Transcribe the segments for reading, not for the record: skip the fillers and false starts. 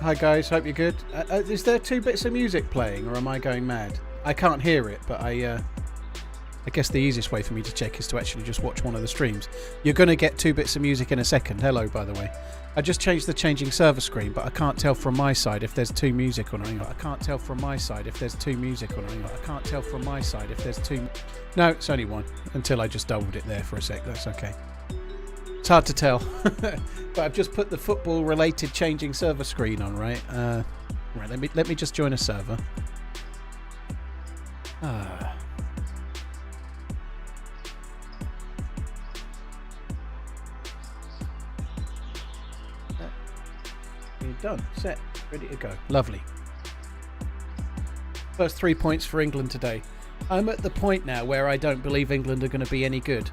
Hi guys, hope you're good. Is there 2 bits of music playing, or am I going mad? I can't hear it, but I guess the easiest way for me to check is to actually just watch one of the streams. You're going to get 2 bits of music in a second. Hello, by the way. I just changed the changing server screen, but I can't tell from my side if there's 2 music or not. I can't tell from my side if there's 2 music or not. I can't tell from my side if there's 2... No, it's only 1, until I just doubled it there for a sec. That's okay. It's hard to tell. But I've just put the football-related changing server screen on, right? Right, let me just join a server. You're done, set, ready to go. Lovely. First 3 points for England today. I'm at the point now where I don't believe England are going to be any good.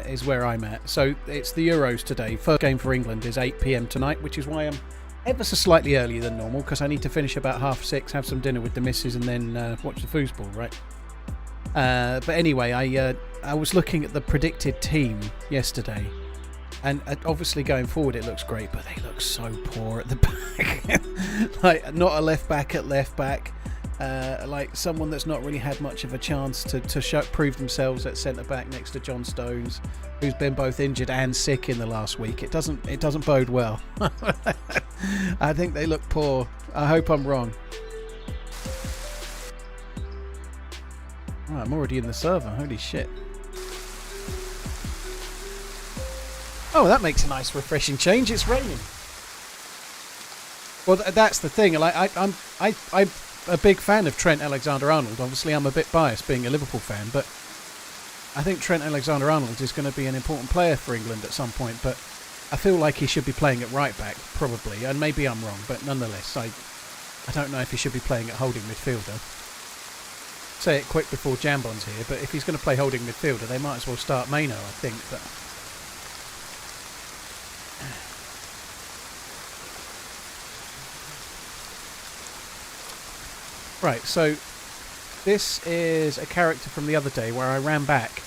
Is where I'm at. So it's the Euros today. First game for England is 8 PM tonight, which is why I'm ever so slightly earlier than normal, because I need to finish about 6:30, have some dinner with the missus, and then watch the foosball, right? But anyway, I was looking at the predicted team yesterday, and obviously going forward it looks great, but they look so poor at the back. Like, not a left back at left back. Like someone that's not really had much of a chance to prove themselves at centre back next to John Stones, who's been both injured and sick in the last week. It doesn't bode well. I think they look poor. I hope I'm wrong. Oh, I'm already in the server. Holy shit! Oh, that makes a nice, refreshing change. It's raining. Well, that's the thing. Like I'm a big fan of Trent Alexander-Arnold. Obviously, I'm a bit biased being a Liverpool fan, but I think Trent Alexander-Arnold is going to be an important player for England at some point, but I feel like he should be playing at right back, probably, and maybe I'm wrong, but nonetheless, I don't know if he should be playing at holding midfielder. Say it quick before Jambon's here, but if he's going to play holding midfielder, they might as well start Maino, I think, but... Right, so this is a character from the other day where I ran back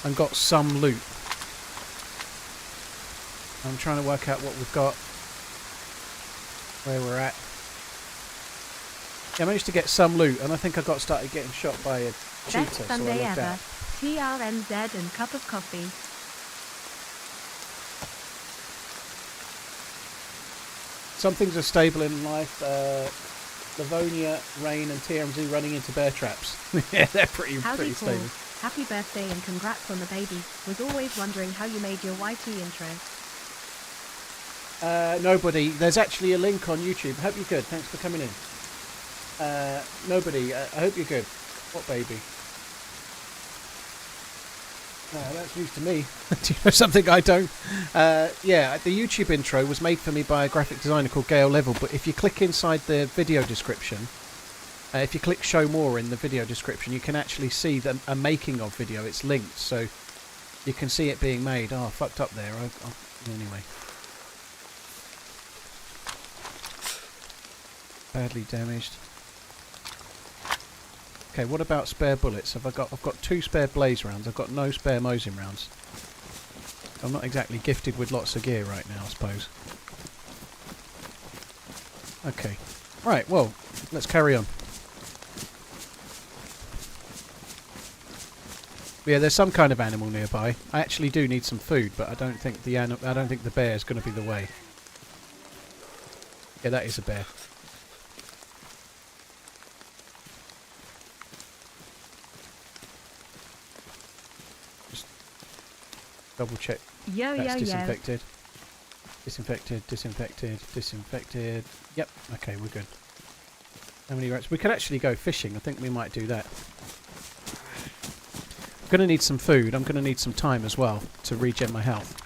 and got some loot. I'm trying to work out what we've got, where we're at. Yeah, I managed to get some loot, and I think I got started getting shot by a cheetah. Best Sunday ever. TRMZ and cup of coffee. Some things are stable in life. Livonia, rain, and TRMZ running into bear traps. Yeah, they're pretty stable. Happy birthday and congrats on the baby. Was always wondering how you made your YT intro. Nobody. There's actually a link on YouTube. Hope you're good. Thanks for coming in. Nobody. I hope you're good. What baby? That's news to me. Do you know something I don't? Yeah, the YouTube intro was made for me by a graphic designer called Gail Level, but if you click inside the video description, if you click show more in the video description, you can actually see a making of video. It's linked, so you can see it being made. Oh, fucked up there. Anyway. Badly damaged. Okay, what about spare bullets? I've got 2 spare blaze rounds. I've got no spare Mosin rounds. I'm not exactly gifted with lots of gear right now, I suppose. Okay. Right, well, let's carry on. Yeah, there's some kind of animal nearby. I actually do need some food, but I don't think the bear is going to be the way. Yeah, that is a bear. Double check. That's disinfected. Disinfected. Yep. Okay, we're good. How many rats? We could actually go fishing. I think we might do that. I'm going to need some food. I'm going to need some time as well to regen my health.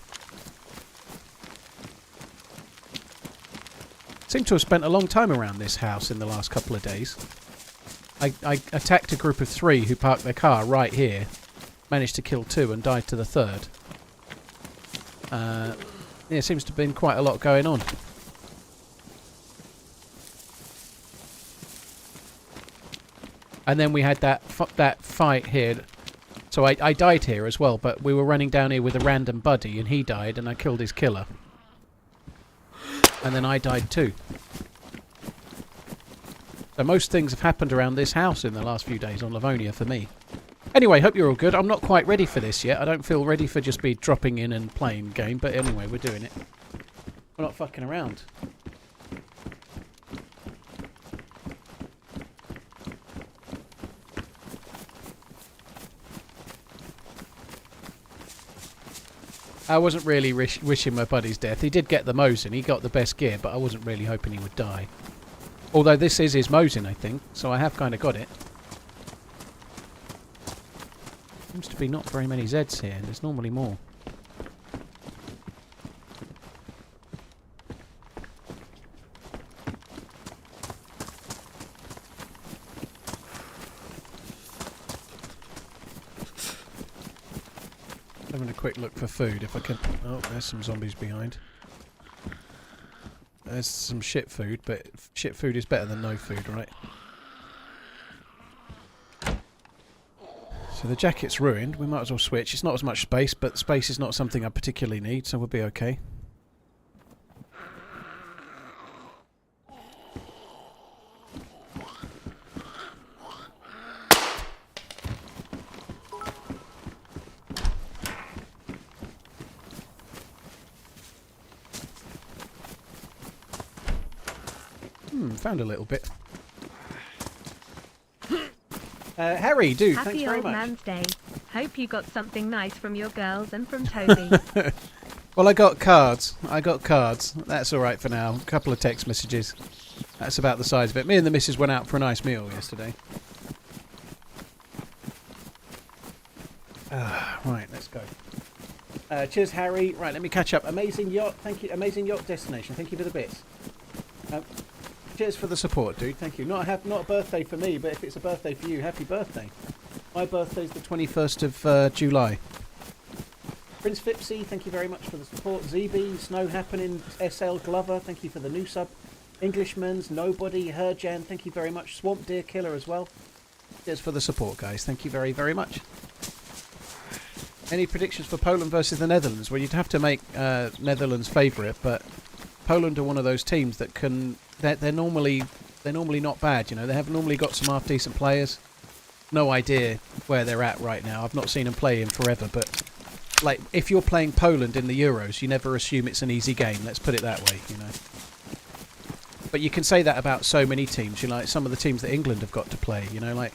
Seem to have spent a long time around this house in the last couple of days. I attacked a group of 3 who parked their car right here. Managed to kill 2 and died to the 3rd. Yeah, seems to have been quite a lot going on. And then we had that fight here. So I died here as well, but we were running down here with a random buddy, and he died, and I killed his killer. And then I died too. So most things have happened around this house in the last few days on Livonia for me. Anyway, hope you're all good. I'm not quite ready for this yet. I don't feel ready for just be dropping in and playing the game. But anyway, we're doing it. We're not fucking around. I wasn't really wishing my buddy's death. He did get the Mosin. He got the best gear, but I wasn't really hoping he would die. Although this is his Mosin, I think. So I have kind of got it. Seems to be not very many Zeds here. There's normally more. Having a quick look for food if I can. Oh, there's some zombies behind. There's some shit food, but shit food is better than no food, right? So the jacket's ruined. We might as well switch. It's not as much space, but space is not something I particularly need, so we'll be okay. Found a little bit. Harry, dude, thanks very much. Happy Old Man's Day. Hope you got something nice from your girls and from Toby. Well, I got cards. That's all right for now. A couple of text messages. That's about the size of it. Me and the missus went out for a nice meal yesterday. Right, let's go. Cheers, Harry. Right, let me catch up. Amazing yacht. Thank you. Amazing yacht destination. Thank you for the bits. Cheers for the support, dude. Thank you. Not a birthday for me, but if it's a birthday for you, happy birthday. My birthday's the 21st of July. Prince Fipsy, thank you very much for the support. ZB, Snow Happening, SL Glover, thank you for the new sub. Englishman's, Nobody, Herjan, thank you very much. Swamp Deer Killer as well. Cheers for the support, guys. Thank you very, very much. Any predictions for Poland versus the Netherlands? Well, you'd have to make Netherlands favourite, but Poland are one of those teams that can... They're normally not bad, you know. They have normally got some half decent players. No idea where they're at right now. I've not seen them play in forever, but like if you're playing Poland in the Euros, you never assume it's an easy game. Let's put it that way, you know. But you can say that about so many teams. You know, like some of the teams that England have got to play. You know, like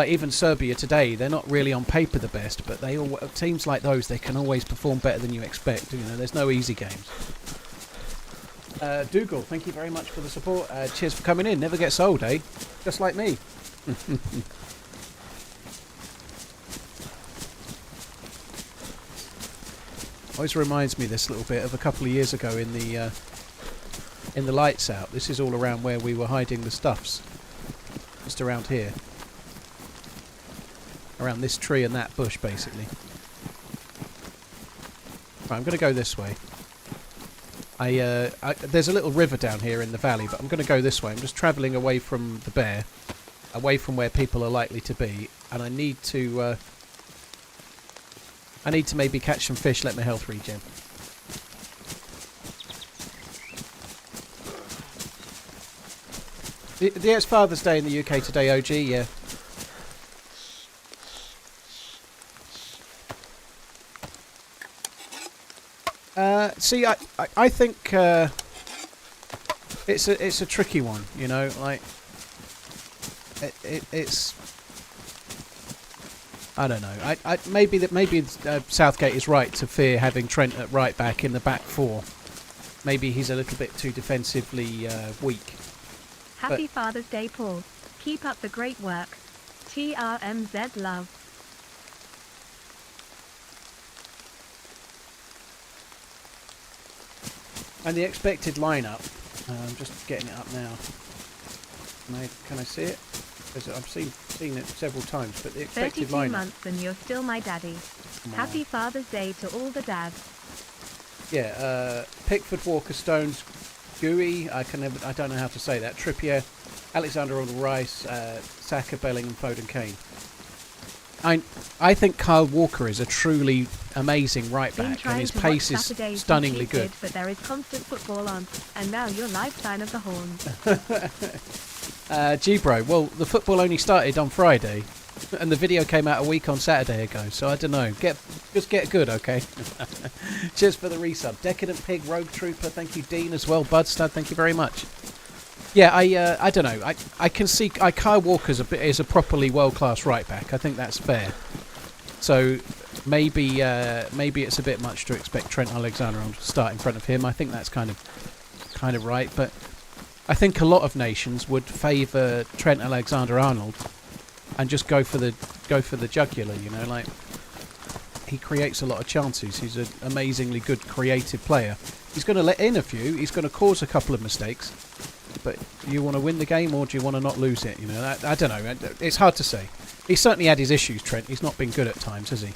even Serbia today. They're not really on paper the best, but they all teams like those they can always perform better than you expect. You know, there's no easy games. Dougal, thank you very much for the support. Cheers for coming in. Never gets old, eh? Just like me. Always reminds me this little bit of a couple of years ago in the Lights Out. This is all around where we were hiding the stuffs. Just around here. Around this tree and that bush, basically. Right, I'm going to go this way. There's a little river down here in the valley, but I'm going to go this way. I'm just travelling away from the bear, away from where people are likely to be, and I need to maybe catch some fish, let my health regen. Yeah, it's Father's Day in the UK today, OG, yeah. See, I think it's a tricky one, you know. Like it's I don't know. Maybe Southgate is right to fear having Trent at right back in the back four. Maybe he's a little bit too defensively weak. Happy Father's Day, Paul. Keep up the great work. TRMZ love. And the expected lineup, I'm just getting it up now. Can I see it? Because I've seen it several times, but the expected 32 lineup. months and you're still my daddy. Happy Father's Day to all the dads. Yeah, Pickford, Walker, Stones, Gooey. I don't know how to say that. Trippier, Alexander-Arnold, Rice, Saka, Bellingham, Foden, Kane. I think Kyle Walker is a truly amazing right back, and his pace is stunningly good. But there is constant football on, and now your live sign of the horns. G-Bro, well, the football only started on Friday, and the video came out a week on Saturday ago, so I don't know. Just get good, okay? Cheers for the resub. Decadent Pig, Rogue Trooper, thank you. Dean as well. Budstud, thank you very much. Yeah, I don't know. I can see Kyle Walker's is a properly world-class right-back. I think that's fair. So maybe it's a bit much to expect Trent Alexander-Arnold to start in front of him. I think that's kind of right, but I think a lot of nations would favour Trent Alexander-Arnold and just go for the jugular, you know, like he creates a lot of chances. He's an amazingly good creative player. He's going to let in a few. He's going to cause a couple of mistakes. But you want to win the game or do you want to not lose it? You know, I don't know. It's hard to say. He's certainly had his issues, Trent. He's not been good at times, has he?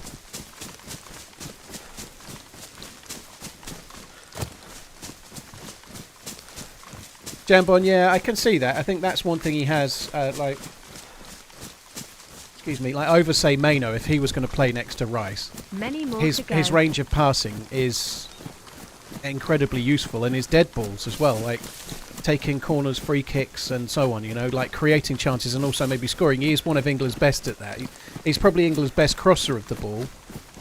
Jambon, yeah, I can see that. I think that's one thing he has, like over, say, Maino, if he was going to play next to Rice. Many more his range of passing is incredibly useful, and his dead balls as well, like taking corners, free kicks, and so on, you know, like creating chances and also maybe scoring. He is one of England's best at that. He's probably England's best crosser of the ball,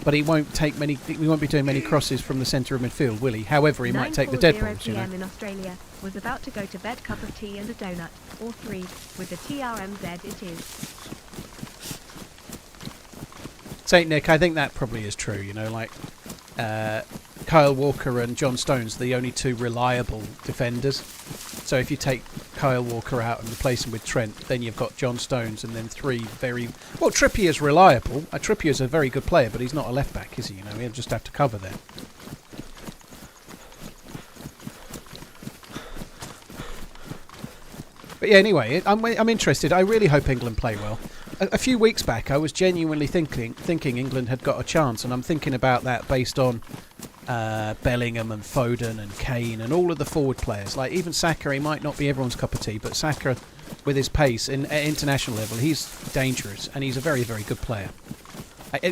but he won't be doing many crosses from the centre of midfield, will he? However, he might take the dead balls, you know. in Australia, was about to go to bed, cup of tea and a donut, or 3, with the TRMZ it is. Saint Nick, I think that probably is true, you know, like Kyle Walker and John Stones, the only two reliable defenders. So if you take Kyle Walker out and replace him with Trent, then you've got John Stones and then 3 very... Well, Trippier's reliable. Trippier's a very good player, but he's not a left-back, is he? You know, he'll just have to cover there. But yeah, anyway, I'm interested. I really hope England play well. A few weeks back, I was genuinely thinking England had got a chance, and I'm thinking about that based on Bellingham and Foden and Kane and all of the forward players. Like even Saka, he might not be everyone's cup of tea, but Saka, with his pace at international level, he's dangerous, and he's a very, very good player.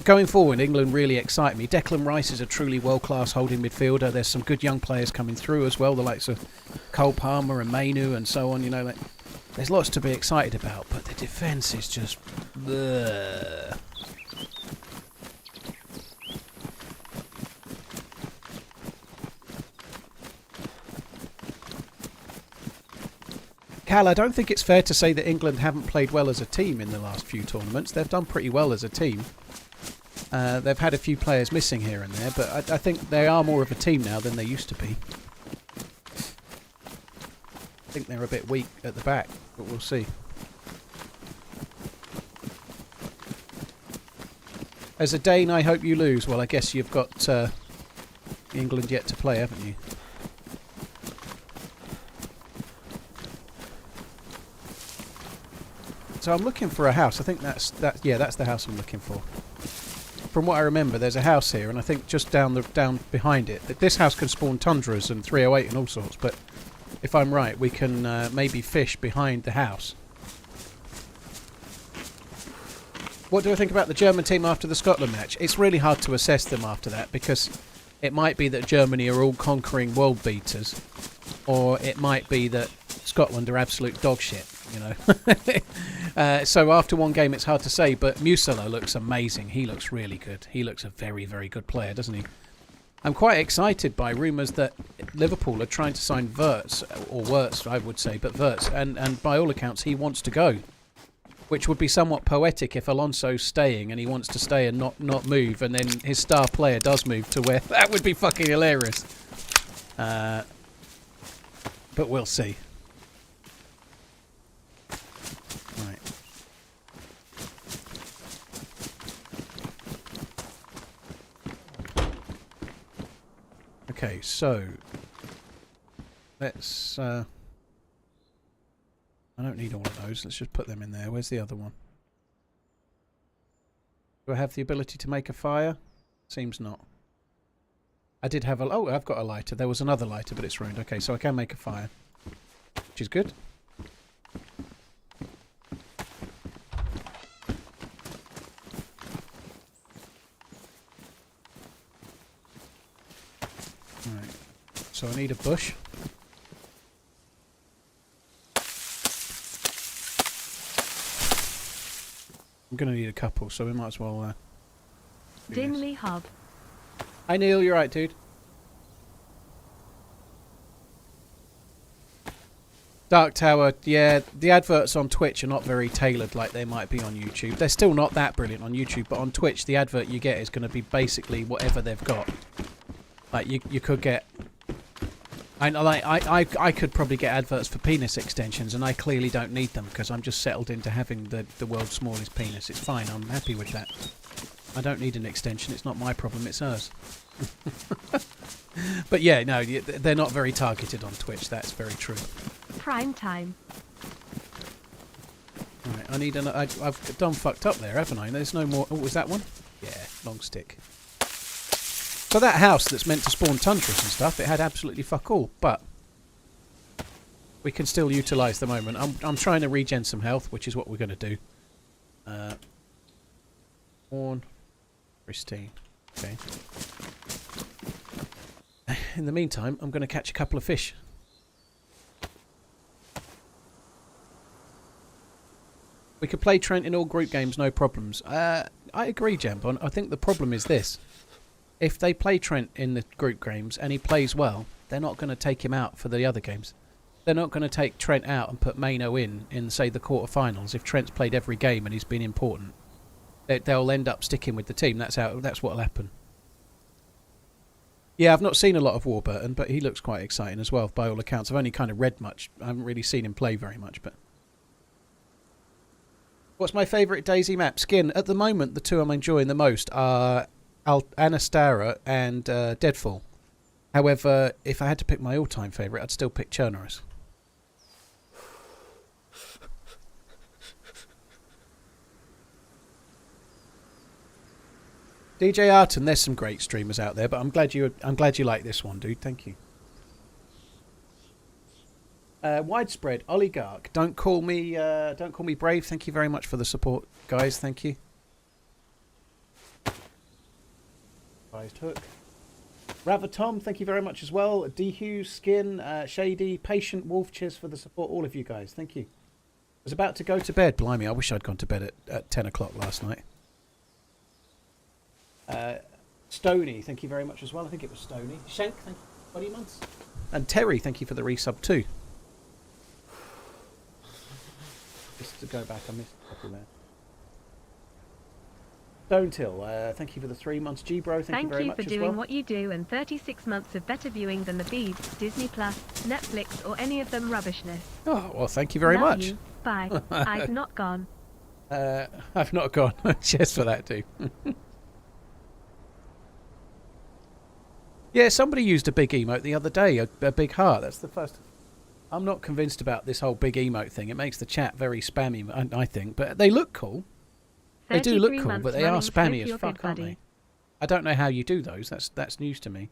Going forward, England really excite me. Declan Rice is a truly world-class holding midfielder. There's some good young players coming through as well, the likes of Cole Palmer and Mainu and so on. You know, like, there's lots to be excited about, but the defence is just... Bleh. Cal, I don't think it's fair to say that England haven't played well as a team in the last few tournaments. They've done pretty well as a team. They've had a few players missing here and there, but I think they are more of a team now than they used to be. I think they're a bit weak at the back, but we'll see. As a Dane, I hope you lose. Well, I guess you've got England yet to play, haven't you? So I'm looking for a house. I think that's the house I'm looking for. From what I remember, there's a house here, and I think just down behind it, that this house can spawn tundras and 308 and all sorts. But if I'm right, we can maybe fish behind the house. What do I think about the German team after the Scotland match? It's really hard to assess them after that, because it might be that Germany are all conquering world beaters, or it might be that Scotland are absolute dog shit, you know. So after one game, it's hard to say, but Musala looks amazing. He looks really good. He looks a very, very good player, doesn't he? I'm quite excited by rumours that Liverpool are trying to sign Wirtz, or Wirtz, I would say, but Wirtz, and by all accounts, he wants to go, which would be somewhat poetic if Alonso's staying and he wants to stay and not move, and then his star player does move to where... That would be fucking hilarious. But we'll see. Right. Okay, so let's I don't need all of those. Let's just put them in there. Where's the other one? Do I have the ability to make a fire? Seems not. I did have a... Oh, I've got a lighter. There was another lighter, but it's ruined. Okay, so I can make a fire, which is good. Right. So I need a bush. I'm going to need a couple, so we might as well... Dinley Hob. Hi Neil, you're right, dude. Dark Tower, yeah, the adverts on Twitch are not very tailored like they might be on YouTube. They're still not that brilliant on YouTube, but on Twitch the advert you get is going to be basically whatever they've got. Like you could get... I could probably get adverts for penis extensions, and I clearly don't need them because I'm just settled into having the world's smallest penis. It's fine, I'm happy with that. I don't need an extension, it's not my problem, it's hers. But yeah, no, they're not very targeted on Twitch, that's very true. Prime time. Right, I need I've done fucked up there, haven't I? There's no more... Oh, was that one? Yeah, long stick. So that house that's meant to spawn tundras and stuff, it had absolutely fuck all, but we can still utilise the moment. I'm trying to regen some health, which is what we're going to do. Spawn. Pristine. Okay. In the meantime, I'm going to catch a couple of fish. We could play Trent in all group games, no problems. I agree, Jambon. I think the problem is this. If they play Trent in the group games and he plays well, they're not going to take him out for the other games. They're not going to take Trent out and put Maino in, say, the quarterfinals if Trent's played every game and he's been important. They'll end up sticking with the team. That's what'll happen. Yeah, I've not seen a lot of Warburton, but he looks quite exciting as well, by all accounts. I've only kind of read much. I haven't really seen him play very much, but... What's my favourite DayZ map? Skin. At the moment, the two I'm enjoying the most are Anastara and Deadfall. However, if I had to pick my all-time favourite, I'd still pick Chernoris. DJ Arton, there's some great streamers out there, but I'm glad you like this one, dude. Thank you. Widespread oligarch. Don't call me brave. Thank you very much for the support, guys. Thank you. Advised hook. Rather Tom, thank you very much as well. D Hughes, Skin, Shady, Patient Wolf, cheers for the support. All of you guys, thank you. I was about to go to bed. Blimey, I wish I'd gone to bed at 10 o'clock last night. Stony, thank you very much as well. I think it was Stony. Shank, thank you for 20 months. And Terry, thank you for the resub too. Just to go back, I missed a couple there. Stonetill, thank you for the 3 months. G-Bro, thank you very much as well. Thank you for doing what you do and 36 months of better viewing than the Beebs, Disney Plus, Netflix or any of them rubbishness. Oh, well, thank you very Love much. You. Bye. I've not gone. I've not gone. Cheers for that, too. Yeah, somebody used a big emote the other day, a big heart. That's the first. I'm not convinced about this whole big emote thing. It makes the chat very spammy, I think. But they look cool. They do look cool, but they are spammy as fuck, aren't they? I don't know how you do those. That's news to me.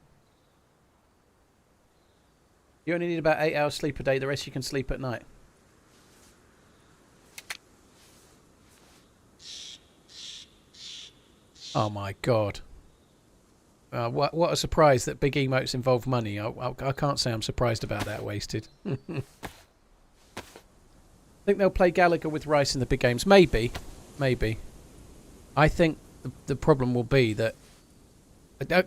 You only need about 8 hours sleep a day. The rest you can sleep at night. Oh my god. What a surprise that big emotes involve money. I can't say I'm surprised about that, Wasted. Think they'll play Gallagher with Rice in the big games? Maybe. Maybe. I think the problem will be that...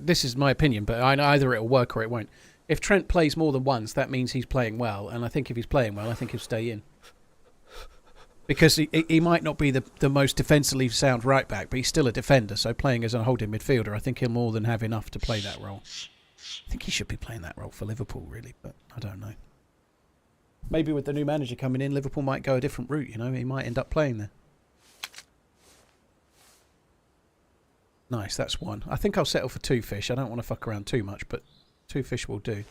This is my opinion, but either it'll work or it won't. If Trent plays more than once, that means he's playing well. And I think if he's playing well, I think he'll stay in. Because he might not be the most defensively sound right back, but he's still a defender. So playing as a holding midfielder, I think he'll more than have enough to play that role. I think he should be playing that role for Liverpool, really, but I don't know. Maybe with the new manager coming in, Liverpool might go a different route, you know. He might end up playing there. Nice, that's one. I think I'll settle for 2 fish. I don't want to fuck around too much, but 2 fish will do.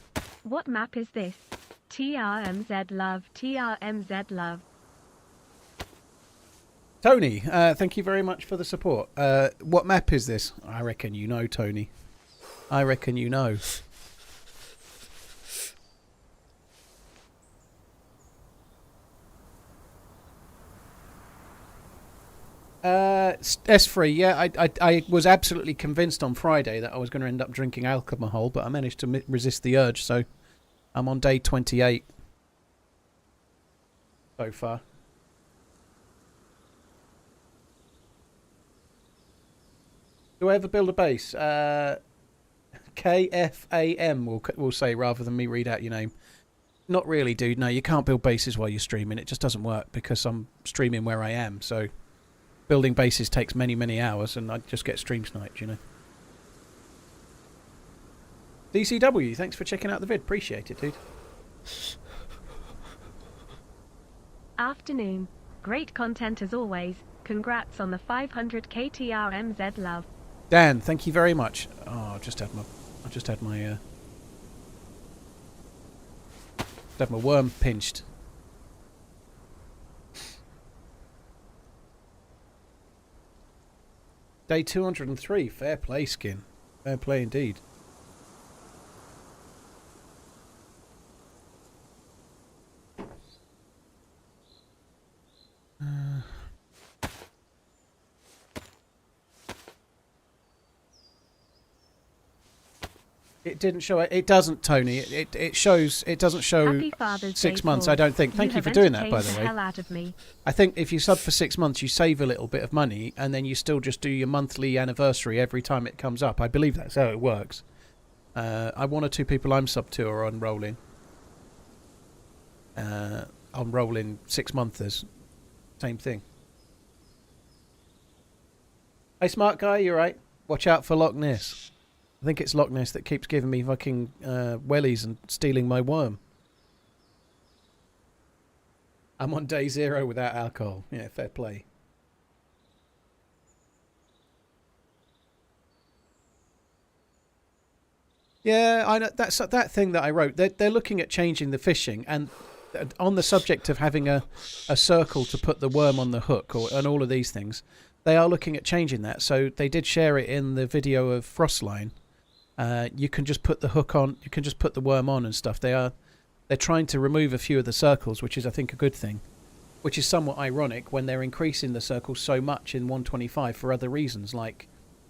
What map is this? TRMZ love, TRMZ love. Tony, thank you very much for the support. What map is this? I reckon you know, Tony. I reckon you know. S3, yeah, I was absolutely convinced on Friday that I was going to end up drinking alcohol, but I managed to resist the urge, so I'm on day 28 so far. Do I ever build a base? KFAM will say rather than me read out your name. Not really, dude. No, you can't build bases while you're streaming. It just doesn't work because I'm streaming where I am. So building bases takes many, many hours and I just get stream sniped, you know. DCW, thanks for checking out the vid. Appreciate it, dude. Afternoon. Great content as always. Congrats on the 500k TRMZ love. Dan, thank you very much. Oh, I just had my worm pinched. Day 203. Fair play, Skin. Fair play indeed. It didn't show it. It doesn't, Tony. It shows. It doesn't show Happy Father's 6 Day, months. Paul. I don't think. Thank you for have doing that, by entertained the the way. hell out of me. I think if you sub for 6 months, you save a little bit of money, and then you still just do your monthly anniversary every time it comes up. I believe that's how it works. One or two people I'm sub to are on rolling. On rolling 6 monthers. Same thing. Hey, smart guy, you're right. Watch out for Loch Ness. I think it's Loch Ness that keeps giving me fucking wellies and stealing my worm. I'm on day 0 without alcohol. Yeah, fair play. Yeah, I know that's that thing that I wrote. They're looking at changing the fishing, and on the subject of having a circle to put the worm on the hook, and all of these things, they are looking at changing that. So they did share it in the video of Frostline. You can just put the hook on, you can just put the worm on and stuff. They're trying to remove a few of the circles, which is I think a good thing. Which is somewhat ironic when they're increasing the circles so much in 125 for other reasons, like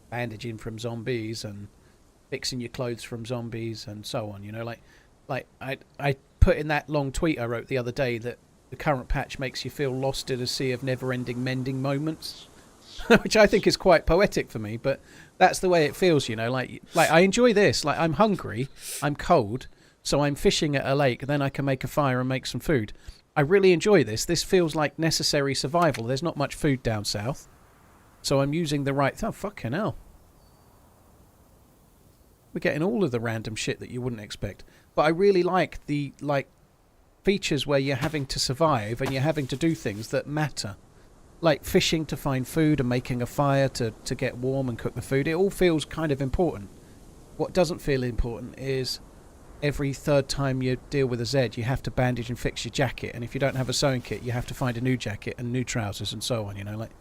bandaging from zombies and fixing your clothes from zombies and so on. You know, like I put in that long tweet I wrote the other day that the current patch makes you feel lost in a sea of never-ending mending moments, which I think is quite poetic for me. But that's the way it feels, you know. Like I enjoy this. Like I'm hungry, I'm cold, so I'm fishing at a lake. Then I can make a fire and make some food. I really enjoy this. This feels like necessary survival. There's not much food down south, so I'm using the right. Oh fucking hell! We're getting all of the random shit that you wouldn't expect. But I really like the features where you're having to survive and you're having to do things that matter. Like fishing to find food and making a fire to get warm and cook the food. It all feels kind of important. What doesn't feel important is every third time you deal with a Z, you have to bandage and fix your jacket. And if you don't have a sewing kit, you have to find a new jacket and new trousers and so on. You know, like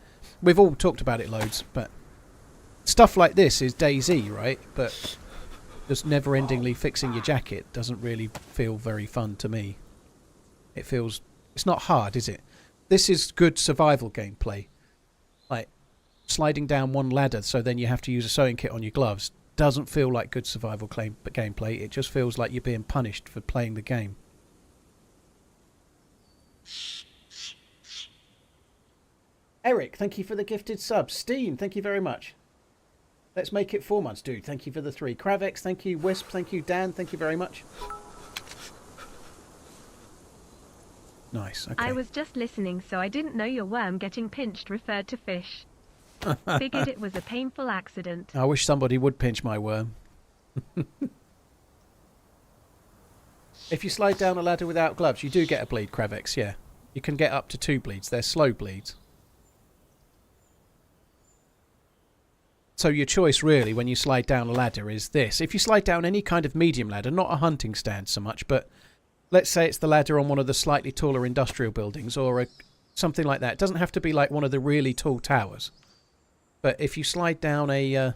we've all talked about it loads, but stuff like this is DayZ, right? But just never-endingly fixing your jacket doesn't really feel very fun to me. It's not hard, is it? This is good survival gameplay. Like sliding down one ladder so then you have to use a sewing kit on your gloves doesn't feel like good survival gameplay. It just feels like you're being punished for playing the game. Eric, thank you for the gifted sub. Steen, thank you very much. Let's make it 4 months, dude. Thank you for the 3. Kravex, thank you. Wisp, thank you. Dan, thank you very much. Nice, okay. I was just listening, so I didn't know your worm getting pinched referred to fish. Figured it was a painful accident. I wish somebody would pinch my worm. If you slide down a ladder without gloves, you do get a bleed, Kravex, yeah. You can get up to 2 bleeds. They're slow bleeds. So your choice really when you slide down a ladder is this. If you slide down any kind of medium ladder, not a hunting stand so much, but let's say it's the ladder on one of the slightly taller industrial buildings or something like that. It doesn't have to be like one of the really tall towers. But if you slide down a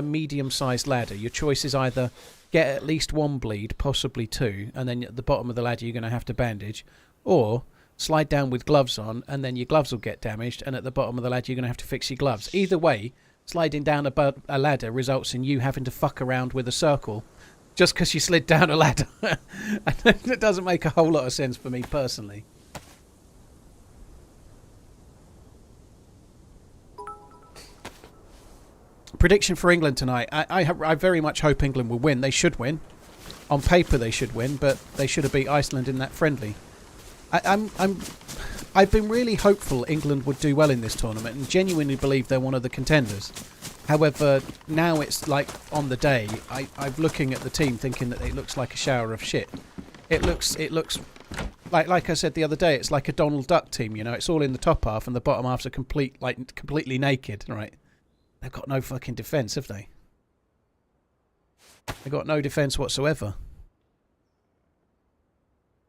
medium-sized ladder, your choice is either get at least 1 bleed, possibly 2, and then at the bottom of the ladder you're going to have to bandage, or slide down with gloves on, and then your gloves will get damaged, and at the bottom of the ladder you're going to have to fix your gloves. Either way, sliding down a ladder results in you having to fuck around with a circle just because you slid down a ladder. And it doesn't make a whole lot of sense for me personally. Prediction for England tonight. I very much hope England will win. They should win. On paper, they should win, but they should have beat Iceland in that friendly. I've been really hopeful England would do well in this tournament and genuinely believe they're one of the contenders. However, now it's like on the day, I'm looking at the team thinking that it looks like a shower of shit. It looks like I said the other day, it's like a Donald Duck team. You know, it's all in the top half and the bottom half's completely naked. Right? They've got no fucking defence, have they? They've got no defence whatsoever.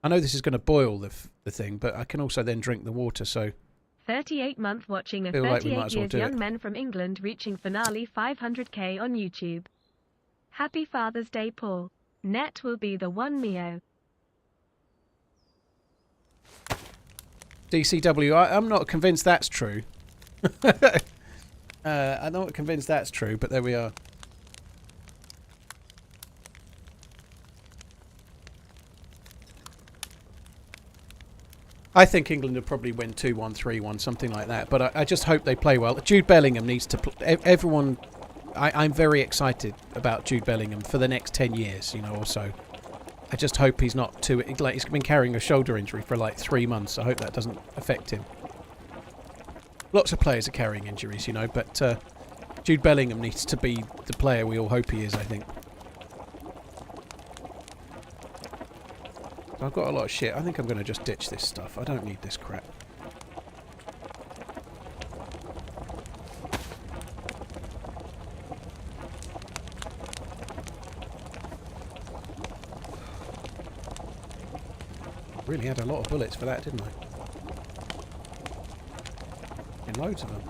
I know this is going to boil the thing, but I can also then drink the water, so... 38-month watching a feel 38 like we might as well years do young it. men from England reaching finale 500k on YouTube. Happy Father's Day, Paul. Net will be the one Mio. DCW, I'm not convinced that's true. I'm not convinced that's true, but there we are. I think England will probably win 2-1, 3-1, something like that. But I just hope they play well. Jude Bellingham needs to... Everyone... I'm very excited about Jude Bellingham for the next 10 years, you know, or so. I just hope he's not too... Like, he's been carrying a shoulder injury for like 3 months. I hope that doesn't affect him. Lots of players are carrying injuries, you know, but Jude Bellingham needs to be the player we all hope he is, I think. I've got a lot of shit. I think I'm going to just ditch this stuff. I don't need this crap. Really had a lot of bullets for that, didn't I? And loads of them.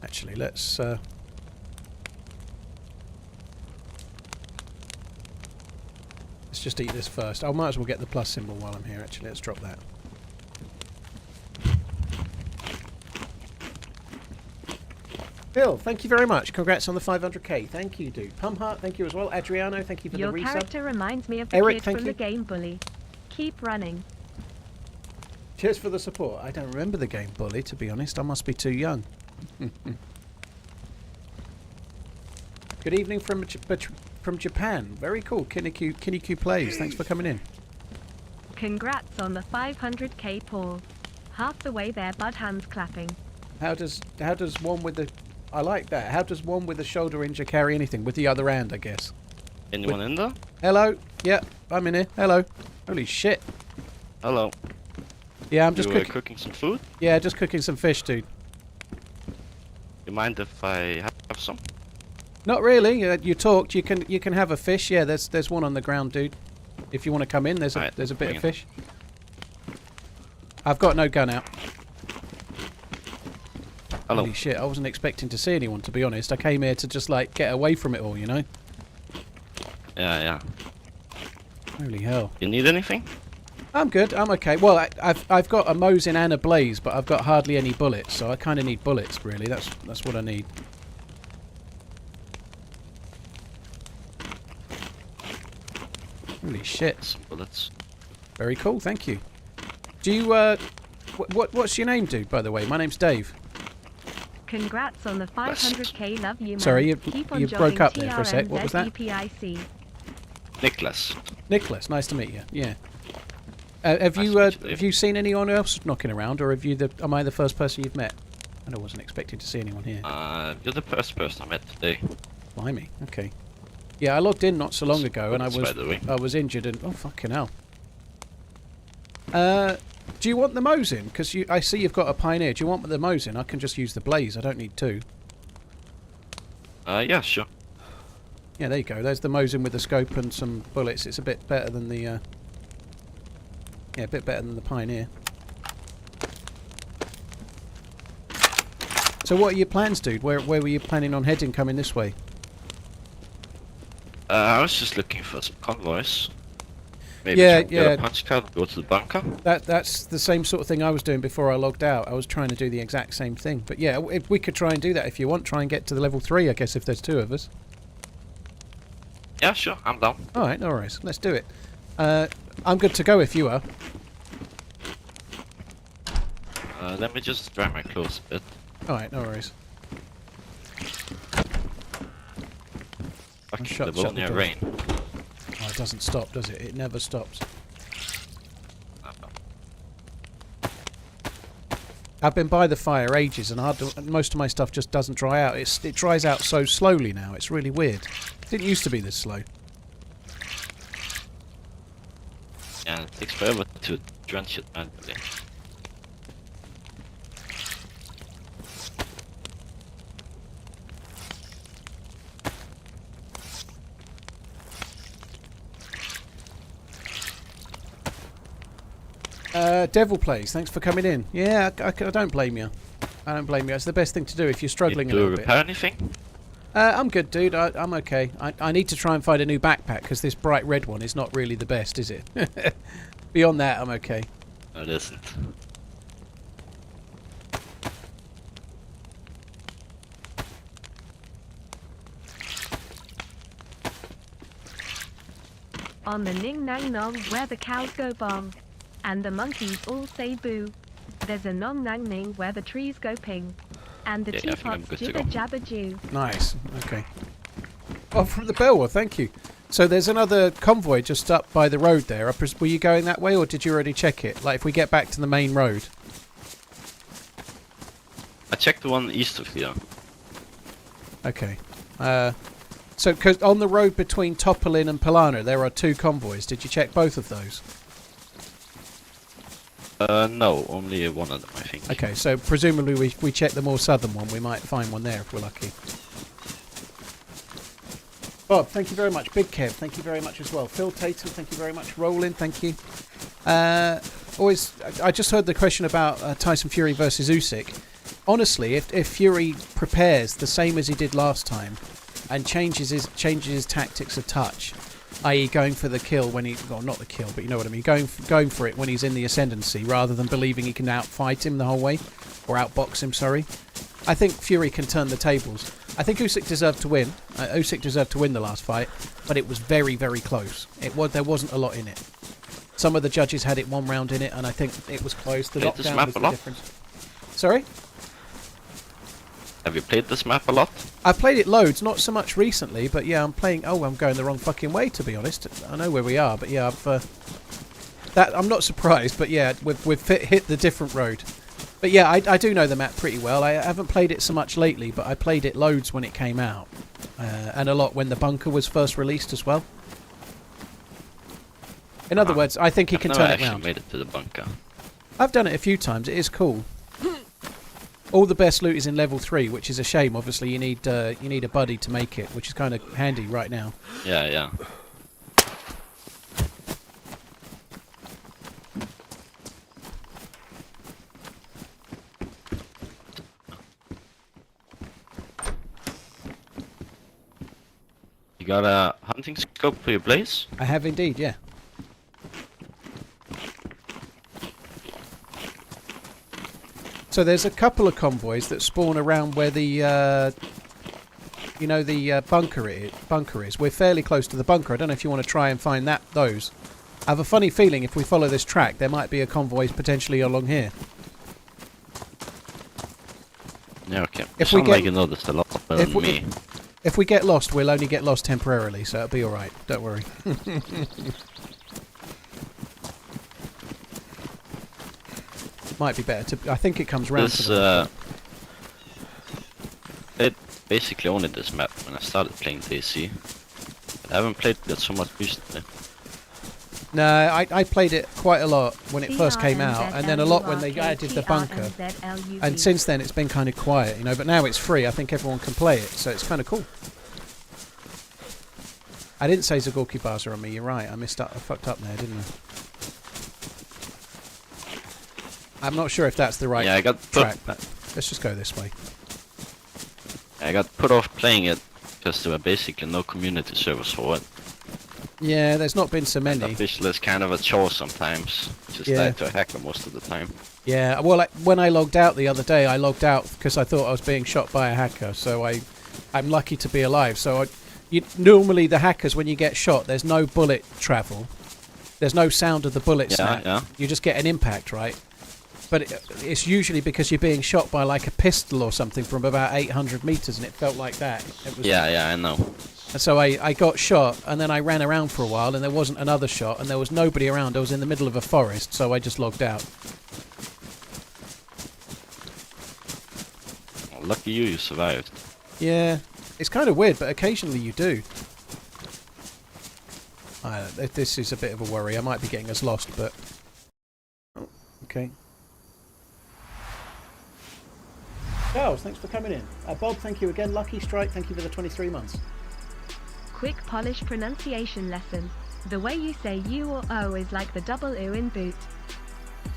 Actually, let's just eat this first. I might as well get the plus symbol while I'm here. Actually, let's drop that. Bill, thank you very much. Congrats on the 500k. Thank you, dude. Pumheart, thank you as well. Adriano, thank you for Your the resub. Your character reminds me of the Eric, kid from the game Bully. Keep running. Cheers for the support. I don't remember the game Bully, to be honest. I must be too young. Good evening from Japan. Very cool. Kiniku Plays. Thanks for coming in. Congrats on the 500k, Paul. Half the way there, bud. Hands clapping. How does one with the... I like that. How does one with a shoulder injury carry anything? With the other hand, I guess. Anyone in there? Hello. Yeah, I'm in here. Hello. Holy shit. Hello. Yeah, I'm just cooking some food? Yeah, just cooking some fish, dude. You mind if I have some? Not really. You talked. You can have a fish. Yeah, there's one on the ground, dude. If you want to come in, there's a bit of fish. I've got no gun out. Hello. Holy shit! I wasn't expecting to see anyone, to be honest. I came here to just like get away from it all, you know. Yeah. Holy hell! You need anything? I'm good. I'm okay. Well, I've got a Mosin and a Blaze, but I've got hardly any bullets, so I kind of need bullets, really. That's what I need. Holy shit! Some bullets. Very cool. Thank you. Do you what's your name, dude? By the way, my name's Dave. Congrats on the 500k. Love you, man. Sorry, you broke up there for a sec. TRMZ What was that? EPIC. Nicholas. Nicholas, nice to meet you. Yeah. Have you seen anyone else knocking around, or am I the first person you've met? I wasn't expecting to see anyone here. You're the first person I met today. Blimey. Okay. Yeah, I logged in not so long ago, and I was injured, and oh fucking hell. Do you want the Mosin? Because I see you've got a Pioneer. Do you want the Mosin? I can just use the Blaze. I don't need two. Yeah, sure. Yeah, there you go. There's the Mosin with the scope and some bullets. It's a bit better than the... yeah, a bit better than the Pioneer. So what are your plans, dude? Where were you planning on heading coming this way? I was just looking for some convoys. Maybe get a punch card and go to the bunker. That's the same sort of thing I was doing before I logged out. I was trying to do the exact same thing. But yeah, if we could try and do that if you want. Try and get to the level 3, I guess, if there's two of us. Yeah, sure, I'm down. Alright, no worries. Let's do it. I'm good to go if you are. Let me just dry my clothes a bit. Alright, no worries. Fucking shut the Livonia door. rain. Oh, it doesn't stop, does it? It never stops. I've been by the fire ages, and most of my stuff just doesn't dry out. It dries out so slowly now. It's really weird. It didn't used to be this slow. Yeah, it takes forever to drench it manually. Devil Plays, thanks for coming in. Yeah, I don't blame you. I don't blame you. It's the best thing to do if you're struggling a little bit. Do you repair anything? I'm good, dude. I'm okay. I need to try and find a new backpack because this bright red one is not really the best, is it? Beyond that, I'm okay. No, it isn't. On the Ning Nang Nong where the cows go bong, and the monkeys all say boo, there's a Nong Nang Ning where the trees go ping, and the Yeah, I think I'm teapots good to jibber go. jabber jew. Nice. Okay. Oh, from the bell. Well, thank you. So there's another convoy just up by the road there. Were you going that way, or did you already check it? Like, if we get back to the main road. I checked the one east of here. Okay. So, cause on the road between Topolin and Polana, there are 2 convoys. Did you check both of those? No, only one of them, I think. Okay, so presumably we check the more southern one. We might find one there if we're lucky. Bob, thank you very much. Big Kev, thank you very much as well. Phil Tatum, thank you very much. Roland, thank you. I just heard the question about Tyson Fury versus Usyk. Honestly, if Fury prepares the same as he did last time and changes his tactics a touch, i.e. going for the kill when well, not the kill, but you know what I mean, going for it when he's in the ascendancy rather than believing he can outfight him the whole way, or outbox him, sorry. I think Fury can turn the tables. I think Usyk deserved to win. Usyk deserved to win the last fight, but it was very, very close. There wasn't a lot in it. Some of the judges had it 1 round in it, and I think it was close. The knockdown was the difference. Sorry? Have you played this map a lot? I've played it loads, not so much recently, but yeah, I'm playing... Oh, I'm going the wrong fucking way, to be honest. I know where we are, but yeah, I'm not surprised, but yeah, we've hit the different road. But yeah, I do know the map pretty well. I haven't played it so much lately, but I played it loads when it came out. And a lot when the bunker was first released as well. In other words, I think he can turn it round. I've never actually made it to the bunker. I've done it a few times. It is cool. All the best loot is in level 3, which is a shame. Obviously, you need a buddy to make it, which is kind of handy right now. Yeah, yeah. You got a hunting scope for your blaze? I have indeed, yeah. So there's a couple of convoys that spawn around where the, bunker is. We're fairly close to the bunker. I don't know if you want to try and find those. I have a funny feeling if we follow this track, there might be a convoy potentially along here. Yeah, okay. If we like you noticed a lot better than me. If we get lost, we'll only get lost temporarily, so it'll be alright. Don't worry. Might be better to... I think it comes round to the... It basically only this map when I started playing DayZ. I haven't played it so much recently. No, I played it quite a lot when it first came out, and then a lot when they added the bunker. And since then it's been kind of quiet, you know, but now it's free. I think everyone can play it, so it's kind of cool. I didn't say Zagorki bars are on me, you're right. I fucked up there, didn't I? I'm not sure if that's the right track, but let's just go this way. I got put off playing it because there were basically no community servers for it. Yeah, there's not been so many. Official is kind of a chore sometimes. Just die to a hacker most of the time. Yeah, well, when I logged out the other day, I logged out because I thought I was being shot by a hacker. So I'm lucky to be alive. So Normally the hackers, when you get shot, there's no bullet travel. There's no sound of the bullet snap. Yeah. You just get an impact, right? But it's usually because you're being shot by like a pistol or something from about 800 meters, and it felt like that. It was, I know. And so I got shot, and then I ran around for a while, and there wasn't another shot, and there was nobody around. I was in the middle of a forest, so I just logged out. Well, lucky you survived. Yeah, it's kind of weird, but occasionally you do. This is a bit of a worry. I might be getting us lost, but... Oh, okay. Charles, thanks for coming in. Bob, thank you again. Lucky Strike, thank you for the 23 months. Quick Polish pronunciation lesson. The way you say U or O is like the double U in boot.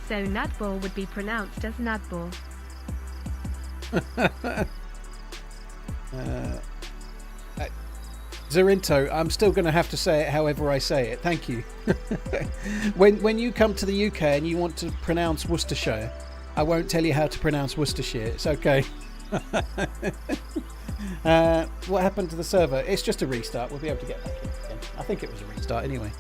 So Nadbor would be pronounced as Nadbor. Zarinto, I'm still going to have to say it however I say it. Thank you. When you come to the UK and you want to pronounce Worcestershire, I won't tell you how to pronounce Worcestershire. It's okay. What happened to the server? It's just a restart. We'll be able to get back in again. I think it was a restart anyway.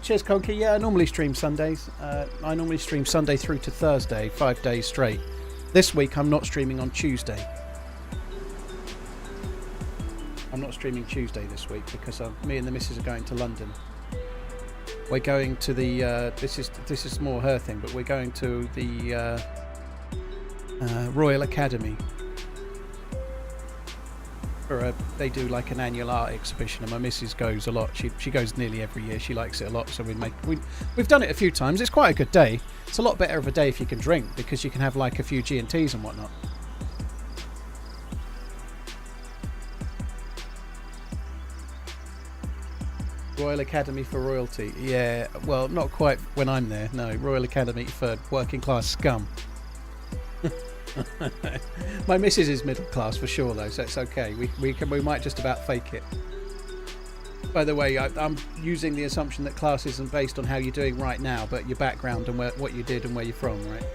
Cheers, Conky. Yeah, I normally stream Sundays. I normally stream Sunday through to Thursday, 5 days straight. This week I'm not streaming on Tuesday. I'm not streaming Tuesday this week because me and the missus are going to London. We're going to the this is more her thing, but we're going to the Royal Academy. They do like an annual art exhibition, and my missus goes a lot. She goes nearly every year. She likes it a lot, so we've done it a few times. It's quite a good day. It's a lot better of a day if you can drink, because you can have like a few G&Ts and whatnot. Royal Academy for royalty. Yeah, well, not quite when I'm there. No, Royal Academy for working class scum. My missus is middle class for sure, though, so it's okay. We might just about fake it. By the way, I'm using the assumption that class isn't based on how you're doing right now, but your background and what you did and where you're from, right?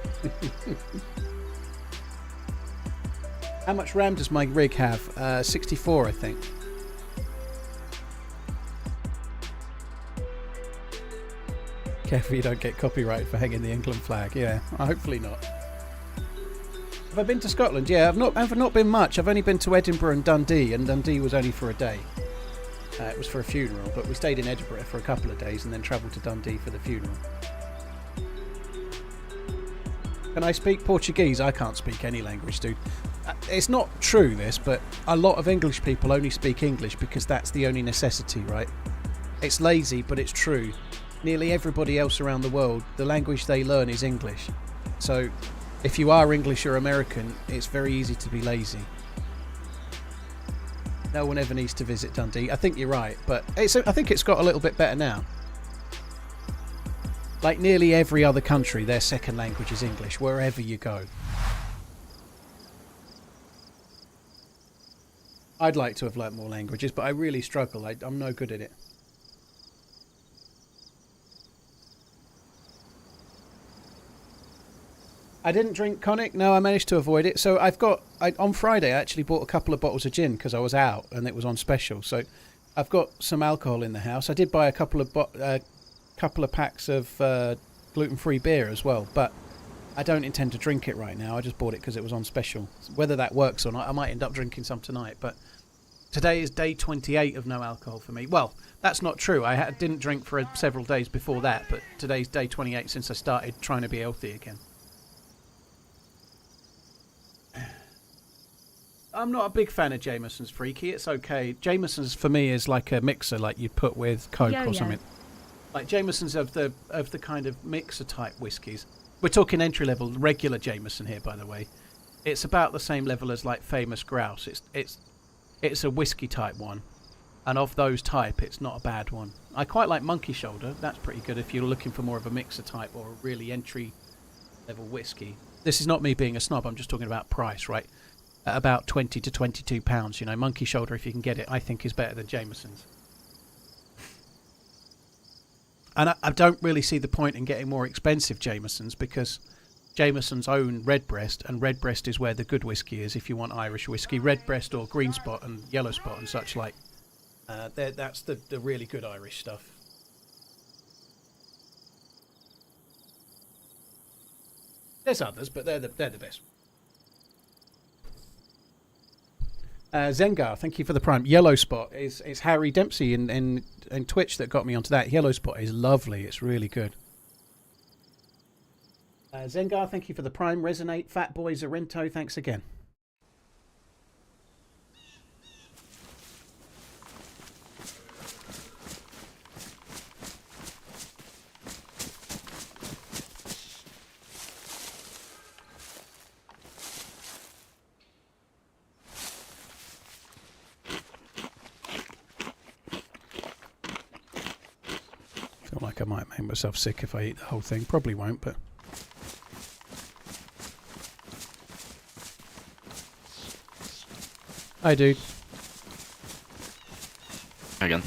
How much RAM does my rig have? 64, I think. Careful you don't get copyright for hanging the England flag. Yeah, hopefully not. Have I been to Scotland? Yeah, I've not been much. I've only been to Edinburgh and Dundee was only for a day. It was for a funeral, but we stayed in Edinburgh for a couple of days and then travelled to Dundee for the funeral. Can I speak Portuguese? I can't speak any language, dude. It's not true, this, but a lot of English people only speak English because that's the only necessity, right? It's lazy, but it's true. Nearly everybody else around the world, the language they learn is English. So if you are English or American, it's very easy to be lazy. No one ever needs to visit Dundee. I think you're right, but I think it's got a little bit better now. Like nearly every other country, their second language is English, wherever you go. I'd like to have learnt more languages, but I really struggle. I'm no good at it. I didn't drink cognac. No, I managed to avoid it. So on Friday I actually bought a couple of bottles of gin because I was out and it was on special. So I've got some alcohol in the house. I did buy a couple of packs of gluten-free beer as well, but I don't intend to drink it right now. I just bought it because it was on special. Whether that works or not, I might end up drinking some tonight. But today is day 28 of no alcohol for me. Well, that's not true. I didn't drink for several days before that, but today's day 28 since I started trying to be healthy again. I'm not a big fan of Jameson's, Freaky. It's okay. Jameson's for me is like a mixer, like you'd put with Coke or something. Like Jameson's of the kind of mixer type whiskies. We're talking entry level, regular Jameson here, by the way. It's about the same level as like Famous Grouse. It's a whiskey type one, and of those type, it's not a bad one. I quite like Monkey Shoulder. That's pretty good if you're looking for more of a mixer type or a really entry level whiskey. This is not me being a snob. I'm just talking about price, right? At about £20 to £22, you know, Monkey Shoulder, if you can get it, I think is better than Jameson's. And I don't really see the point in getting more expensive Jamesons because Jameson's own Redbreast, and Redbreast is where the good whiskey is if you want Irish whiskey. Redbreast or Green Spot and Yellow Spot and such like. That's the really good Irish stuff. There's others, but they're the best. Zengar, thank you for the prime. Yellow Spot is Harry Dempsey in Twitch that got me onto that. Yellow Spot is lovely. It's really good. Zengar, thank you for the prime. Resonate, Fatboy Zarento, thanks again. Feel like I might make myself sick if I eat the whole thing. Probably won't, but... Hi, dude. Again.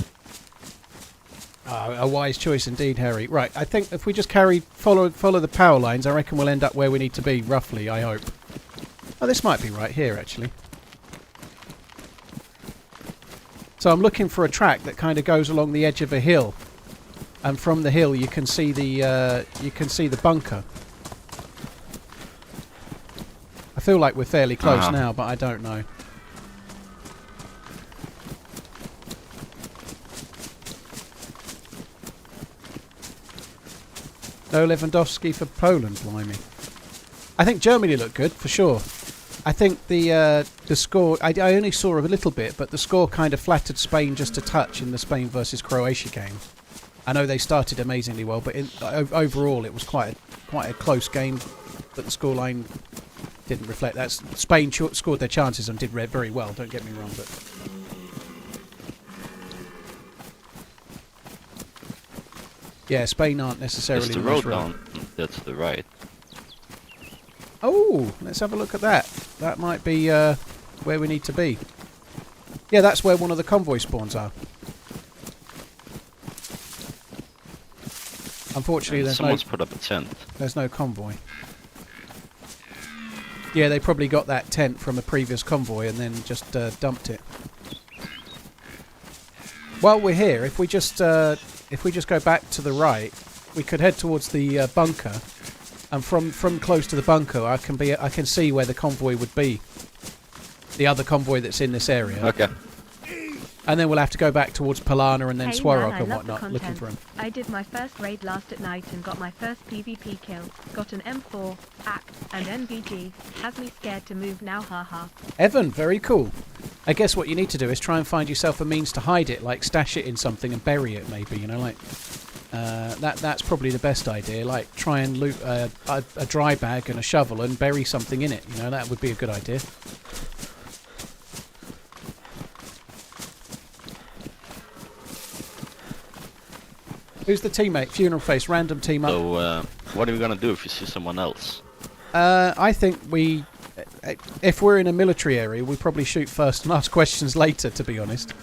A wise choice indeed, Harry. Right, I think if we just follow the power lines, I reckon we'll end up where we need to be, roughly, I hope. Oh, this might be right here, actually. So I'm looking for a track that kind of goes along the edge of a hill. And from the hill you can see the bunker. I feel like we're fairly close now, but I don't know. No Lewandowski for Poland, blimey. I think Germany looked good, for sure. I think the score... I only saw a little bit, but the score kind of flattered Spain just a touch in the Spain versus Croatia game. I know they started amazingly well, but overall it was quite a close game, but the scoreline didn't reflect that. Spain scored their chances and did very well, don't get me wrong, but... Yeah, Spain aren't necessarily the road down there to the right. Oh, let's have a look at that. That might be where we need to be. Yeah, that's where one of the convoy spawns are. Unfortunately, someone's put up a tent. There's no convoy. Yeah, they probably got that tent from a previous convoy and then just dumped it. While we're here, if we just go back to the right, we could head towards the bunker, and from close to the bunker, I can see where the convoy would be. The other convoy that's in this area. Okay. And then we'll have to go back towards Polana and then Hey Swarog man, and whatnot, looking for him. I did my first raid last at night and got my first PvP kill. Got an M4, AK, and NVG. Has me scared to move now, haha. Evan, very cool. I guess what you need to do is try and find yourself a means to hide it, like stash it in something and bury it, maybe, you know, like... that's probably the best idea, like try and loot a dry bag and a shovel and bury something in it, you know, that would be a good idea. Who's the teammate? Funeral Face, random team up. So, what are we gonna do if you see someone else? I think if we're in a military area, we probably shoot first and ask questions later, to be honest.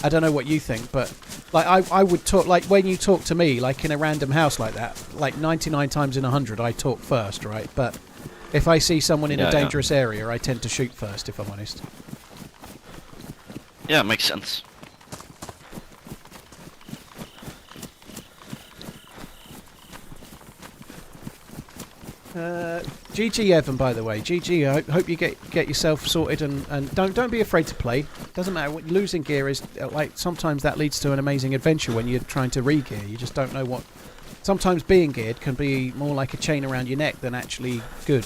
I don't know what you think, but like I would talk, like when you talk to me, like in a random house like that, like 99 times in 100, I talk first, right? But if I see someone in a dangerous area, I tend to shoot first, if I'm honest. Yeah, makes sense. GG Evan, by the way. GG. I hope you get yourself sorted and don't be afraid to play. Doesn't matter. Losing gear is like sometimes that leads to an amazing adventure when you're trying to re-gear. You just don't know what. Sometimes being geared can be more like a chain around your neck than actually good.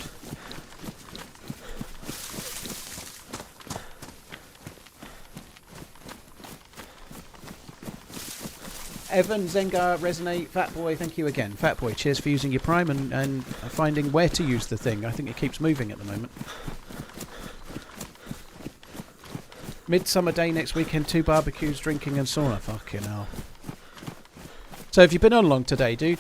Evan, Zengar, Resonate, Fatboy, thank you again. Fatboy, cheers for using your Prime and finding where to use the thing. I think it keeps moving at the moment. Midsummer day next weekend, 2 barbecues, drinking and sauna. Fucking hell. So have you been on long today, dude?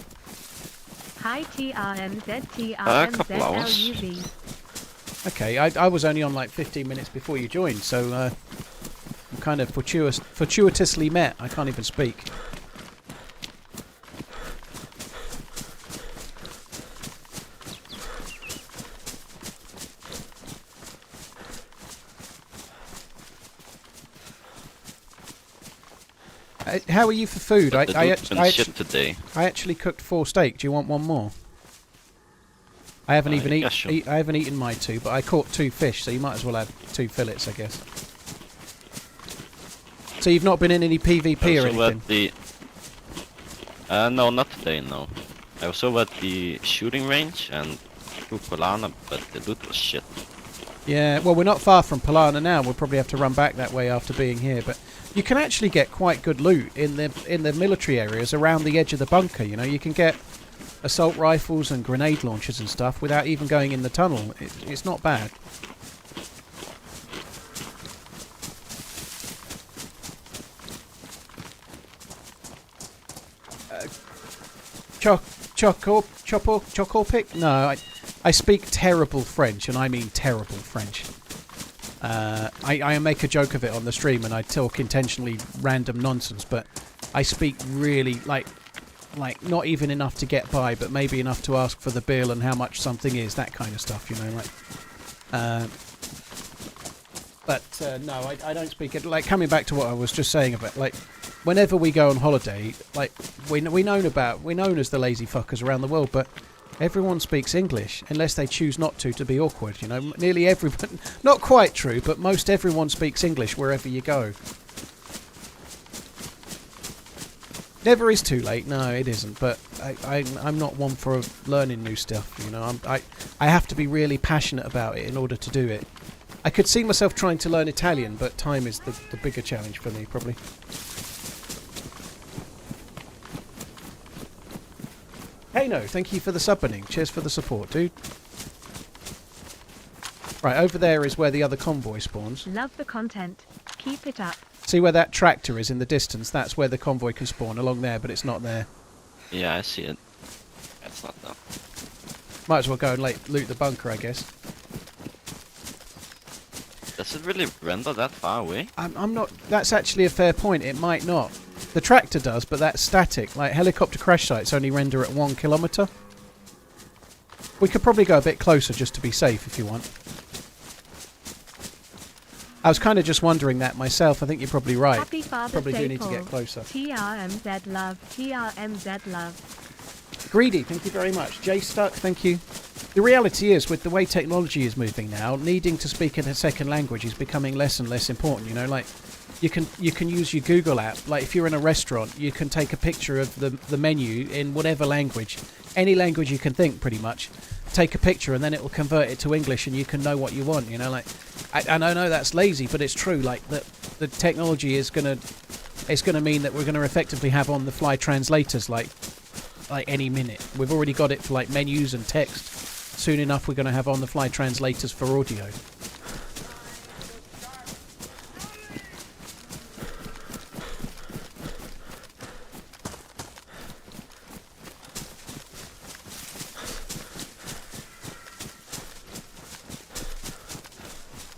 Hi TRMZ, A couple hours. TRMZ, Okay, I was only on like 15 minutes before you joined, so I'm kind of fortuitously met. I can't even speak. How are you for food? But shit today. I actually cooked 4 steak. Do you want one more? I haven't even eaten. I haven't eaten my 2, but I caught 2 fish, so you might as well have 2 fillets, I guess. So you've not been in any PvP or anything? No, not today. No. I was over at the shooting range and through Polana, but the loot was shit. Yeah, well, we're not far from Polana now. We'll probably have to run back that way after being here, but you can actually get quite good loot in the military areas around the edge of the bunker. You know, you can get assault rifles and grenade launchers and stuff without even going in the tunnel. It's not bad. Chocopic? No, I speak terrible French, and I mean terrible French. I make a joke of it on the stream, and I talk intentionally random nonsense, but I speak really, like not even enough to get by, but maybe enough to ask for the bill and how much something is, that kind of stuff, you know, like. No, I don't speak it. Like, coming back to what I was just saying about, like, whenever we go on holiday, like, we're known as the lazy fuckers around the world, but everyone speaks English, unless they choose not to be awkward, you know. Nearly everyone, not quite true, but most everyone speaks English wherever you go. Never is too late, no, it isn't, but I'm not one for learning new stuff, you know. I have to be really passionate about it in order to do it. I could see myself trying to learn Italian, but time is the bigger challenge for me, probably. Hey, no, thank you for the subbing. Cheers for the support, dude. Right, over there is where the other convoy spawns. Love the content. Keep it up. See where that tractor is in the distance? That's where the convoy can spawn, along there, but it's not there. Yeah, I see it. It's not there. Might as well go and loot the bunker, I guess. Does it really render that far away? I'm not... That's actually a fair point. It might not. The tractor does, but that's static. Like, helicopter crash sites only render at 1 kilometre. We could probably go a bit closer just to be safe, if you want. I was kind of just wondering that myself. I think you're probably right. Happy Father's probably Day, do need Paul. to get closer. TRMZ love. TRMZ love. Greedy, thank you very much. Jay Stuck, thank you. The reality is, with the way technology is moving now, needing to speak in a second language is becoming less and less important. You know, like, you can use your Google app. Like, if you're in a restaurant, you can take a picture of the menu in whatever language, any language you can think, pretty much. Take a picture, and then it will convert it to English, and you can know what you want. You know, like, and I know that's lazy, but it's true. Like, the technology is gonna mean that we're gonna effectively have on-the-fly translators, like any minute. We've already got it for like menus and text. Soon enough, we're gonna have on-the-fly translators for audio.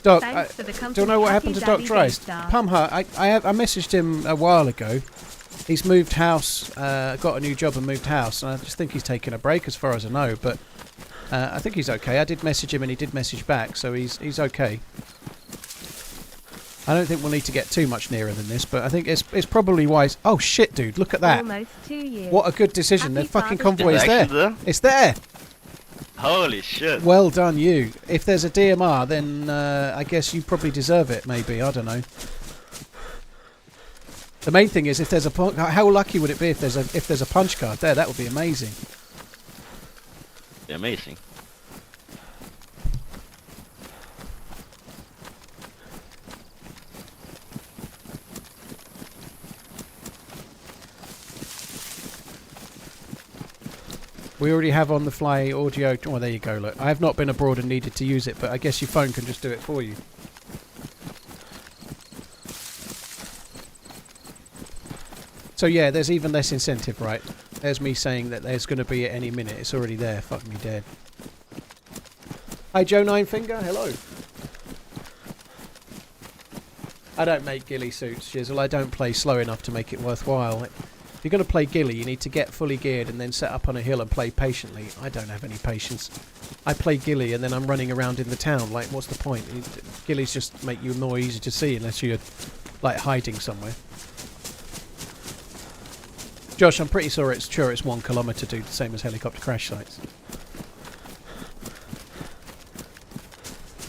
Doc, don't know what happened to Doc Trice. Pumha, I messaged him a while ago. He's moved house, got a new job and moved house, and I just think he's taking a break as far as I know, but I think he's okay. I did message him and he did message back, so he's okay. I don't think we'll need to get too much nearer than this, but I think it's probably wise. Oh shit, dude, look at that. Almost 2 years. What a good decision. The fucking convoy is there. It's there. Holy shit. Well done, you. If there's a DMR, then I guess you probably deserve it, maybe. I don't know. The main thing is, if there's how lucky would it be if there's a punch card there? That would be amazing. Be amazing. We already have on-the-fly audio. Oh, there you go. Look, I have not been abroad and needed to use it, but I guess your phone can just do it for you. So yeah, there's even less incentive, right? There's me saying that there's going to be at any minute. It's already there. Fuck me dead. Hi, Joe Ninefinger. Hello. I don't make ghillie suits, Shizzle. I don't play slow enough to make it worthwhile. If you're going to play ghillie, you need to get fully geared and then set up on a hill and play patiently. I don't have any patience. I play ghillie and then I'm running around in the town. Like, what's the point? Ghillies just make you more easy to see unless you're, like, hiding somewhere. Josh, I'm pretty sure it's 1 kilometre, dude, the same as helicopter crash sites.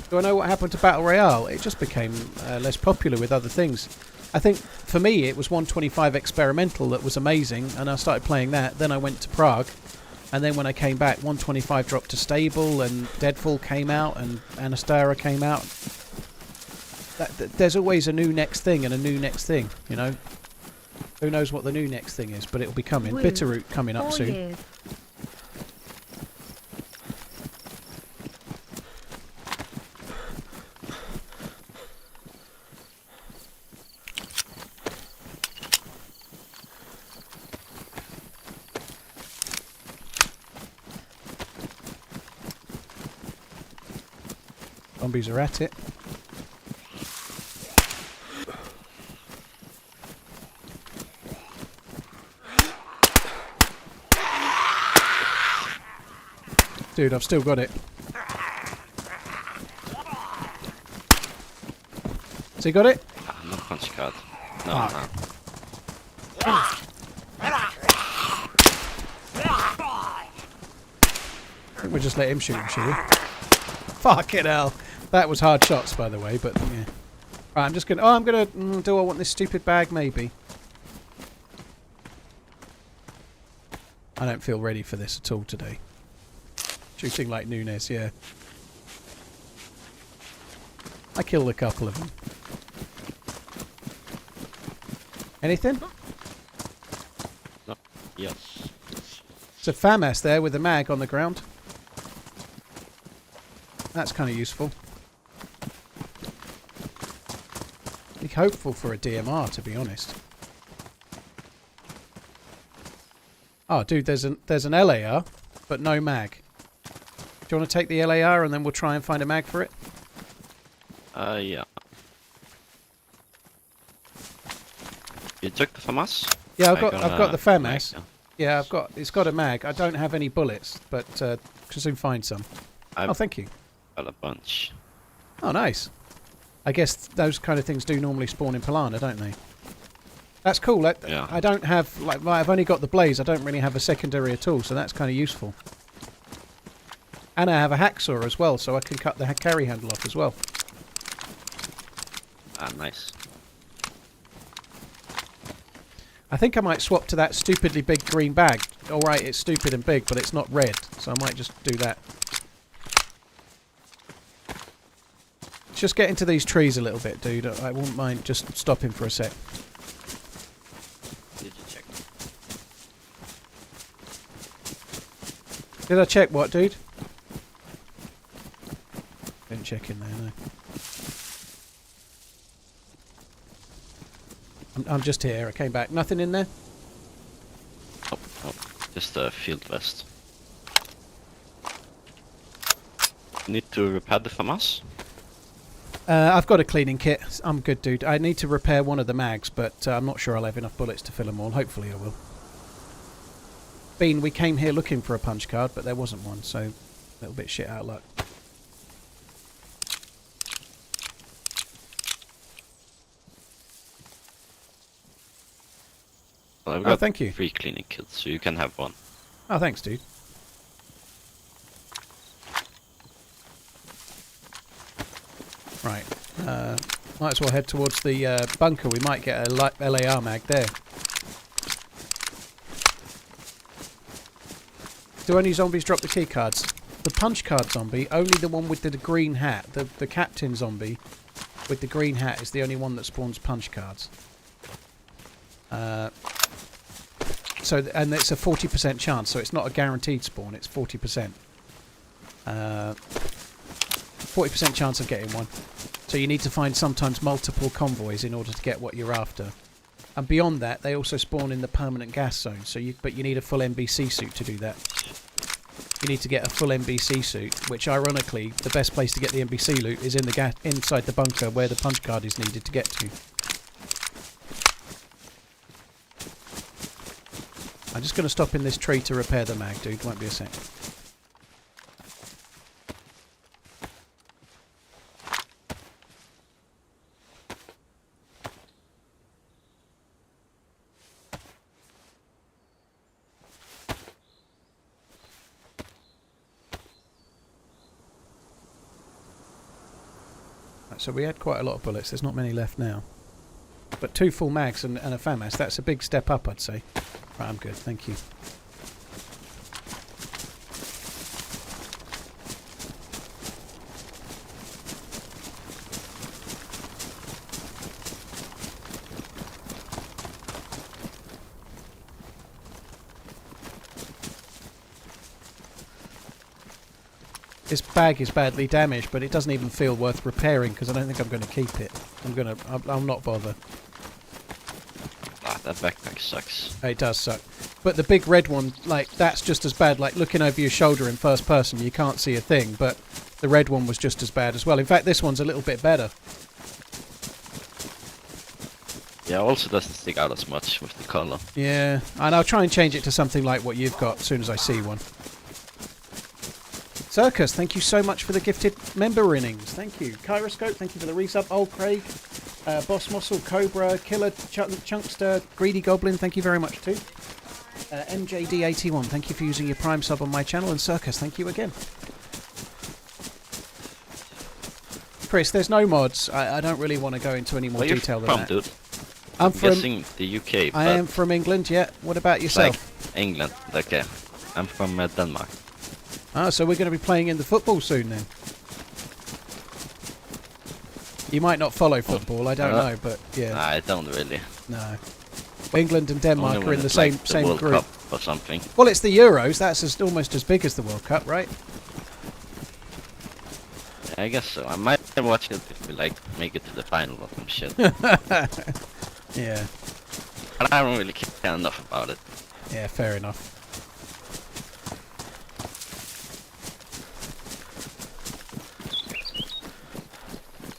Do I know what happened to Battle Royale? It just became less popular with other things. I think, for me, it was 125 experimental that was amazing, and I started playing that. Then I went to Prague, and then when I came back, 125 dropped to stable, and Deadfall came out, and Anastara came out. There's always a new next thing and a new next thing, you know? Who knows what the new next thing is, but it'll be coming. Bitterroot coming up soon. Years. Zombies are at it. Dude, I've still got it. So you got it? No punch card. No, Fuck. I think we'll just let him shoot him, shall we? Fucking hell. That was hard shots, by the way, but yeah. Right, I'm just gonna... Oh, I'm gonna... do I want this stupid bag? Maybe. I don't feel ready for this at all today. Shooting like Nunes, yeah. I killed a couple of them. Anything? no. Yes. It's a FAMAS there with a mag on the ground. That's kind of useful. I'm hopeful for a DMR, to be honest. Oh, dude, there's an LAR, but no mag. Do you want to take the LAR and then we'll try and find a mag for it? Yeah. You took the FAMAS? Yeah, I've got the FAMAS. Mag, Yeah, it's got a mag. I don't have any bullets, but can soon find some. I've Oh, thank you. got a bunch. Oh, nice. I guess those kind of things do normally spawn in Polana, don't they? That's cool. Yeah. I don't have I've only got the blaze. I don't really have a secondary at all, so that's kind of useful. And I have a hacksaw as well, so I can cut the carry handle off as well. Ah, nice. I think I might swap to that stupidly big green bag. Alright, it's stupid and big, but it's not red, so I might just do that. Let's just get into these trees a little bit, dude. I wouldn't mind just stopping for a sec. Did you check? Did I check what, dude? Didn't check in there, no. I'm just here. I came back. Nothing in there? Oh, oh. Just a field vest. Need to repair the FAMAS? I've got a cleaning kit. I'm good, dude. I need to repair one of the mags, but I'm not sure I'll have enough bullets to fill them all. Hopefully I will. Bean, we came here looking for a punch card, but there wasn't one, so a little bit shit out of luck. Well, I've got thank you. 3 cleaning kits, so you can have one. Oh, thanks, dude. Right. Might as well head towards the bunker. We might get a LAR mag there. Do any zombies drop the key cards? The punch card zombie, only the one with the green hat. The captain zombie with the green hat is the only one that spawns punch cards. And it's a 40% chance, so it's not a guaranteed spawn, it's 40%. 40% chance of getting one. So you need to find sometimes multiple convoys in order to get what you're after. And beyond that, they also spawn in the permanent gas zone, but you need a full NBC suit to do that. You need to get a full NBC suit, which ironically, the best place to get the NBC loot is inside the bunker where the punch card is needed to get to. I'm just going to stop in this tree to repair the mag, dude. Won't be a sec. so we had quite a lot of bullets. There's not many left now. But 2 full mags and a FAMAS, that's a big step up, I'd say. Right, I'm good, thank you. This bag is badly damaged, but it doesn't even feel worth repairing because I don't think I'm going to keep it. I'll not bother. Ah, that backpack sucks. It does suck. But the big red one, like, that's just as bad. Like, looking over your shoulder in first person, you can't see a thing, but the red one was just as bad as well. In fact, this one's a little bit better. Yeah, also doesn't stick out as much with the color. Yeah, and I'll try and change it to something like what you've got as soon as I see one. Circus, thank you so much for the gifted member innings. Thank you. Kyroscope, thank you for the resub. Old Craig, Boss Muscle, Cobra, Killer, Chunkster, Greedy Goblin, thank you very much too. MJD81, thank you for using your Prime sub on my channel. And Circus, thank you again. Chris, there's no mods. I don't really want to go into any more detail than that. Dude? I'm from guessing the UK. I am from England, yeah. What about yourself? Like England, okay. I'm from Denmark. Ah, so we're going to be playing in the football soon then. You might not follow football, I don't know, but yeah. Nah, I don't really. No. England and Denmark are in the same World group. Cup or something. Well, it's the Euros. That's almost as big as the World Cup, right? Yeah, I guess so. I might watch it if we like make it to the final or some shit. Yeah. But I don't really care enough about it. Yeah, fair enough.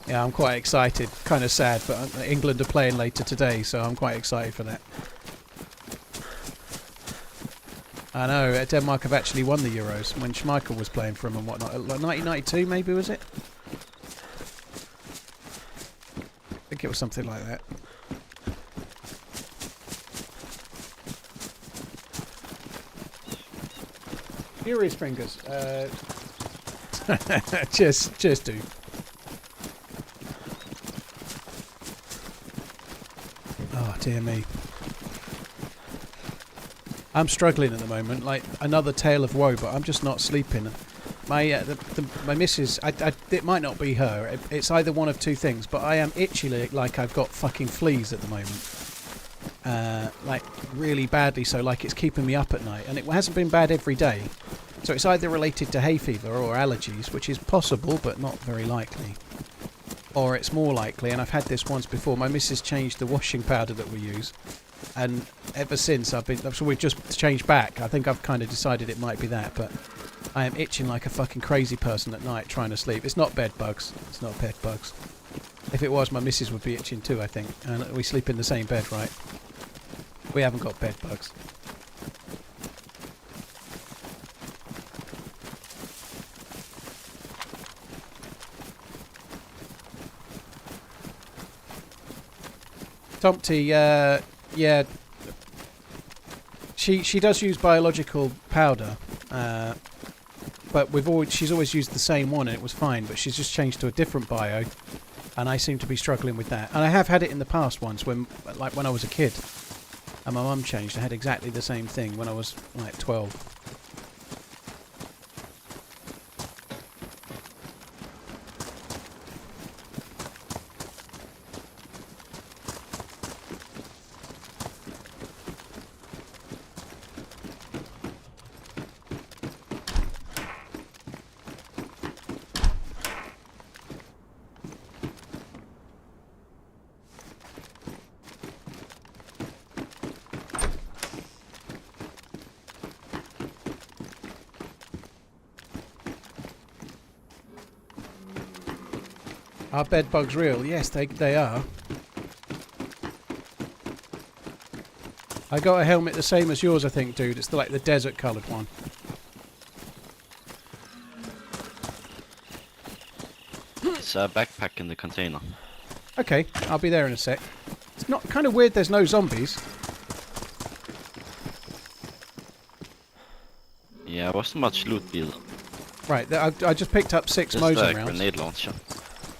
Yeah, I'm quite excited. Kind of sad, but England are playing later today, so I'm quite excited for that. I know, Denmark have actually won the Euros when Schmeichel was playing for them and whatnot. Like 1992, maybe, was it? I think it was something like that. Furious fingers. Cheers, dude. Oh, dear me. I'm struggling at the moment, like another tale of woe, but I'm just not sleeping. My my missus, it might not be her. It's either one of two things, but I am itchy like I've got fucking fleas at the moment. Like really badly, so like it's keeping me up at night, and it hasn't been bad every day. So it's either related to hay fever or allergies, which is possible, but not very likely. Or it's more likely, and I've had this once before. My missus changed the washing powder that we use, and ever since so we've just changed back. I think I've kind of decided it might be that, but I am itching like a fucking crazy person at night trying to sleep. It's not bed bugs. It's not bed bugs. If it was, my missus would be itching too, I think. And we sleep in the same bed, right? We haven't got bed bugs. Tomty, yeah, she does use biological powder, but she's always used the same one and it was fine. But she's just changed to a different bio, and I seem to be struggling with that. And I have had it in the past once when I was a kid, and my mum changed. I had exactly the same thing when I was like 12. Are bed bugs real? Yes, they are. I got a helmet the same as yours, I think, dude. It's like the desert coloured one. It's a backpack in the container. Okay, I'll be there in a sec. It's not kind of weird there's no zombies. Yeah, wasn't much loot deal. Right, I just picked up 6 Just Mosin a rounds. grenade launcher.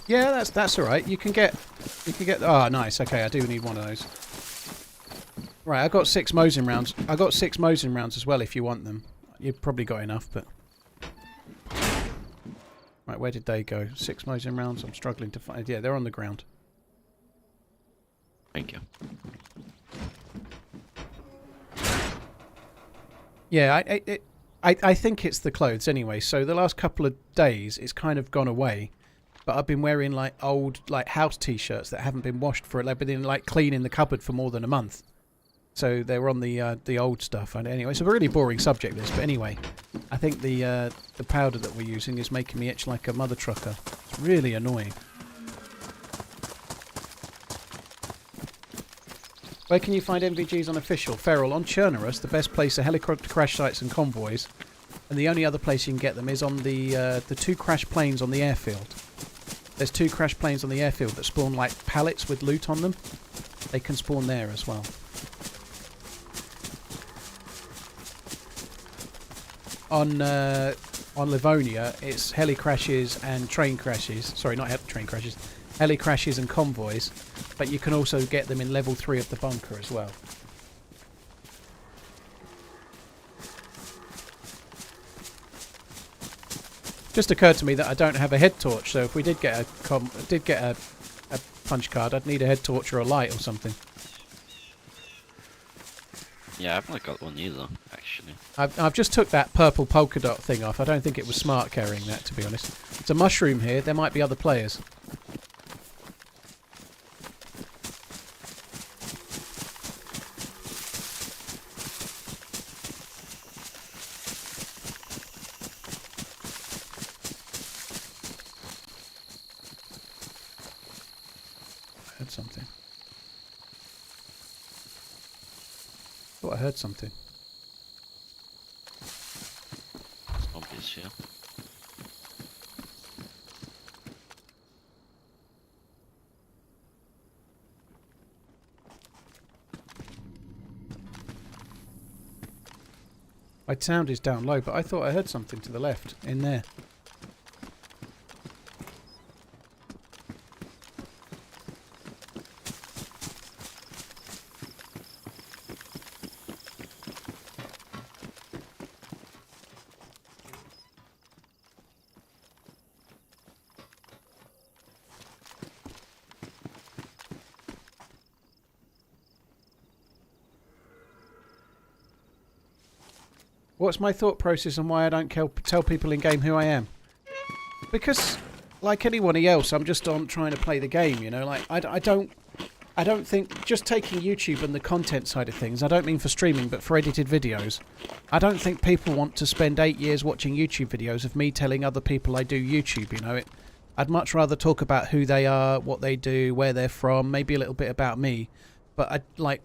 Yeah, that's all right. You can get. Oh, nice. Okay, I do need one of those. Right, I got 6 Mosin rounds. I got 6 Mosin rounds as well. If you want them, you've probably got enough. But right, where did they go? 6 Mosin rounds. I'm struggling to find. Yeah, they're on the ground. Thank you. Yeah, I think it's the clothes anyway. So the last couple of days, it's kind of gone away. But I've been wearing like old like house t-shirts that haven't been washed for it. They've been like clean in the cupboard for more than a month. So they were on the old stuff. And anyway, it's a really boring subject this. But anyway, I think the powder that we're using is making me itch like a mother trucker. It's really annoying. Where can you find NVGs on official? Feral on Chernarus, the best place are helicopter crash sites and convoys. And the only other place you can get them is on the 2 crash planes on the airfield. There's 2 crash planes on the airfield that spawn like pallets with loot on them. They can spawn there as well. On Livonia, it's heli crashes and train crashes. Sorry, not train crashes. Heli crashes and convoys. But you can also get them in level 3 of the bunker as well. Just occurred to me that I don't have a head torch, so if we did get a punch card, I'd need a head torch or a light or something. Yeah, I've not got one either, actually. I've just took that purple polka dot thing off. I don't think it was smart carrying that, to be honest. It's a mushroom here. There might be other players. Something. Thought I heard something. Zombies here. My sound is down low, but I thought I heard something to the left in there. What's my thought process on why I don't tell people in game who I am? Because, like anyone else, I'm just on trying to play the game. You know, like I don't think just taking YouTube and the content side of things. I don't mean for streaming, but for edited videos. I don't think people want to spend 8 years watching YouTube videos of me telling other people I do YouTube. You know, I'd much rather talk about who they are, what they do, where they're from, maybe a little bit about me. But I like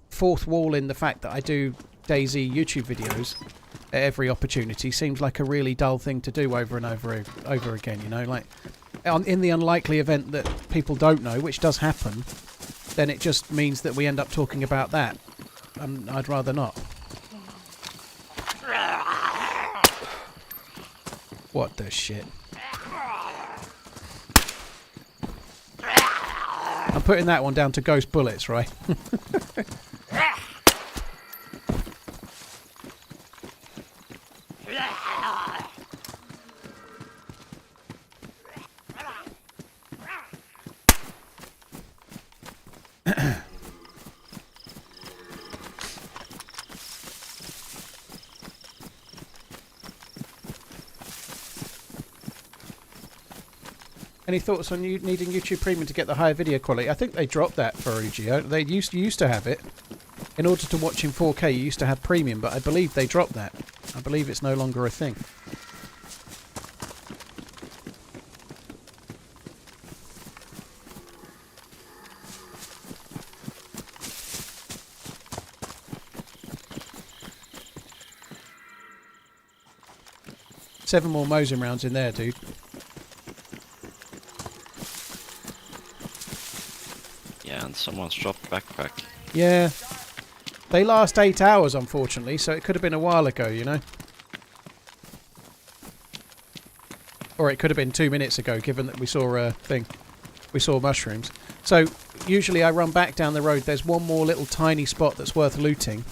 fourth wall in the fact that I do DayZ YouTube videos at every opportunity seems like a really dull thing to do over and over again, you know, like in the unlikely event that people don't know, which does happen, then it just means that we end up talking about that. I'd rather not. What the shit? I'm putting that one down to ghost bullets, right? Any thoughts on you needing YouTube Premium to get the higher video quality? I think they dropped that for Ugio. They used to have it. In order to watch in 4K, you used to have Premium, but I believe they dropped that. I believe it's no longer a thing. Seven more Mosin rounds in there, dude. Yeah, and someone's dropped backpack. Yeah. They last 8 hours, unfortunately, so it could have been a while ago, you know? Or it could have been 2 minutes ago, given that we saw a thing. We saw mushrooms. So, usually I run back down the road. There's one more little tiny spot that's worth looting.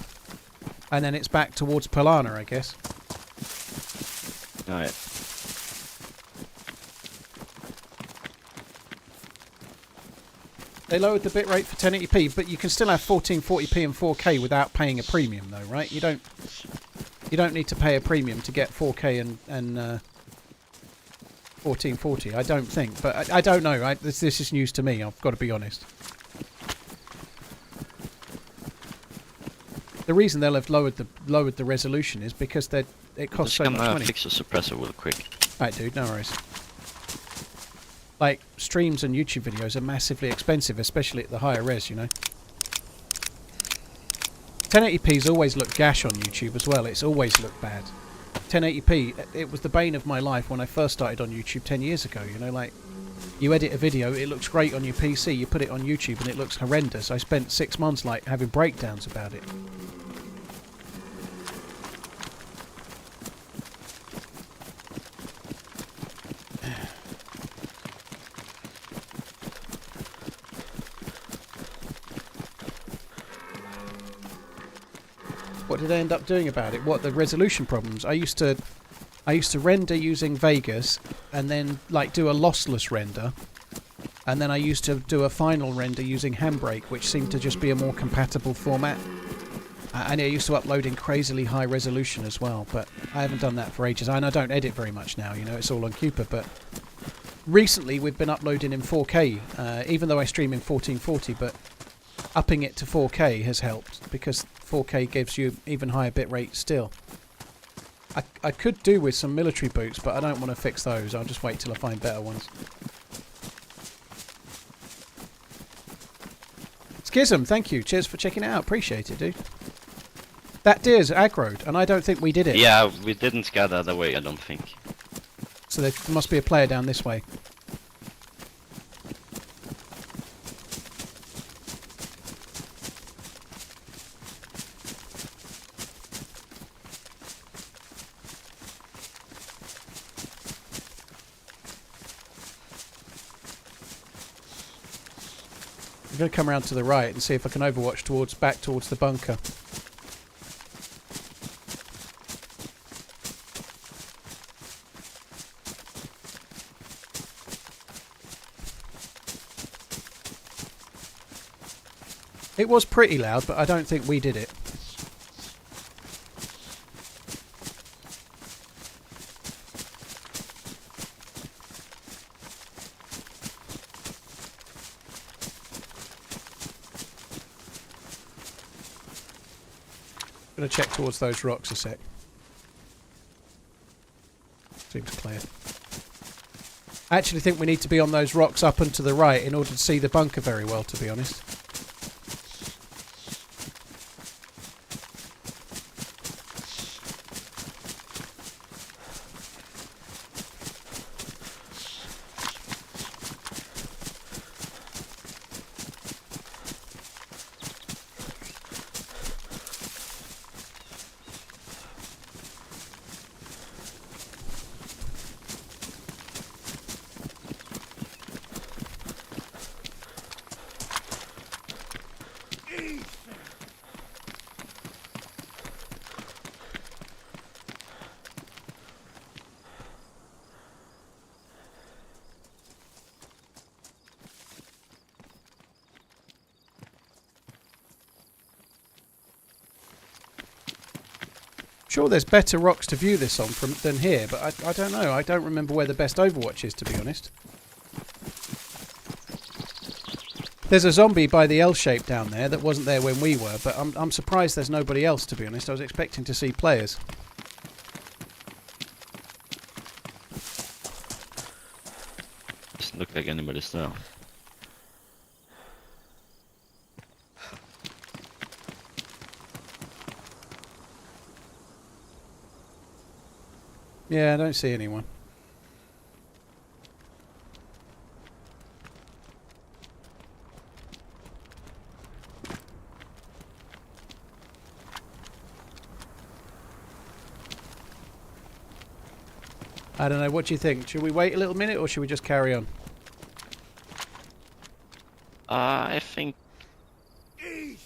And then it's back towards Polana, I guess. Alright. They lowered the bitrate for 1080p, but you can still have 1440p and 4K without paying a premium, though, right? You don't need to pay a premium to get 4K and 1440. I don't think, but I don't know. This is news to me. I've got to be honest. The reason they'll have lowered the resolution is because it costs so much money. Fix the suppressor real quick. Right, dude. No worries. Like, streams and YouTube videos are massively expensive, especially at the higher res, you know. 1080p's always looked gash on YouTube as well. It's always looked bad. 1080p, it was the bane of my life when I first started on YouTube 10 years ago, you know, like, you edit a video, it looks great on your PC, you put it on YouTube and it looks horrendous. I spent 6 months, like, having breakdowns about it. What did I end up doing about it? What, the resolution problems? I used to render using Vegas and then like do a lossless render, and then I used to do a final render using Handbrake, which seemed to just be a more compatible format. And I used to upload in crazily high resolution as well, but I haven't done that for ages. And I don't edit very much now, you know, it's all on Cooper, but recently we've been uploading in 4K, even though I stream in 1440, but upping it to 4K has helped, because 4K gives you even higher bitrate still. I could do with some military boots, but I don't want to fix those. I'll just wait till I find better ones. Schism, thank you. Cheers for checking it out. Appreciate it, dude. That deer's aggroed, and I don't think we did it. Yeah, we didn't get the other way, I don't think. So there must be a player down this way. I'm going to come around to the right and see if I can overwatch back towards the bunker. It was pretty loud, but I don't think we did it. I'm going to check towards those rocks a sec. Seems clear. I actually think we need to be on those rocks up and to the right in order to see the bunker very well, to be honest. Sure, there's better rocks to view this on than here, but I don't know. I don't remember where the best Overwatch is, to be honest. There's a zombie by the L shape down there that wasn't there when we were, but I'm surprised there's nobody else, to be honest. I was expecting to see players. Doesn't look like anybody's there. Yeah, I don't see anyone. I don't know. What do you think? Should we wait a little minute or should we just carry on? I think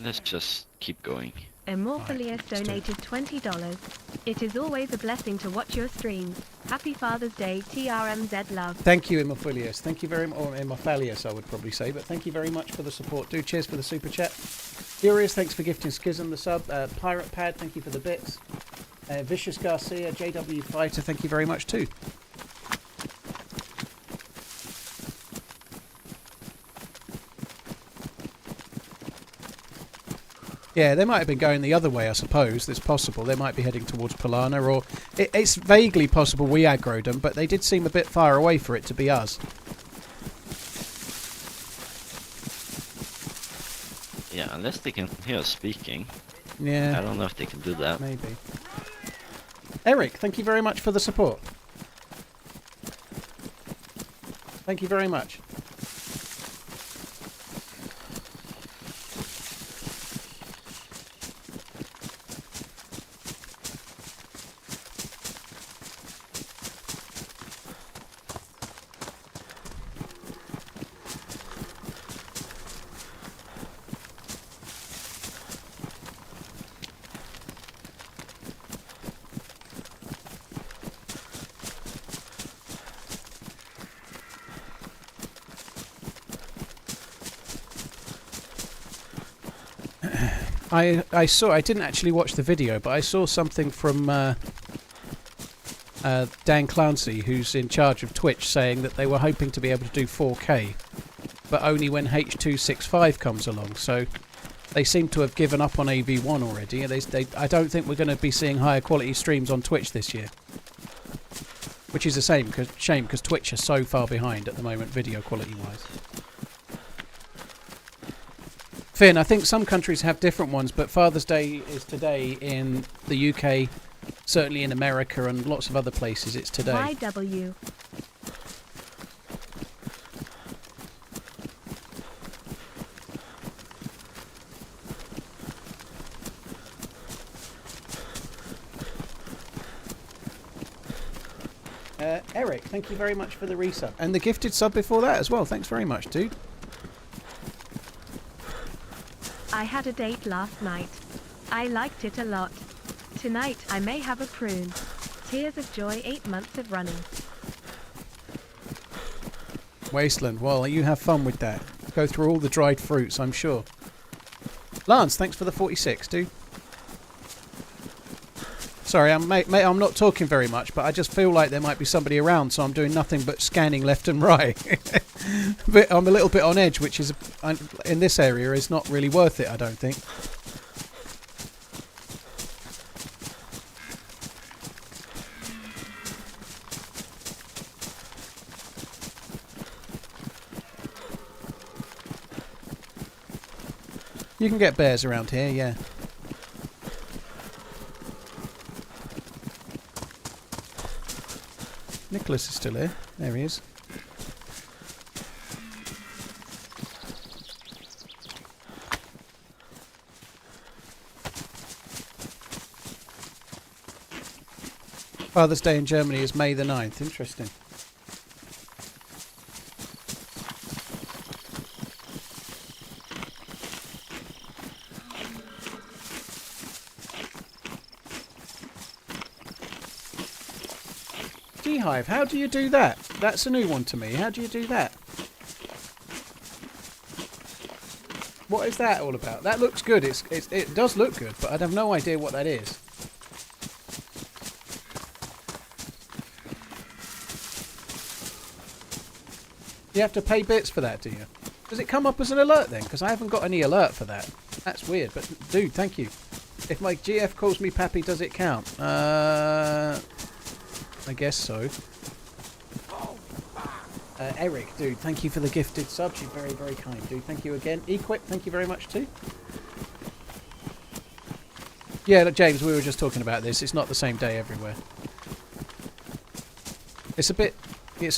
let's just keep going. Immorphilius donated $20. It is always a blessing to watch your streams. Happy Father's Day, TRMZ love. Thank you, Immorphilius. Thank you very much. Or Immorphilius, I would probably say. But thank you very much for the support. Do cheers for the super chat. Furious, thanks for gifting Schism the sub. Pirate Pad, thank you for the bits. Vicious Garcia, JW Fighter, thank you very much too. Yeah, they might have been going the other way, I suppose. It's possible. They might be heading towards Polana, or it's vaguely possible we aggroed them, but they did seem a bit far away for it to be us. Yeah, unless they can hear us speaking. Yeah. I don't know if they can do that. Maybe. Eric, thank you very much for the support. Thank you very much. I didn't actually watch the video, but I saw something from Dan Clancy, who's in charge of Twitch, saying that they were hoping to be able to do 4K, but only when H.265 comes along. So they seem to have given up on AV1 already. I don't think we're going to be seeing higher quality streams on Twitch this year, which is a shame because Twitch is so far behind at the moment, video quality wise. Finn, I think some countries have different ones, but Father's Day is today in the UK, certainly in America and lots of other places it's today. YW. Eric, thank you very much for the resub. And the gifted sub before that as well. Thanks very much, dude. I had a date last night. I liked it a lot. Tonight I may have a prune. Tears of joy, 8 months of running. Wasteland, well, you have fun with that. Go through all the dried fruits, I'm sure. Lance, thanks for the 46, dude. Sorry, I'm not talking very much, but I just feel like there might be somebody around, so I'm doing nothing but scanning left and right. But I'm a little bit on edge, which is, in this area, is not really worth it, I don't think. You can get bears around here, yeah. Nicholas is still here. There he is. Father's Day in Germany is May the 9th. Interesting. Hive, how do you do that? That's a new one to me. How do you do that? What is that all about? That looks good. It does look good, but I'd have no idea what that is. You have to pay bits for that, do you? Does it come up as an alert then? Because I haven't got any alert for that. That's weird, but dude, thank you. If my GF calls me Pappy, does it count? I guess so. Eric, dude, thank you for the gifted subs. You're very, very kind, dude. Thank you again. Equip, thank you very much too. Yeah, look, James, we were just talking about this. It's not the same day everywhere. It's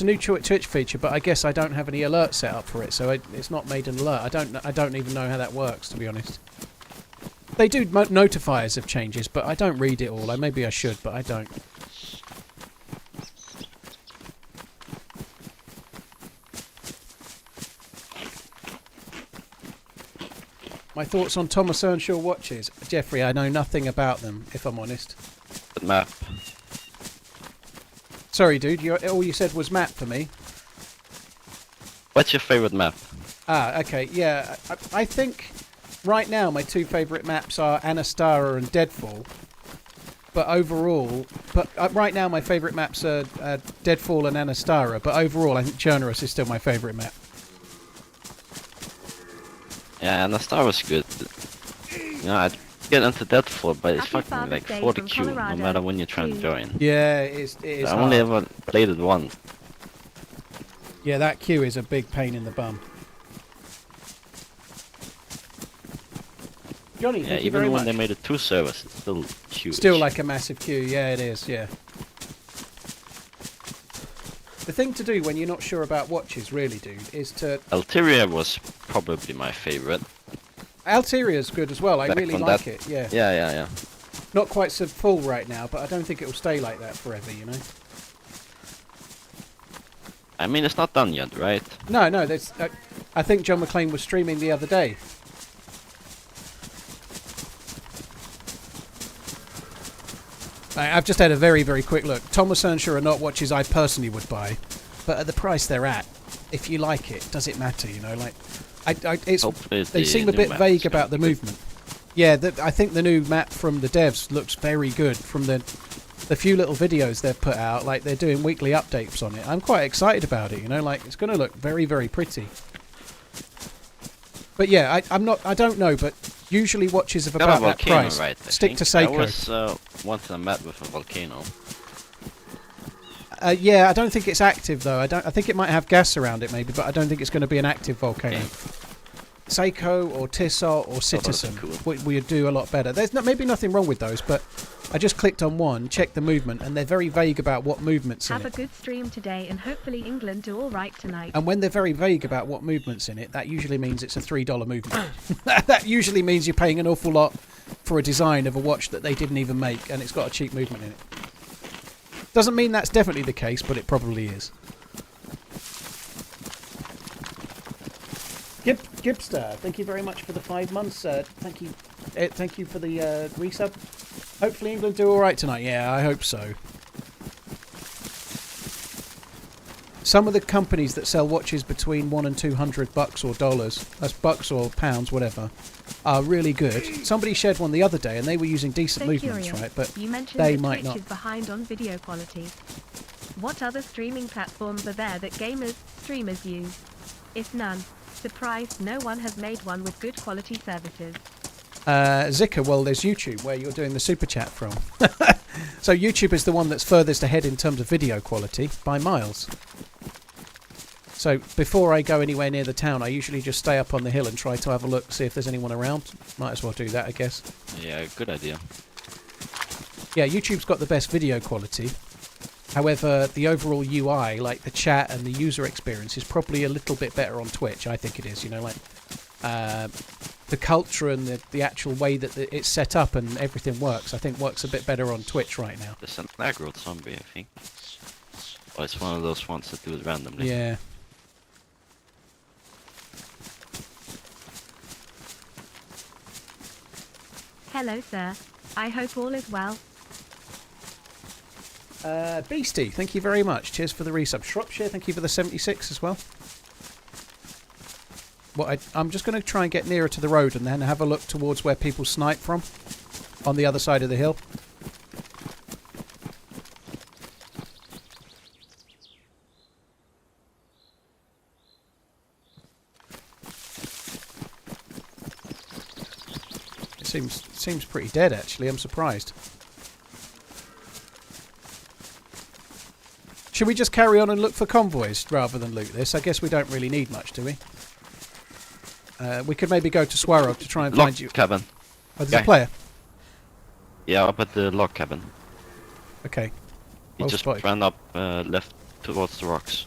a new Twitch feature, but I guess I don't have any alerts set up for it, so it's not made an alert. I don't even know how that works, to be honest. They do notify us of changes, but I don't read it all. Maybe I should, but I don't. My thoughts on Thomas Earnshaw watches. Jeffrey, I know nothing about them, if I'm honest. The map. Sorry, dude. All you said was map for me. What's your favorite map? Ah, okay. Yeah, I think right now my two favourite maps are Anastara and Deadfall. But overall... right now my favourite maps are Deadfall and Anastara. But overall, I think Chernarus is still my favourite map. Yeah, and the star was good. You know, I'd get into Deadfall, but it's Happy fucking like Father's Day 40 from Q, no Colorado. matter when you're trying to join. Yeah, it is I only hard. ever played it once. Yeah, that queue is a big pain in the bum. Johnny, Yeah, thank you very even when much. they made it 2 servers, it's still huge. Still like a massive queue. Yeah, it is, yeah. The thing to do when you're not sure about watches, really, dude, is to... Alteria was probably my favorite. Alteria's good as well. I Back really when like that- it, yeah. Yeah. Not quite so full right now, but I don't think it will stay like that forever, you know? I mean, it's not done yet, right? No, there's... I think John McClane was streaming the other day. I've just had a very, very quick look. Thomas Earnshaw are not watches I personally would buy, but at the price they're at, if you like it, does it matter? You know, like, Hopefully they the seem a new bit map vague is about the gonna be good. movement. Yeah, I think the new map from the devs looks very good. From the few little videos they've put out, like they're doing weekly updates on it. I'm quite excited about it. You know, like it's going to look very, very pretty. But yeah, I don't know, but usually watches of Got a about that volcano, price. right, I Stick think. to Seiko. I was once in a map with a volcano. Yeah, I don't think it's active though. I think it might have gas around it maybe, but I don't think it's going to be an active volcano. Okay. Seiko or Tissot or Citizen would do a lot better. There's maybe nothing wrong with those, but I just clicked on one, checked the movement, and they're very vague about what movement's in Have a it. good stream today, and hopefully England do all right tonight. And when they're very vague about what movement's in it, that usually means it's a $3 movement. That usually means you're paying an awful lot for a design of a watch that they didn't even make, and it's got a cheap movement in it. Doesn't mean that's definitely the case, but it probably is. Gibster, thank you very much for the 5 months. Thank you for the resub. Hopefully England do all right tonight. Yeah, I hope so. Some of the companies that sell watches between $100 and $200 or dollars, that's bucks or pounds, whatever, are really good. Somebody shared one the other day, and they were using decent So movements, curious, right? But you mentioned they that might Twitch not. is behind on video quality. What other streaming platforms are there that gamers, streamers use? If none, surprised no one has made one with good quality services. Zika, well, there's YouTube where you're doing the super chat from. So YouTube is the one that's furthest ahead in terms of video quality by miles. So before I go anywhere near the town, I usually just stay up on the hill and try to have a look, see if there's anyone around. Might as well do that, I guess. Yeah, good idea. Yeah, YouTube's got the best video quality. However, the overall UI, like the chat and the user experience, is probably a little bit better on Twitch. I think it is, you know, like the culture and the actual way that it's set up and everything works, I think works a bit better on Twitch right now. There's an aggro zombie, I think. Oh, it's one of those ones that do it randomly. Yeah. Hello, sir. I hope all is well. Beastie, thank you very much. Cheers for the resub. Shropshire, thank you for the 76 as well. Well, I'm just going to try and get nearer to the road and then have a look towards where people snipe from on the other side of the hill. It seems pretty dead, actually. I'm surprised. Should we just carry on and look for convoys rather than loot this? I guess we don't really need much, do we? We could maybe go to Swarog to try and Lock find you. cabin. Oh, there's Okay. a player. Yeah, up at the log cabin. Okay. He Well just spotted. ran up left towards the rocks.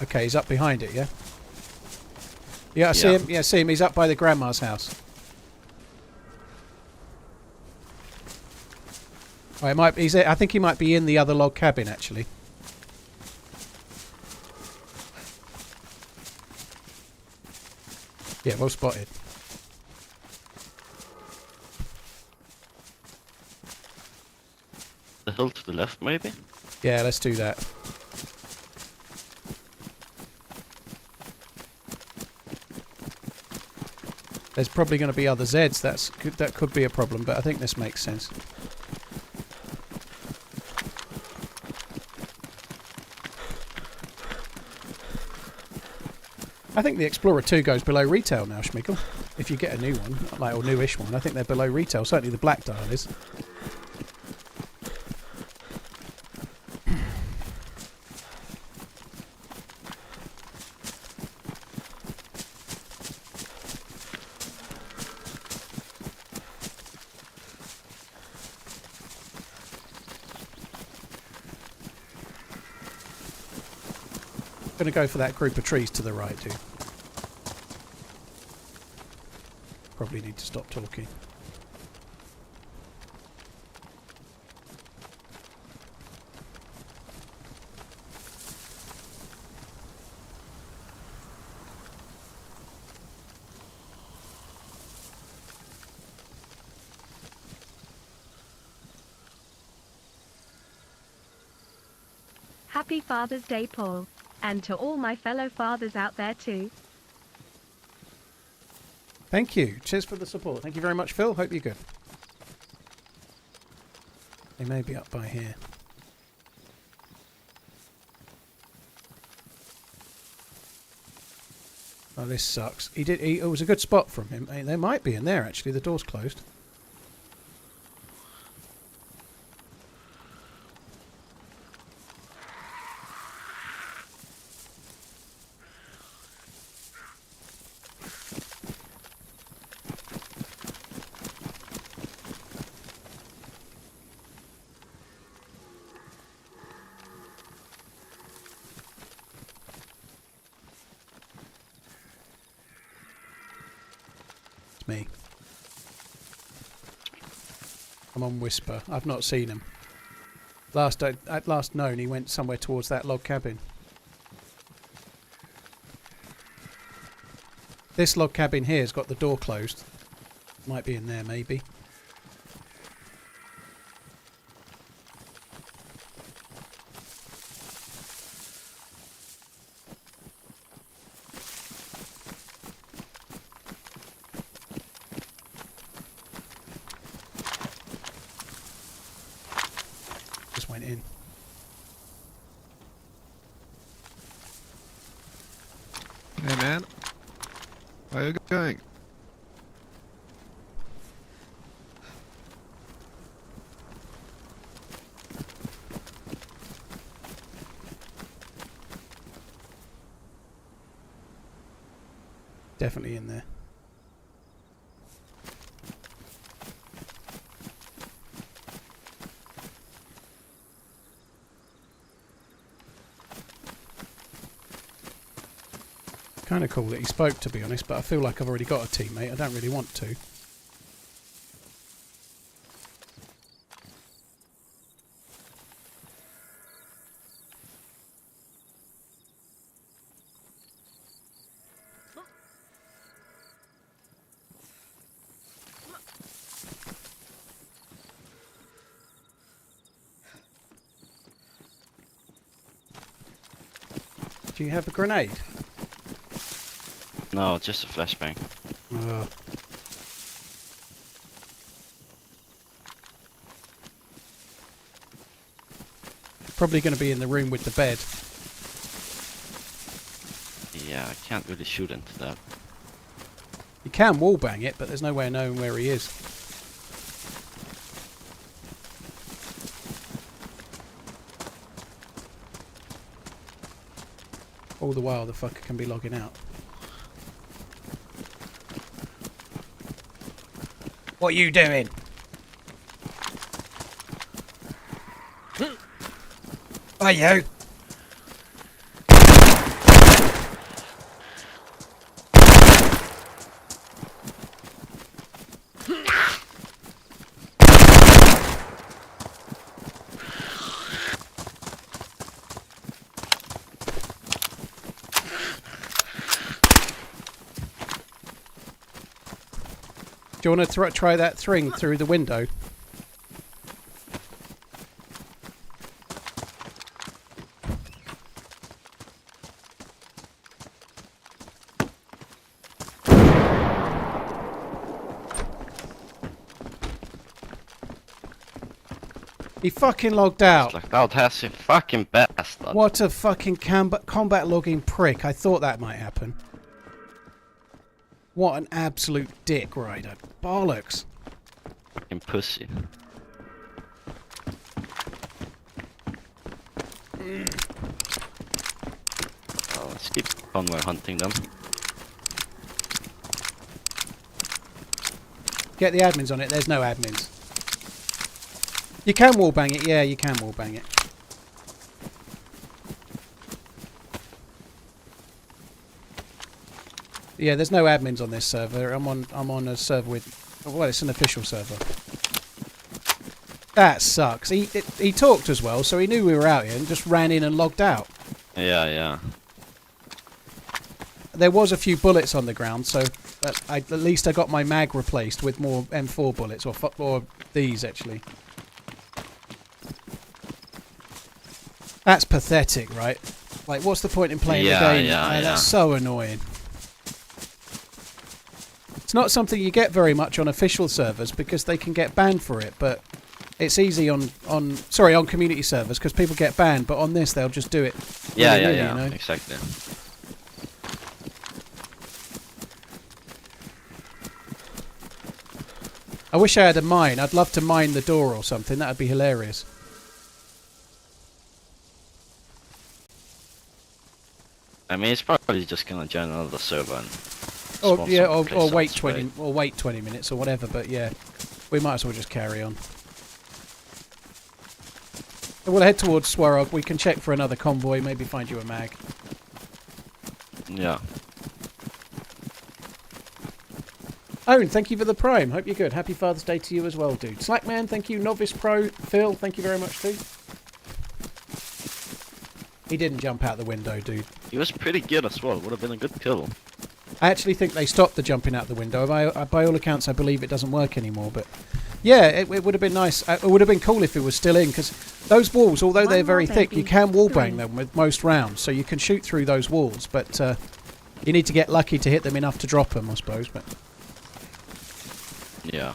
Okay, he's up behind it, yeah? Yeah, I see Yeah. him. Yeah, see him. He's up by the grandma's house. Oh, I think he might be in the other log cabin, actually. Yeah, well spotted. the hill to the left, maybe? Yeah, let's do that. There's probably going to be other Zeds. That could be a problem, but I think this makes sense. I think the Explorer 2 goes below retail now, Schmigel. If you get a new one, like or newish one, I think they're below retail. Certainly the black dial is. Going to go for that group of trees to the right, dude. Probably need to stop talking. Happy Father's Day, Paul. And to all my fellow fathers out there too. Thank you. Cheers for the support. Thank you very much, Phil. Hope you're good. They may be up by here. Oh, this sucks. It was a good spot from him. They might be in there, actually. The door's closed. Me. I'm on Whisper. I've not seen him. At last known, he went somewhere towards that log cabin. This log cabin here has got the door closed. Might be in there, maybe. Went in. Hey man, where are you going? Definitely in there. Kind of cool that he spoke, to be honest, but I feel like I've already got a teammate. I don't really want to. Do you have a grenade? No, just a flashbang. Probably going to be in the room with the bed. Yeah, I can't really shoot into that. You can wallbang it, but there's no way of knowing where he is. All the while the fucker can be logging out. What are you doing? Are you? Do you want to try that thing through the window? He fucking logged out. Logged out, has he? Fucking bastard. What a fucking combat logging prick. I thought that might happen. What an absolute dick rider. Bollocks. Fucking pussy. Well, let's keep Convoy hunting them. Get the admins on it. There's no admins. You can wallbang it. Yeah, you can wallbang it. Yeah, there's no admins on this server. I'm on a server with... Well, it's an official server. That sucks. He talked as well, so he knew we were out here and just ran in and logged out. Yeah. There was a few bullets on the ground, so at least I got my mag replaced with more M4 bullets, or these actually. That's pathetic, right? Like, what's the point in playing the game? Yeah. That's so annoying. It's not something you get very much on official servers because they can get banned for it, but it's easy on community servers because people get banned, but on this they'll just do it. Yeah, You know? exactly. I wish I had a mine. I'd love to mine the door or something. That'd be hilarious. I mean, it's probably just gonna join another server and Or wait 20 minutes or whatever. But yeah, we might as well just carry on. We'll head towards Swarog. We can check for another convoy. Maybe find you a mag. Yeah. Owen, thank you for the Prime. Hope you're good. Happy Father's Day to you as well, dude. Slackman, thank you. Novice Pro, Phil, thank you very much, too. He didn't jump out the window, dude. He was pretty good as well. Would have been a good kill. I actually think they stopped the jumping out the window. By all accounts, I believe it doesn't work anymore. But yeah, it would have been nice. It would have been cool if it was still in, because those walls, although they're very thick, you can wallbang them with most rounds, so you can shoot through those walls. But you need to get lucky to hit them enough to drop them, I suppose. But yeah.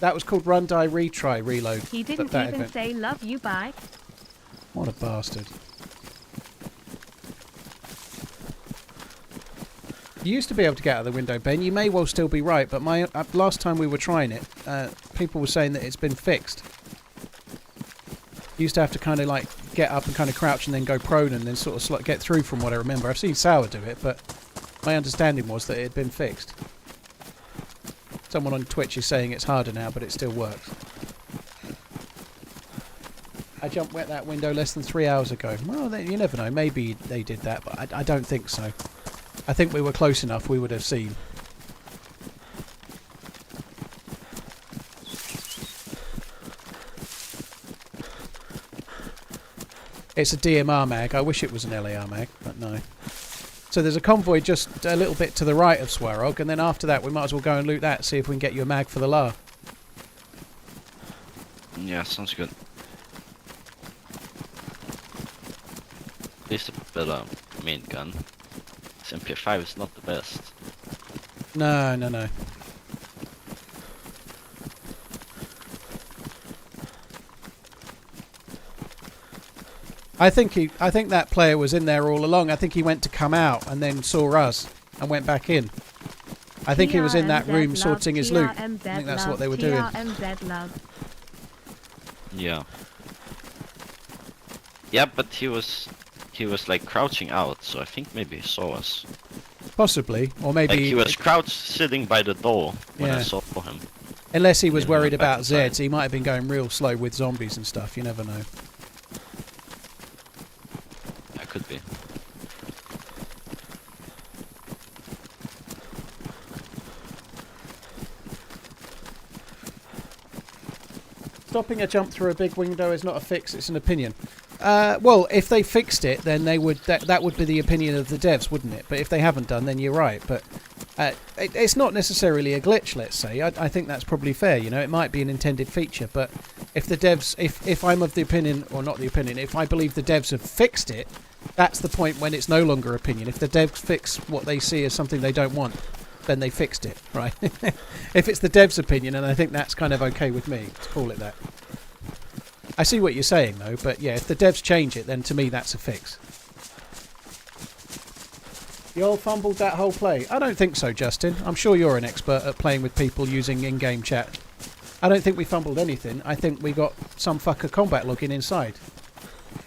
that was called Run, Die, Retry, Reload. He didn't that even event. say love you, bye. What a bastard. You used to be able to get out of the window, Ben. You may well still be right, but my last time we were trying it, people were saying that it's been fixed. You used to have to kind of like get up and kind of crouch and then go prone and then sort of get through from what I remember. I've seen Sour do it, but my understanding was that it had been fixed. Someone on Twitch is saying it's harder now, but it still works. I jumped at that window less than 3 hours ago. Well, you never know. Maybe they did that, but I don't think so. I think we were close enough, we would have seen. It's a DMR mag. I wish it was an LAR mag, but no. So there's a convoy just a little bit to the right of Swarog, and then after that we might as well go and loot that, see if we can get you a mag for the LAR. Yeah, sounds good. At least a better main gun. MP5 is not the best. No. I think that player was in there all along. I think he went to come out and then saw us and went back in. I think he was in that room sorting his loot. I think that's what they were doing. Yeah. Yeah, but he was like crouching out, so I think maybe he saw us. Possibly, or maybe like he was crouched sitting by the door when I saw him. Unless he was worried about Zeds, he might have been going real slow with zombies and stuff. You never know. That could be. Stopping a jump through a big window is not a fix; it's an opinion. Well, if they fixed it, then they would. That would be the opinion of the devs, wouldn't it? But if they haven't done, then you're right. But it's not necessarily a glitch. Let's say. I think that's probably fair. You know, it might be an intended feature, but If the devs, if I'm of the opinion, or not the opinion, if I believe the devs have fixed it, that's the point when it's no longer opinion. If the devs fix what they see as something they don't want, then they fixed it, right? If it's the devs' opinion, and I think that's kind of okay with me, let's call it that. I see what you're saying, though, but yeah, if the devs change it, then to me that's a fix. You all fumbled that whole play? I don't think so, Justin. I'm sure you're an expert at playing with people using in-game chat. I don't think we fumbled anything. I think we got some fucker combat logging inside.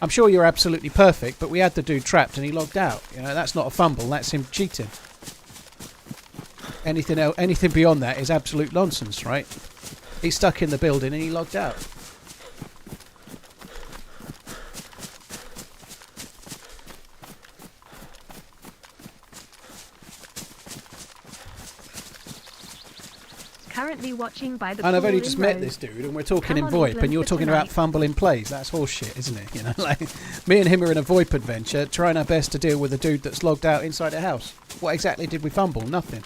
I'm sure you're absolutely perfect, but we had the dude trapped and he logged out. You know, that's not a fumble, that's him cheating. Anything else, anything beyond that is absolute nonsense, right? He's stuck in the building and he logged out. Currently watching by the And I've pool only in just met Rome. this dude and we're talking Come in on, VoIP England and you're for talking about tonight. fumbling plays. That's horseshit, isn't it? You know, like me and him are in a VoIP adventure trying our best to deal with a dude that's logged out inside a house. What exactly did we fumble? Nothing.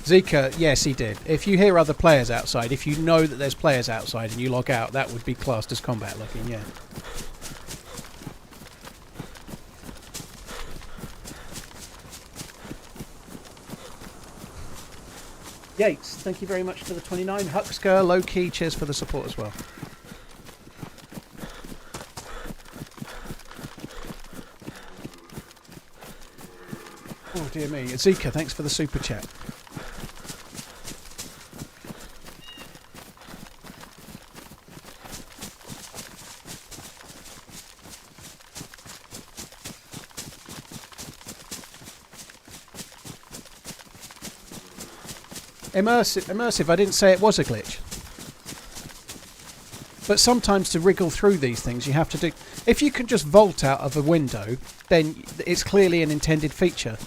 Zika, yes, he did. If you hear other players outside, if you know that there's players outside and you log out, that would be classed as combat logging, yeah. Yates, thank you very much for the 29. Huxker, low key, cheers for the support as well. Oh dear me. Zika, thanks for the super chat. Immersive, I didn't say it was a glitch. But sometimes to wriggle through these things you have to do... If you can just vault out of a window, then it's clearly an intended feature.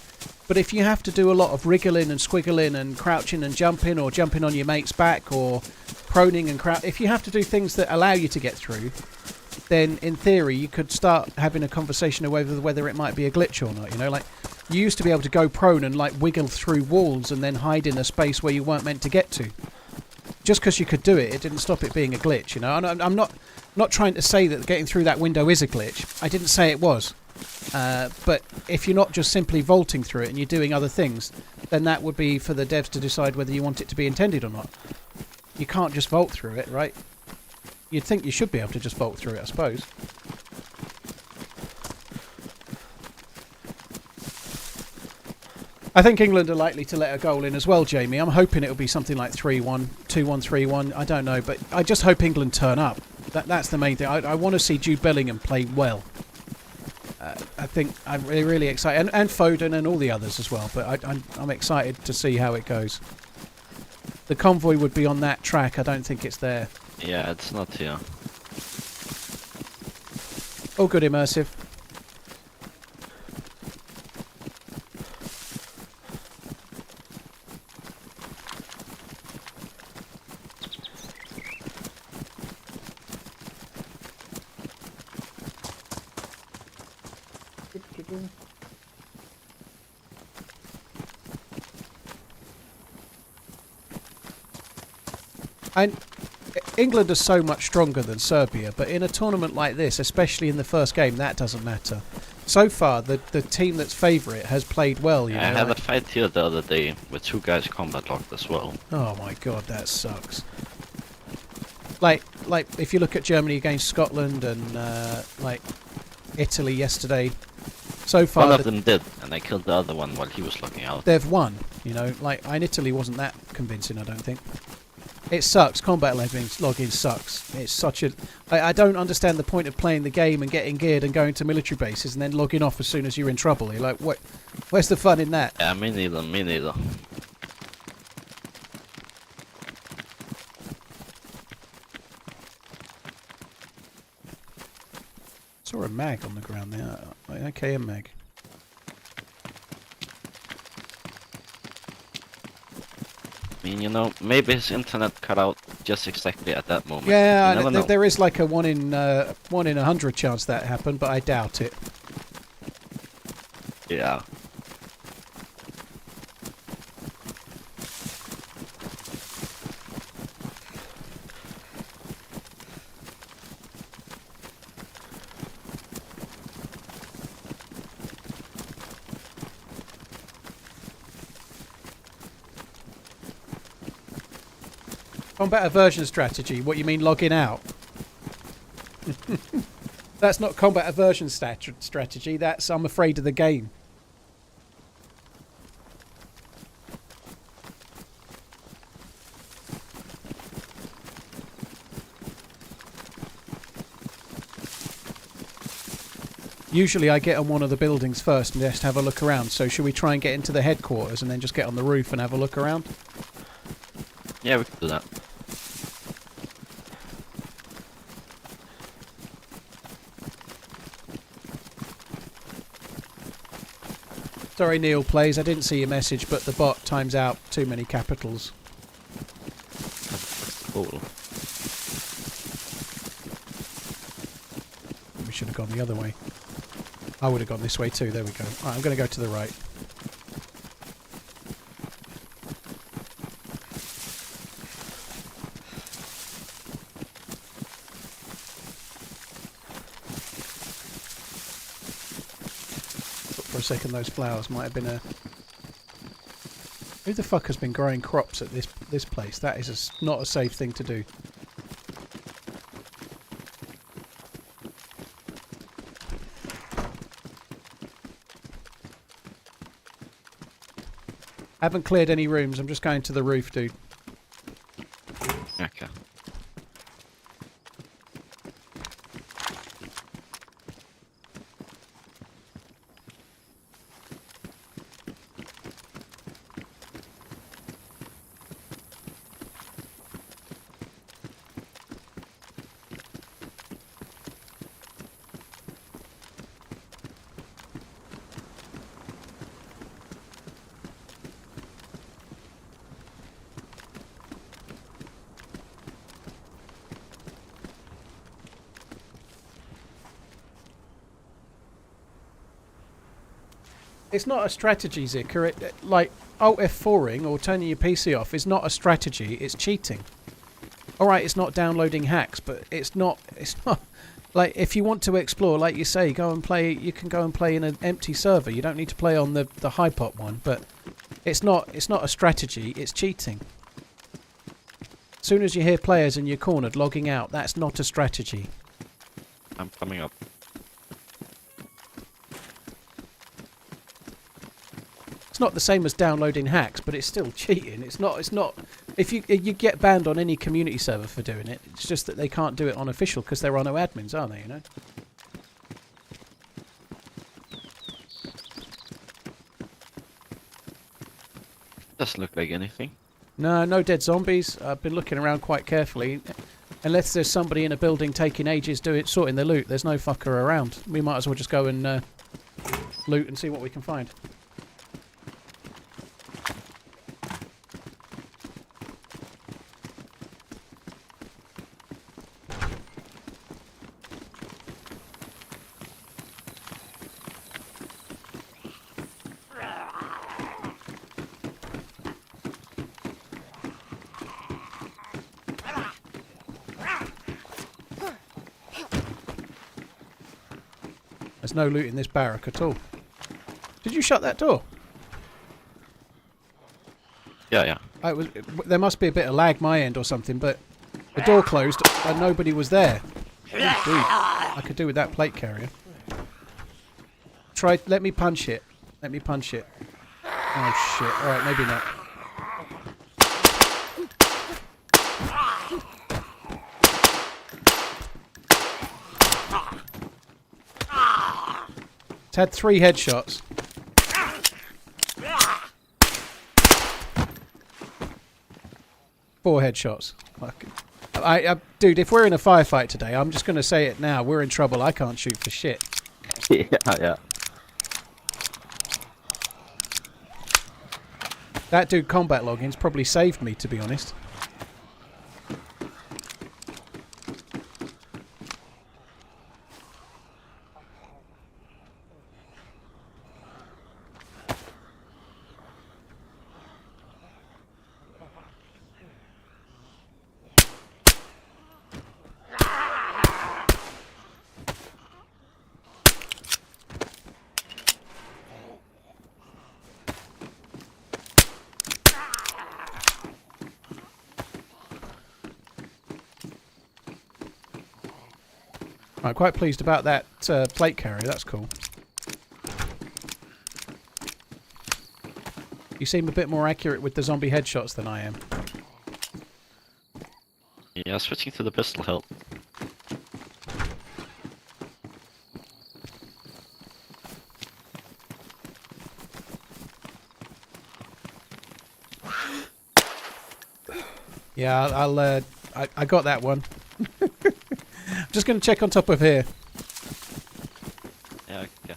But if you have to do a lot of wriggling and squiggling and crouching and jumping, or jumping on your mate's back, or proning and crouch... If you have to do things that allow you to get through, then in theory you could start having a conversation of whether it might be a glitch or not, you know, like... You used to be able to go prone and like wiggle through walls and then hide in a space where you weren't meant to get to. Just because you could do it, it didn't stop it being a glitch, you know. And I'm not trying to say that getting through that window is a glitch. I didn't say it was. But if you're not just simply vaulting through it and you're doing other things, then that would be for the devs to decide whether you want it to be intended or not. You can't just vault through it, right? You'd think you should be able to just vault through it, I suppose. I think England are likely to let a goal in as well, Jamie. I'm hoping it'll be something like 3-1, 2-1, 3-1. I don't know, but I just hope England turn up. That's the main thing. I want to see Jude Bellingham play well. I think I'm really excited, and Foden and all the others as well. But I'm excited to see how it goes. The Convoy would be on that track. I don't think it's there. Yeah, it's not here. All good, Immersive. And England are so much stronger than Serbia, but in a tournament like this, especially in the first game, that doesn't matter. So far, the team that's favourite has played well. You know, I had a fight here the other day with 2 guys combat locked as well. Oh my god, that sucks. Like if you look at Germany against Scotland and like Italy yesterday, so far One of them did, and I killed the other one while he was locking out. they've won. You know, like in Italy wasn't that convincing, I don't think. It sucks. Combat logging sucks. It's such a... I don't understand the point of playing the game and getting geared and going to military bases and then logging off as soon as you're in trouble. You're like, what? Where's the fun in that? Yeah, me neither, me neither. Saw a mag on the ground there. Okay, a mag. I mean, you know, maybe his internet cut out just exactly at that moment. Yeah, You never know. there is like a 1 in 100 chance that happened, but I doubt it. Yeah. Combat aversion strategy. What you mean logging out? That's not combat aversion strategy. That's I'm afraid of the game. Usually I get on one of the buildings first and just have a look around. So should we try and get into the headquarters and then just get on the roof and have a look around? Yeah, we can do that. Sorry, Neil Plays, I didn't see your message, but the bot times out too many capitals. That's cool. We should have gone the other way. I would have gone this way too. There we go. Right, I'm going to go to the right. For a second, those flowers might have been a... Who the fuck has been growing crops at this place? That is not a safe thing to do. Haven't cleared any rooms. I'm just going to the roof, dude. Okay. It's not a strategy, Zika. Like, Alt F4ing or turning your PC off is not a strategy, it's cheating. Alright, it's not downloading hacks, but it's not... Like, if you want to explore, like you say, go and play... You can go and play in an empty server. You don't need to play on the high pop one, but it's not a strategy, it's cheating. As soon as you hear players and you're cornered logging out, that's not a strategy. I'm coming up. It's not the same as downloading hacks, but it's still cheating. It's not. If you get banned on any community server for doing it, it's just that they can't do it on official because there are no admins, are they? You know. Doesn't look like anything. No dead zombies. I've been looking around quite carefully. Unless there's somebody in a building taking ages sorting the loot, there's no fucker around. We might as well just go and loot and see what we can find. There's no loot in this barrack at all. Did you shut that door? Yeah. There must be a bit of lag my end or something, but the door closed and nobody was there. Oh, dude, I could do with that plate carrier. Let me punch it. Let me punch it. Oh shit. Alright, maybe not. It's had 3 headshots. Four headshots. Fuck. Dude, if we're in a firefight today, I'm just going to say it now. We're in trouble. I can't shoot for shit. Yeah. That dude combat logins probably saved me, to be honest. I'm quite pleased about that plate carrier. That's cool. You seem a bit more accurate with the zombie headshots than I am. Yeah, switching to the pistol help. Yeah, I got that one. I'm just going to check on top of here. Yeah, yeah.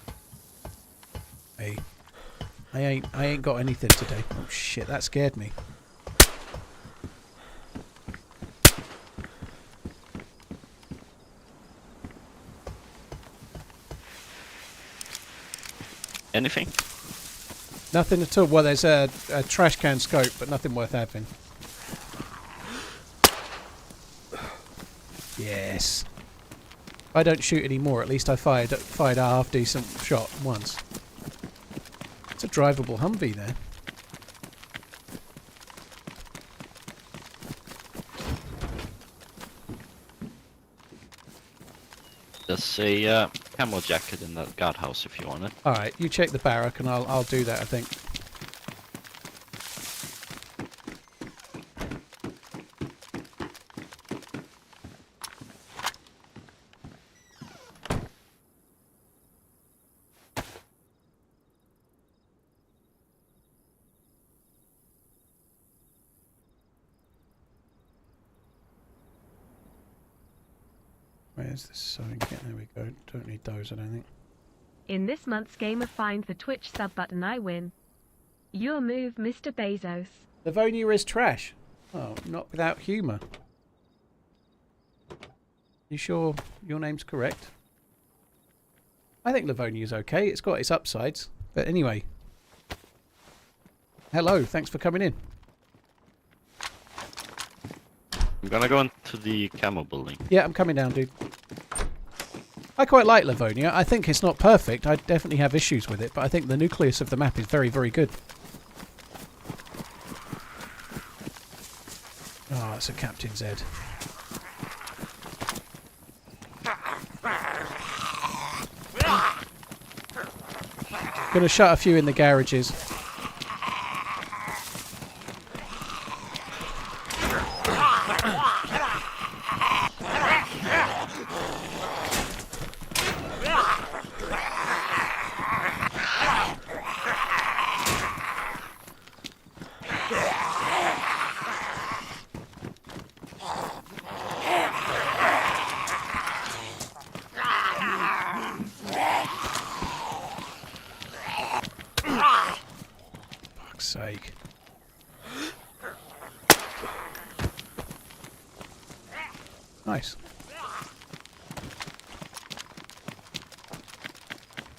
Hey, I ain't got anything today. Oh shit, that scared me. Anything? Nothing at all. Well, there's a trash can scope, but nothing worth having. Yes. If I don't shoot anymore, at least I fired a half decent shot once. It's a drivable Humvee there. There's a camo jacket in that guardhouse if you want it. Alright, you check the barrack and I'll do that, I think. Where's the sewing kit? There we go. Don't need those, I don't think. In this month's game of Find the Twitch sub button, I win. Your move, Mr. Bezos. Livonia is trash. Oh, not without humour. You sure your name's correct? I think Livonia's okay. It's got its upsides. But anyway. Hello, thanks for coming in. I'm gonna go into the camo building. Yeah, I'm coming down, dude. I quite like Livonia. I think it's not perfect. I definitely have issues with it, but I think the nucleus of the map is very, very good. Oh, it's a Captain Z. Gonna shut a few in the garages. Fuck's sake. Nice.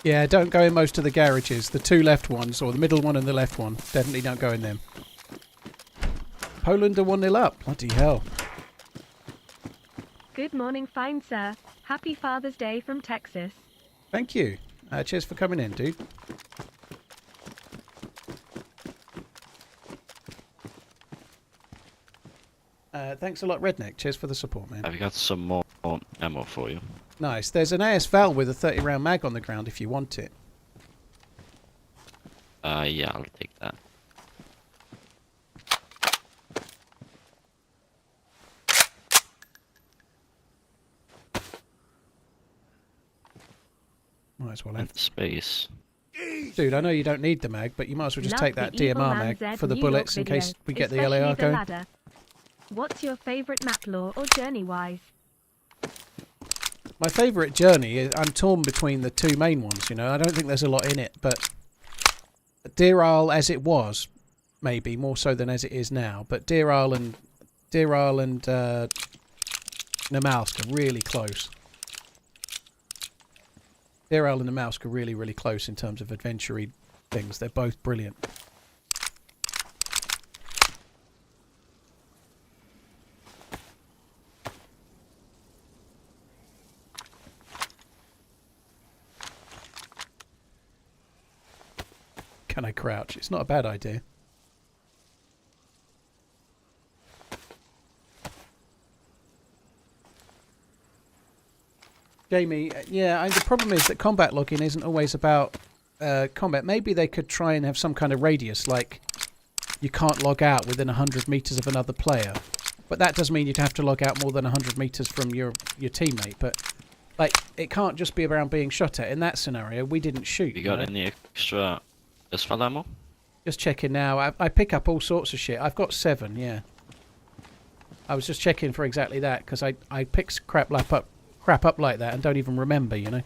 Yeah, don't go in most of the garages. The two left ones, or the middle one and the left one. Definitely don't go in them. Poland are 1-0 up. Bloody hell. Good morning, fine sir. Happy Father's Day from Texas. Thank you. Cheers for coming in, dude. Thanks a lot, Redneck. Cheers for the support, man. I've got some more ammo for you. Nice. There's an AS Val with a 30-round mag on the ground if you want it. Yeah, I'll take that. Might as well have. And space. Dude, I know you don't need the mag, but you might as well just Love take that the Evil DMR Man mag Z for the New bullets York in case video, we get the especially LAR the going. ladder. What's your favourite map lore or journey-wise? My favourite journey is I'm torn between the two main ones, you know. I don't think there's a lot in it, but Deer Isle as it was, maybe more so than as it is now. But Deer Isle and Namalsk are really close. Deer Isle and Namalsk are really, really close in terms of adventure-y things. They're both brilliant. Can I crouch? It's not a bad idea. Jamie, yeah, the problem is that combat logging isn't always about combat. Maybe they could try and have some kind of radius, like you can't log out within 100 meters of another player. But that does mean you'd have to log out more than 100 meters from your teammate. But like, it can't just be around being shot at. In that scenario, we didn't shoot. You got any extra asphalt ammo? Just checking now. I pick up all sorts of shit. I've got 7, yeah. I was just checking for exactly that, because I pick crap up like that and don't even remember, you know.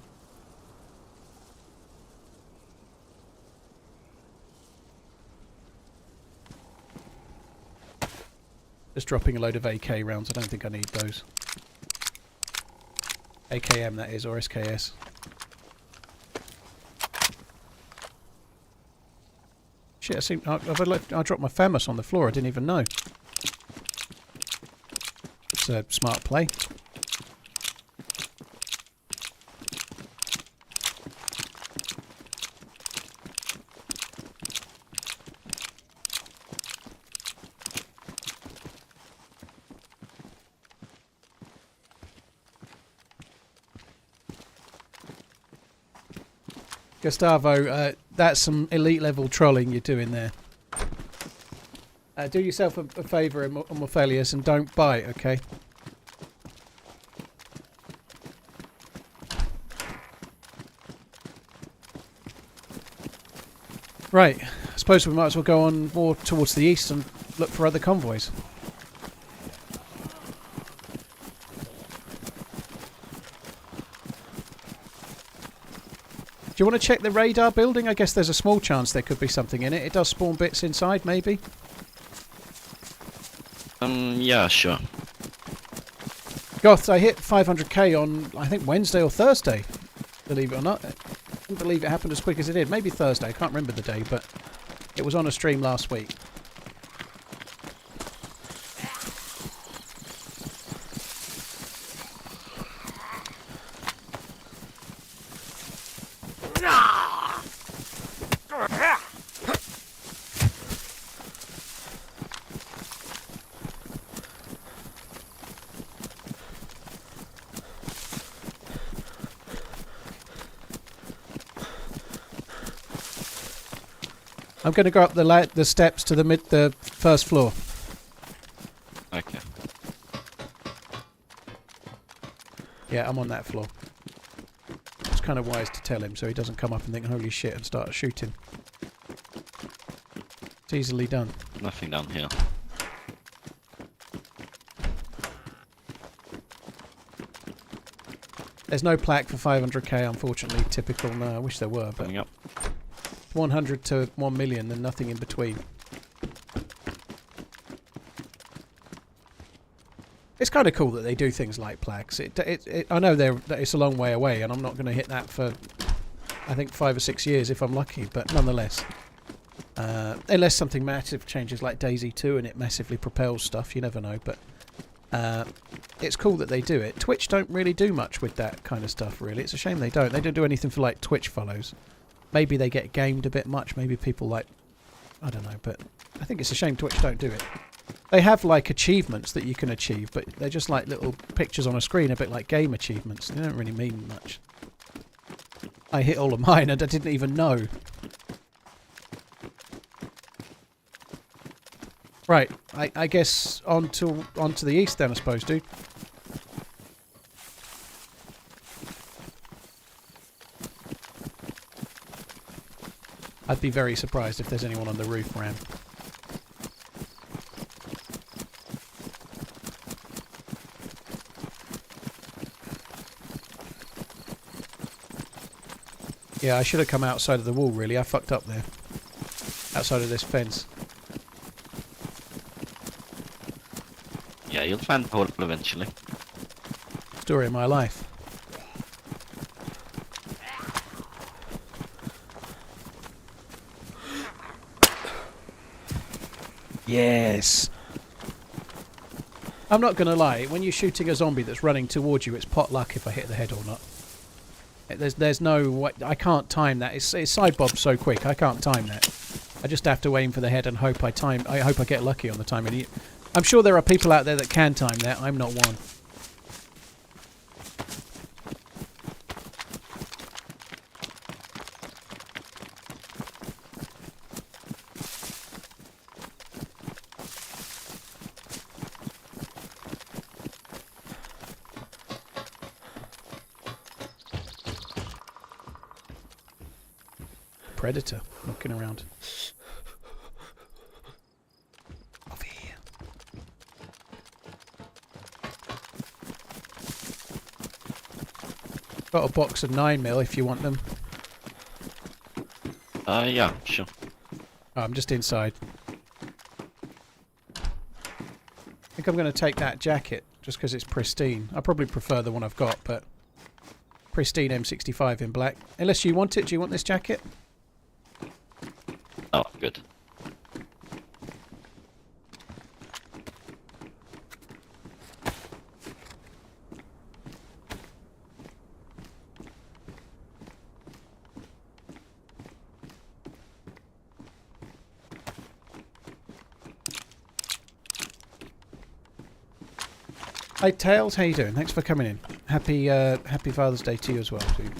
Just dropping a load of AK rounds. I don't think I need those. AKM, that is, or SKS. Shit, I dropped my FAMAS on the floor. I didn't even know. It's a smart play. Gustavo, that's some elite level trolling you're doing there. Do yourself a favour, Morphelius, and don't bite, okay? Right, I suppose we might as well go on more towards the east and look for other convoys. Do you want to check the radar building? I guess there's a small chance there could be something in it. It does spawn bits inside, maybe? Yeah, sure. Goth, I hit 500k on, I think, Wednesday or Thursday, believe it or not. I couldn't believe it happened as quick as it did. Maybe Thursday, I can't remember the day, but it was on a stream last week. I'm going to go up the steps to the first floor. Okay. Yeah, I'm on that floor. It's kind of wise to tell him so he doesn't come up and think, holy shit, and start shooting. It's easily done. Nothing down here. There's no plaque for 500k, unfortunately. Typical. No, I wish there were, but Coming up. 100 to 1 million and nothing in between. It's kind of cool that they do things like plaques. I know it's a long way away, and I'm not going to hit that for, I think, 5 or 6 years if I'm lucky. But nonetheless, unless something massive changes like DayZ 2 and it massively propels stuff, you never know. But it's cool that they do it. Twitch don't really do much with that kind of stuff, really. It's a shame they don't. They don't do anything for like Twitch follows. Maybe they get gamed a bit much. Maybe people like, I don't know, but I think it's a shame Twitch don't do it. They have like achievements that you can achieve, but they're just like little pictures on a screen, a bit like game achievements. They don't really mean much. I hit all of mine and I didn't even know. Right, I guess onto the east then, I suppose, dude. I'd be very surprised if there's anyone on the roof, Ram. Yeah, I should have come outside of the wall, really. I fucked up there. Outside of this fence. Yeah, you'll find the hole eventually. Story of my life. Yes. I'm not going to lie, when you're shooting a zombie that's running towards you, it's pot luck if I hit the head or not. There's no way, I can't time that. It's side bob so quick, I can't time that. I just have to aim for the head and hope I get lucky on the timing. I'm sure there are people out there that can time that. I'm not one. predator looking around. Over here. Got a box of 9mm if you want them. Yeah, sure. Oh, I'm just inside. I think I'm going to take that jacket just because it's pristine. I probably prefer the one I've got, but pristine M65 in black. Unless you want it. Do you want this jacket? Oh, good. Hey Tails, how you doing? Thanks for coming in. Happy Father's Day to you as well, dude.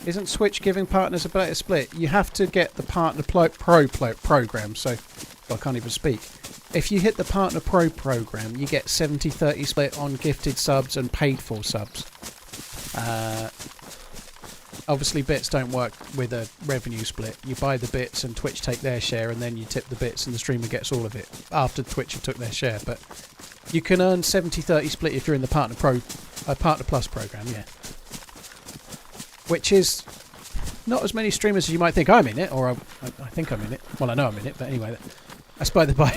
Isn't Switch giving partners a better split? You have to get the Partner Pro program, so I can't even speak. If you hit the Partner Pro program, you get 70-30 split on gifted subs and paid for subs. Obviously, bits don't work with a revenue split. You buy the bits and Twitch take their share, and then you tip the bits and the streamer gets all of it after Twitch have took their share. But you can earn 70-30 split if you're in the Partner Plus program, yeah. Which is not as many streamers as you might think. I'm in it, or I think I'm in it. Well, I know I'm in it, but anyway, that's by the by.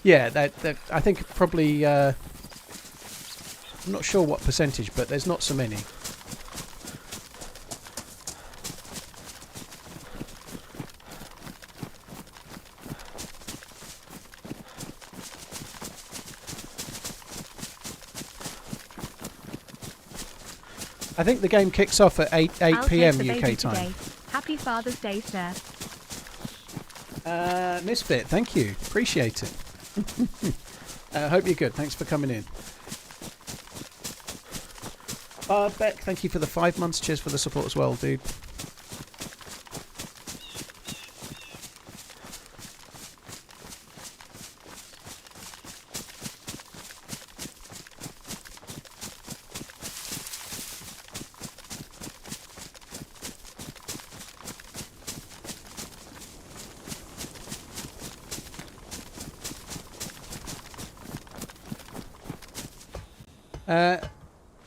Yeah, I think probably... I'm not sure what percentage, but there's not so many. I think the game kicks off at 8 p.m. UK time. Today. Happy Father's Day, sir. Misfit, thank you. Appreciate it. I hope you're good. Thanks for coming in. Beck, thank you for the 5 months. Cheers for the support as well, dude.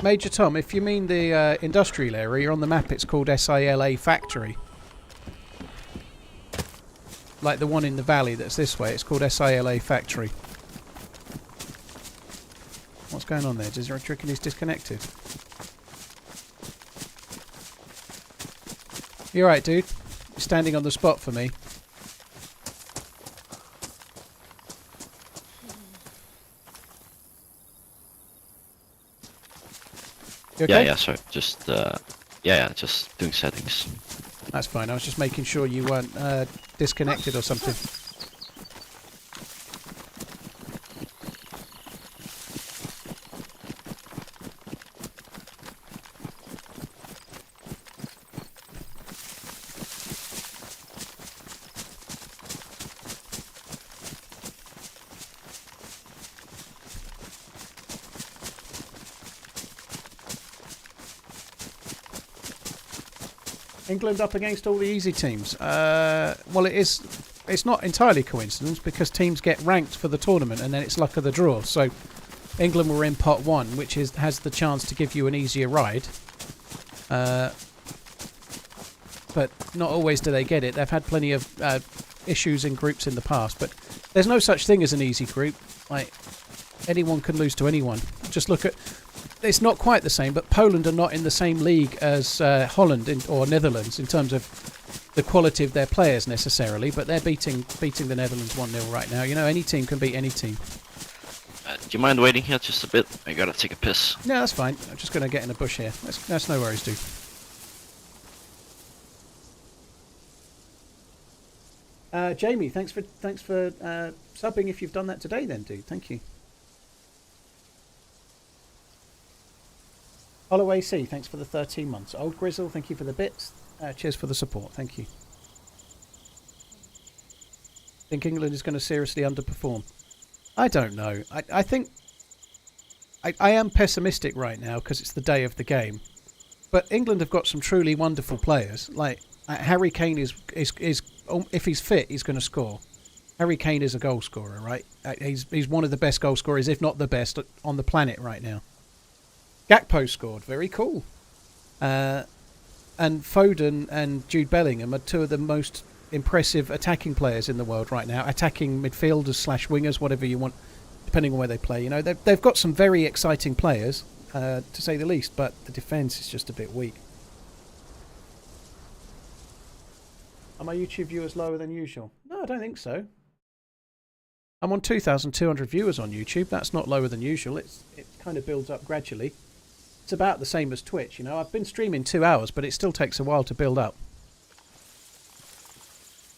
Major Tom, if you mean the industrial area, on the map it's called SILA Factory. Like the one in the valley that's this way, it's called SILA Factory. What's going on there? Does your chicken is disconnected? You alright, dude? You're standing on the spot for me. You okay? Yeah, sorry. Just, just doing settings. That's fine. I was just making sure you weren't disconnected or something. England up against all the easy teams. Well, it's not entirely coincidence because teams get ranked for the tournament and then it's luck of the draw. So England were in pot 1, which has the chance to give you an easier ride. But not always do they get it. They've had plenty of issues in groups in the past, but there's no such thing as an easy group. Like, anyone can lose to anyone. Just look at... It's not quite the same, but Poland are not in the same league as Holland or Netherlands in terms of the quality of their players necessarily, but they're beating the Netherlands 1-0 right now. You know, any team can beat any team. Do you mind waiting here just a bit? I gotta take a piss. No, that's fine. I'm just going to get in a bush here. That's no worries, dude. Jamie, thanks for subbing if you've done that today then, dude. Thank you. Hollow AC, thanks for the 13 months. Old Grizzle, thank you for the bits. Cheers for the support. Thank you. Think England is going to seriously underperform? I don't know. I think I am pessimistic right now because it's the day of the game. But England have got some truly wonderful players. Like Harry Kane is if he's fit, he's going to score. Harry Kane is a goal scorer, right? He's one of the best goal scorers, if not the best, on the planet right now. Gakpo scored, very cool. And Foden and Jude Bellingham are two of the most impressive attacking players in the world right now. Attacking midfielders / wingers, whatever you want, depending on where they play. You know, they've got some very exciting players, to say the least, but the defence is just a bit weak. Are my YouTube viewers lower than usual? No, I don't think so. I'm on 2,200 viewers on YouTube. That's not lower than usual. It kind of builds up gradually. It's about the same as Twitch, you know. I've been streaming 2 hours, but it still takes a while to build up.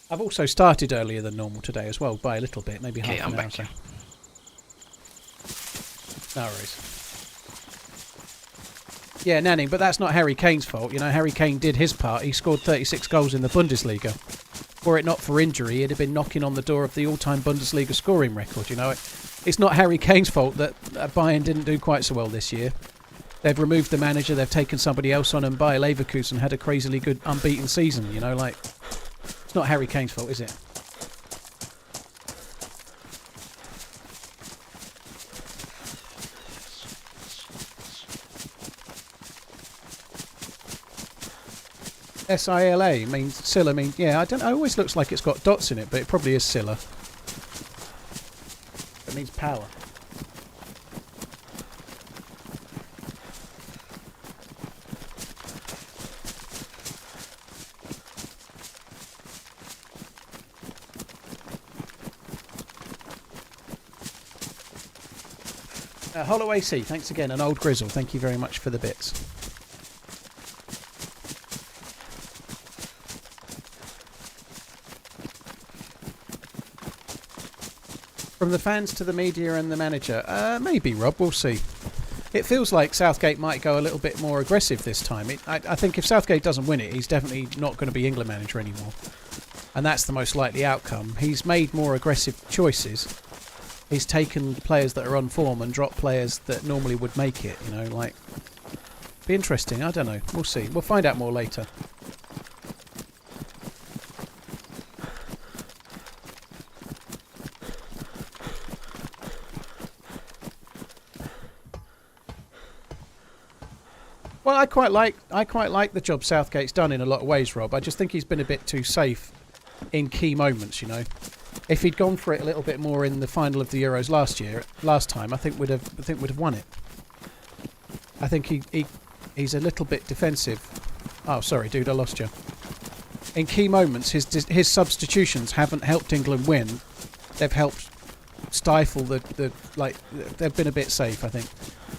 I've also started earlier than normal today as well, by a little bit, maybe half an hour or so. No worries. Yeah, Nanning, but that's not Harry Kane's fault. You know, Harry Kane did his part. He scored 36 goals in the Bundesliga. Were it not for injury, he'd have been knocking on the door of the all-time Bundesliga scoring record, you know. It's not Harry Kane's fault that Bayern didn't do quite so well this year. They've removed the manager, they've taken somebody else on, and Bayer Leverkusen had a crazily good unbeaten season, you know, like... It's not Harry Kane's fault, is it? Sila means Silla means yeah. I don't know. It always looks like it's got dots in it, but it probably is Silla. It means power. Hollow AC, thanks again. An old grizzle, thank you very much for the bits. From the fans to the media and the manager, maybe, Rob, we'll see. It feels like Southgate might go a little bit more aggressive this time. I think if Southgate doesn't win it, he's definitely not going to be England manager anymore. And that's the most likely outcome. He's made more aggressive choices. He's taken players that are on form and dropped players that normally would make it, you know, like... Be interesting, I don't know. We'll see. We'll find out more later. Well, I quite like the job Southgate's done in a lot of ways, Rob. I just think he's been a bit too safe in key moments, you know. If he'd gone for it a little bit more in the final of the Euros last time, I think would have won it. I think he's a little bit defensive. Oh, sorry, dude, I lost you. In key moments, his substitutions haven't helped England win. They've helped stifle the like. They've been a bit safe, I think.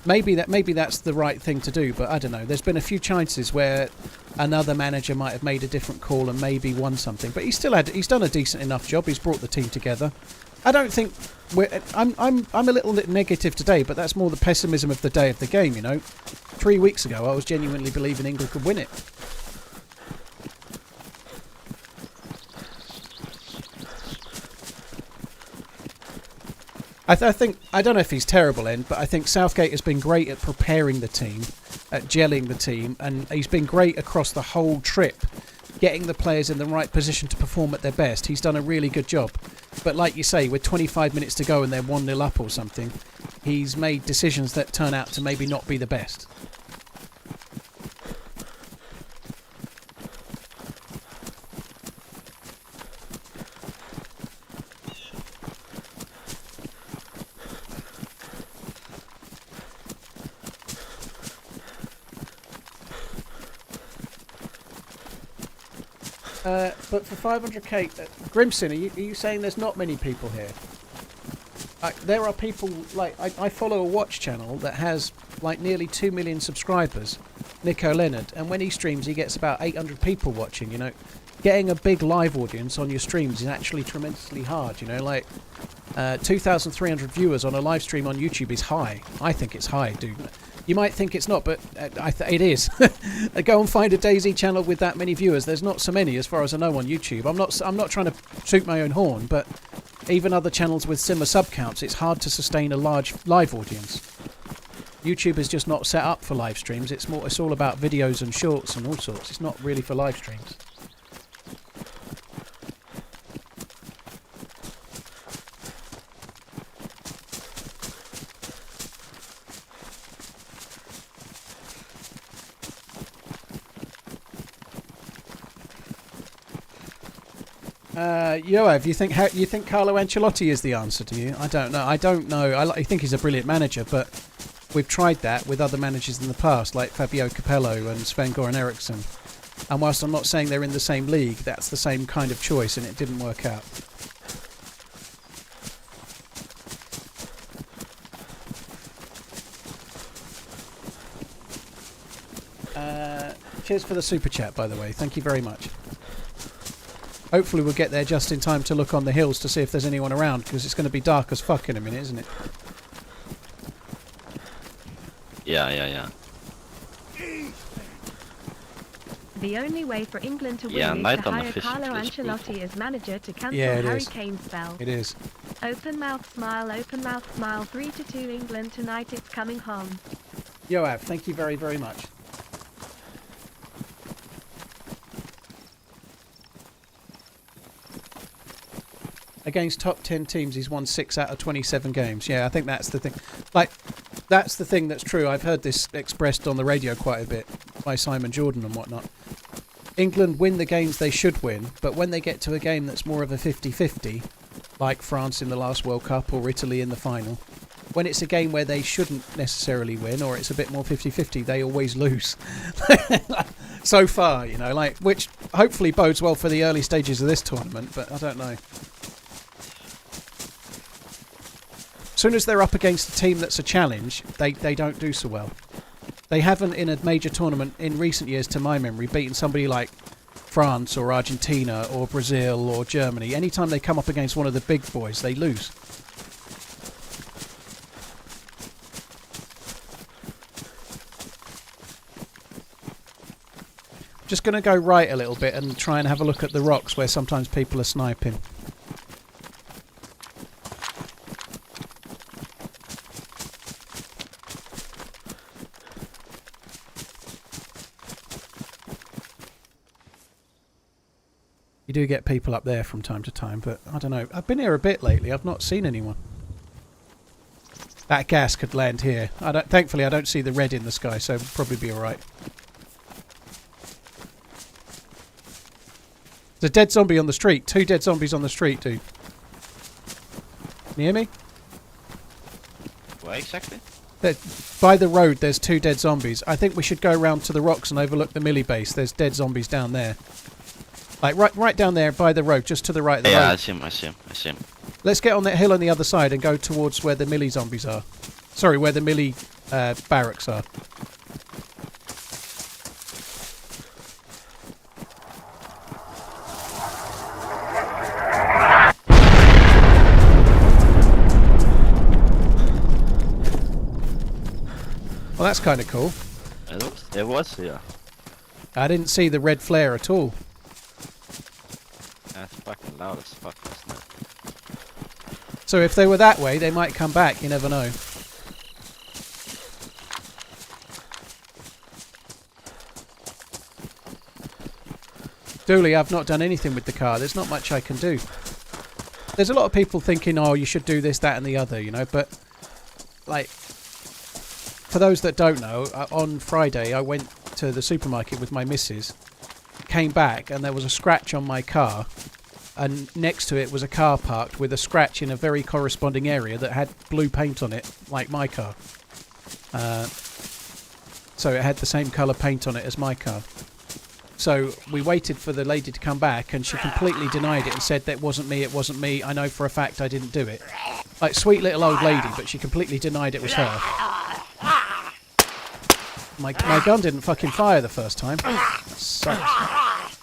Maybe that's the right thing to do, but I don't know. There's been a few chances where another manager might have made a different call and maybe won something, but he's done a decent enough job. He's brought the team together. I don't think I'm a little bit negative today, but that's more the pessimism of the day of the game, you know. 3 weeks ago, I was genuinely believing England could win it. I don't know if he's terrible in, but I think Southgate has been great at preparing the team, at gelling the team, and he's been great across the whole trip, getting the players in the right position to perform at their best. He's done a really good job. But like you say, with 25 minutes to go and they're 1-0 up or something, he's made decisions that turn out to maybe not be the best. But for 500k, Grimson, are you saying there's not many people here? There are people, like, I follow a watch channel that has, like, nearly 2 million subscribers, Nico Leonard, and when he streams, he gets about 800 people watching, you know. Getting a big live audience on your streams is actually tremendously hard, you know, like, 2,300 viewers on a live stream on YouTube is high. I think it's high, dude. You might think it's not, but it is. Go and find a DayZ channel with that many viewers. There's not so many, as far as I know, on YouTube. I'm not trying to toot my own horn, but even other channels with similar sub counts, it's hard to sustain a large live audience. YouTube is just not set up for live streams. It's all about videos and shorts and all sorts. It's not really for live streams. Yoav, you think Carlo Ancelotti is the answer? Do you? I don't know. I think he's a brilliant manager, but we've tried that with other managers in the past, like Fabio Capello and Sven-Goran Eriksson. And whilst I'm not saying they're in the same league, that's the same kind of choice, and it didn't work out. Cheers for the super chat, by the way. Thank you very much. Hopefully we'll get there just in time to look on the hills to see if there's anyone around, because it's going to be dark as fuck in a minute, isn't it? Yeah. The only way for England to win is to hire Carlo Ancelotti as manager to cancel Harry Kane's spell. It is. Open mouth smile, 3-2 England tonight, it's coming home. Yoav, thank you very, very much. Against top 10 teams, he's won 6 out of 27 games. Yeah, I think that's the thing. Like, that's the thing that's true. I've heard this expressed on the radio quite a bit by Simon Jordan and whatnot. England win the games they should win, but when they get to a game that's more of a 50-50, like France in the last World Cup or Italy in the final, when it's a game where they shouldn't necessarily win, or it's a bit more 50-50, they always lose. So far, you know, like, which hopefully bodes well for the early stages of this tournament, but I don't know. As soon as they're up against a team that's a challenge, they don't do so well. They haven't in a major tournament in recent years, to my memory, beaten somebody like France or Argentina or Brazil or Germany. Anytime they come up against one of the big boys, they lose. Just going to go right a little bit and try and have a look at the rocks where sometimes people are sniping. You do get people up there from time to time, but I don't know. I've been here a bit lately. I've not seen anyone. That gas could land here. Thankfully, I don't see the red in the sky, so it'll probably be all right. There's a dead zombie on the street. 2 dead zombies on the street, dude. Can you hear me? Where exactly? By the road, there's 2 dead zombies. I think we should go round to the rocks and overlook the Millie base. There's dead zombies down there. Like, right down there by the road, just to the right of the road. Yeah, I see him. Let's get on that hill on the other side and go towards where the Millie zombies are. Sorry, where the Millie barracks are. Well, that's kind of cool. It was, yeah. I didn't see the red flare at all. That's fucking loud as fuck, isn't it? So if they were that way, they might come back. You never know. Dooley, I've not done anything with the car. There's not much I can do. There's a lot of people thinking, oh, you should do this, that and the other, you know, but like, for those that don't know, on Friday I went to the supermarket with my missus, came back and there was a scratch on my car, and next to it was a car parked with a scratch in a very corresponding area that had blue paint on it, like my car. So it had the same colour paint on it as my car. So we waited for the lady to come back, and she completely denied it and said that it wasn't me, I know for a fact I didn't do it. Like, sweet little old lady, but she completely denied it was her. My gun didn't fucking fire the first time. That sucks.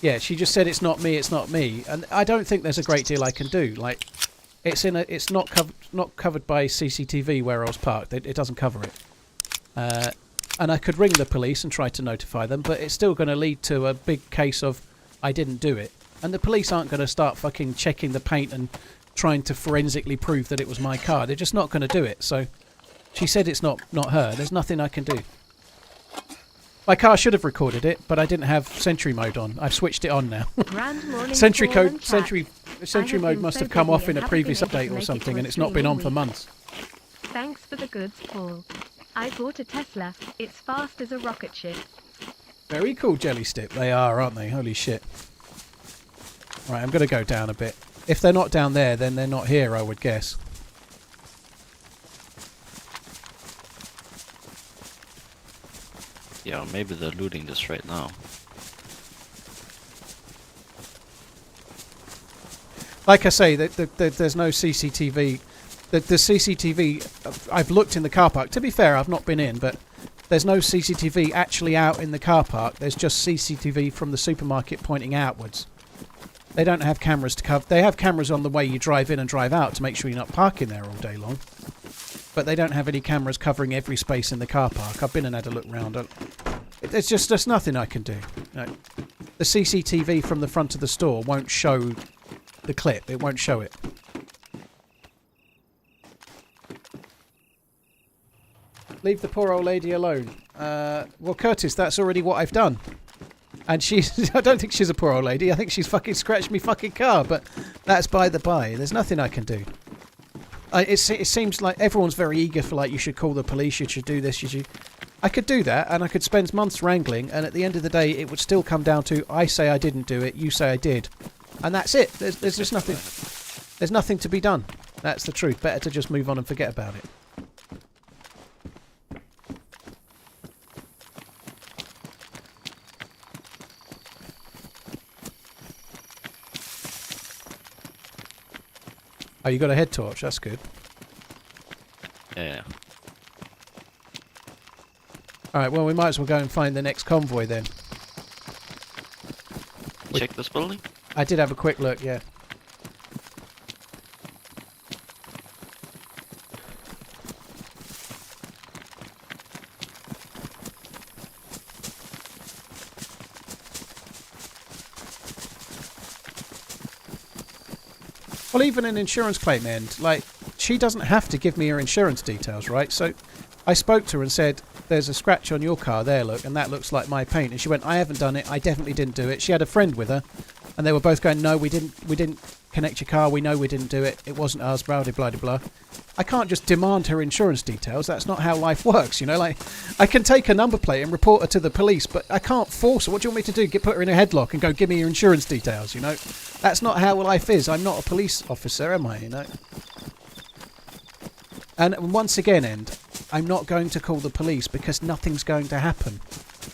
Yeah, she just said it's not me, and I don't think there's a great deal I can do. Like, it's not covered by CCTV where I was parked. It doesn't cover it. And I could ring the police and try to notify them, but it's still going to lead to a big case of I didn't do it. And the police aren't going to start fucking checking the paint and trying to forensically prove that it was my car. They're just not going to do it. So she said it's not her. There's nothing I can do. My car should have recorded it, but I didn't have sentry mode on. I've switched it on now. Sentry mode must have come off in a previous update or something, and it's not been on for months. Thanks for the goods, Paul. I bought a Tesla. It's fast as a rocket ship. Very cool, Jelly Stip. They are, aren't they? Holy shit. Right, I'm going to go down a bit. If they're not down there, then they're not here, I would guess. Yeah, maybe they're looting this right now. Like I say, there's no CCTV. The CCTV, I've looked in the car park. To be fair, I've not been in, but there's no CCTV actually out in the car park. There's just CCTV from the supermarket pointing outwards. They don't have cameras to cover. They have cameras on the way you drive in and drive out to make sure you're not parking there all day long. But they don't have any cameras covering every space in the car park. I've been and had a look round. There's nothing I can do. No. The CCTV from the front of the store won't show the clip. It won't show it. Leave the poor old lady alone. Well, Curtis, that's already what I've done. And she's... I don't think she's a poor old lady. I think she's fucking scratched me fucking car. But that's by the by. There's nothing I can do. It seems like everyone's very eager for, like, you should call the police, you should do this, you should... I could do that, and I could spend months wrangling, and at the end of the day, it would still come down to, I say I didn't do it, you say I did. And that's it. There's just nothing... There's nothing to be done. That's the truth. Better to just move on and forget about it. Oh, you got a head torch. That's good. Yeah. Alright, well, we might as well go and find the next convoy then. Check this building? I did have a quick look, yeah. Well, even an insurance claim end, like, she doesn't have to give me her insurance details, right? So I spoke to her and said, there's a scratch on your car there, look, and that looks like my paint. And she went, I haven't done it. I definitely didn't do it. She had a friend with her, and they were both going, no, we didn't connect your car. We know we didn't do it. It wasn't us, blah, blah, blah, blah. I can't just demand her insurance details. That's not how life works, you know? Like, I can take a number plate and report her to the police, but I can't force her. What do you want me to do? Put her in a headlock and go, give me your insurance details, you know? That's not how life is. I'm not a police officer, am I, you know? And once again, I'm not going to call the police because nothing's going to happen.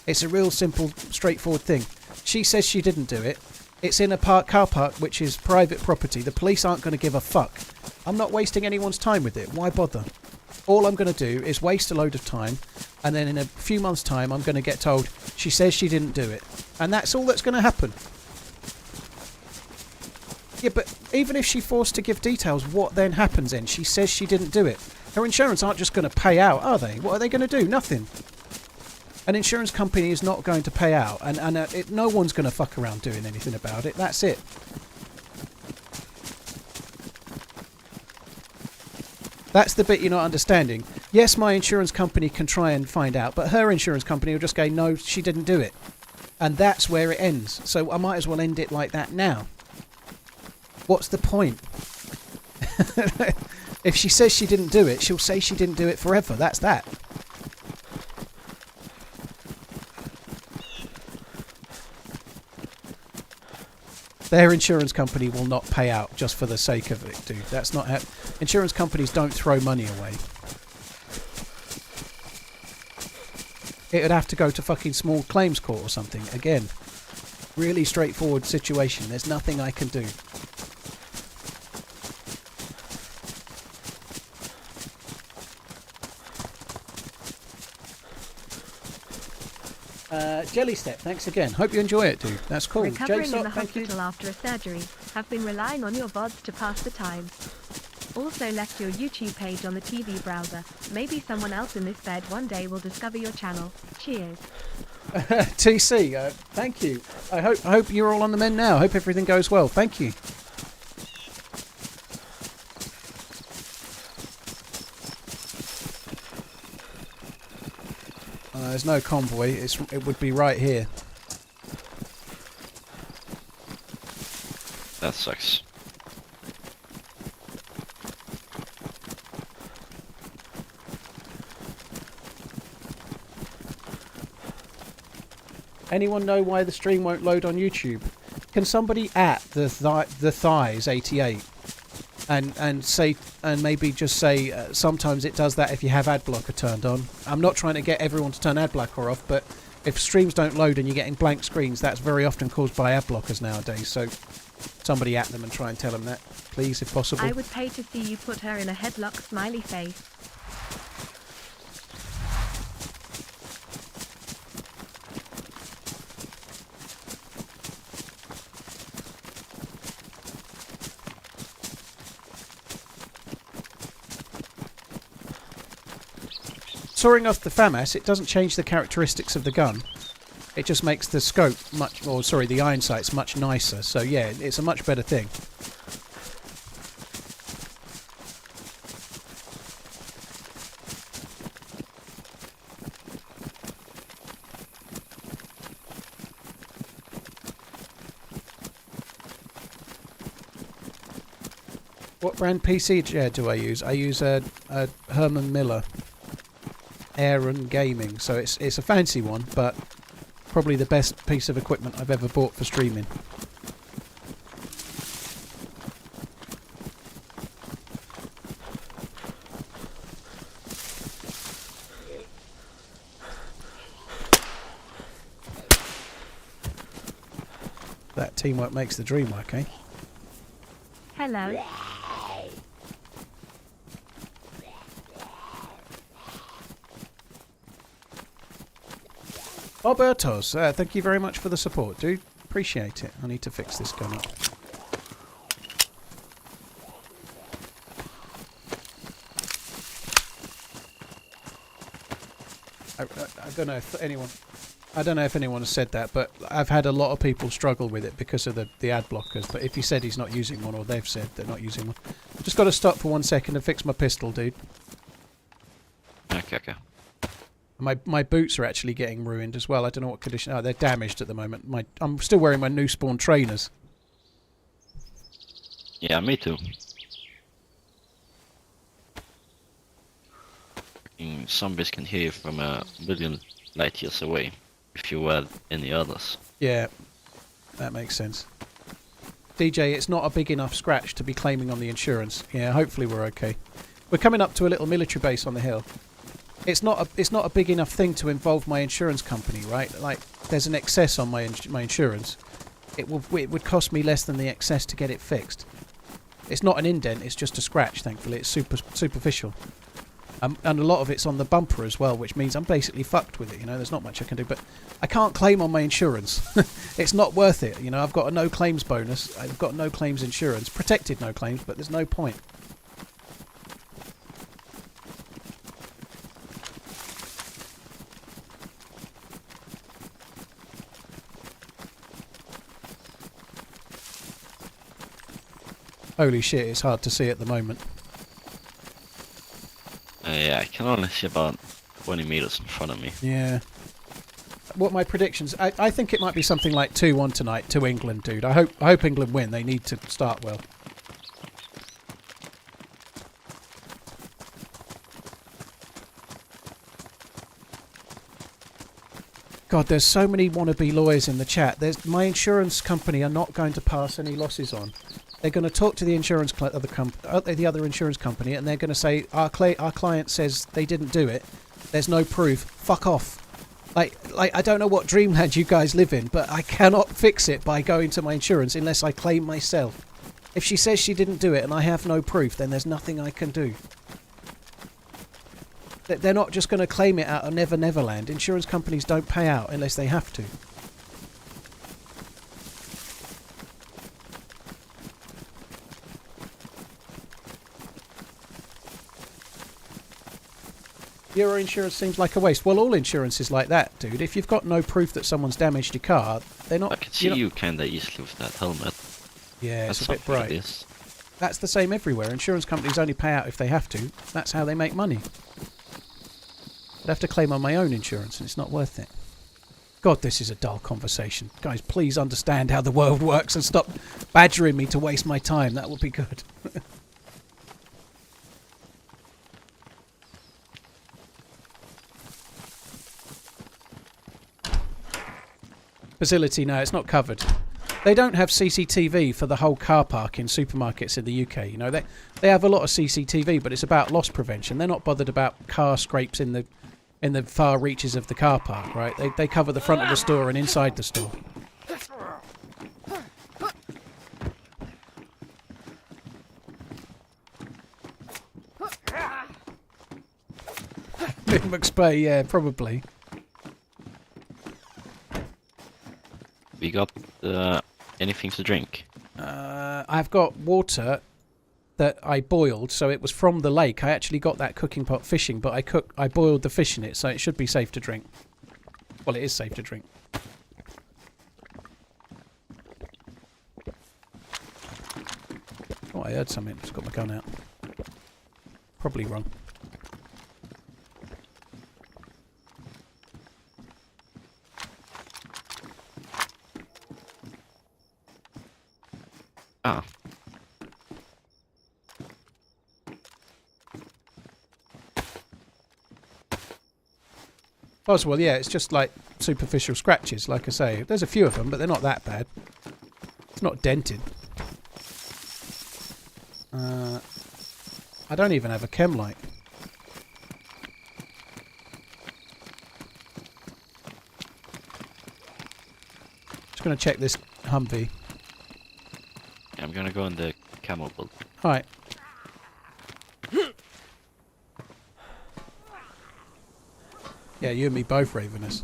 It's a real simple, straightforward thing. She says she didn't do it. It's in a car park, which is private property. The police aren't going to give a fuck. I'm not wasting anyone's time with it. Why bother? All I'm going to do is waste a load of time, and then in a few months' time, I'm going to get told she says she didn't do it. And that's all that's going to happen. Yeah, but even if she's forced to give details, what then happens then? She says she didn't do it. Her insurance aren't just going to pay out, are they? What are they going to do? Nothing. An insurance company is not going to pay out, and no one's going to fuck around doing anything about it. That's it. That's the bit you're not understanding. Yes, my insurance company can try and find out, but her insurance company will just go, no, she didn't do it. And that's where it ends. So I might as well end it like that now. What's the point? If she says she didn't do it, she'll say she didn't do it forever. That's that. Their insurance company will not pay out just for the sake of it, dude. That's not how... Insurance companies don't throw money away. It would have to go to fucking small claims court or something. Again, really straightforward situation. There's nothing I can do. Jelly Step, thanks again. Hope you enjoy it, dude. That's cool. Recovering in the hospital after a surgery. Have been relying on your VODs to pass the time. Also left your YouTube page on the TV browser. Maybe someone else in this bed one day will discover your channel. Cheers. TC, thank you. I hope you're all on the mend now. I hope everything goes well. Thank you. there's no convoy. It would be right here. That sucks. Anyone know why the stream won't load on YouTube? Can somebody at the thighs 88 and say, and maybe just say sometimes it does that if you have ad blocker turned on. I'm not trying to get everyone to turn ad blocker off, but if streams don't load and you're getting blank screens, that's very often caused by ad blockers nowadays. So somebody at them and try and tell them that, please, if possible. I would pay to see you put her in a headlock smiley face. Sawing off the FAMAS, it doesn't change the characteristics of the gun. It just makes the scope the iron sights much nicer. So yeah, it's a much better thing. What brand PC chair do I use? I use a Herman Miller Aaron Gaming, so it's a fancy one, but probably the best piece of equipment I've ever bought for streaming. That teamwork makes the dream work, eh? Hello. Albertos, thank you very much for the support, dude. Appreciate it. I need to fix this gun up. I don't know if anyone... I don't know if anyone has said that, but I've had a lot of people struggle with it because of the ad blockers. But if he said he's not using one, or they've said they're not using one, just got to stop for 1 second and fix my pistol, dude. Okay. My boots are actually getting ruined as well. I don't know what condition. Oh, they're damaged at the moment. I'm still wearing my new spawn trainers. Yeah, me too. Zombies can hear you from a million light years away if you wear any others. Yeah, that makes sense. DJ, it's not a big enough scratch to be claiming on the insurance. Yeah, hopefully we're okay. We're coming up to a little military base on the hill. It's not a big enough thing to involve my insurance company, right? Like, there's an excess on my insurance. It would cost me less than the excess to get it fixed. It's not an indent, it's just a scratch, thankfully. It's superficial. And a lot of it's on the bumper as well, which means I'm basically fucked with it, you know. There's not much I can do, but I can't claim on my insurance. It's not worth it, you know. I've got a no claims bonus. I've got no claims insurance. Protected no claims, but there's no point. Holy shit, it's hard to see at the moment. Yeah, I can only see about 20 meters in front of me. Yeah. What my predictions... I think it might be something like 2-1 tonight to England, dude. I hope England win. They need to start well. God, there's so many wannabe lawyers in the chat. My insurance company are not going to pass any losses on. They're going to talk to the insurance the other insurance company, and they're going to say our client says they didn't do it. There's no proof. Fuck off. Like I don't know what dreamland you guys live in, but I cannot fix it by going to my insurance unless I claim myself. If she says she didn't do it and I have no proof, then there's nothing I can do. They're not just going to claim it out of Never Neverland. Insurance companies don't pay out unless they have to. Your insurance seems like a waste. Well, all insurance is like that, dude. If you've got no proof that someone's damaged your car, they're not... I can see you kinda easily with that helmet. Yeah, it's That's a bit bright. That's the same everywhere. Insurance companies only pay out if they have to. That's how they make money. I'd have to claim on my own insurance, and it's not worth it. God, this is a dull conversation. Guys, please understand how the world works and stop badgering me to waste my time. That would be good. Facility, no, it's not covered. They don't have CCTV for the whole car park in supermarkets in the UK. You know, they have a lot of CCTV, but it's about loss prevention. They're not bothered about car scrapes in the far reaches of the car park, right? They cover the front of the store and inside the store. Big McSpay, yeah, probably. We got anything to drink? I've got water that I boiled, so it was from the lake. I actually got that cooking pot fishing, but I boiled the fish in it, so it should be safe to drink. Well, it is safe to drink. Oh, I heard something. Just got my gun out. Probably wrong. Ah. Well, yeah, it's just like superficial scratches, like I say. There's a few of them, but they're not that bad. It's not dented. I don't even have a chem light. Just going to check this Humvee. I'm gonna go in the camel build. Alright. Yeah, you and me both, Ravenous.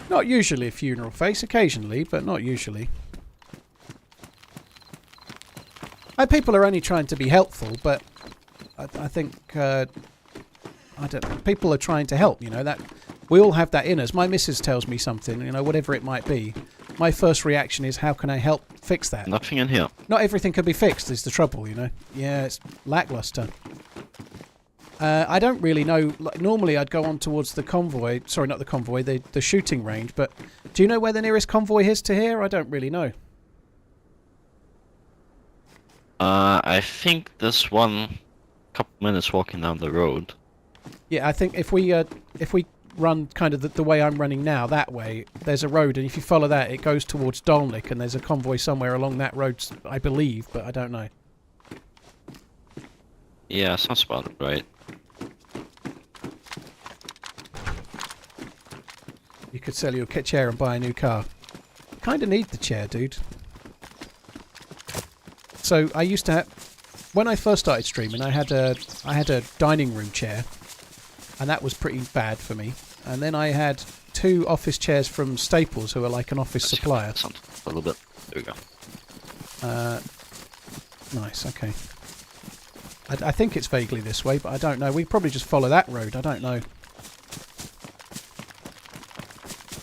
Not usually a funeral face, occasionally, but not usually. People are only trying to be helpful, but I think people are trying to help. You know, that we all have that in us. My missus tells me something, you know, whatever it might be. My first reaction is, how can I help fix that? Nothing in here. Not everything can be fixed is the trouble, you know. Yeah, it's lackluster. I don't really know. Like, normally I'd go on towards the convoy. Sorry, not the convoy, the shooting range. But do you know where the nearest convoy is to here? I don't really know. I think there's one couple minutes walking down the road. Yeah, I think if we run kind of the way I'm running now, that way, there's a road, and if you follow that, it goes towards Dolnik, and there's a convoy somewhere along that road, I believe, but I don't know. Yeah, sounds about right. You could sell your chair and buy a new car. Kind of need the chair, dude. So I used to have, when I first started streaming, I had a dining room chair, and that was pretty bad for me. And then I had 2 office chairs from Staples, who are like an office supplier. A little bit. There we go. Nice. Okay. I think it's vaguely this way, but I don't know. We probably just follow that road. I don't know.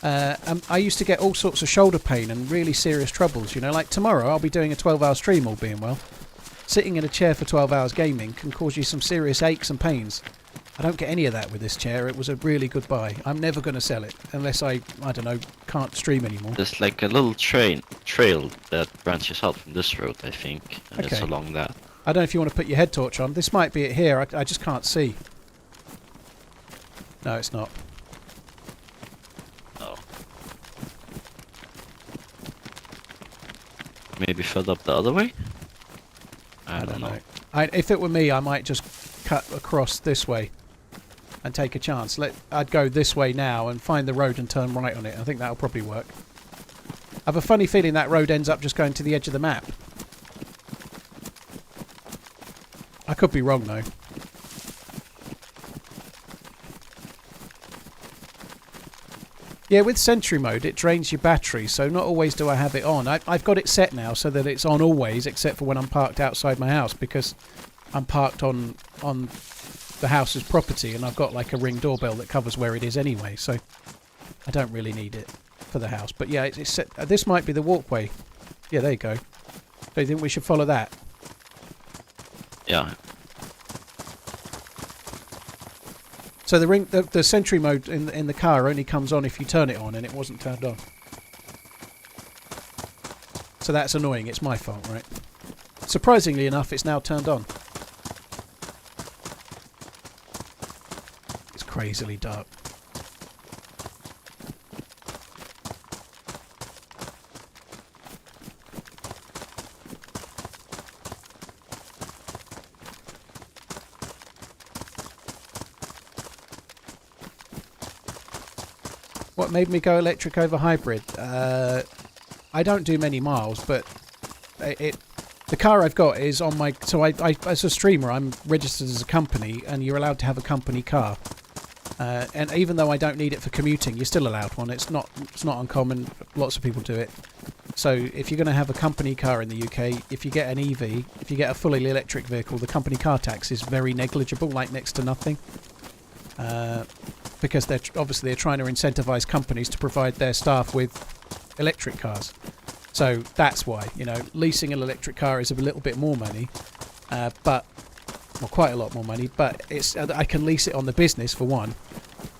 I used to get all sorts of shoulder pain and really serious troubles, you know, like tomorrow I'll be doing a 12-hour stream, all being well. Sitting in a chair for 12 hours gaming can cause you some serious aches and pains. I don't get any of that with this chair. It was a really good buy. I'm never going to sell it unless I don't know, can't stream anymore. There's like a little trail that branches out from this road, I think, and it's Okay. along that. I don't know if you want to put your head torch on. This might be it here. I just can't see. No, it's not. Oh. Maybe further up the other way? I don't know. If it were me, I might just cut across this way and take a chance. I'd go this way now and find the road and turn right on it. I think that'll probably work. I have a funny feeling that road ends up just going to the edge of the map. I could be wrong though. Yeah, with Sentry mode it drains your battery, so not always do I have it on. I've got it set now so that it's on always, except for when I'm parked outside my house, because I'm parked on the house's property and I've got like a Ring doorbell that covers where it is anyway, so I don't really need it for the house. But yeah, it's set, this might be the walkway. Yeah, there you go. Do you think we should follow that? Yeah. So the sentry mode in the car only comes on if you turn it on, and it wasn't turned on. So that's annoying. It's my fault, right? Surprisingly enough, it's now turned on. It's crazily dark. What made me go electric over hybrid? I don't do many miles, but the car I've got is on my... So I as a streamer, I'm registered as a company, and you're allowed to have a company car. And even though I don't need it for commuting, you're still allowed one. It's not uncommon. Lots of people do it. So if you're going to have a company car in the UK, if you get an EV, if you get a fully electric vehicle, the company car tax is very negligible, like next to nothing. Because they're trying to incentivise companies to provide their staff with electric cars. So that's why, you know, leasing an electric car is a little bit more money, but quite a lot more money. But it's I can lease it on the business for one,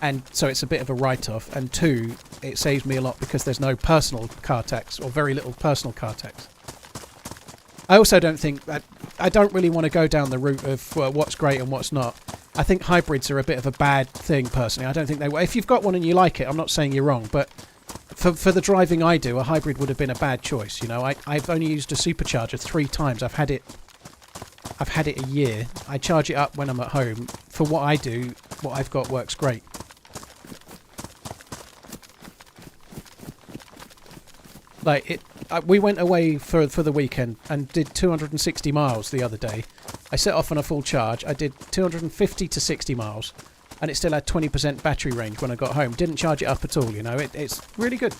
and so it's a bit of a write-off. And two, it saves me a lot because there's no personal car tax or very little personal car tax. I also don't think that I don't really want to go down the route of what's great and what's not. I think hybrids are a bit of a bad thing, personally. I don't think they... If you've got one and you like it, I'm not saying you're wrong, but for the driving I do, a hybrid would have been a bad choice. You know, I've only used a supercharger 3 times. I've had it a year. I charge it up when I'm at home. For what I do, what I've got works great. Like, we went away for the weekend and did 260 miles the other day. I set off on a full charge. I did 250 to 60 miles, and it still had 20% battery range when I got home. Didn't charge it up at all, you know. It's really good.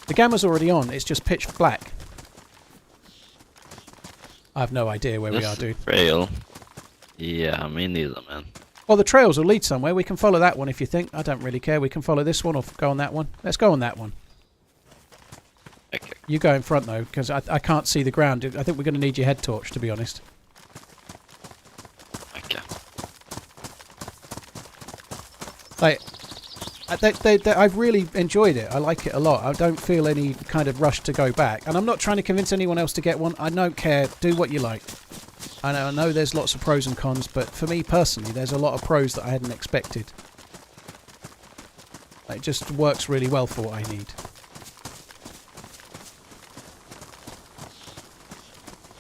The gamma's already on. It's just pitch black. I have no idea where we are, dude. Trail. Yeah, me neither, man. Well, the trails will lead somewhere. We can follow that one if you think. I don't really care. We can follow this one or go on that one. Let's go on that one. Okay. You go in front, though, because I can't see the ground. I think we're going to need your head torch, to be honest. Okay. Like, I've really enjoyed it. I like it a lot. I don't feel any kind of rush to go back. And I'm not trying to convince anyone else to get one. I don't care. Do what you like. I know there's lots of pros and cons, but for me personally, there's a lot of pros that I hadn't expected. It just works really well for what I need.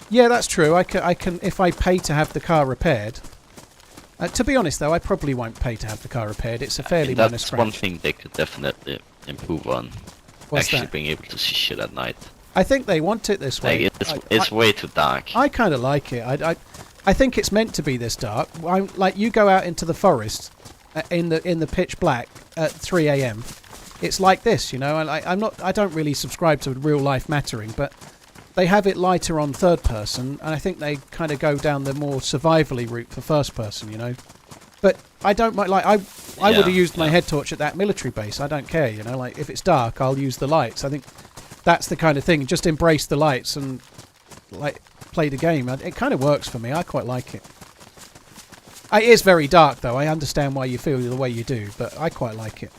Yeah, that's true. I can if I pay to have the car repaired. To be honest, though, I probably won't pay to have the car repaired. It's a fairly minor scratch. That's one thing they could definitely improve on. What's actually that? Being able to see shit at night. I think they want it this way. Like, it's way too dark. I kind of like it. I think it's meant to be this dark. Like, you go out into the forest in the pitch black at 3 a.m. It's like this, you know. I don't really subscribe to real life mattering, but they have it lighter on third person, and I think they kind of go down the more survivally route for first person, you know. But I don't mind. Like, I would have used my head torch at that military base. I don't care, you know. Like, if it's dark, I'll use the lights. I think that's the kind of thing. Just embrace the lights and like play the game. It kind of works for me. I quite like it. It is very dark, though. I understand why you feel the way you do, but I quite like it.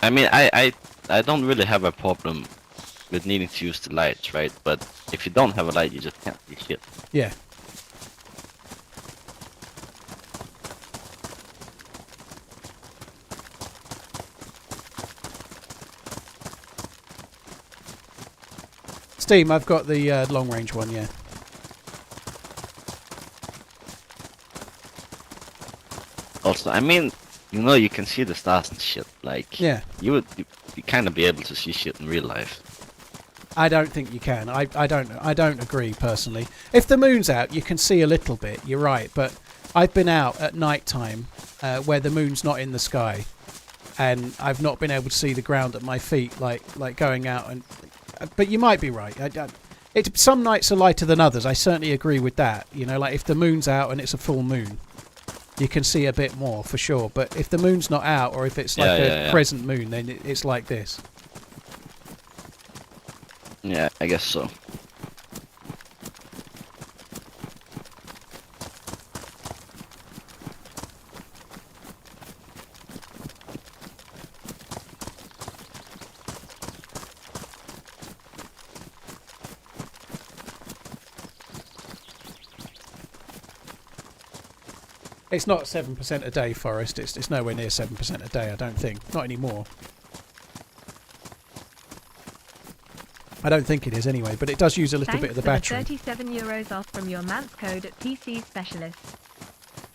I mean, I don't really have a problem with needing to use the lights, right? But if you don't have a light, you just can't see shit. Yeah. Steam, I've got the long range one, yeah. Also, I mean, you know, you can see the stars and shit. Like, yeah, you would kind of be able to see shit in real life. I don't think you can. I don't agree personally. If the moon's out, you can see a little bit. You're right, but I've been out at night time where the moon's not in the sky, and I've not been able to see the ground at my feet, like going out and. But you might be right. Some nights are lighter than others. I certainly agree with that. You know, like if the moon's out and it's a full moon, you can see a bit more for sure. But if the moon's not out, or if it's like a crescent moon, then it's like this. Yeah, I guess so. It's not 7% a day, Forest. It's nowhere near 7% a day, I don't think. Not anymore. I don't think it is anyway, but it does use a little bit of the battery. €37 off from your MANZ code at PC Specialist.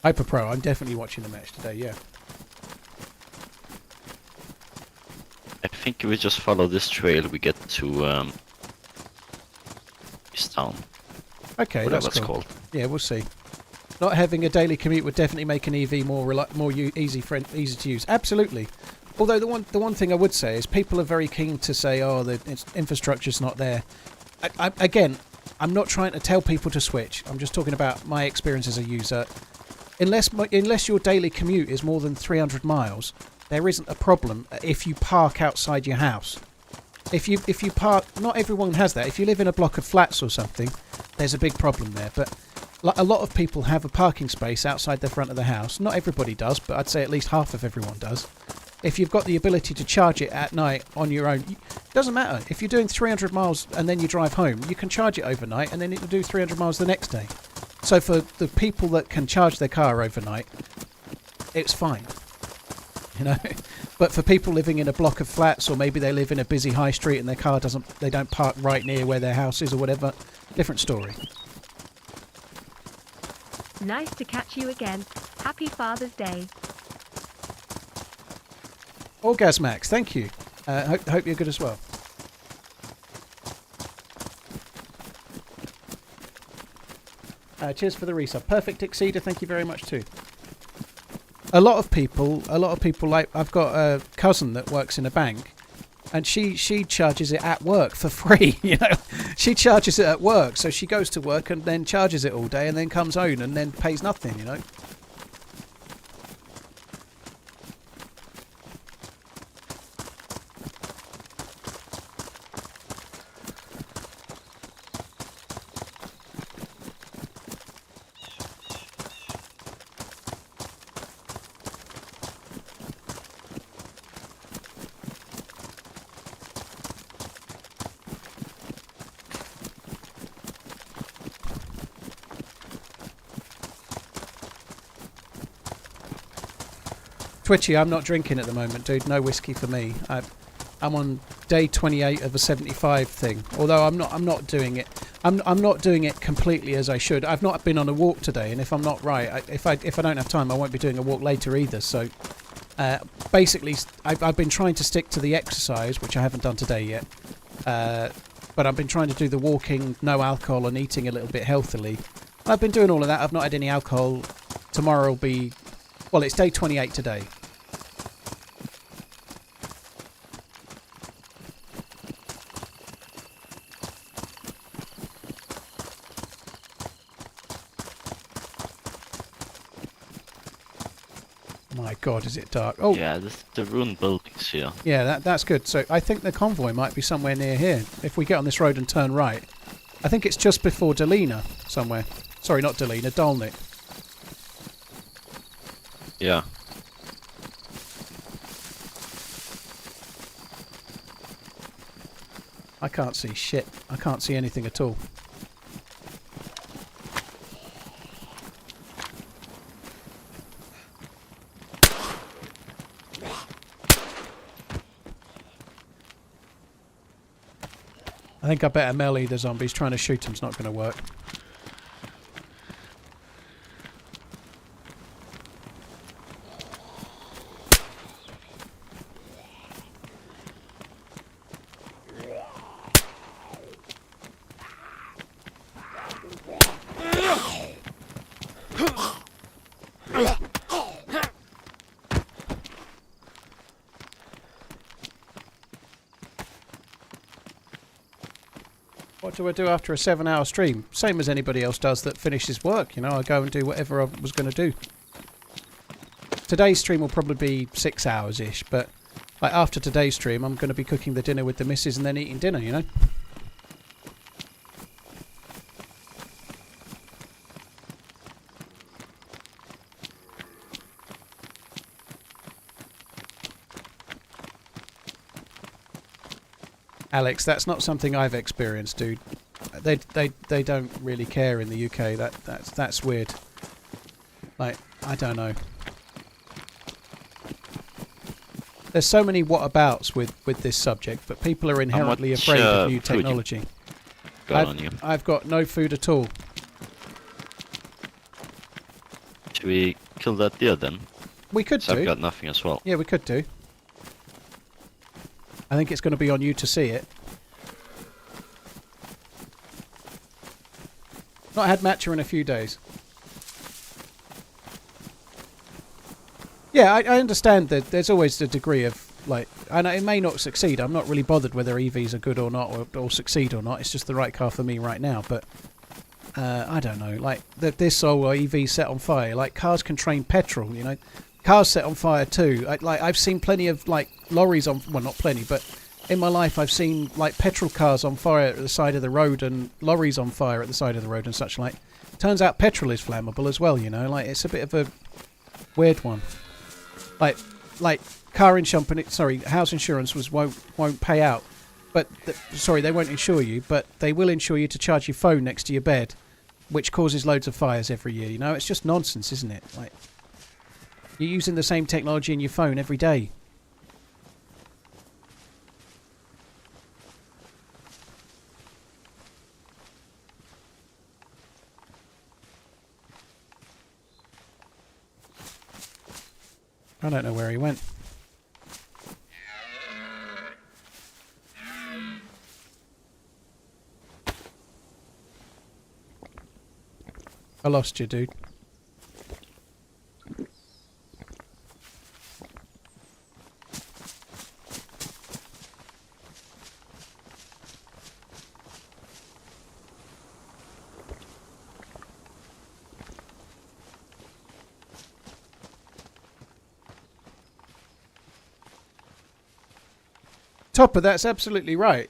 Hyper Pro, I'm definitely watching the match today, yeah. I think if we just follow this trail, we get to this town. Okay, Whatever that's it's cool. called. Yeah, we'll see. Not having a daily commute would definitely make an EV more easy to use. Absolutely. Although the one thing I would say is people are very keen to say, oh, the infrastructure's not there. Again, I'm not trying to tell people to switch. I'm just talking about my experience as a user. Unless your daily commute is more than 300 miles, there isn't a problem if you park outside your house. If you park, not everyone has that. If you live in a block of flats or something, there's a big problem there. But a lot of people have a parking space outside the front of the house. Not everybody does, but I'd say at least half of everyone does. If you've got the ability to charge it at night on your own, it doesn't matter. If you're doing 300 miles and then you drive home, you can charge it overnight and then it'll do 300 miles the next day. So for the people that can charge their car overnight, it's fine. You know? But for people living in a block of flats, or maybe they live in a busy high street and their car they don't park right near where their house is or whatever, different story. Nice to catch you again. Happy Father's Day. Orgasmax, thank you. Hope you're good as well. Cheers for the resub. Perfect Exceeder, thank you very much too. A lot of people like, I've got a cousin that works in a bank, and she charges it at work for free. You know, she charges it at work, so she goes to work and then charges it all day, and then comes home and then pays nothing. You know. Twitchy, I'm not drinking at the moment, dude. No whiskey for me. I'm on day 28 of a 75 thing. Although I'm not doing it. I'm not doing it completely as I should. I've not been on a walk today, and if I'm not right, if I don't have time, I won't be doing a walk later either. So basically, I've been trying to stick to the exercise, which I haven't done today yet. But I've been trying to do the walking, no alcohol, and eating a little bit healthily. I've been doing all of that. I've not had any alcohol. Tomorrow will be, well, it's day 28 today. My God, is it dark? Oh, yeah, the ruined buildings here. Yeah, that's good. So I think the convoy might be somewhere near here. If we get on this road and turn right, I think it's just before Delina somewhere. Sorry, not Delina, Dolnit. Yeah. I can't see shit. I can't see anything at all. I think I better melee the zombies. Trying to shoot them's not going to work. What do I do after a 7-hour stream? Same as anybody else does that finishes work, you know. I go and do whatever I was going to do. today's stream will probably be 6 hours-ish, but like after today's stream, I'm going to be cooking the dinner with the missus and then eating dinner, you know? Alex, that's not something I've experienced, dude. They don't really care in the UK. That's weird. Like, I don't know. There's so many whatabouts with this subject, but people are inherently afraid of new technology. I've got no food at all. Should we kill that deer then? We could do. I've got nothing as well. Yeah, we could do. I think it's going to be on you to see it. Not had matcha in a few days. Yeah, I understand that there's always a degree of, like, and it may not succeed. I'm not really bothered whether EVs are good or not, or succeed or not. It's just the right car for me right now. But I don't know, like this whole EV set on fire. Like, cars can train petrol, you know. Cars set on fire too. I've seen plenty of like lorries on, well, not plenty, but in my life I've seen like petrol cars on fire at the side of the road and lorries on fire at the side of the road and such like. Turns out petrol is flammable as well, you know. Like, it's a bit of a weird one. Like car insurance, sorry, house insurance won't pay out, but sorry, they won't insure you, but they will insure you to charge your phone next to your bed, which causes loads of fires every year. You know, it's just nonsense, isn't it? Like, you're using the same technology in your phone every day. I don't know where he went. I lost you, dude. Topper, that's absolutely right.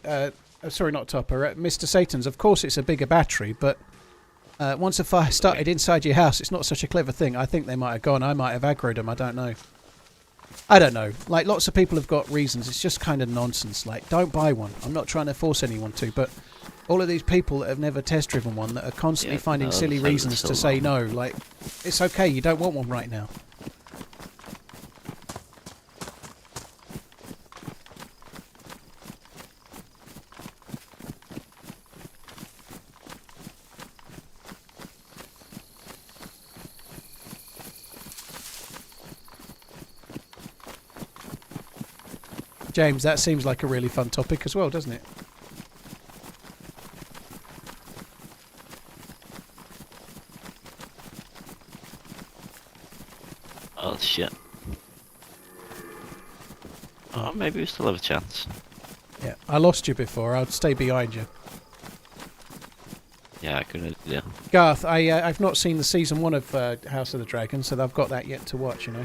Sorry, not Topper. Mr. Satan's. Of course, it's a bigger battery, but once a fire started inside your house, it's not such a clever thing. I think they might have gone. I might have aggroed them. I don't know. I don't know. Like, lots of people have got reasons. It's just kind of nonsense. Like, don't buy one. I'm not trying to force anyone to, but all of these people that have never test driven one that are constantly finding silly reasons to say no. Like, it's okay. You don't want one right now. James, that seems like a really fun topic as well, doesn't it? Oh shit. Oh, maybe we still have a chance. Yeah, I lost you before. I'll stay behind you. Yeah, I couldn't. Yeah. Garth, I've not seen the season 1 of House of the Dragon, so I've got that yet to watch, you know.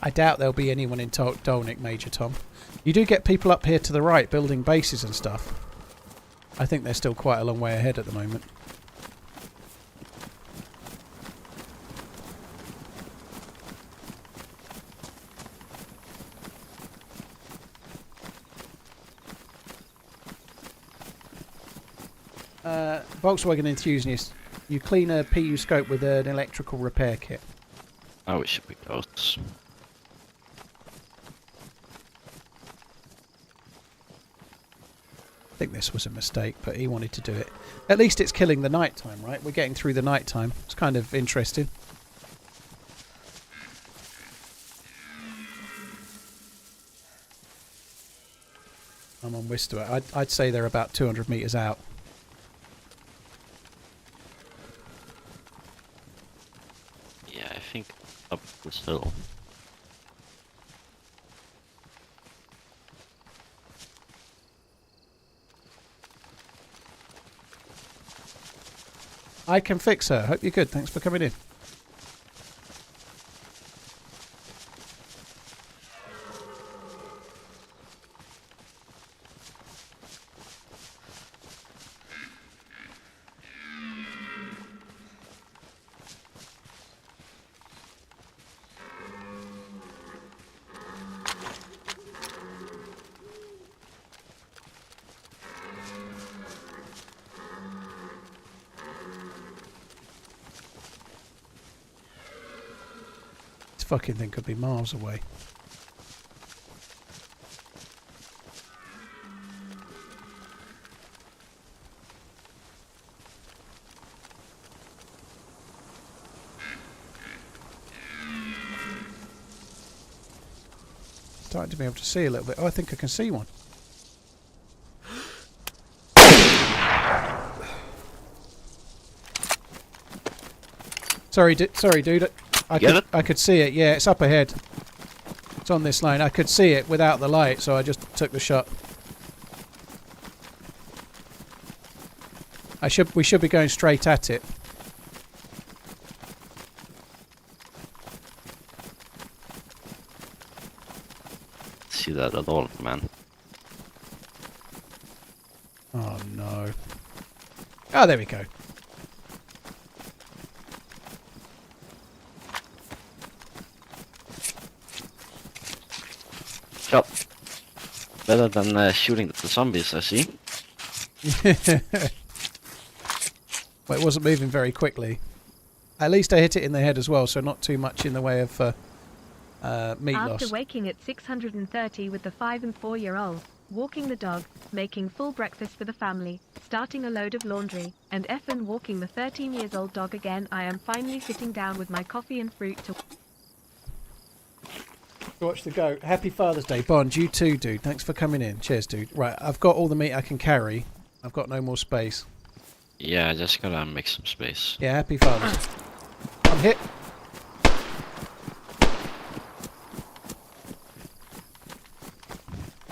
I doubt there'll be anyone in Dolnik, Major Tom. You do get people up here to the right building bases and stuff. I think they're still quite a long way ahead at the moment. Volkswagen enthusiast, you clean a PU scope with an electrical repair kit. Oh, it should be close. I think this was a mistake, but he wanted to do it. At least it's killing the night time, right? We're getting through the night time. It's kind of interesting. I'm on Wister. I'd say they're about 200 metres out. Yeah, I think up this hill. I can fix her. Hope you're good. Thanks for coming in. This fucking thing could be miles away. Starting to be able to see a little bit. Oh, I think I can see one. Sorry, dude. I could see it. Yeah, it's up ahead. It's on this line. I could see it without the light, so I just took the shot. We should be going straight at it. See that at all, man. Oh no. Oh, there we go. Shot. Better than shooting the zombies, I see. Well, it wasn't moving very quickly. At least I hit it in the head as well, so not too much in the way of meat loss. After waking at 630 with the 5 and 4-year-old, walking the dog, making full breakfast for the family, starting a load of laundry, and effing walking the 13-years-old dog again, I am finally sitting down with my coffee and fruit to Watch the goat. Happy Father's Day. Bond, you too, dude. Thanks for coming in. Cheers, dude. Right, I've got all the meat I can carry. I've got no more space. Yeah, I just gotta make some space. Yeah, happy Father's Day. I'm hit.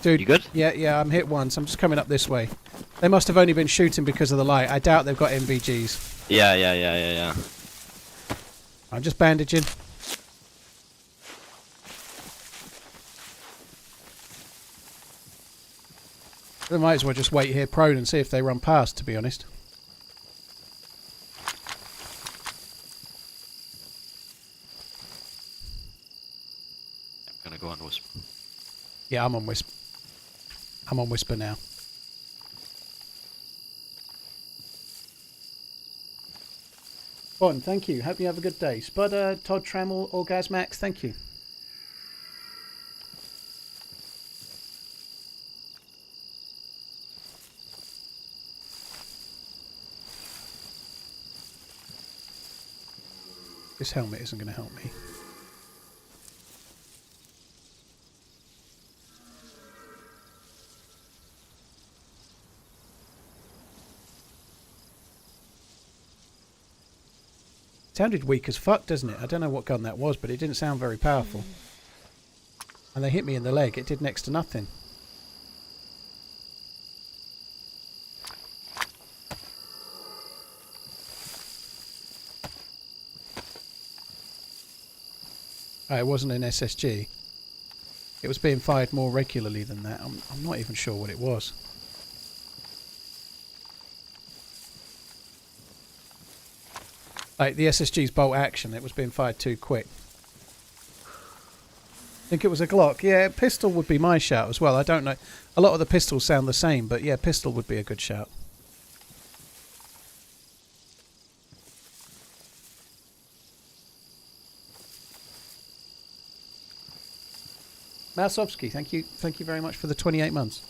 Dude, You good? Yeah, I'm hit once. I'm just coming up this way. They must have only been shooting because of the light. I doubt they've got MVGs. Yeah. I'm just bandaging. They might as well just wait here prone and see if they run past, to be honest. I'm gonna go on Wisp. Yeah, I'm on Wisp. I'm on Whisper now. Bond, thank you. Hope you have a good day. Spudder, Todd Trammell, Orgasmax, thank you. This helmet isn't going to help me. Sounded weak as fuck, doesn't it? I don't know what gun that was, but it didn't sound very powerful. And they hit me in the leg. It did next to nothing. Oh, it wasn't an SSG. It was being fired more regularly than that. I'm not even sure what it was. Like the SSG's bolt action, it was being fired too quick. Think it was a Glock? Yeah, pistol would be my shout as well. I don't know. A lot of the pistols sound the same, but yeah, pistol would be a good shout. Masovsky, thank you very much for the 28 months.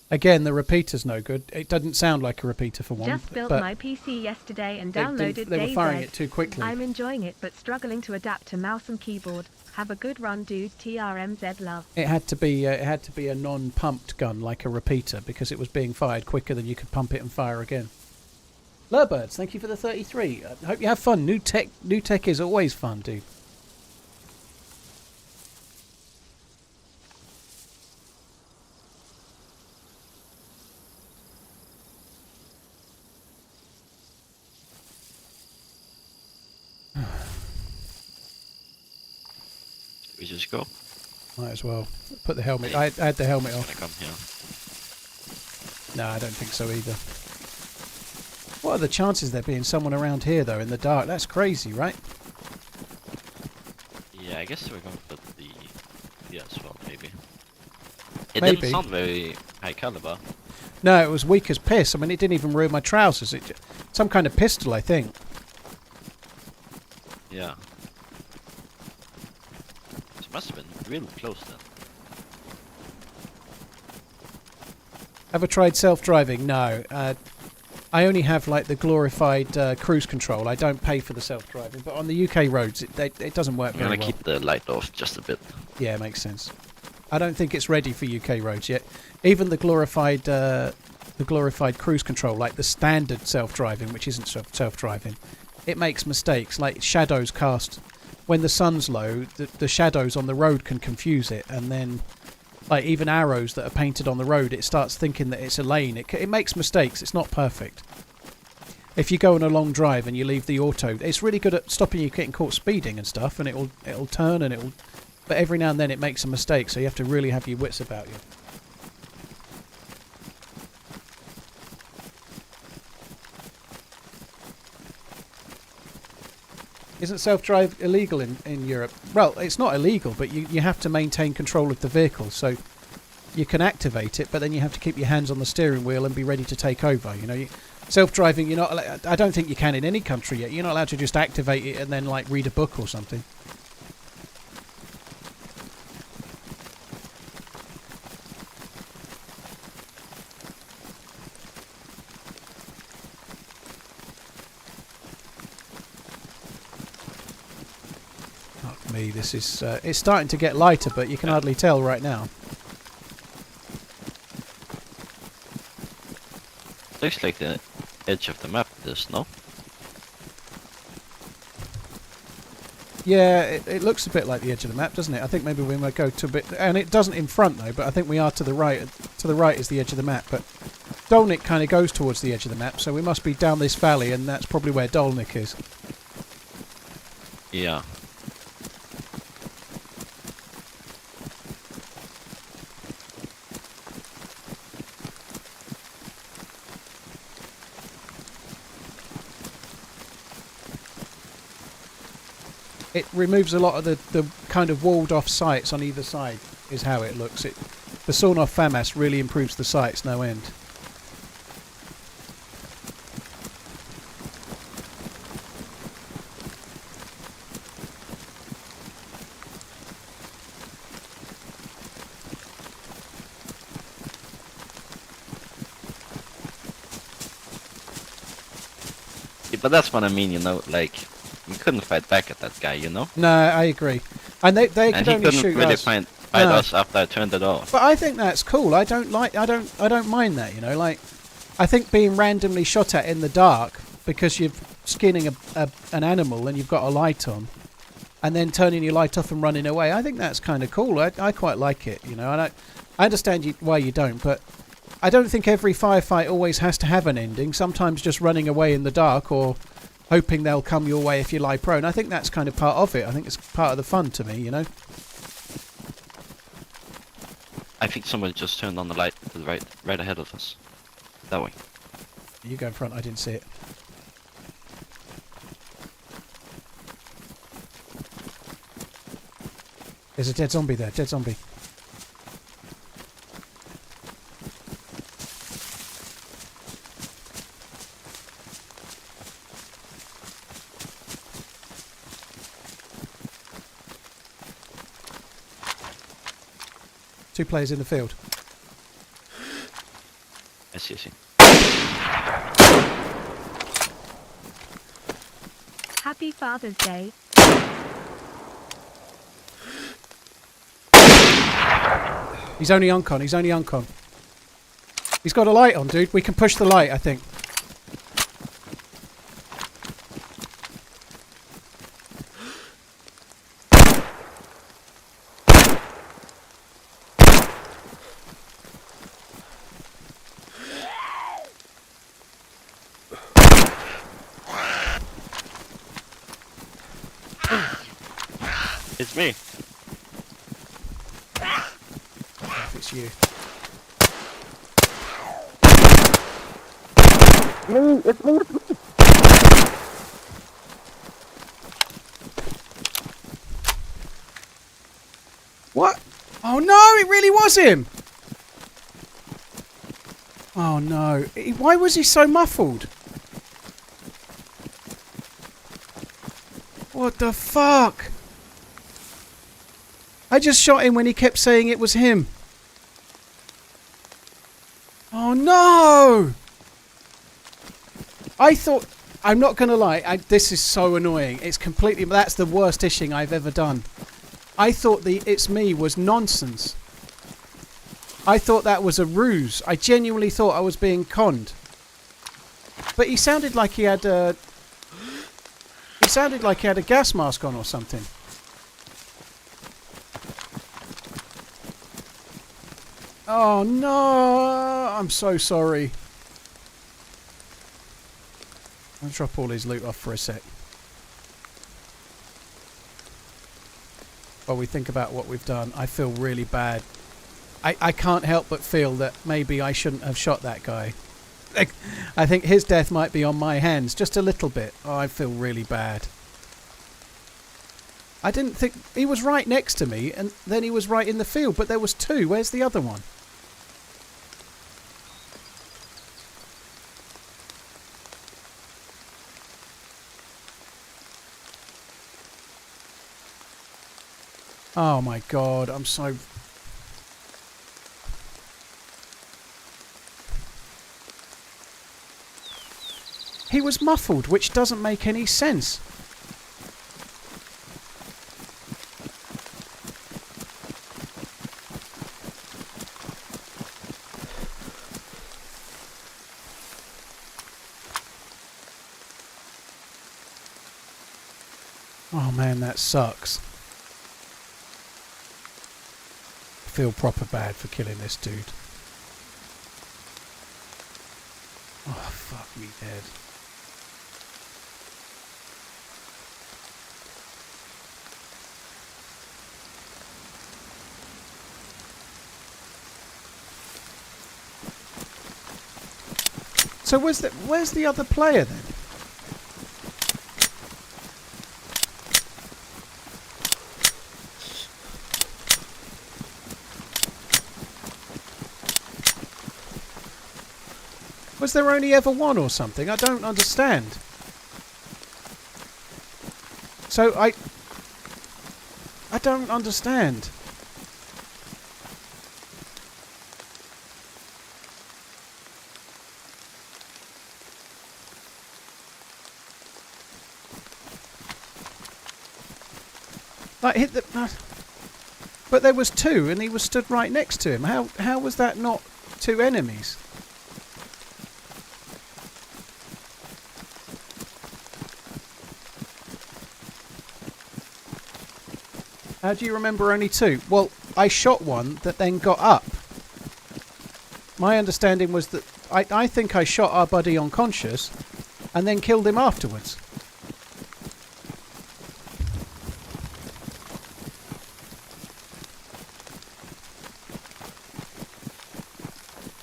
Again, the repeater's no good. It doesn't sound like a repeater for one. Just built but my PC yesterday and they downloaded were firing DayZ. it too quickly. I'm enjoying it but struggling to adapt to mouse and keyboard. Have a good run, dude. TRMZ love. It had to be a non-pumped gun like a repeater because it was being fired quicker than you could pump it and fire again. Lurbirds, thank you for the 33. I hope you have fun. New tech is always fun, dude. We just go. Might as well put the helmet. I had the helmet off. Come here. No, I don't think so either. What are the chances there being someone around here though in the dark? That's crazy, right? Yeah, I guess we're going for the as well, maybe. It Maybe. didn't sound very high caliber. No, it was weak as piss. I mean, it didn't even ruin my trousers. Some kind of pistol, I think. Yeah. It must have been really close then. Ever tried self-driving? No. I only have like the glorified cruise control. I don't pay for the self-driving, but on the UK roads, it doesn't work I'm very gonna well. keep the light off just a bit. Yeah, it makes sense. I don't think it's ready for UK roads yet. Even the glorified cruise control, like the standard self-driving, which isn't self-driving, it makes mistakes. Like shadows cast when the sun's low, the shadows on the road can confuse it, and then like even arrows that are painted on the road, it starts thinking that it's a lane. It makes mistakes. It's not perfect. If you go on a long drive and you leave the auto, it's really good at stopping you getting caught speeding and stuff, and it'll turn and it'll. But every now and then it makes a mistake, so you have to really have your wits about you. Isn't self-drive illegal in Europe? Well, it's not illegal, but you have to maintain control of the vehicle, so you can activate it, but then you have to keep your hands on the steering wheel and be ready to take over. You know, self-driving, you're not. I don't think you can in any country yet. You're not allowed to just activate it and then like read a book or something. Me, this is it's starting to get lighter, but you can hardly tell right now. Looks like the edge of the map, this, no? Yeah, it looks a bit like the edge of the map, doesn't it? I think maybe we might go to a bit, and it doesn't in front though, but I think we are to the right. To the right is the edge of the map, but Dolnik kind of goes towards the edge of the map, so we must be down this valley, and that's probably where Dolnik is. Yeah. It removes a lot of the kind of walled off sights on either side, is how it looks. The sawn off FAMAS really improves the sights no end. Yeah, but that's what I mean, you know, like, we couldn't fight back at that guy, you know? No, I agree. And they And could he only couldn't shoot really us. fight No. us after I turned it off. But I think that's cool. I don't mind that, you know, like I think being randomly shot at in the dark because you're skinning an animal and you've got a light on and then turning your light off and running away, I think that's kind of cool. I quite like it, you know. I understand why you don't, but I don't think every firefight always has to have an ending. Sometimes just running away in the dark or hoping they'll come your way if you lie prone. I think that's kind of part of it. I think it's part of the fun to me, you know. I think somebody just turned on the light to the right ahead of us. That way. You go in front, I didn't see it. There's a dead zombie there, dead zombie. Two players in the field. see. Happy Father's Day. He's only on con. He's only on con. He's got a light on, dude. We can push the light, I think. It's me. If it's you. It's me. What? Oh no, it really was him! Oh no. Why was he so muffled? What the fuck? I just shot him when he kept saying it was him. Oh no! I thought... I'm not going to lie. This is so annoying. It's completely... That's the worst ishing I've ever done. I thought the "it's me" was nonsense. I thought that was a ruse. I genuinely thought I was being conned. But he sounded like he had a... He sounded like he had a gas mask on or something. Oh no! I'm so sorry. I'll drop all his loot off for a sec. While we think about what we've done, I feel really bad. I can't help but feel that maybe I shouldn't have shot that guy. I think his death might be on my hands, just a little bit. Oh, I feel really bad. I didn't think... He was right next to me, and then he was right in the field, but there was two. Where's the other one? Oh my god, I'm so... He was muffled, which doesn't make any sense. Oh man, that sucks. I feel proper bad for killing this dude. Oh, fuck me dead. So where's the other player then? Was there only ever one or something? I don't understand. So I don't understand. Like hit the... But there was two and he was stood right next to him. How was that not two enemies? How do you remember only two? Well, I shot one that then got up. My understanding was that... I think I shot our buddy unconscious and then killed him afterwards.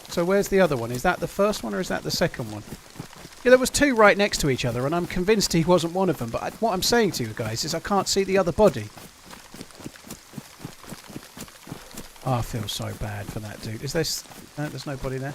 So where's the other one? Is that the first one or is that the second one? Yeah, there was two right next to each other and I'm convinced he wasn't one of them. But what I'm saying to you guys is I can't see the other body. Oh, I feel so bad for that dude. Is this... No, there's nobody there.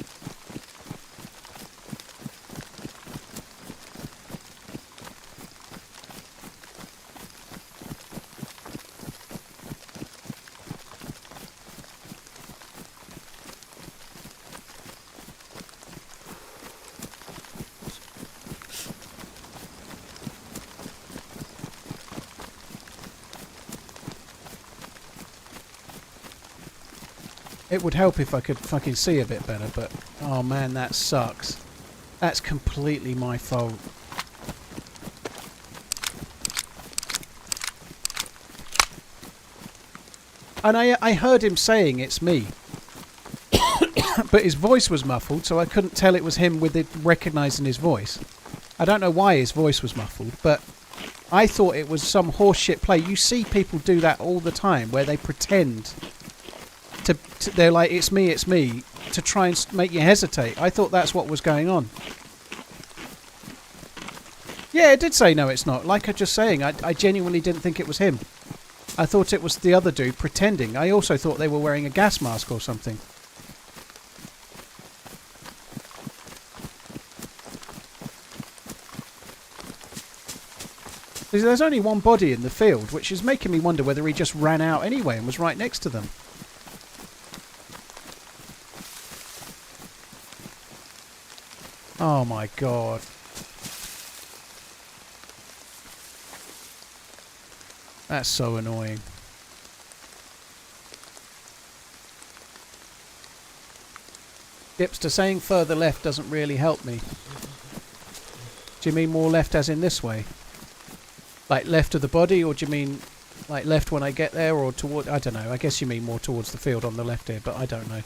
It would help if I could fucking see a bit better, but... Oh man, that sucks. That's completely my fault. And I heard him saying it's me. But his voice was muffled, so I couldn't tell it was him with it recognising his voice. I don't know why his voice was muffled, but I thought it was some horseshit play. You see people do that all the time, where they pretend to they're like, it's me, to try and make you hesitate. I thought that's what was going on. Yeah, it did say no, it's not. Like I just saying, I genuinely didn't think it was him. I thought it was the other dude pretending. I also thought they were wearing a gas mask or something. There's only one body in the field, which is making me wonder whether he just ran out anyway and was right next to them. Oh my god. That's so annoying. Dipster, saying further left doesn't really help me. Do you mean more left as in this way? Like left of the body, or do you mean like left when I get there, or toward... I don't know. I guess you mean more towards the field on the left here, but I don't know.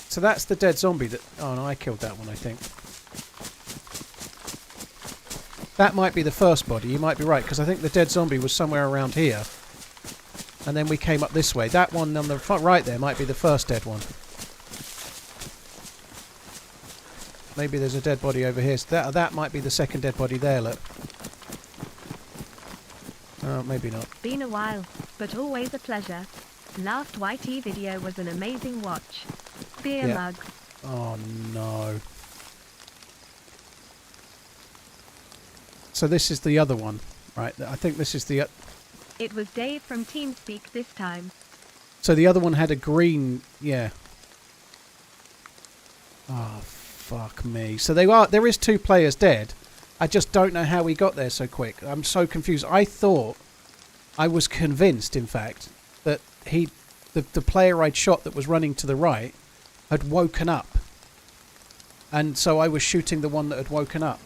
So that's the dead zombie that... Oh no, I killed that one, I think. That might be the first body. You might be right, because I think the dead zombie was somewhere around here. And then we came up this way. That one on the front right there might be the first dead one. Maybe there's a dead body over here. So that might be the second dead body there, look. Oh, maybe not. Been a while, but always a pleasure. Last YT video was an amazing watch. Beer mug. Oh no. So this is the other one, right? I think this is the... It was Dave from TeamSpeak this time. So the other one had a green... Yeah. Oh, fuck me. So there is 2 players dead. I just don't know how he got there so quick. I'm so confused. I was convinced, in fact, that the player I'd shot that was running to the right had woken up. And so I was shooting the one that had woken up.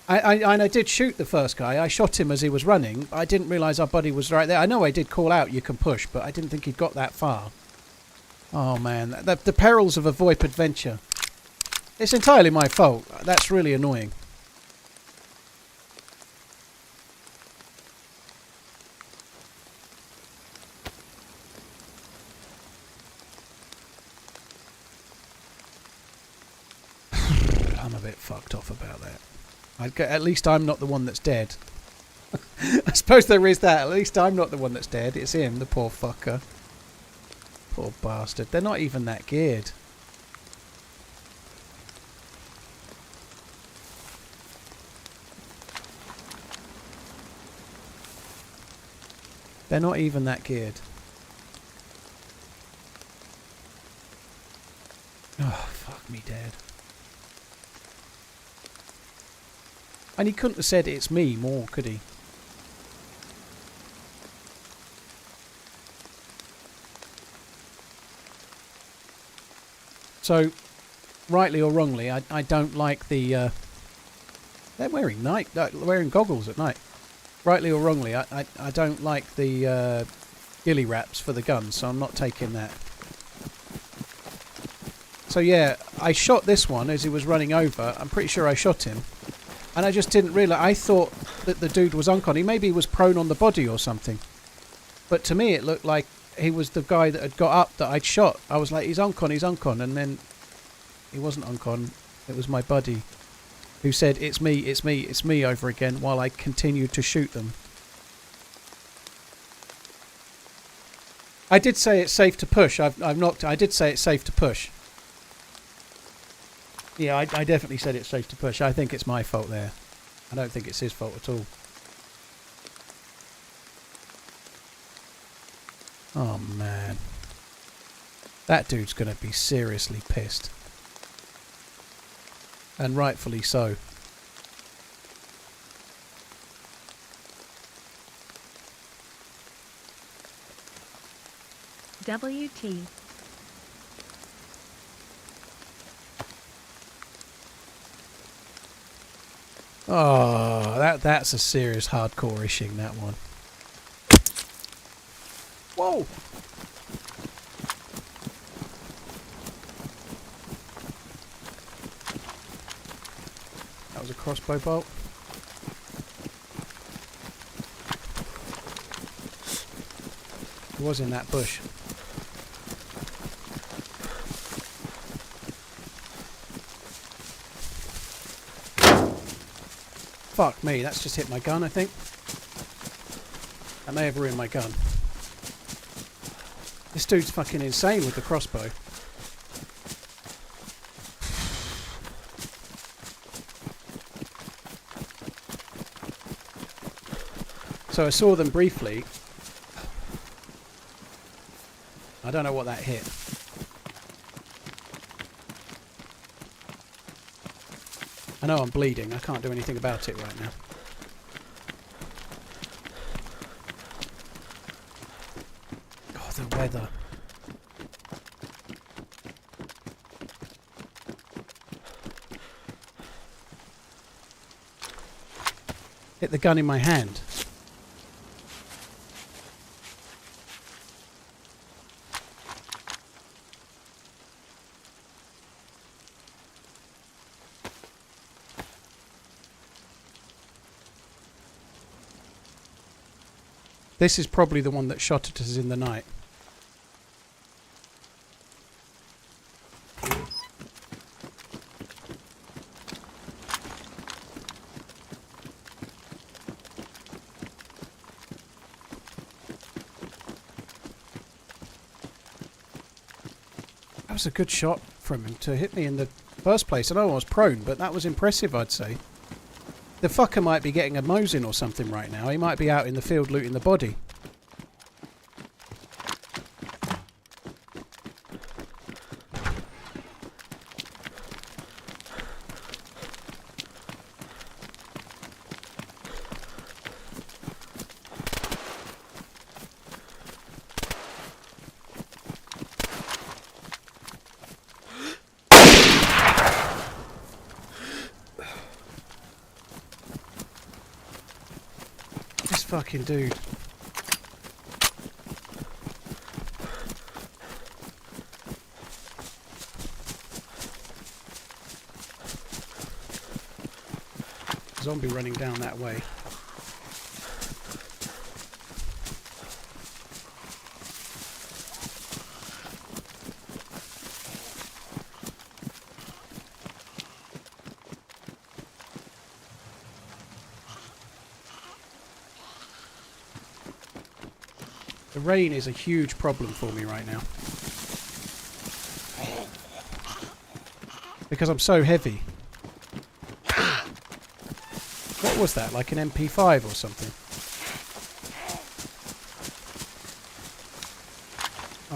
I did shoot the first guy. I shot him as he was running. I didn't realise our buddy was right there. I know I did call out, you can push, but I didn't think he'd got that far. Oh man, the perils of a VoIP adventure. It's entirely my fault. That's really annoying. I'm a bit fucked off about that. At least I'm not the one that's dead. I suppose there is that. At least I'm not the one that's dead. It's him, the poor fucker. Poor bastard. They're not even that geared. They're not even that geared. Oh, fuck me dead. And he couldn't have said it's me more, could he? So, rightly or wrongly, I don't like the... they're wearing wearing goggles at night. Rightly or wrongly, I don't like the ghillie wraps for the guns, so I'm not taking that. So yeah, I shot this one as he was running over. I'm pretty sure I shot him. And I just didn't realise. I thought that the dude was uncon. Maybe he was prone on the body or something. But to me it looked like he was the guy that had got up that I'd shot. I was like, he's uncon. And then he wasn't uncon. It was my buddy who said, it's me over again while I continued to shoot them. I did say it's safe to push. I did say it's safe to push. Yeah, I definitely said it's safe to push. I think it's my fault there. I don't think it's his fault at all. Oh, man. That dude's going to be seriously pissed. And rightfully so. WT. Oh, that's a serious hardcore ishing, that one. Whoa! That was a crossbow bolt. It was in that bush. Fuck me, that's just hit my gun, I think. That may have ruined my gun. This dude's fucking insane with the crossbow. So I saw them briefly. I don't know what that hit. I know I'm bleeding. I can't do anything about it right now. Oh, the weather. Hit the gun in my hand. This is probably the one that shot at us in the night. That was a good shot from him to hit me in the first place. I know I was prone, but that was impressive, I'd say. The fucker might be getting a Mosin or something right now. He might be out in the field looting the body. Fucking dude. Zombie running down that way. The rain is a huge problem for me right now. Because I'm so heavy. What was that? Like an MP5 or something?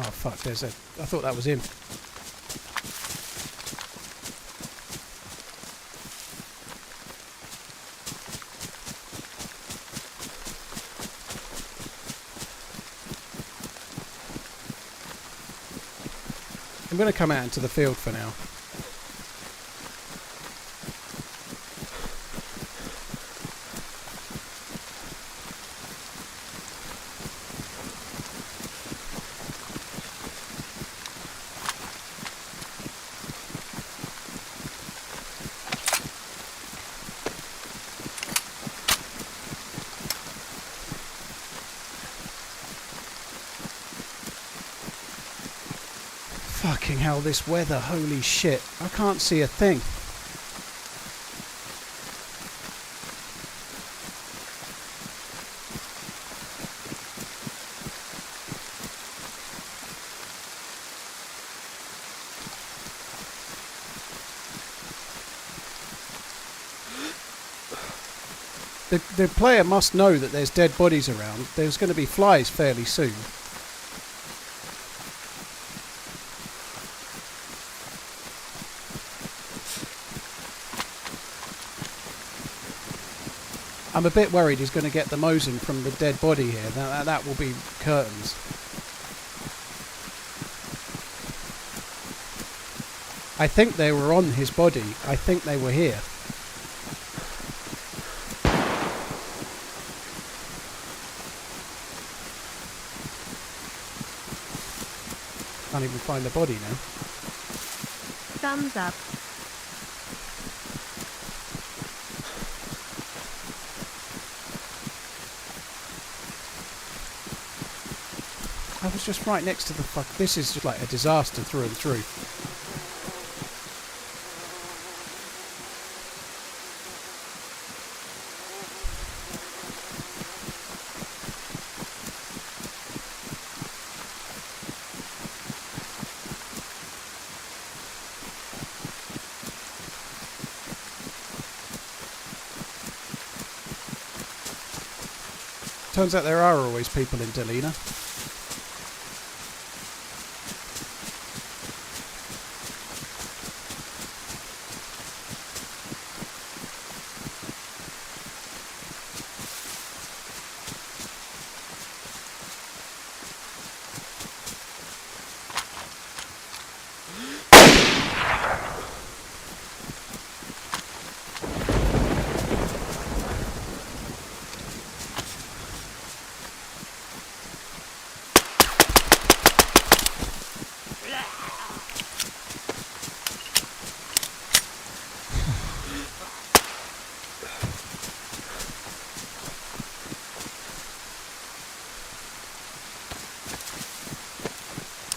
Oh fuck, there's a... I thought that was him. I'm going to come out into the field for now. Fucking hell, this weather, holy shit. I can't see a thing. The player must know that there's dead bodies around. There's going to be flies fairly soon. I'm a bit worried he's going to get the Mosin from the dead body here. That will be curtains. I think they were on his body. I think they were here. Can't even find the body now. Thumbs up. I was just right next to the fuck. This is just like a disaster through and through. Turns out there are always people in Delina.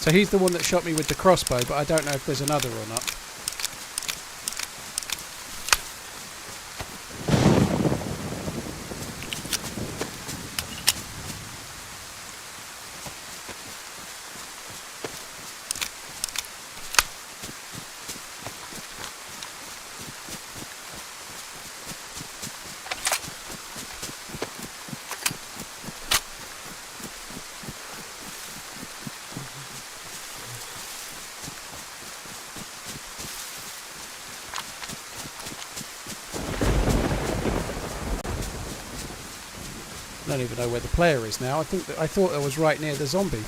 So he's the one that shot me with the crossbow, but I don't know if there's another or not. I don't even know where the player is now. I thought I was right near the zombie.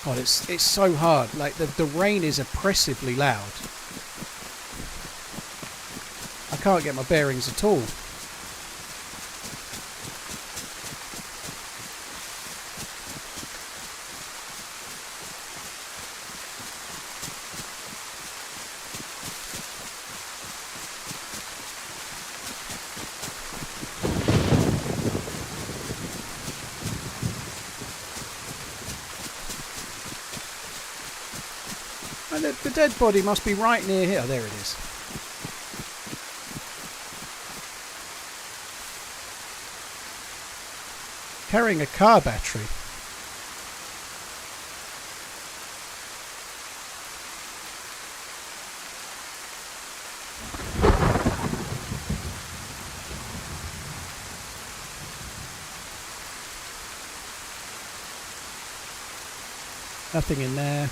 God, it's so hard. Like the rain is oppressively loud. I can't get my bearings at all. The dead body must be right near here. Oh, there it is. Carrying a car battery. Nothing in there.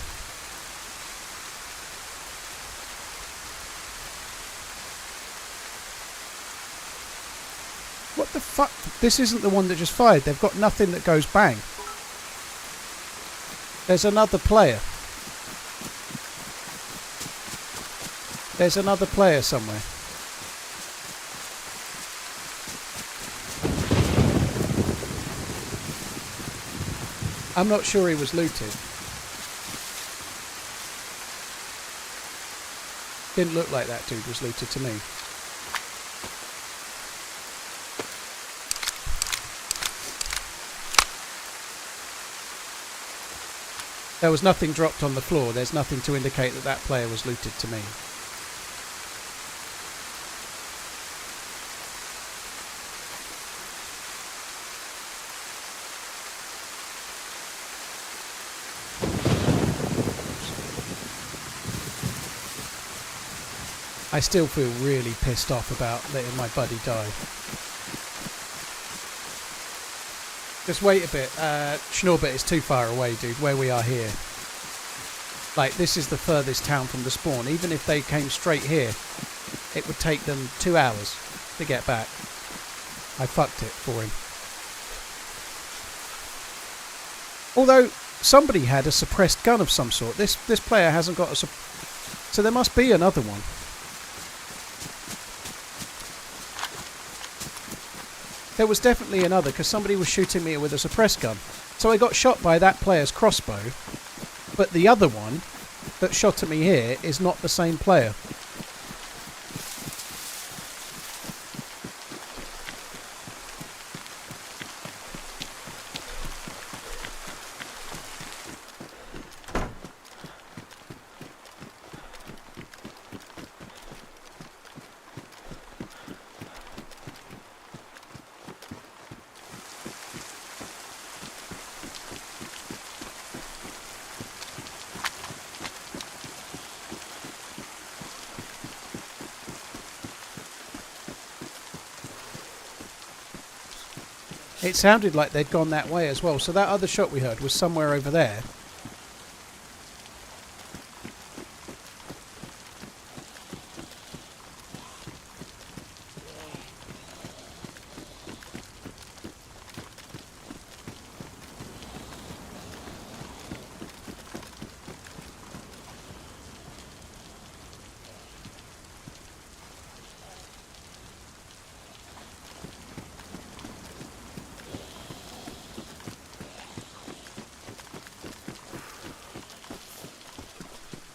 What the fuck? This isn't the one that just fired. They've got nothing that goes bang. There's another player. There's another player somewhere. I'm not sure he was looted. Didn't look like that dude was looted to me. There was nothing dropped on the floor. There's nothing to indicate that that player was looted to me. I still feel really pissed off about letting my buddy die. Just wait a bit. Schnorbit is too far away, dude, where we are here. Like, this is the furthest town from the spawn. Even if they came straight here, it would take them 2 hours to get back. I fucked it for him. Although somebody had a suppressed gun of some sort. This player hasn't got a so there must be another one. There was definitely another, because somebody was shooting me with a suppressed gun. So I got shot by that player's crossbow, but the other one that shot at me here is not the same player. It sounded like they'd gone that way as well, so that other shot we heard was somewhere over there.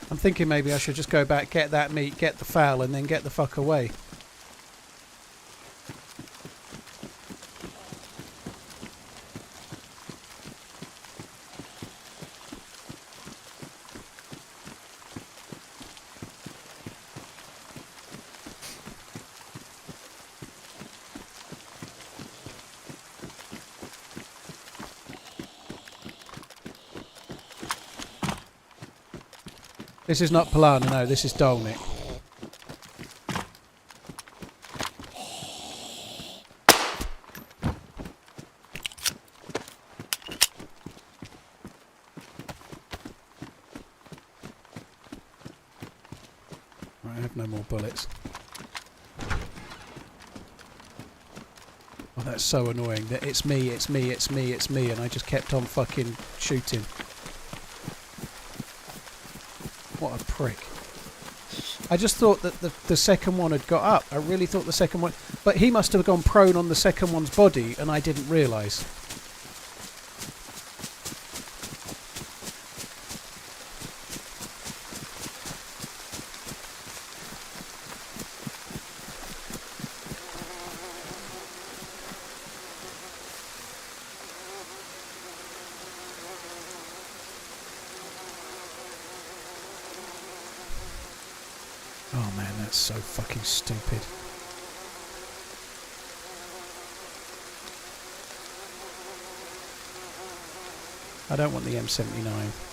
I'm thinking maybe I should just go back, get that meat, get the fowl, and then get the fuck away. This is not Polana, no, this is Dolnik. Right, I have no more bullets. Oh, that's so annoying that it's me, it's me, it's me, it's me, and I just kept on fucking shooting. What a prick. I just thought that the second one had got up. I really thought the second one... But he must have gone prone on the second one's body, and I didn't realise. Oh man, that's so fucking stupid. I don't want the M79.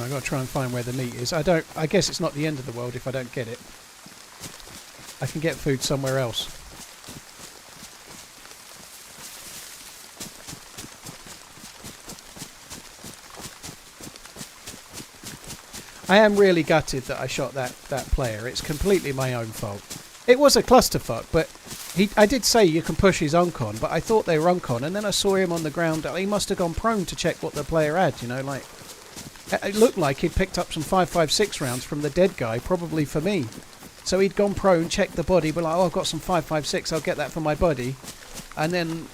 I've got to try and find where the meat is. I guess it's not the end of the world if I don't get it. I can get food somewhere else. I am really gutted that I shot that player. It's completely my own fault. It was a clusterfuck, but I did say you can push his uncon, but I thought they were uncon, and then I saw him on the ground. He must have gone prone to check what the player had, you know, like... It looked like he'd picked up some 5.56 rounds from the dead guy, probably for me. So he'd gone prone, checked the body, but like, oh, I've got some 5.56, I'll get that for my body. And then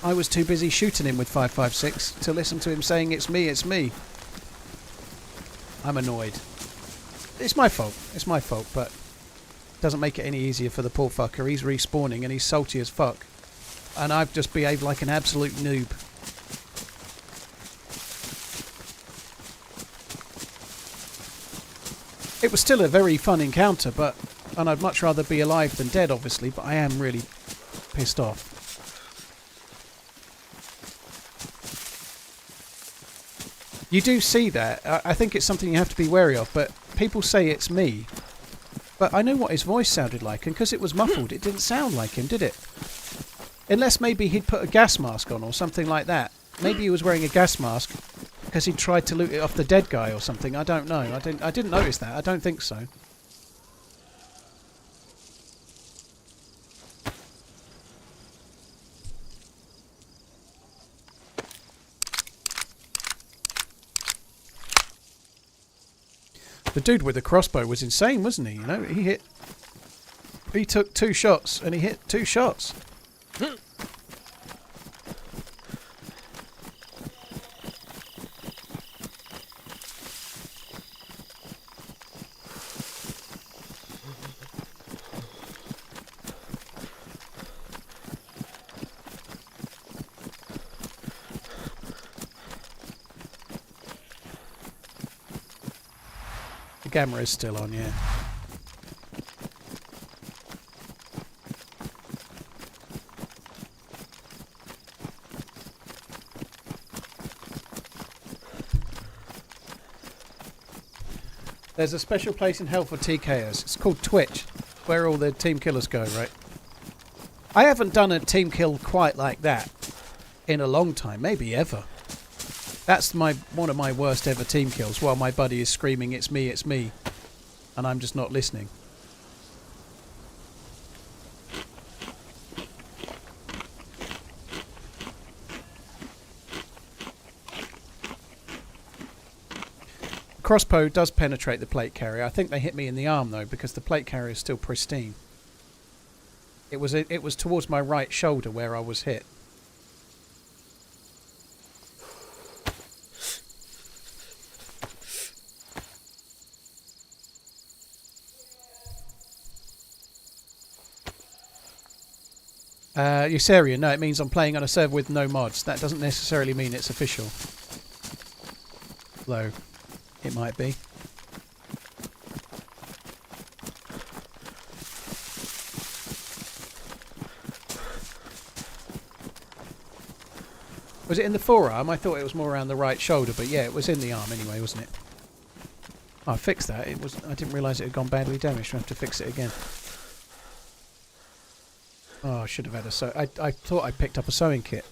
I was too busy shooting him with 5.56 to listen to him saying, it's me, it's me. I'm annoyed. It's my fault, but it doesn't make it any easier for the poor fucker. He's respawning and he's salty as fuck. And I've just behaved like an absolute noob. It was still a very fun encounter, but And I'd much rather be alive than dead, obviously, but I am really pissed off. You do see that. I think it's something you have to be wary of, but people say it's me. But I know what his voice sounded like, and because it was muffled, it didn't sound like him, did it? Unless maybe he'd put a gas mask on or something like that. Maybe he was wearing a gas mask because he tried to loot it off the dead guy or something. I don't know. I didn't notice that. I don't think so. The dude with the crossbow was insane, wasn't he? You know, he took 2 shots and he hit 2 shots. The camera is still on, yeah. There's a special place in hell for TKers. It's called Twitch, where all the team killers go, right? I haven't done a team kill quite like that in a long time, maybe ever. That's one of my worst ever team kills, while my buddy is screaming, it's me, and I'm just not listening. Crossbow does penetrate the plate carrier. I think they hit me in the arm though, because the plate carrier is still pristine. It was towards my right shoulder where I was hit. Usarian, no, it means I'm playing on a server with no mods. That doesn't necessarily mean it's official. Though, it might be. Was it in the forearm? I thought it was more around the right shoulder, but yeah, it was in the arm anyway, wasn't it? Oh, I fixed that. I didn't realise it had gone badly damaged. I have to fix it again. Oh, I should have had I thought I picked up a sewing kit.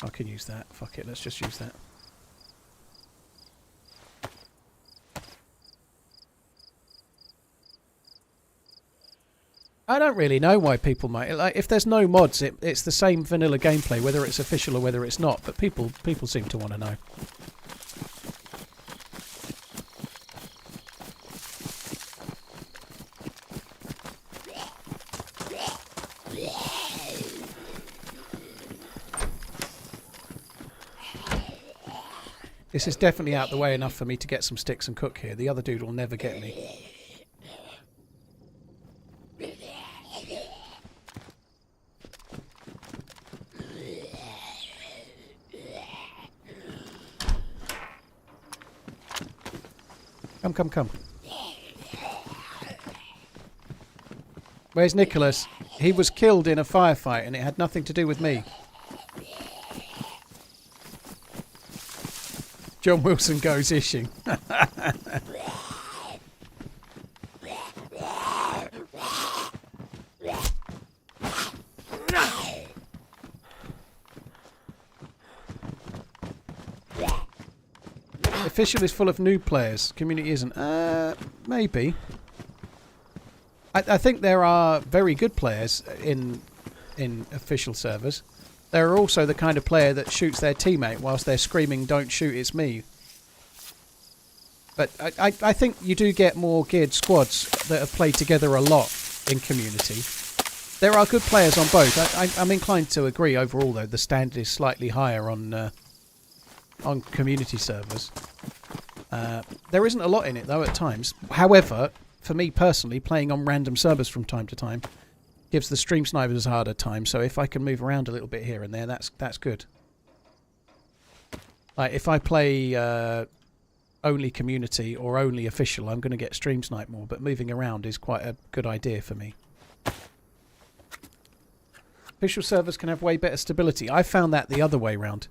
I can use that. Fuck it, let's just use that. I don't really know why people might... Like, if there's no mods, it's the same vanilla gameplay, whether it's official or whether it's not. But people seem to want to know. This is definitely out the way enough for me to get some sticks and cook here. The other dude will never get me. Come. Where's Nicholas? He was killed in a firefight and it had nothing to do with me. John Wilson goes ishing. Official is full of new players. Community isn't. Maybe. I think there are very good players in official servers. There are also the kind of player that shoots their teammate whilst they're screaming, "Don't shoot, it's me." But I think you do get more geared squads that have played together a lot in community. There are good players on both. I'm inclined to agree overall, though. The standard is slightly higher on community servers. There isn't a lot in it, though, at times. However, for me personally, playing on random servers from time to time gives the stream snipers a harder time, so if I can move around a little bit here and there, that's good. Like, if I play only community or only official, I'm going to get stream snipe more, but moving around is quite a good idea for me. Official servers can have way better stability. I found that the other way round.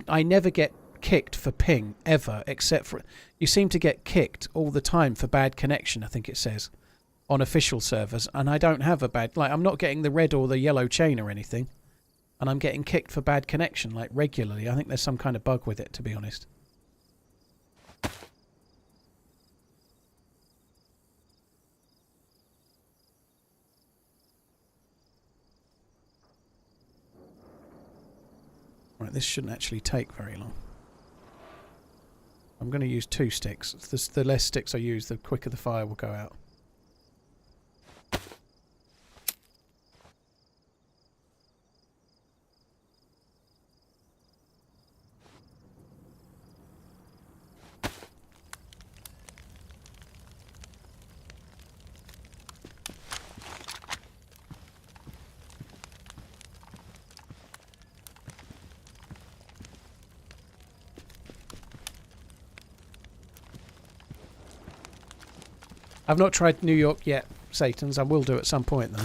I never get kicked for ping ever, except for you seem to get kicked all the time for bad connection, I think it says, on official servers, and I don't have a bad, like, I'm not getting the red or the yellow chain or anything, and I'm getting kicked for bad connection like regularly. I think there's some kind of bug with it, to be honest. Right, this shouldn't actually take very long. I'm going to use 2 sticks. The less sticks I use, the quicker the fire will go out. I've not tried New York yet, Satans. I will do at some point, though.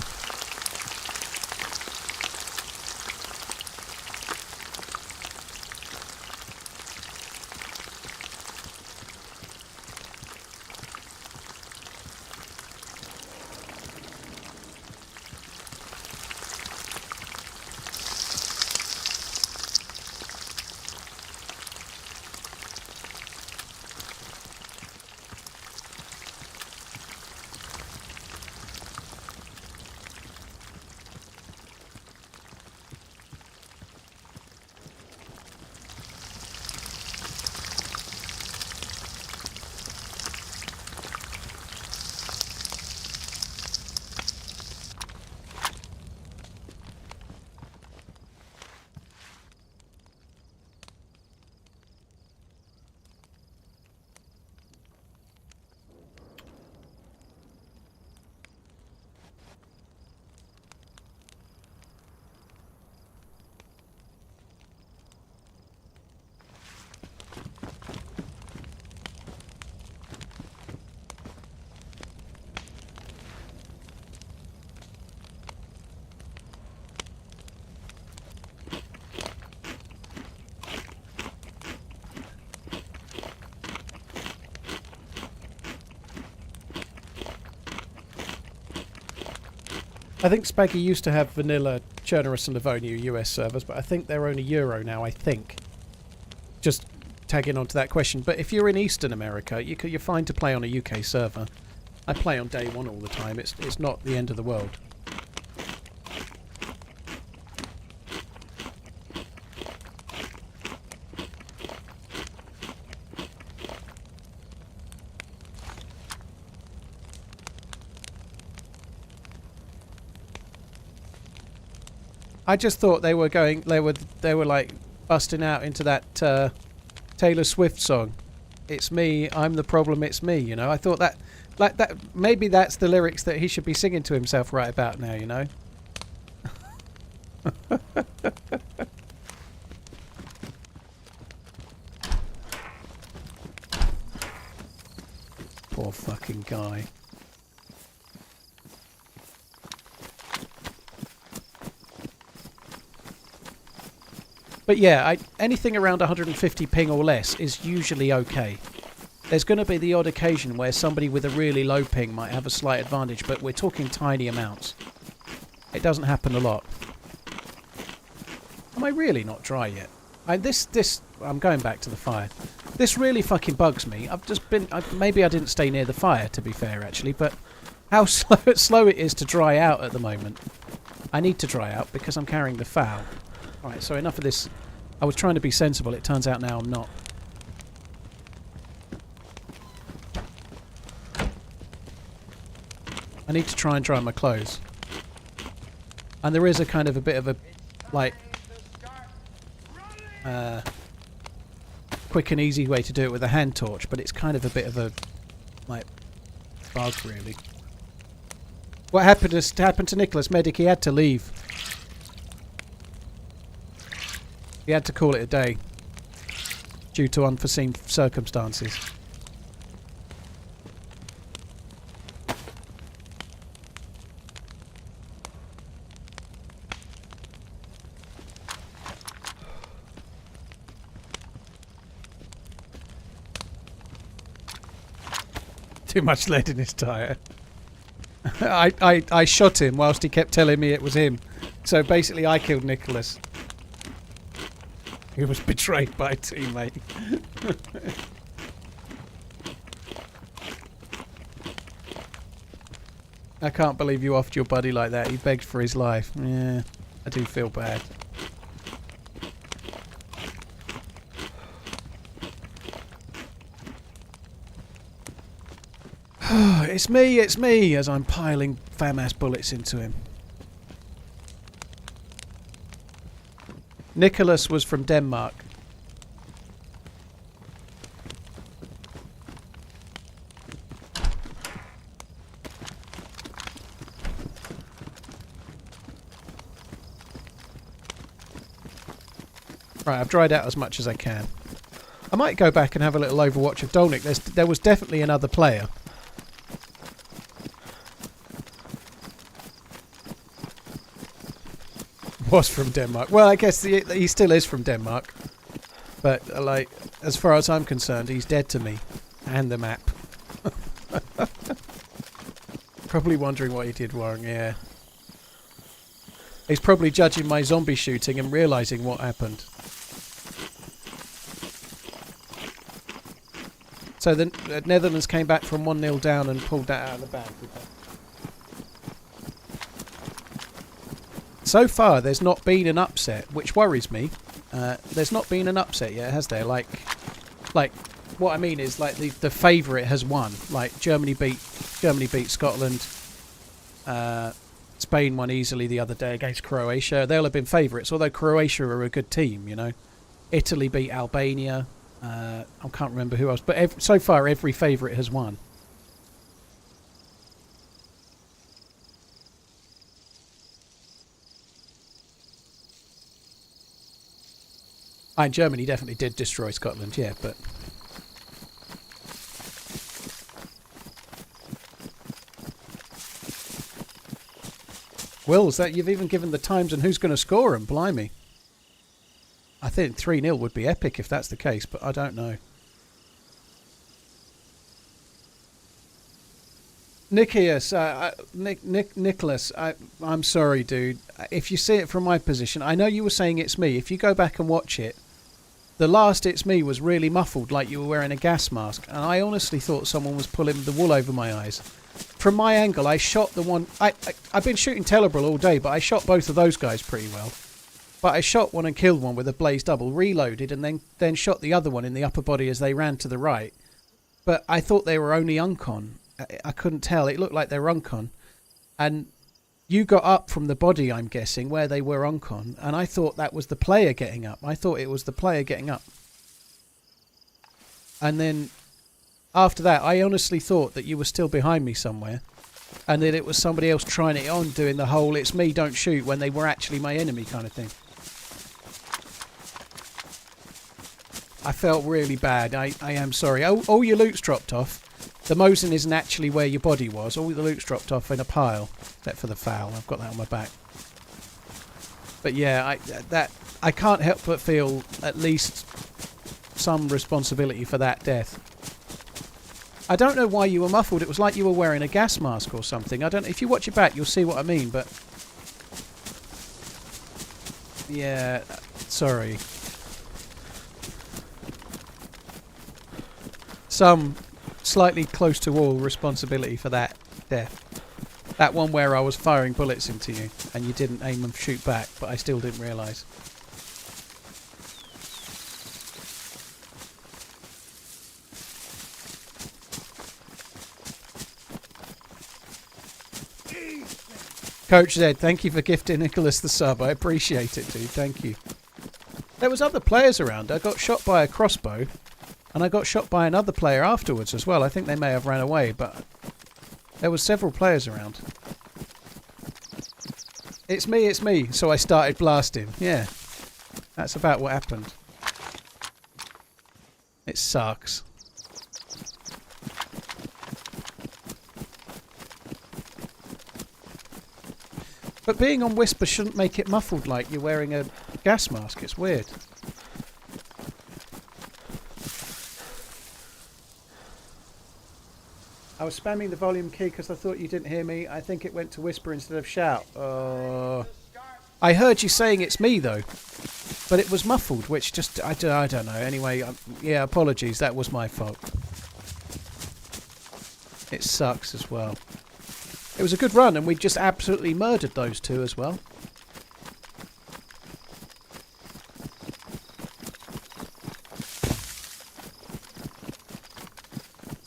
I think Spaggy used to have vanilla Chernerus and Livonia US servers, but I think they're only Euro now, I think. Just tagging on to that question. But if you're in Eastern America, you're fine to play on a UK server. I play on day one all the time. It's not the end of the world. I just thought they were going. They were like busting out into that Taylor Swift song. It's me. I'm the problem. It's me. You know. I thought that, like that. Maybe that's the lyrics that he should be singing to himself right about now. You know. Poor fucking guy. But yeah, anything around 150 ping or less is usually okay. There's going to be the odd occasion where somebody with a really low ping might have a slight advantage, but we're talking tiny amounts. It doesn't happen a lot. Am I really not dry yet? I'm going back to the fire. This really fucking bugs me. I've just been... maybe I didn't stay near the fire, to be fair, actually, but how slow it is to dry out at the moment. I need to dry out because I'm carrying the foul. Right, so enough of this. I was trying to be sensible. It turns out now I'm not. I need to try and dry my clothes. And there is a kind of a bit of a, like, quick and easy way to do it with a hand torch, but it's kind of a bit of a, like, bug, really. What happened to Nicholas Medic? He had to leave. He had to call it a day. due to unforeseen circumstances. Too much lead in his tyre. I shot him whilst he kept telling me it was him. So basically I killed Nicholas. He was betrayed by a teammate. I can't believe you offed your buddy like that. He begged for his life. Yeah, I do feel bad. It's me, as I'm piling FAMAS bullets into him. Nicholas was from Denmark. Right, I've dried out as much as I can. I might go back and have a little overwatch of Dolnik. There was definitely another player. Was from Denmark. Well, I guess he still is from Denmark. But, like, as far as I'm concerned, he's dead to me. And the map. Probably wondering what he did wrong, yeah. He's probably judging my zombie shooting and realising what happened. So the Netherlands came back from 1-0 down and pulled that out of the bag. So far, there's not been an upset, which worries me. There's not been an upset yet, has there? Like, what I mean is, like, the favourite has won. Like, Germany beat Scotland. Spain won easily the other day against Croatia. They'll have been favourites, although Croatia are a good team, you know. Italy beat Albania. I can't remember who else, but so far every favourite has won. And Germany definitely did destroy Scotland, yeah, but... Wills, that you've even given the times and who's going to score them, blimey. I think 3-0 would be epic if that's the case, but I don't know. Nicholas, I'm sorry, dude. If you see it from my position, I know you were saying it's me. If you go back and watch it, the last it's me was really muffled, like you were wearing a gas mask, and I honestly thought someone was pulling the wool over my eyes. From my angle, I shot the one... I've been shooting Telebril all day, but I shot both of those guys pretty well. But I shot one and killed one with a blaze double, reloaded, and then shot the other one in the upper body as they ran to the right. But I thought they were only uncon. I couldn't tell. It looked like they were uncon. And you got up from the body, I'm guessing, where they were uncon. And I thought that was the player getting up. I thought it was the player getting up. And then after that, I honestly thought that you were still behind me somewhere. And that it was somebody else trying it on, doing the whole "it's me, don't shoot" when they were actually my enemy kind of thing. I felt really bad. I am sorry. All your loot's dropped off. The Mosin isn't actually where your body was. All the loot's dropped off in a pile, except for the foul. I've got that on my back. But yeah, I can't help but feel at least some responsibility for that death. I don't know why you were muffled. It was like you were wearing a gas mask or something. I don't. If you watch it back, you'll see what I mean. But yeah, sorry. Some slightly close to all responsibility for that death. That one where I was firing bullets into you and you didn't aim and shoot back, but I still didn't realise. Coach Z, thank you for gifting Nicholas the sub. I appreciate it, dude. Thank you. There was other players around. I got shot by a crossbow. And I got shot by another player afterwards as well. I think they may have ran away, but there was several players around. It's me, so I started blasting. Yeah, that's about what happened. sucks. But being on Whisper shouldn't make it muffled like you're wearing a gas mask. It's weird. I was spamming the volume key because I thought you didn't hear me. I think it went to whisper instead of shout. I heard you saying it's me though, but it was muffled, which just I don't know. Anyway, yeah, apologies. That was my fault. It sucks as well. It was a good run, and we just absolutely murdered those two as well.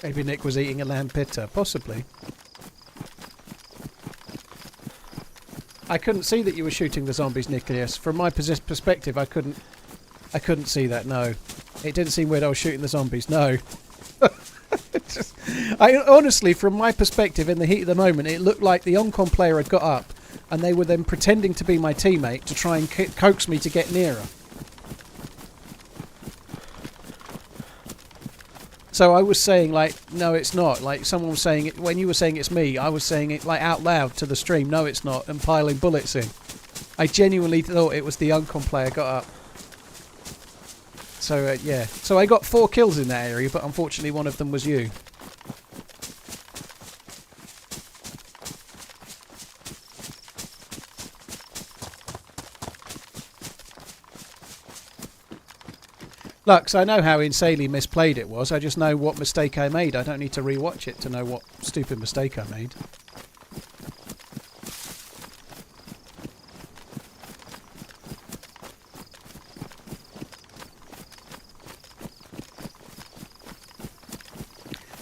Maybe Nick was eating a lamb pitta, possibly. I couldn't see that you were shooting the zombies, Nicholas. From my perspective, I couldn't see that. No, it didn't seem weird. I was shooting the zombies. No. I honestly, from my perspective, in the heat of the moment, it looked like the Oncom player had got up, and they were then pretending to be my teammate to try and coax me to get nearer. So I was saying, like, no, it's not. Like, someone was saying it, when you were saying it's me, I was saying it, like, out loud to the stream, no, it's not, and piling bullets in. I genuinely thought it was the Uncom player got up. So, yeah. So I got 4 kills in that area, but unfortunately one of them was you. Lux, I know how insanely misplayed it was. I just know what mistake I made. I don't need to rewatch it to know what stupid mistake I made.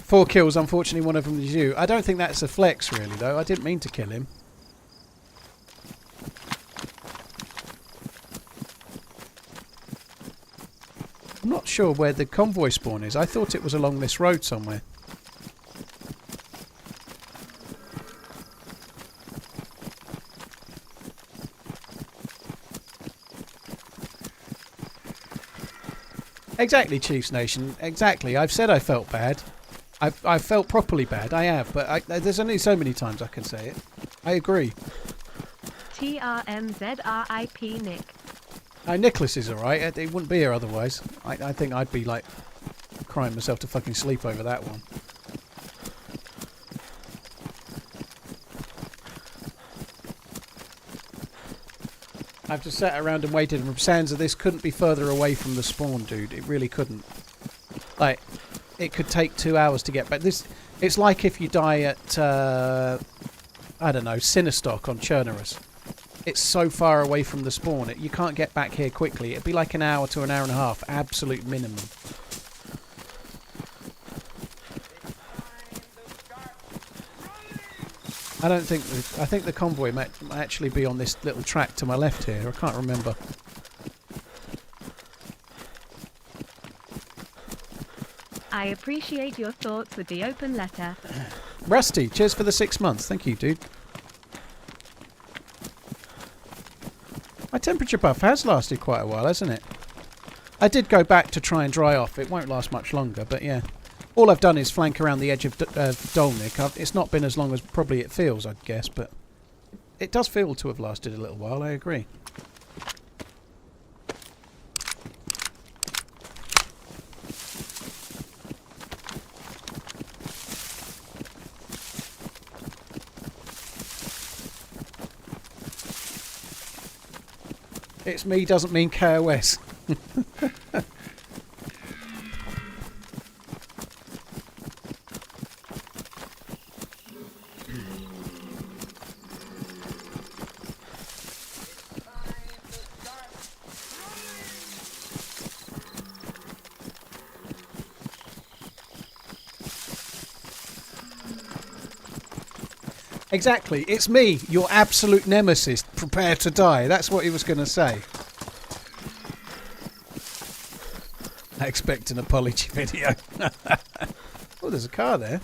Four kills, unfortunately one of them is you. I don't think that's a flex really though. I didn't mean to kill him. I'm not sure where the convoy spawn is. I thought it was along this road somewhere. Exactly, Chiefs Nation. Exactly. I've said I felt bad. I've felt properly bad. I have, but there's only so many times I can say it. I agree. TRMZ Nick. Nicholas is alright. He wouldn't be here otherwise. I think I'd be like crying myself to fucking sleep over that one. I've just sat around and waited, and Sansa, this couldn't be further away from the spawn, dude. It really couldn't. Like, it could take 2 hours to get back. It's like if you die at, I don't know, Sinistock on Chernarus. It's so far away from the spawn, you can't get back here quickly. It'd be like an hour to an hour and a half, absolute minimum. I think the convoy might actually be on this little track to my left here. I can't remember. I appreciate your thoughts with the open letter. Rusty, cheers for the 6 months. Thank you, dude. My temperature buff has lasted quite a while, hasn't it? I did go back to try and dry off. It won't last much longer, but yeah. All I've done is flank around the edge of Dolnik. It's not been as long as probably it feels, I'd guess, but it does feel to have lasted a little while, I agree. It's me doesn't mean KOS. Exactly, it's me, your absolute nemesis. Prepare to die. That's what he was going to say. I expect an apology video. Oh, there's a car there.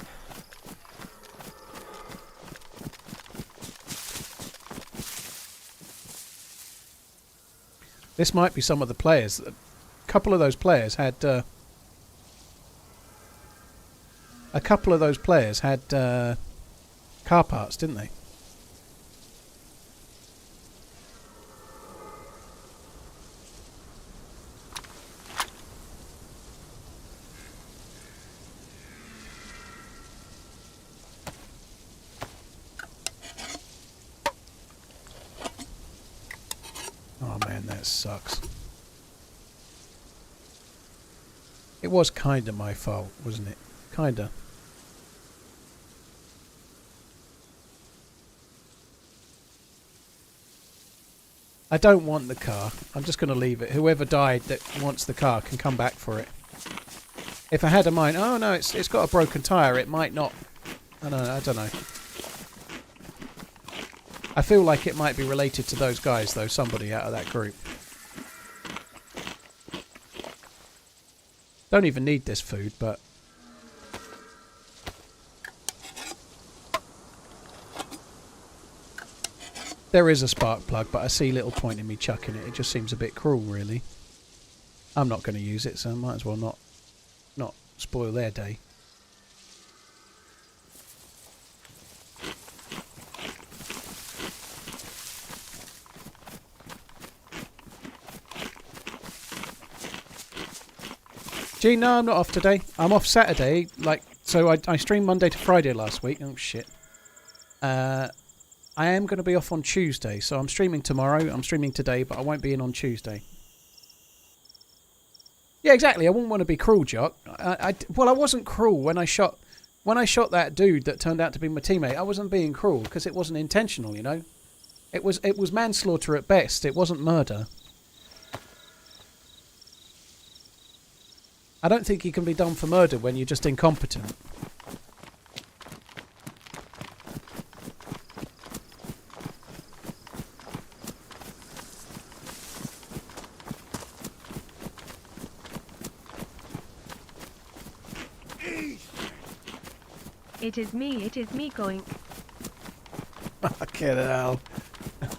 This might be some of the players. A couple of those players had a couple of those players had car parts, didn't they? Oh man, that sucks. It was kinda my fault, wasn't it? Kinda. I don't want the car. I'm just going to leave it. Whoever died that wants the car can come back for it. If I had a mind, oh no, it's got a broken tyre, it might not. I don't know. I feel like it might be related to those guys, though, somebody out of that group. Don't even need this food, but... There is a spark plug, but I see little point in me chucking it. It just seems a bit cruel, really. I'm not going to use it, so I might as well not spoil their day. Gee, no, I'm not off today. I'm off Saturday. So I streamed Monday to Friday last week. Oh, shit. I am going to be off on Tuesday, so I'm streaming tomorrow. I'm streaming today, but I won't be in on Tuesday. Yeah, exactly. I wouldn't want to be cruel, Jock. Well, I wasn't cruel when I shot that dude that turned out to be my teammate. I wasn't being cruel because it wasn't intentional, you know. It was manslaughter at best. It wasn't murder. I don't think you can be done for murder when you're just incompetent. It is me going. Fucking hell.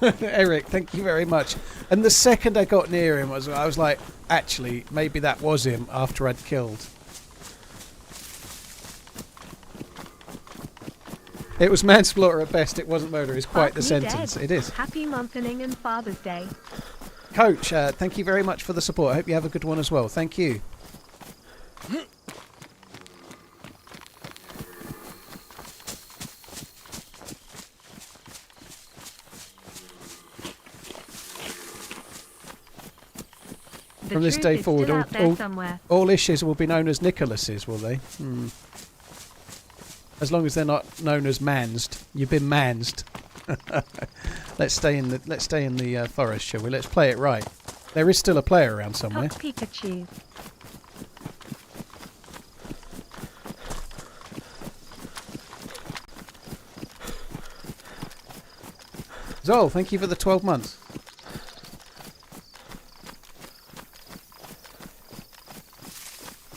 Eric, thank you very much. And the second I got near him, I was like, actually, maybe that was him after I'd killed. It was manslaughter at best, it wasn't murder. It's quite the sentence. It is. Happy Monthling and Father's Day. Coach, thank you very much for the support. I hope you have a good one as well. Thank you. From this day forward, all issues will be known as Nicholas's, will they? As long as they're not known as Manzed. You've been Manzed. Let's stay in the forest, shall we? Let's play it right. There is still a player around somewhere. Hot Pikachu. Zol, thank you for the 12 months.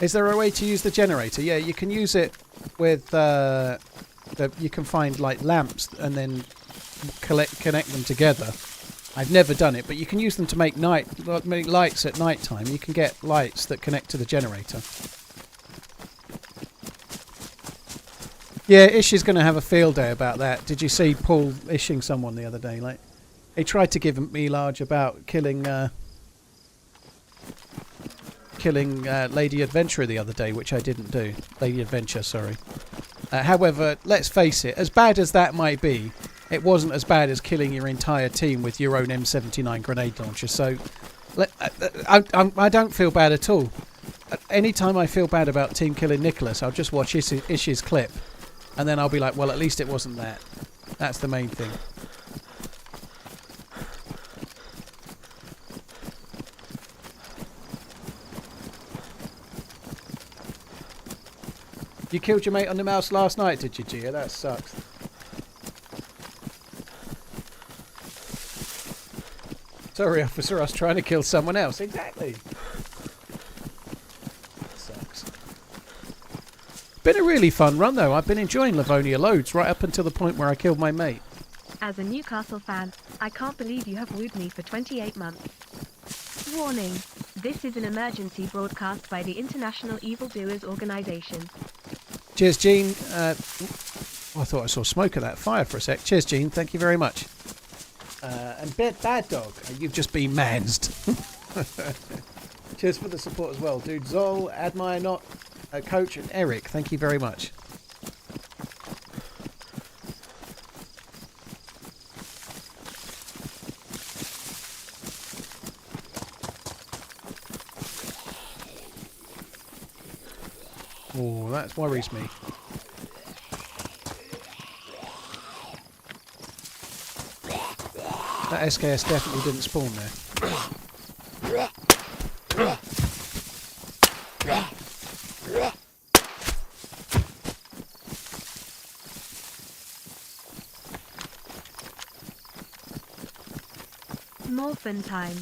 Is there a way to use the generator? Yeah, you can use it with you can find like lamps and then connect them together. I've never done it, but you can use them to make lights at night time. You can get lights that connect to the generator. Yeah, Ish is going to have a field day about that. Did you see Paul ishing someone the other day? Like, he tried to give me large about killing Lady Adventurer the other day, which I didn't do. Lady Adventure, sorry. However, let's face it, as bad as that might be, it wasn't as bad as killing your entire team with your own M79 grenade launcher. So, I don't feel bad at all. Anytime I feel bad about team killing Nicholas, I'll just watch Ish's clip, and then I'll be like, well, at least it wasn't that. That's the main thing. You killed your mate on the mouse last night, did you, Gia? That sucks. Sorry, officer, I was trying to kill someone else. Exactly. That sucks. Been a really fun run, though. I've been enjoying Livonia loads, right up until the point where I killed my mate. As a Newcastle fan, I can't believe you have wooed me for 28 months. Warning. This is an emergency broadcast by the International Evildoers Organization. Cheers, Gene. I thought I saw smoke at that fire for a sec. Cheers, Gene. Thank you very much. And Bad Dog, you've just been manzed. Cheers for the support as well, dude. Zol, Admire Not, Coach, and Eric. Thank you very much. Oh, that worries me. That SKS definitely didn't spawn there. Morphin time.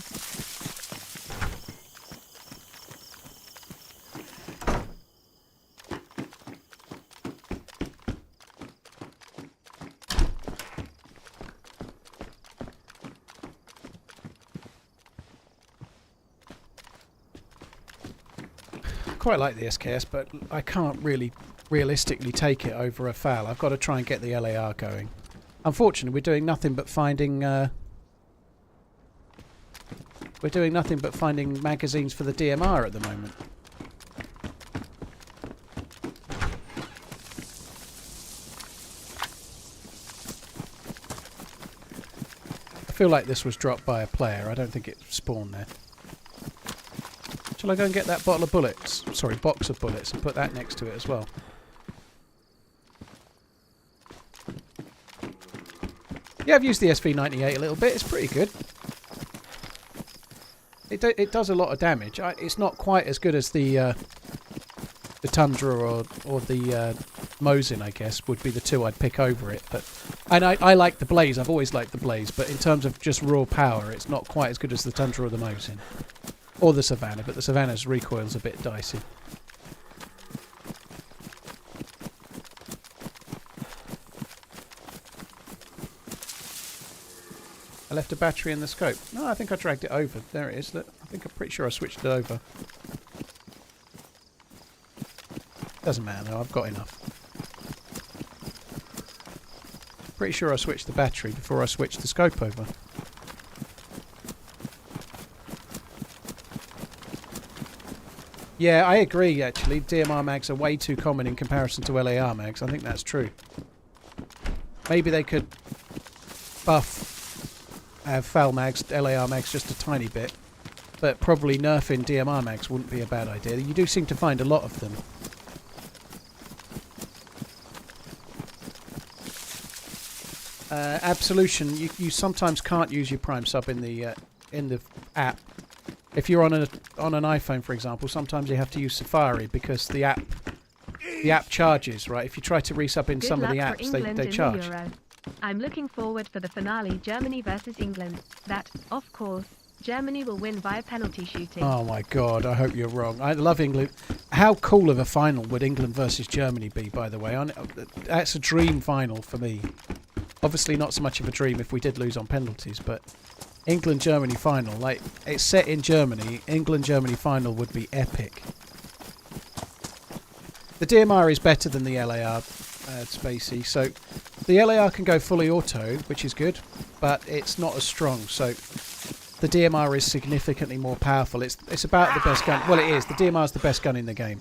Quite like the SKS, but I can't really realistically take it over a FAL. I've got to try and get the LAR going. Unfortunately, we're doing nothing but finding magazines for the DMR at the moment. I feel like this was dropped by a player. I don't think it spawned there. Shall I go and get that bottle of bullets? Sorry, box of bullets, and put that next to it as well. Yeah, I've used the SV98 a little bit. It's pretty good. It does a lot of damage. It's not quite as good as the Tundra or the Mosin, I guess, would be the two I'd pick over it. But and I like the Blaze. I've always liked the Blaze. But in terms of just raw power, it's not quite as good as the Tundra or the Mosin. Or the Savannah, but the Savannah's recoil's a bit dicey. I left a battery in the scope. No, I think I dragged it over. There it is. Look, I'm pretty sure I switched it over. Doesn't matter though, I've got enough. Pretty sure I switched the battery before I switched the scope over. Yeah, I agree actually. DMR mags are way too common in comparison to LAR mags. I think that's true. Maybe they could buff FAL mags, LAR mags just a tiny bit. But probably nerfing DMR mags wouldn't be a bad idea. You do seem to find a lot of them. Absolution, you sometimes can't use your Prime sub in the app. If you're on an iPhone, for example, sometimes you have to use Safari because the app charges, right? If you try to resub in some of the apps, they charge. I'm looking forward for the finale, Germany versus England. That, of course, Germany will win via penalty shooting. Oh my God, I hope you're wrong. I love England. How cool of a final would England versus Germany be, by the way? That's a dream final for me. Obviously not so much of a dream if we did lose on penalties, but England-Germany final, like, it's set in Germany. England-Germany final would be epic. The DMR is better than the LAR, Spacey, so the LAR can go fully auto, which is good, but it's not as strong, so the DMR is significantly more powerful. It's about the best gun. Well, it is. The DMR is the best gun in the game.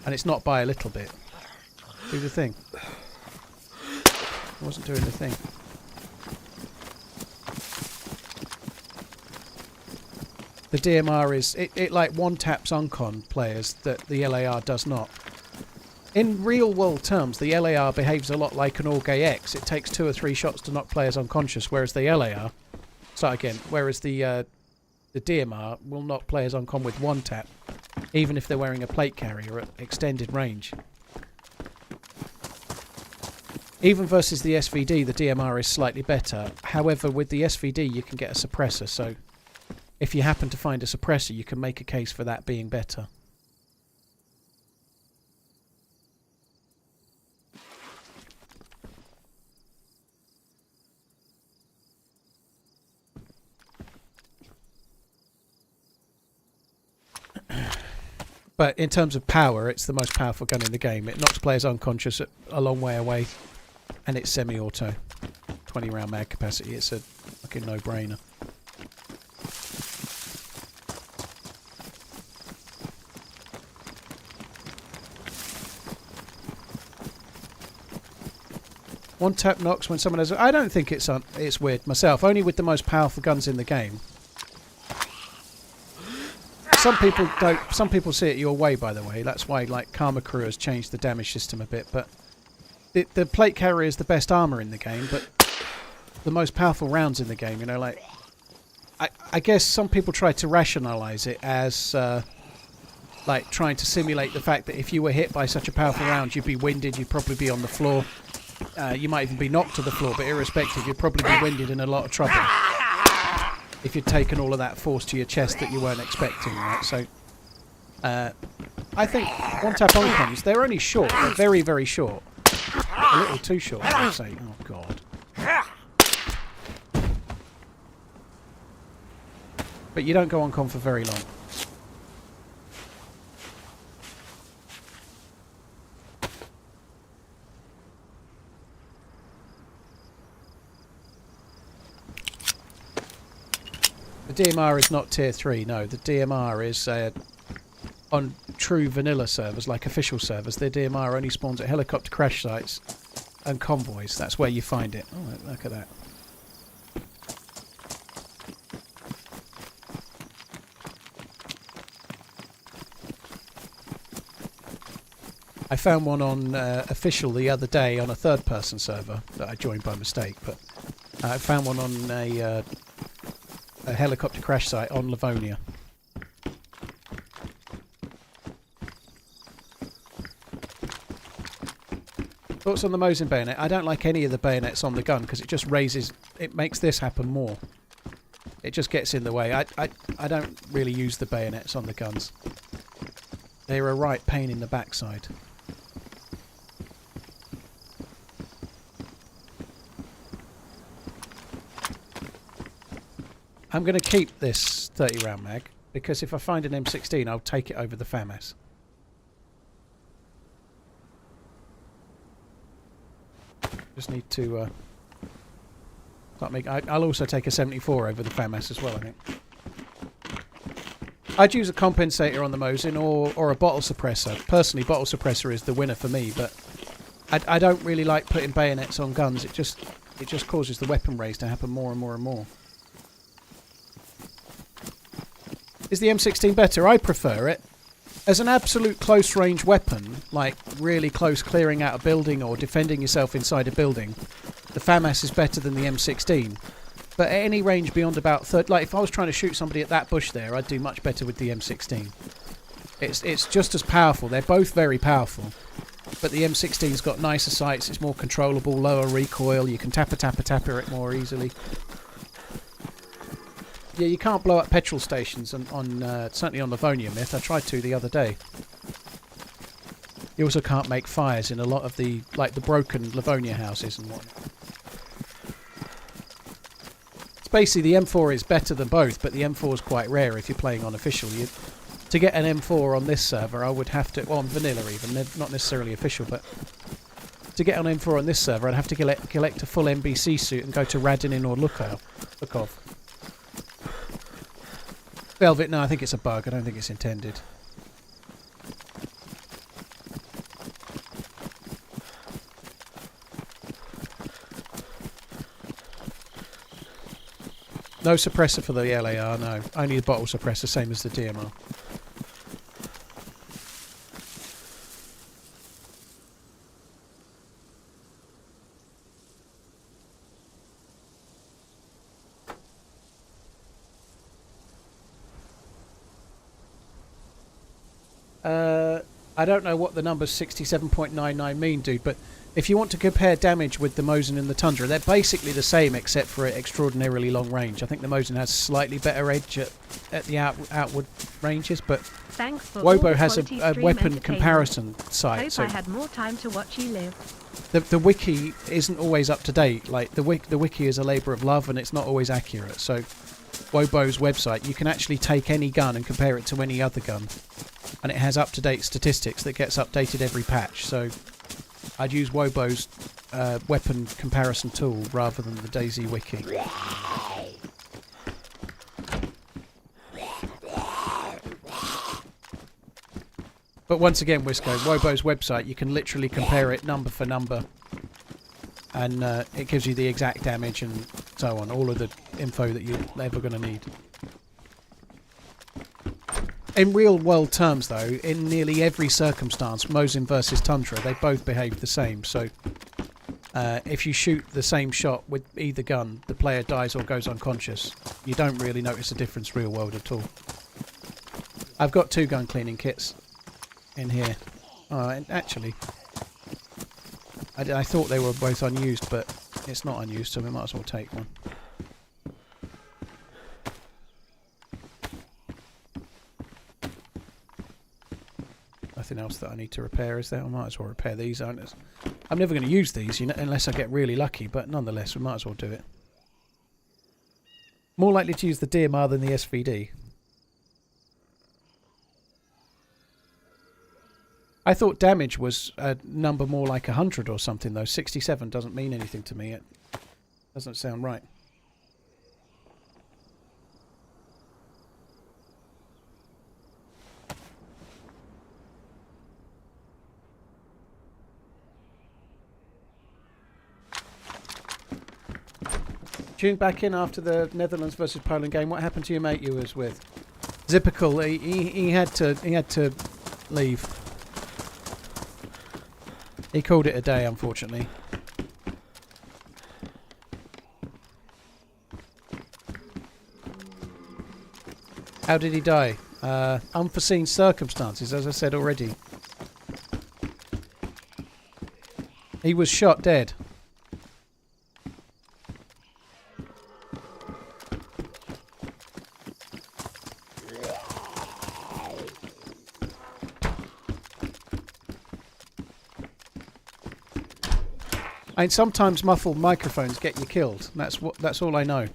And it's not by a little bit. Do the thing. I wasn't doing the thing. The DMR is... It like one-taps Uncon players that the LAR does not. In real-world terms, the LAR behaves a lot like an Orgay X. It takes 2 or 3 shots to knock players unconscious, whereas the LAR... Start again. Whereas the DMR will knock players uncon with one tap, even if they're wearing a plate carrier at extended range. Even versus the SVD, the DMR is slightly better. However, with the SVD, you can get a suppressor, so if you happen to find a suppressor, you can make a case for that being better. But in terms of power, it's the most powerful gun in the game. It knocks players unconscious a long way away, and it's semi-auto. 20 round mag capacity. It's a fucking no-brainer. One tap knocks when someone has... I don't think it's weird myself. Only with the most powerful guns in the game. Some people don't. Some people see it your way, by the way. That's why, like, Karma Crew has changed the damage system a bit. But the plate carrier is the best armor in the game, but the most powerful rounds in the game. You know, like, I guess some people try to rationalize it as like trying to simulate the fact that if you were hit by such a powerful round, you'd be winded. You'd probably be on the floor. You might even be knocked to the floor, but irrespective, you'd probably be winded in a lot of trouble if you'd taken all of that force to your chest that you weren't expecting, right? So, I think one-tap on-coms, they're only short. They're very, very short. A little too short, I would say. Oh, God. But you don't go on-com for very long. The DMR is not tier 3, no. The DMR is on true vanilla servers, like official servers. The DMR only spawns at helicopter crash sites and convoys. That's where you find it. Oh, look at that. I found one on official the other day on a third-person server that I joined by mistake, but I found one on a helicopter crash site on Livonia. Thoughts on the Mosin bayonet? I don't like any of the bayonets on the gun because it just raises... It makes this happen more. It just gets in the way. I don't really use the bayonets on the guns. They're a right pain in the backside. I'm going to keep this 30 round mag because if I find an M16 I'll take it over the FAMAS. Just need to I'll also take a 74 over the FAMAS as well, I think. I'd use a compensator on the Mosin or a bottle suppressor. Personally, bottle suppressor is the winner for me, but I don't really like putting bayonets on guns. It just causes the weapon raise to happen more and more and more. Is the M16 better? I prefer it. As an absolute close-range weapon, like really close clearing out a building or defending yourself inside a building, the FAMAS is better than the M16. But at any range beyond about 30... Like, if I was trying to shoot somebody at that bush there, I'd do much better with the M16. It's just as powerful. They're both very powerful. But the M16's got nicer sights, it's more controllable, lower recoil, you can tapper it more easily. Yeah, you can't blow up petrol stations on certainly on Livonia Myth. I tried to the other day. You also can't make fires in a lot of the broken Livonia houses and whatnot. It's basically the M4 is better than both, but the M4 is quite rare if you're playing on official. To get an M4 on this server, I would have to... Well, on vanilla even, not necessarily official, but... To get an M4 on this server, I'd have to collect a full NBC suit and go to Radinin or Lukov. Velvet, no, I think it's a bug. I don't think it's intended. No suppressor for the LAR, no. Only the bottle suppressor, same as the DMR. I don't know what the numbers 67.99 mean, dude, but if you want to compare damage with the Mosin and the Tundra, they're basically the same except for extraordinarily long range. I think the Mosin has slightly better edge at the outward ranges, but Wobo has a weapon comparison site. Hope so I had more time to watch you live. the wiki isn't always up to date. Like the wiki is a labour of love and it's not always accurate. So Wobo's website, you can actually take any gun and compare it to any other gun. and it has up-to-date statistics that gets updated every patch. So I'd use Wobo's weapon comparison tool rather than the DayZ wiki. But once again, Wisco, Wobo's website, you can literally compare it number for number, and it gives you the exact damage and so on, all of the info that you're ever going to need. In real world terms though, in nearly every circumstance, Mosin versus Tundra, they both behave the same. So if you shoot the same shot with either gun, the player dies or goes unconscious. You don't really notice a difference real world at all. I've got 2 gun cleaning kits in here. And actually, I thought they were both unused, but it's not unused, so we might as well take one. Nothing else that I need to repair, is there? I might as well repair these. I'm never going to use these, you know, unless I get really lucky, but nonetheless, we might as well do it. More likely to use the DMR than the SVD. I thought damage was a number more like 100 or something, though. 67 doesn't mean anything to me. It doesn't sound right. Tuned back in after the Netherlands versus Poland game. What happened to your mate you was with? Zippical. He had to leave. He called it a day, unfortunately. How did he die? Unforeseen circumstances, as I said already. He was shot dead. I mean, sometimes muffled microphones get you killed. That's all I know.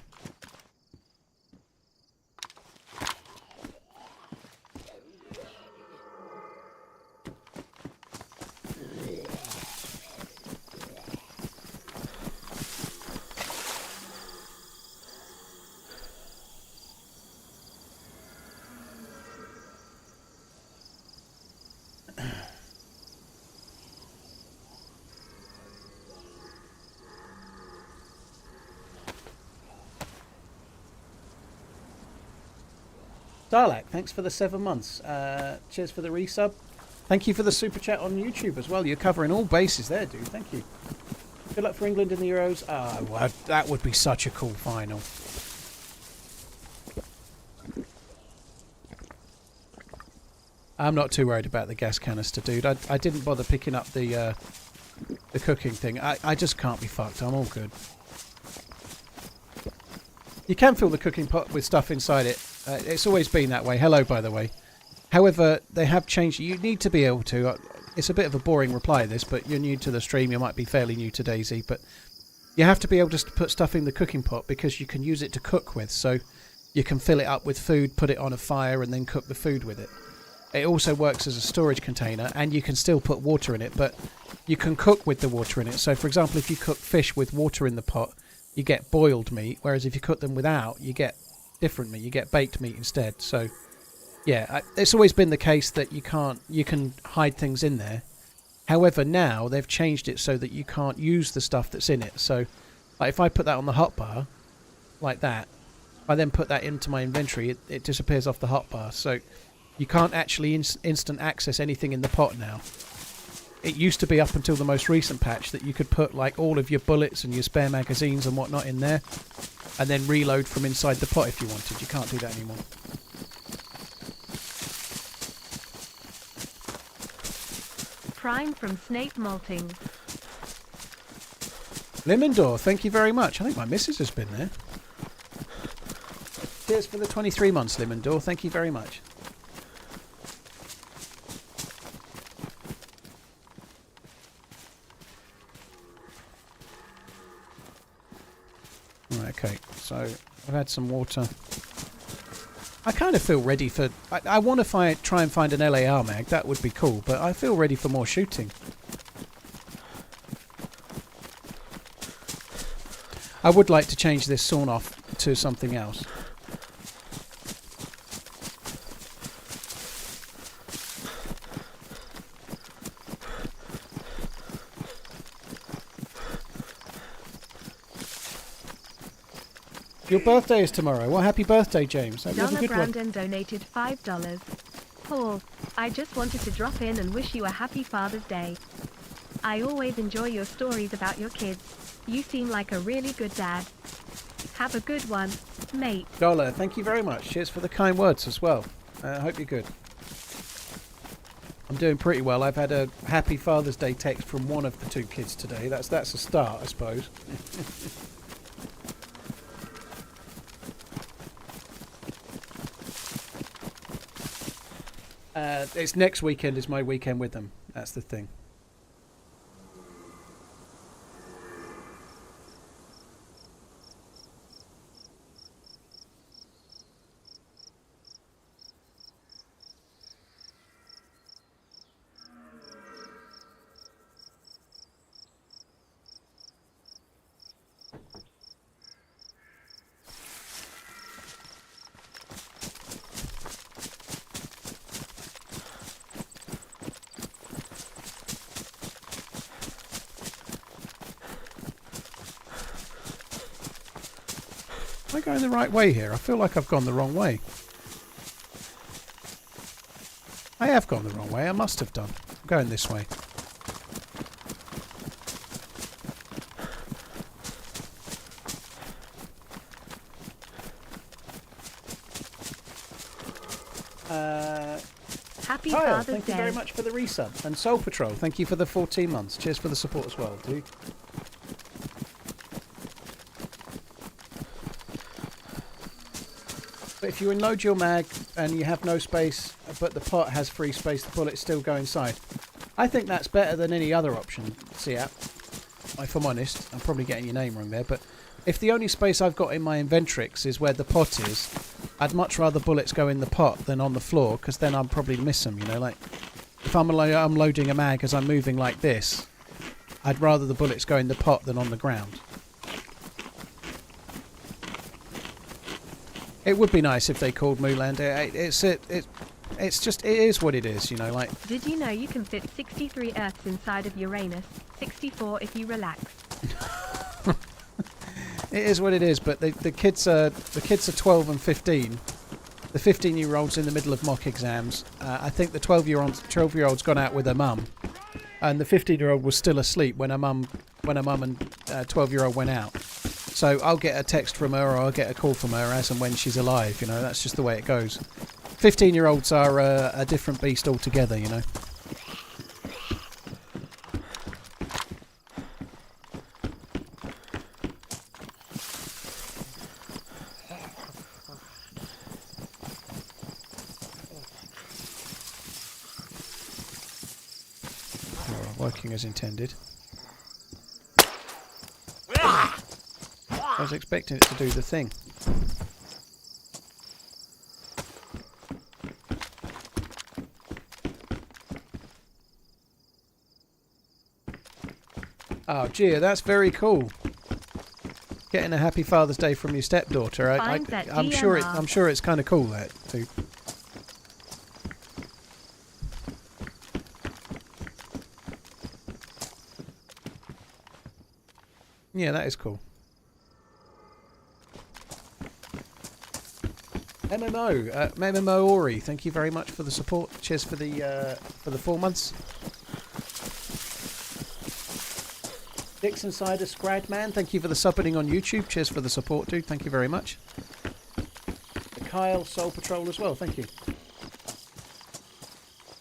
Darlak, thanks for the 7 months. Cheers for the resub. Thank you for the super chat on YouTube as well. You're covering all bases there, dude. Thank you. Good luck for England in the Euros. Ah, well, that would be such a cool final. I'm not too worried about the gas canister, dude. I didn't bother picking up the cooking thing. I just can't be fucked. I'm all good. You can fill the cooking pot with stuff inside it. It's always been that way. Hello, by the way. However, they have changed. You need to be able to. It's a bit of a boring reply, this, but you're new to the stream. You might be fairly new to DayZ, but you have to be able to put stuff in the cooking pot because you can use it to cook with. So you can fill it up with food, put it on a fire, and then cook the food with it. It also works as a storage container, and you can still put water in it, but you can cook with the water in it. So, for example, if you cook fish with water in the pot, you get boiled meat, whereas if you cook them without, you get different meat. You get baked meat instead. So, yeah, it's always been the case that you can hide things in there. However, now they've changed it so that you can't use the stuff that's in it. So, like if I put that on the hotbar, like that, I then put that into my inventory, it disappears off the hotbar. So, you can't actually instant access anything in the pot now. It used to be up until the most recent patch that you could put like all of your bullets and your spare magazines and whatnot in there, and then reload from inside the pot if you wanted. You can't do that anymore. Prime from Snape Malting. Limendor, thank you very much. I think my missus has been there. Cheers for the 23 months, Limendor. Thank you very much. Okay, so I've had some water. I kind of feel ready for... I want to try and find an LAR mag. That would be cool. But I feel ready for more shooting. I would like to change this sawn off to something else. Your birthday is tomorrow. Well, happy birthday, James. Hope you have a Donna good one. Brandon donated $5. Paul, I just wanted to drop in and wish you a happy Father's Day. I always enjoy your stories about your kids. You seem like a really good dad. Have a good one, mate. Dollar, thank you very much. Cheers for the kind words as well. I hope you're good. I'm doing pretty well. I've had a happy Father's Day text from one of the two kids today. That's a start, I suppose. It's next weekend is my weekend with them. That's the thing. Am I going the right way here? I feel like I've gone the wrong way. I have gone the wrong way. I must have done. I'm going this way. Happy Kyle, Father's thank Day. you very much for the resub. And Soul Patrol, thank you for the 14 months. Cheers for the support as well, dude. But if you unload your mag and you have no space, but the pot has free space, the bullets still go inside. I think that's better than any other option, Siap. If I'm honest, I'm probably getting your name wrong there, but if the only space I've got in my Inventrix is where the pot is, I'd much rather bullets go in the pot than on the floor, because then I'll probably miss them, you know, like if I'm loading a mag as I'm moving like this, I'd rather the bullets go in the pot than on the ground. It would be nice if they called Mooland. It's just, it is what it is, you know, like... Did you know you can fit 63 Earths inside of Uranus? 64 if you relax. It is what it is, but the kids are 12 and 15. The 15-year-old's in the middle of mock exams. I think the 12-year-old's gone out with her mum, and the 15-year-old was still asleep when her mum and 12-year-old went out. So I'll get a text from her or I'll get a call from her as and when she's alive, you know, that's just the way it goes. 15-year-olds are a different beast altogether, you know. Working as intended. I was expecting it to do the thing. Oh, Gia, that's very cool. Getting a happy Father's Day from your stepdaughter. I'm sure it's kind of cool that too. Yeah, that is cool. MMO Ori, thank you very much for the support. Cheers for the 4 months. Dixon Cider Scradman, thank you for the subbing on YouTube. Cheers for the support, dude. Thank you very much. Kyle Soul Patrol as well, thank you.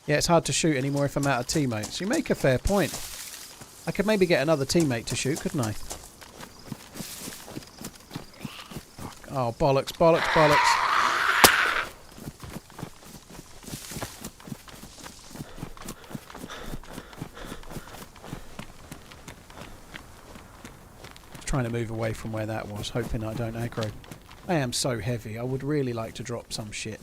Yeah, it's hard to shoot anymore if I'm out of teammates. You make a fair point. I could maybe get another teammate to shoot, couldn't I? Oh, bollocks, bollocks, bollocks. Trying to move away from where that was, hoping I don't aggro. I am so heavy. I would really like to drop some shit.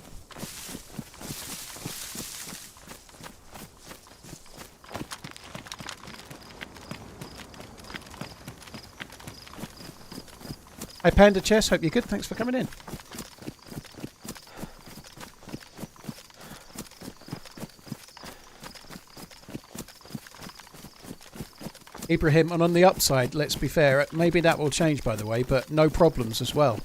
Hi Panda Chess, hope you're good. Thanks for coming in. Ibrahim, and on the upside, let's be fair, maybe that will change by the way, but no problems as well.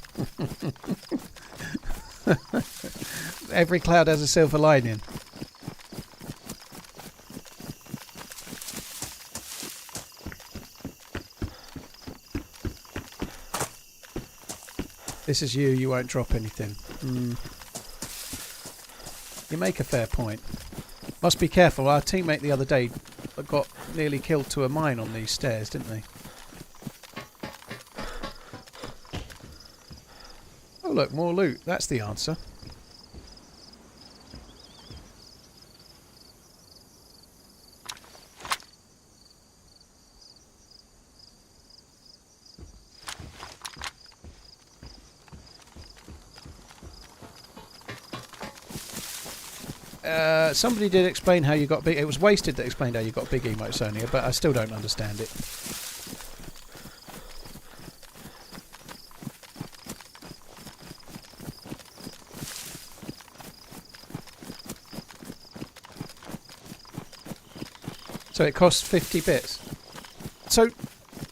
Every cloud has a silver lining. This is you, you won't drop anything. You make a fair point. Must be careful. Our teammate the other day got nearly killed to a mine on these stairs, didn't they? Oh look, more loot. That's the answer. Somebody did explain how you got big. It was Wasted that explained how you got big emotes earlier, but I still don't understand it. So it costs 50 bits. So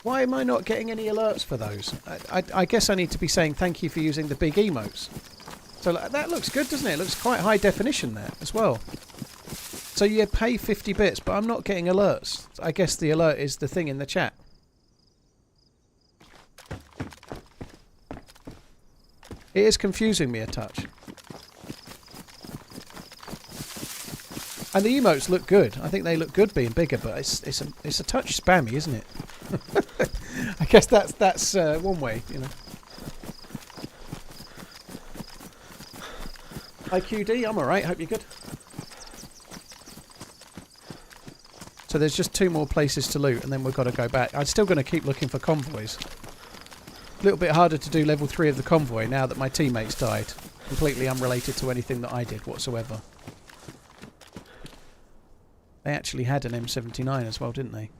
why am I not getting any alerts for those? I guess I need to be saying thank you for using the big emotes. So that looks good, doesn't it? It looks quite high definition there as well. So you pay 50 bits, but I'm not getting alerts. I guess the alert is the thing in the chat. It is confusing me a touch. And the emotes look good. I think they look good being bigger, but it's a touch spammy, isn't it? I guess that's one way, you know. Hi QD, I'm alright, hope you're good. So there's just 2 more places to loot and then we've got to go back. I'm still going to keep looking for convoys. A little bit harder to do level 3 of the convoy now that my teammates died. Completely unrelated to anything that I did whatsoever. They actually had an M79 as well, didn't they?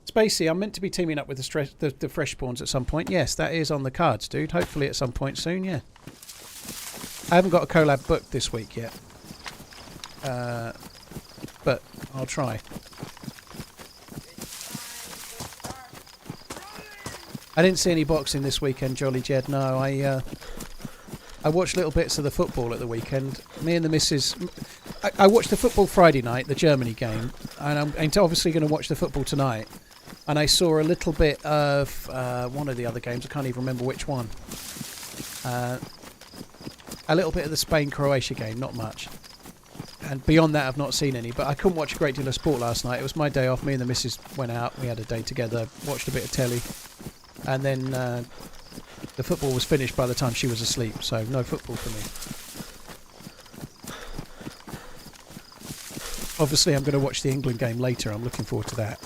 Spacey, I'm meant to be teaming up with the fresh spawns at some point. Yes, that is on the cards, dude. Hopefully at some point soon, yeah. I haven't got a collab booked this week yet. But I'll try. I didn't see any boxing this weekend, Jolly Jed. No, I watched little bits of the football at the weekend. Me and the missus... I watched the football Friday night, the Germany game. And I'm obviously going to watch the football tonight. And I saw a little bit of one of the other games. I can't even remember which one. A little bit of the Spain-Croatia game, not much. And beyond that, I've not seen any. But I couldn't watch a great deal of sport last night. It was my day off. Me and the missus went out. We had a day together, watched a bit of telly. And then the football was finished by the time she was asleep. So no football for me. Obviously, I'm going to watch the England game later. I'm looking forward to that.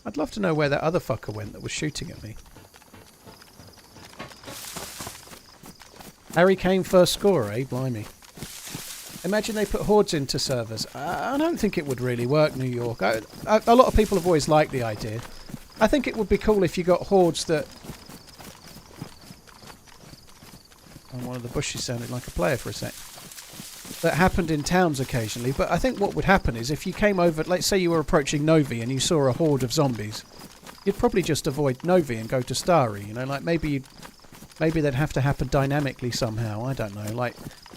I'd love to know where that other fucker went that was shooting at me. Harry Kane first scorer, eh? Blimey. Imagine they put hordes into servers. I don't think it would really work, New York. A lot of people have always liked the idea. I think it would be cool if you got hordes that... Oh, one of the bushes sounded like a player for a sec. That happened in towns occasionally, but I think what would happen is if you came over, let's say you were approaching Novi and you saw a horde of zombies, you'd probably just avoid Novi and go to Starry, you know, like maybe they'd have to happen dynamically somehow, I don't know, like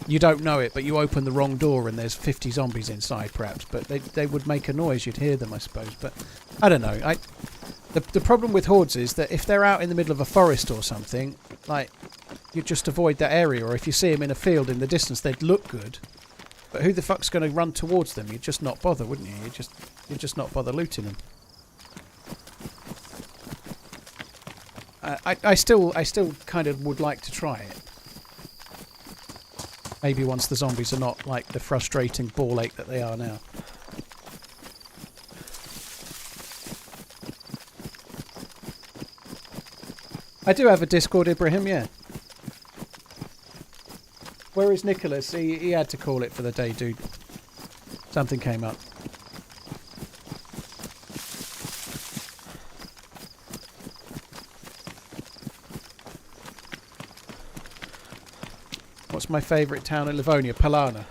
you don't know it, but you open the wrong door and there's 50 zombies inside perhaps, but they would make a noise, you'd hear them I suppose, but I don't know. The problem with hordes is that if they're out in the middle of a forest or something, like, you just avoid that area, or if you see them in a field in the distance, they'd look good, But who the fuck's going to run towards them? You'd just not bother, wouldn't you? You'd just not bother looting them. I still kind of would like to try it. Maybe once the zombies are not like the frustrating ball ache that they are now. I do have a Discord, Ibrahim, yeah. Where is Nicholas? He had to call it for the day, dude. Something came up. What's my favourite town in Livonia? Palana.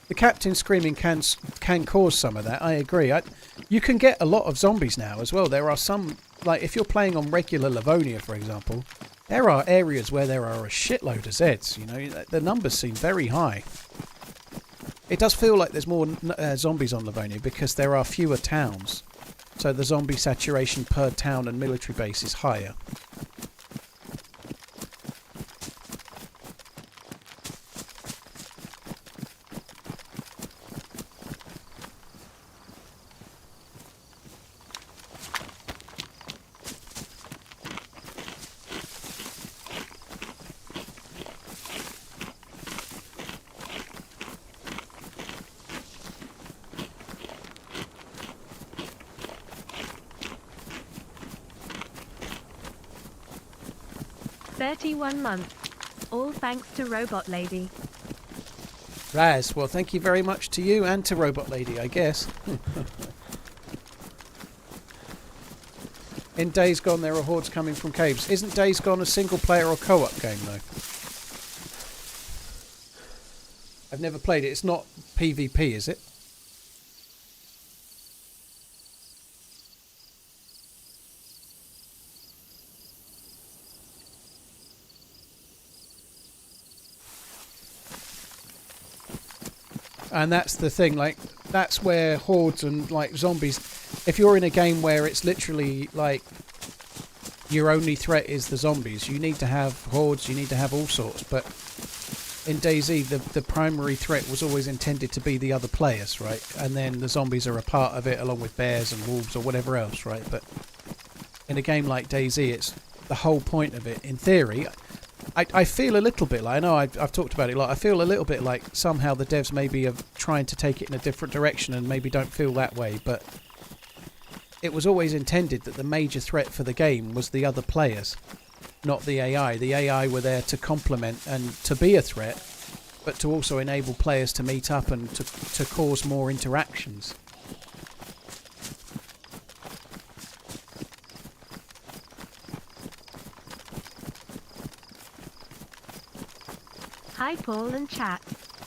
The captain screaming can cause some of that. I agree. You can get a lot of zombies now as well. There are some, like if you're playing on regular Livonia, for example, there are areas where there are a shitload of Zeds. You know, the numbers seem very high. It does feel like there's more zombies on Livonia because there are fewer towns. So the zombie saturation per town and military base is higher. $31, all thanks to Robot Lady. Raz, well, thank you very much to you and to Robot Lady, I guess. In Days Gone, there are hordes coming from caves. Isn't Days Gone a single-player or co-op game, though? I've never played it. It's not PvP, is it? And that's the thing, like, that's where hordes and, like, zombies... If you're in a game where it's literally, like, your only threat is the zombies, you need to have hordes, you need to have all sorts. But in DayZ, the primary threat was always intended to be the other players, right? And then the zombies are a part of it, along with bears and wolves or whatever else, right? But in a game like DayZ, it's the whole point of it. In theory... I feel a little bit like, I know I've talked about it a lot, I feel a little bit like somehow the devs maybe are trying to take it in a different direction and maybe don't feel that way, but it was always intended that the major threat for the game was the other players, not the AI. The AI were there to complement and to be a threat, but to also enable players to meet up and to cause more interactions. Hi Paul and chat.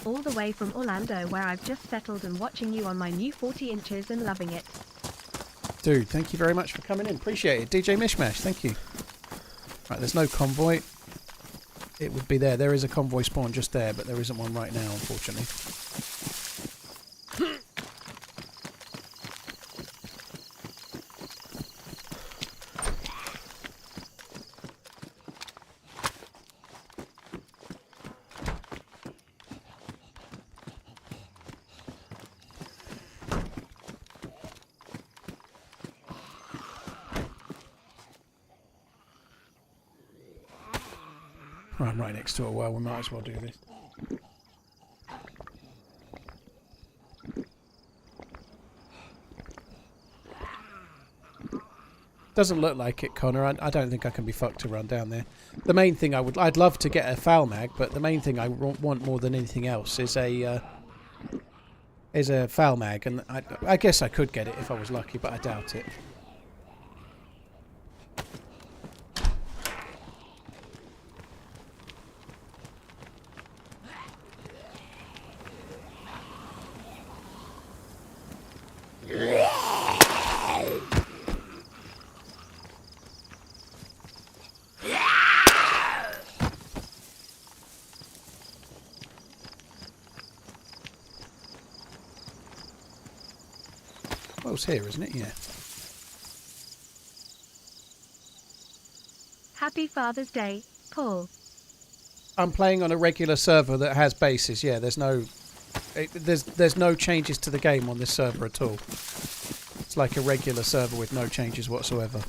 All the way from Orlando where I've just settled and watching you on my new 40 inches and loving it. Dude, thank you very much for coming in. Appreciate it. DJ Mishmash, thank you. Right, there's no convoy. It would be there. There is a convoy spawn just there, but there isn't one right now, unfortunately. I'm right next to a well, we might as well do this. Doesn't look like it, Connor. I don't think I can be fucked to run down there. The main thing I'd love to get a foul mag, but the main thing I want more than anything else is a foul mag, and I guess I could get it if I was lucky, but I doubt it. Well, it's here, isn't it? Yeah. Happy Father's Day, Paul. I'm playing on a regular server that has bases. Yeah, there's no changes to the game on this server at all. It's like a regular server with no changes whatsoever.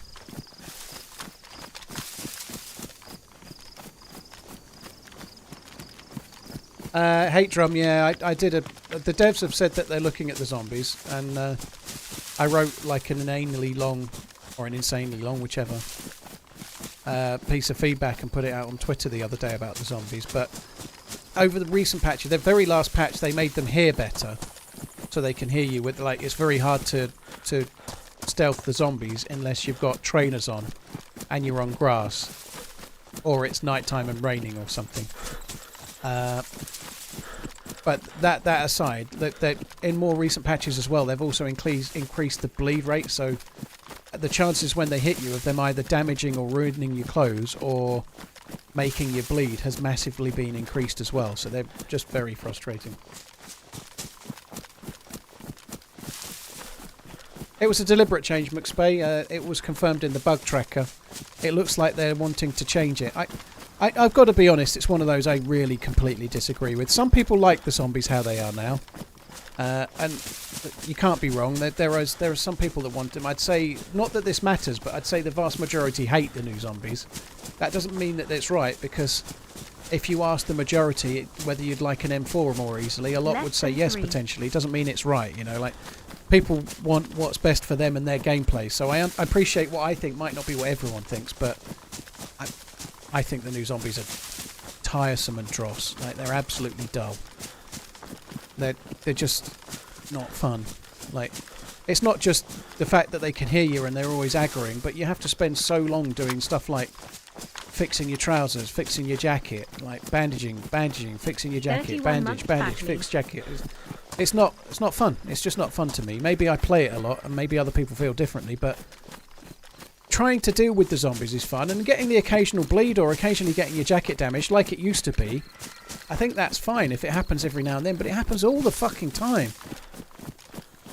Hate Drum, yeah, I did the devs have said that they're looking at the zombies, and I wrote like an insanely long, whichever, piece of feedback and put it out on Twitter the other day about the zombies. But over the recent patch, the very last patch, they made them hear better, so they can hear you. With like, it's very hard to stealth the zombies unless you've got trainers on and you're on grass, or it's nighttime and raining or something. But that aside, that in more recent patches as well, they've also increased the bleed rate. So the chances when they hit you of them either damaging or ruining your clothes or making you bleed has massively been increased as well. So they're just very frustrating. It was a deliberate change, McSpay. It was confirmed in the bug tracker. It looks like they're wanting to change it. I've got to be honest, it's one of those I really completely disagree with. Some people like the zombies how they are now. And you can't be wrong. There are some people that want them. I'd say, not that this matters, but I'd say the vast majority hate the new zombies. That doesn't mean that it's right, because if you ask the majority whether you'd like an M4 more easily, a lot would say yes, potentially. It doesn't mean it's right, you know, like... People want what's best for them and their gameplay. So I appreciate what I think might not be what everyone thinks, but I think the new zombies are tiresome and dross. Like, they're absolutely dull. They're just not fun. Like, it's not just the fact that they can hear you and they're always aggroing, but you have to spend so long doing stuff like fixing your trousers, fixing your jacket, like bandaging, fixing your jacket, bandage, fix jacket. It's not fun. It's just not fun to me. Maybe I play it a lot and maybe other people feel differently, but trying to deal with the zombies is fun, and getting the occasional bleed or occasionally getting your jacket damaged like it used to be, I think that's fine if it happens every now and then, but it happens all the fucking time.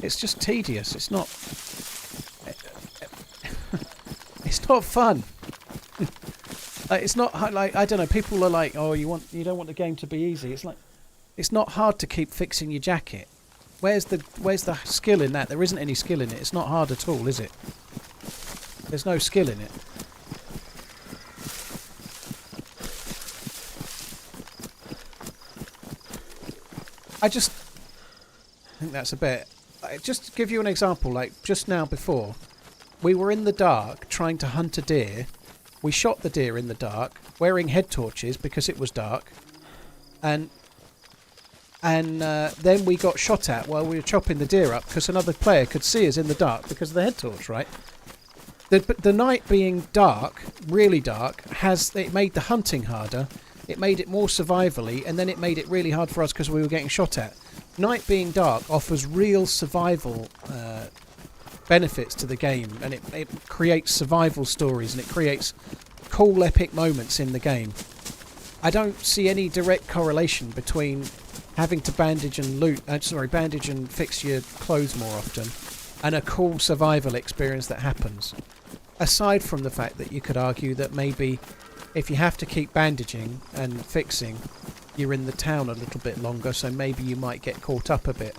It's just tedious. It's not it's not fun. It's not like, I don't know, people are like, oh, you don't want the game to be easy. It's like, it's not hard to keep fixing your jacket. Where's the skill in that? There isn't any skill in it. It's not hard at all, is it? There's no skill in it. I think that's a bit... Just to give you an example, like just now before, we were in the dark trying to hunt a deer. We shot the deer in the dark, wearing head torches because it was dark. And then we got shot at while we were chopping the deer up because another player could see us in the dark because of the head torch, right? The night being dark, really dark, it made the hunting harder. It made it more survivally, and then it made it really hard for us because we were getting shot at. Night being dark offers real survival benefits to the game, and it creates survival stories, and it creates cool, epic moments in the game. I don't see any direct correlation between having to bandage and fix your clothes more often, and a cool survival experience that happens. Aside from the fact that you could argue that maybe if you have to keep bandaging and fixing, you're in the town a little bit longer, so maybe you might get caught up a bit.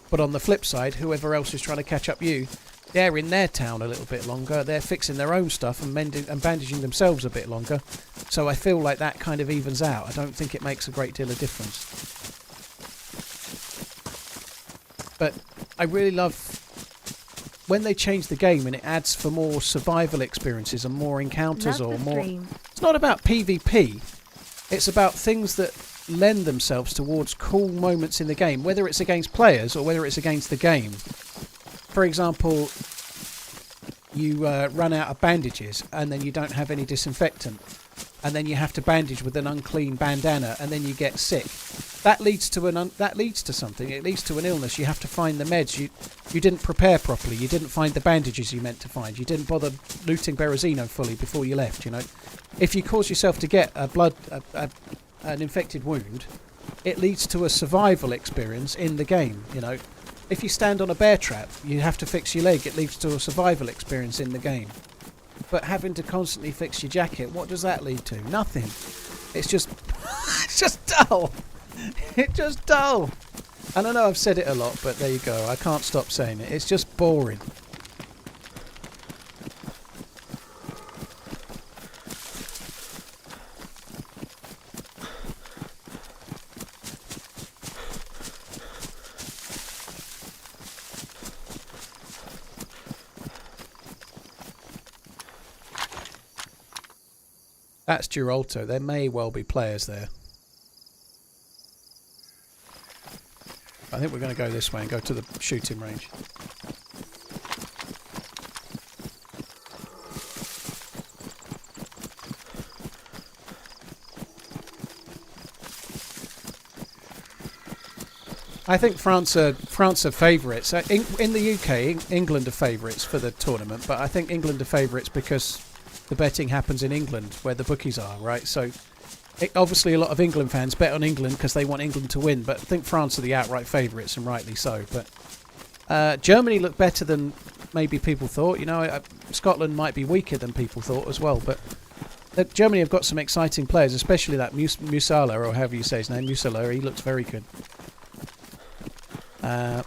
But on the flip side, whoever else is trying to catch up you, they're in their town a little bit longer, they're fixing their own stuff and bandaging themselves a bit longer, so I feel like that kind of evens out. I don't think it makes a great deal of difference. But I really love when they change the game and it adds for more survival experiences and more encounters or more... It's not about PvP, it's about things that lend themselves towards cool moments in the game, whether it's against players or whether it's against the game. For example, you run out of bandages and then you don't have any disinfectant, and then you have to bandage with an unclean bandana, and then you get sick. That leads to something. It leads to an illness. You have to find the meds. You didn't prepare properly. You didn't find the bandages you meant to find. You didn't bother looting Berezino fully before you left. You know, if you cause yourself to get an infected wound, it leads to a survival experience in the game. You know, if you stand on a bear trap, you have to fix your leg. It leads to a survival experience in the game. But having to constantly fix your jacket, what does that lead to? Nothing. It's just, it's just dull. It's just dull. And I know I've said it a lot, but there you go. I can't stop saying it. It's just boring. That's Girolto. There may well be players there. I think we're going to go this way and go to the shooting range. I think France are favourites. In the UK, England are favourites for the tournament, but I think England are favourites because the betting happens in England, where the bookies are, right? So, obviously a lot of England fans bet on England because they want England to win, but I think France are the outright favourites, and rightly so. But Germany look better than maybe people thought. You know, Scotland might be weaker than people thought as well, but Germany have got some exciting players, especially that Musala, or however you say his name, Musala. He looks very good. I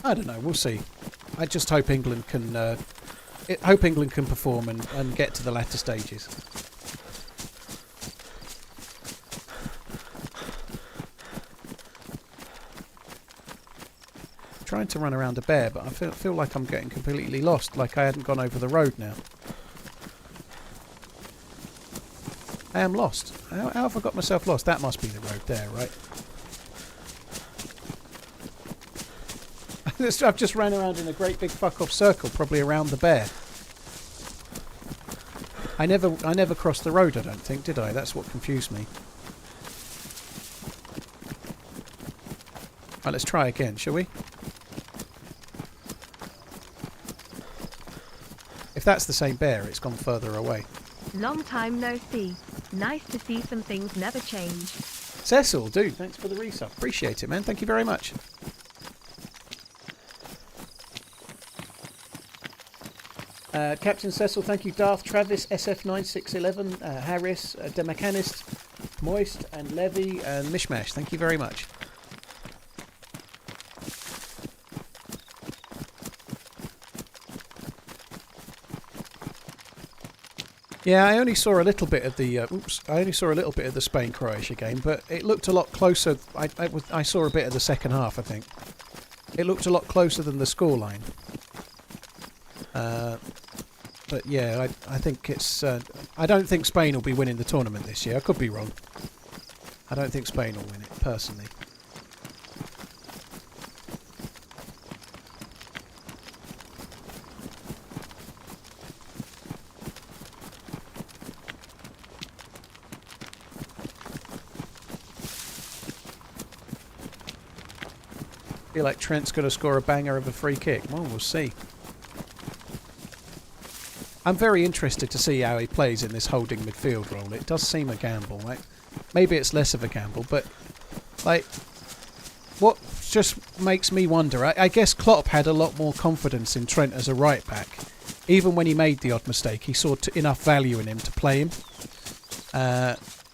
don't know, we'll see. I just hope England can perform and get to the latter stages. I'm trying to run around a bear, but I feel like I'm getting completely lost, like I hadn't gone over the road now. I am lost. How have I got myself lost? That must be the road there, right? I've just ran around in a great big fuck-off circle, probably around the bear. I never crossed the road, I don't think, did I? That's what confused me. Right, let's try again, shall we? If that's the same bear, it's gone further away. Long time no see. Nice to see some things never change. Cecil, dude, thanks for the resub. Appreciate it, man. Thank you very much. Captain Cecil, thank you. Darth, Travis, SF9611, Harris, Demechanist, Moist, and Levy, and Mishmash. Thank you very much. Yeah, I only saw a little bit of the. I only saw a little bit of the Spain-Croatia game, but it looked a lot closer. I saw a bit of the second half. I think it looked a lot closer than the scoreline. But yeah, I think it's. I don't think Spain will be winning the tournament this year. I could be wrong. I don't think Spain will win it, personally. I feel like Trent's going to score a banger of a free kick. Well, we'll see. I'm very interested to see how he plays in this holding midfield role. It does seem a gamble, right? Maybe it's less of a gamble, but like, what just makes me wonder, I guess Klopp had a lot more confidence in Trent as a right back. Even when he made the odd mistake, he saw enough value in him to play him.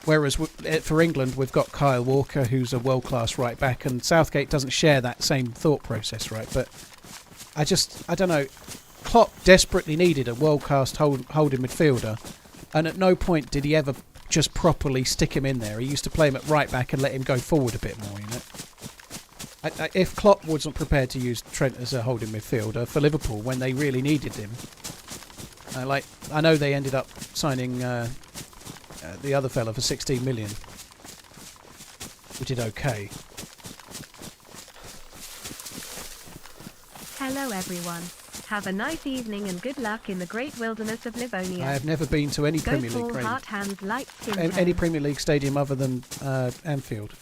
Whereas for England, we've got Kyle Walker, who's a world-class right back, and Southgate doesn't share that same thought process, right? But I don't know. Klopp desperately needed a world-class holding midfielder, and at no point did he ever just properly stick him in there. He used to play him at right back and let him go forward a bit more, you know. If Klopp wasn't prepared to use Trent as a holding midfielder for Liverpool when they really needed him, I know they ended up signing the other fella for 16 million. We did okay. Hello everyone. Have a nice evening and good luck in the great wilderness of Livonia. I have never been to any Premier League full heart, hands, light, skin any tone. Premier League stadium other than Anfield.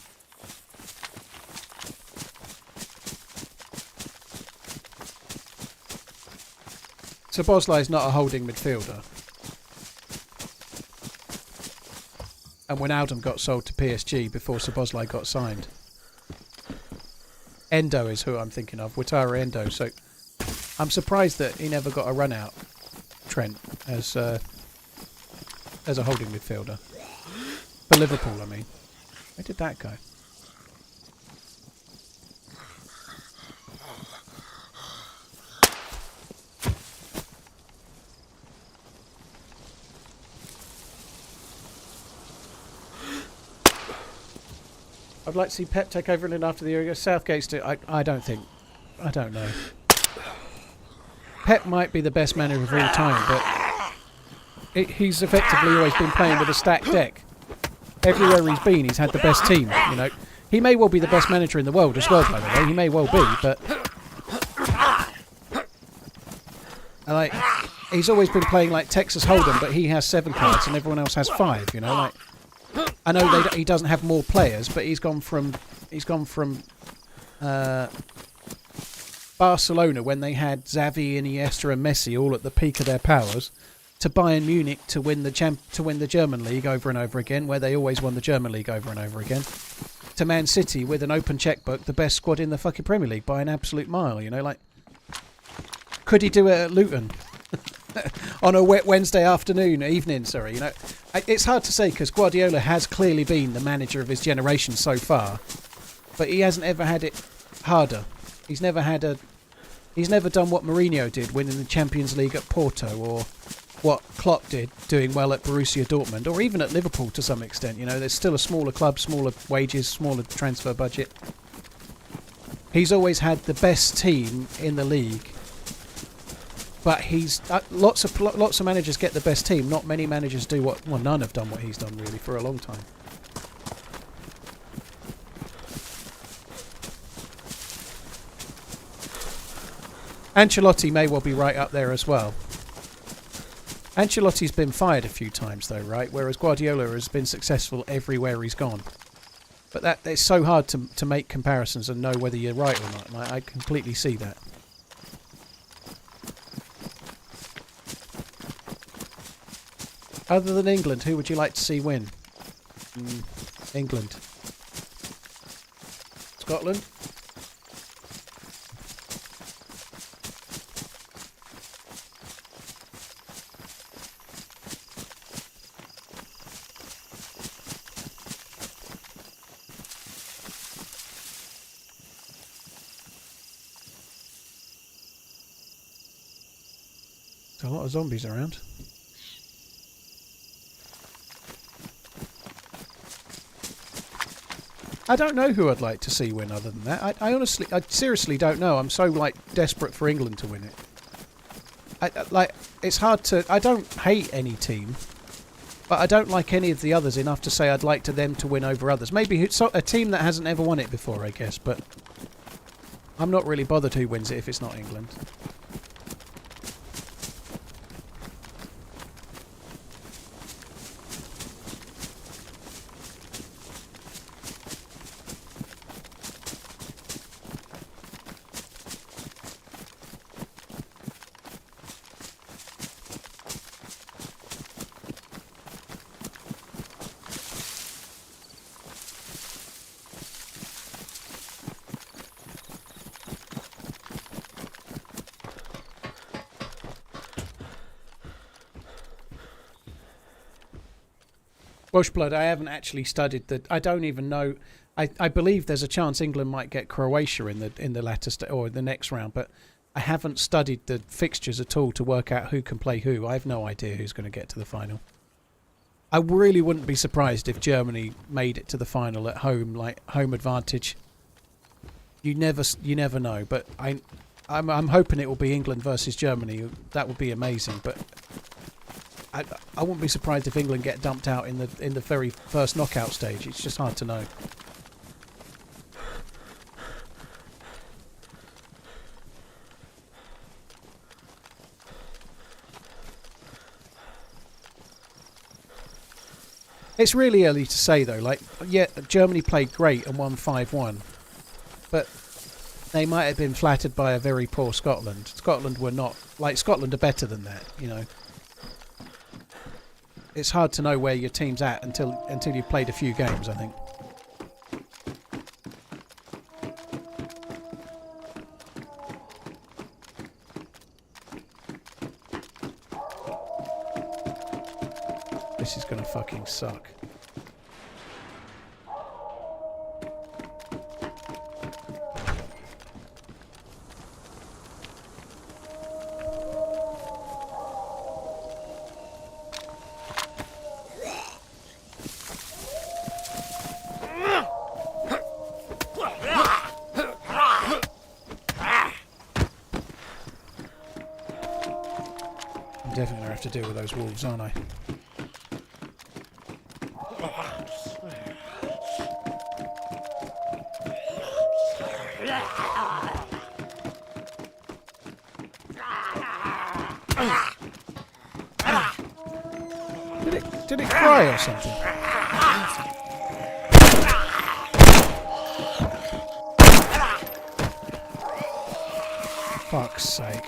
So Bosley is not a holding midfielder. And Wijnaldum got sold to PSG before Szoboszlai got signed. Endo is who I'm thinking of. Wataru Endo. So I'm surprised that he never got a run out, Trent, as a holding midfielder. For Liverpool, I mean. Where did that go? I'd like to see Pep take over England after the Euro. Southgate's I don't think. I don't know. Pep might be the best manager of all time, but he's effectively always been playing with a stacked deck. Everywhere he's been, he's had the best team. You know, he may well be the best manager in the world as well. By the way, he may well be, but like he's always been playing like Texas Hold'em, but he has 7 cards and everyone else has 5. You know, like. I know he doesn't have more players, but he's gone from Barcelona when they had Xavi, Iniesta, and Messi all at the peak of their powers, to Bayern Munich to win the German league over and over again, where they always won the German league over and over again, to Man City with an open checkbook, the best squad in the fucking Premier League by an absolute mile. You know, like, could he do it at Luton? On a wet Wednesday evening, sorry. You know, it's hard to say because Guardiola has clearly been the manager of his generation so far, but he hasn't ever had it harder. He's never done what Mourinho did, winning the Champions League at Porto, or what Klopp did, doing well at Borussia Dortmund, or even at Liverpool to some extent. You know, there's still a smaller club, smaller wages, smaller transfer budget. He's always had the best team in the league. But he's lots of managers get the best team. Not many managers do none have done what he's done really for a long time. Ancelotti may well be right up there as well. Ancelotti's been fired a few times though, right? Whereas Guardiola has been successful everywhere he's gone. But it's so hard to make comparisons and know whether you're right or not. And I completely see that. Other than England, who would you like to see win? England. Scotland? There's a lot of zombies around. I don't know who I'd like to see win other than that. I seriously don't know. I'm so, like, desperate for England to win it. It's hard to... I don't hate any team, but I don't like any of the others enough to say I'd like them to win over others. Maybe a team that hasn't ever won it before, I guess, but I'm not really bothered who wins it if it's not England. Welsh blood, I haven't actually studied that. I don't even know. I believe there's a chance England might get Croatia in the latter or the next round, but I haven't studied the fixtures at all to work out who can play who. I have no idea who's going to get to the final. I really wouldn't be surprised if Germany made it to the final at home, like home advantage. You never know, but I'm hoping it will be England versus Germany. That would be amazing, but I wouldn't be surprised if England get dumped out in the very first knockout stage. It's just hard to know. It's really early to say though. Like, yeah, Germany played great and won 5-1, but they might have been flattered by a very poor Scotland. Scotland were not, like, Scotland are better than that, you know. It's hard to know where your team's at until you've played a few games, I think. This is gonna fucking suck. Definitely gonna have to deal with those wolves, aren't I? Did it cry or something? Fuck's sake.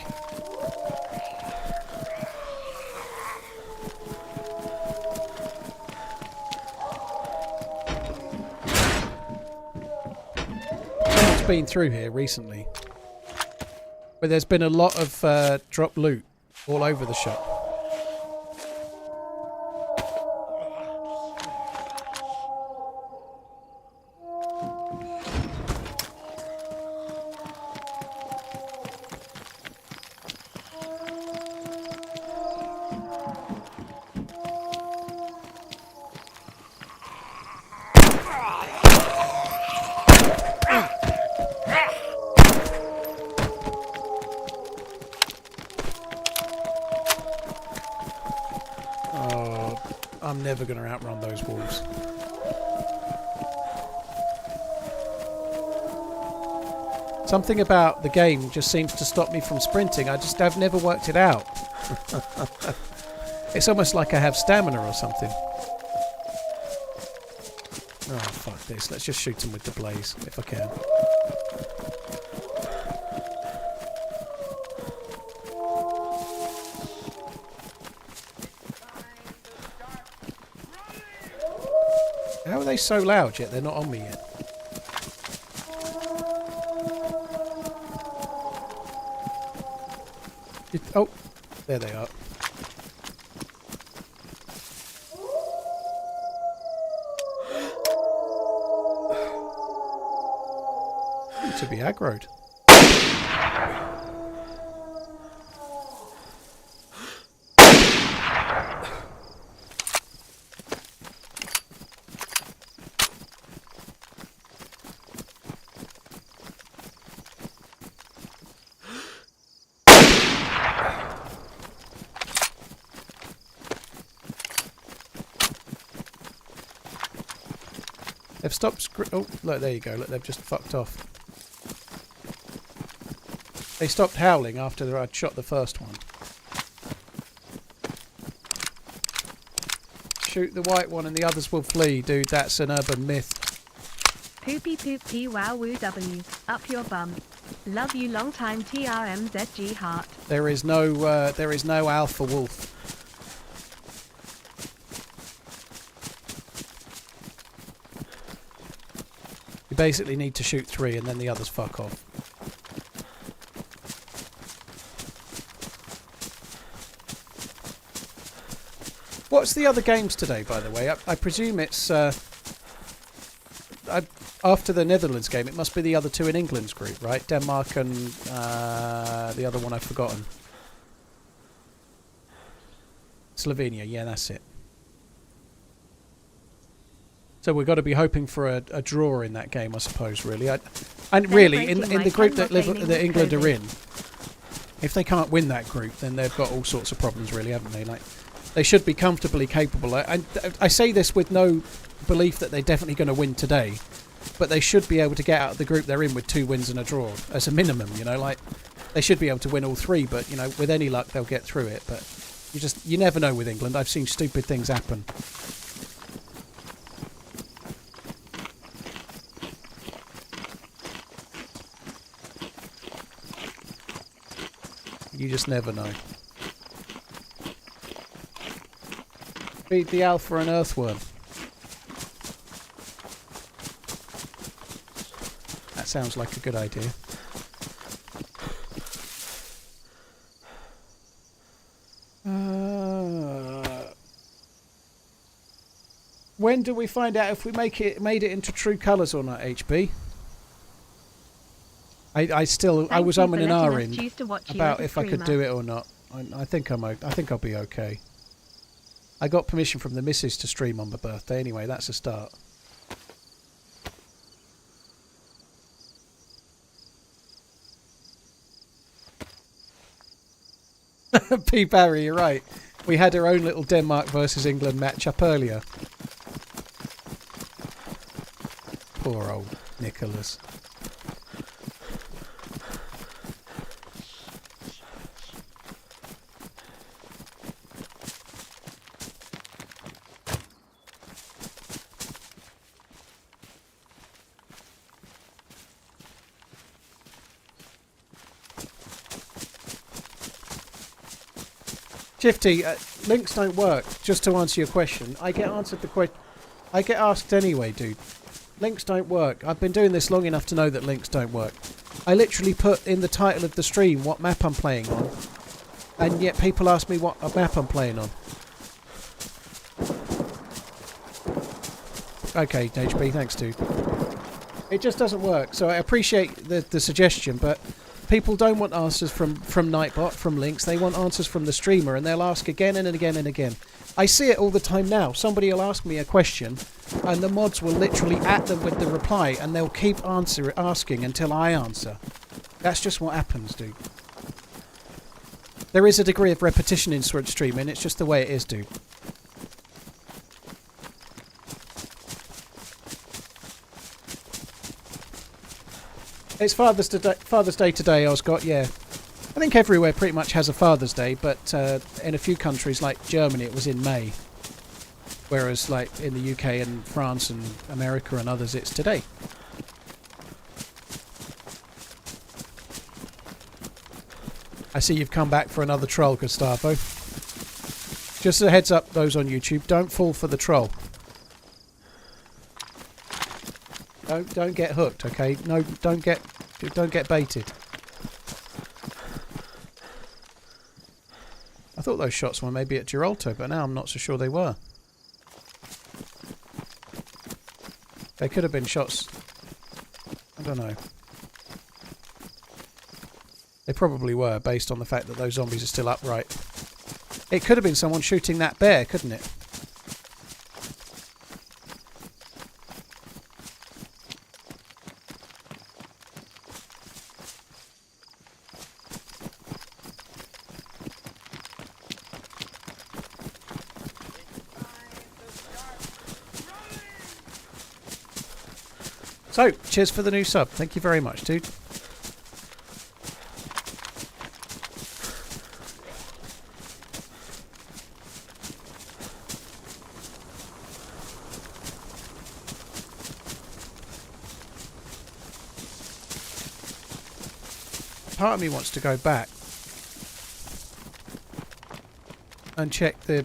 Been through here recently, but there's been a lot of drop loot all over the shop. I'm never going to outrun those wolves. Something about the game just seems to stop me from sprinting. I've never worked it out. It's almost like I have stamina or something. Oh, fuck this. Let's just shoot them with the blaze, if I can. How are they so loud yet? They're not on me yet. Oh, there they are. To be aggroed. They've stopped oh, look, there you go. Look, they've just fucked off. They stopped howling after I'd shot the first one. Shoot the white one and the others will flee, dude. That's an urban myth. Poopy poop pee wow woo w. Up your bum. Love you long time TRMZG heart. There is no alpha wolf. You basically need to shoot 3 and then the others fuck off. What's the other games today, by the way? I presume it's after the Netherlands game. It must be the other 2 in England's group, right? Denmark and the other one I've forgotten. Slovenia, yeah, that's it. So we've got to be hoping for a draw in that game, I suppose. Really, and really in the group that England are in, if they can't win that group, then they've got all sorts of problems, really, haven't they? Like, they should be comfortably capable. I say this with no belief that they're definitely going to win today, but they should be able to get out of the group they're in with 2 wins and a draw as a minimum. You know, like they should be able to win all 3, but you know, with any luck, they'll get through it. But you never know with England. I've seen stupid things happen. You just never know. Feed the alpha an earthworm. That sounds like a good idea. When do we find out if we made it into true colours or not, HB? I was umming and ahhing about if I could do it or not. I think I'll be okay. I got permission from the missus to stream on my birthday anyway. That's a start. P. Barry, you're right. We had our own little Denmark versus England match up earlier. Poor old Nicholas. Shifty, links don't work. Just to answer your question, I get asked anyway, dude. Links don't work. I've been doing this long enough to know that links don't work. I literally put in the title of the stream what map I'm playing on, and yet people ask me what map I'm playing on. Okay, HB, thanks, dude. It just doesn't work. So I appreciate the suggestion, but people don't want answers from Nightbot, from links. They want answers from the streamer, and they'll ask again and again and again. I see it all the time now. Somebody will ask me a question, and the mods will literally at them with the reply, and they'll keep asking until I answer. That's just what happens, dude. There is a degree of repetition in Sword streaming. It's just the way it is, dude. It's Father's Day today, Oscott, yeah. I think everywhere pretty much has a Father's Day, but in a few countries like Germany it was in May. Whereas like in the UK and France and America and others it's today. I see you've come back for another troll, Gustavo. Just a heads up, those on YouTube, don't fall for the troll. Don't get hooked, okay? No, don't get baited. I thought those shots were maybe at Giralto, but now I'm not so sure they were. They could have been shots. I don't know. They probably were, based on the fact that those zombies are still upright. It could have been someone shooting that bear, couldn't it? So, cheers for the new sub. Thank you very much, dude. Part of me wants to go back and check the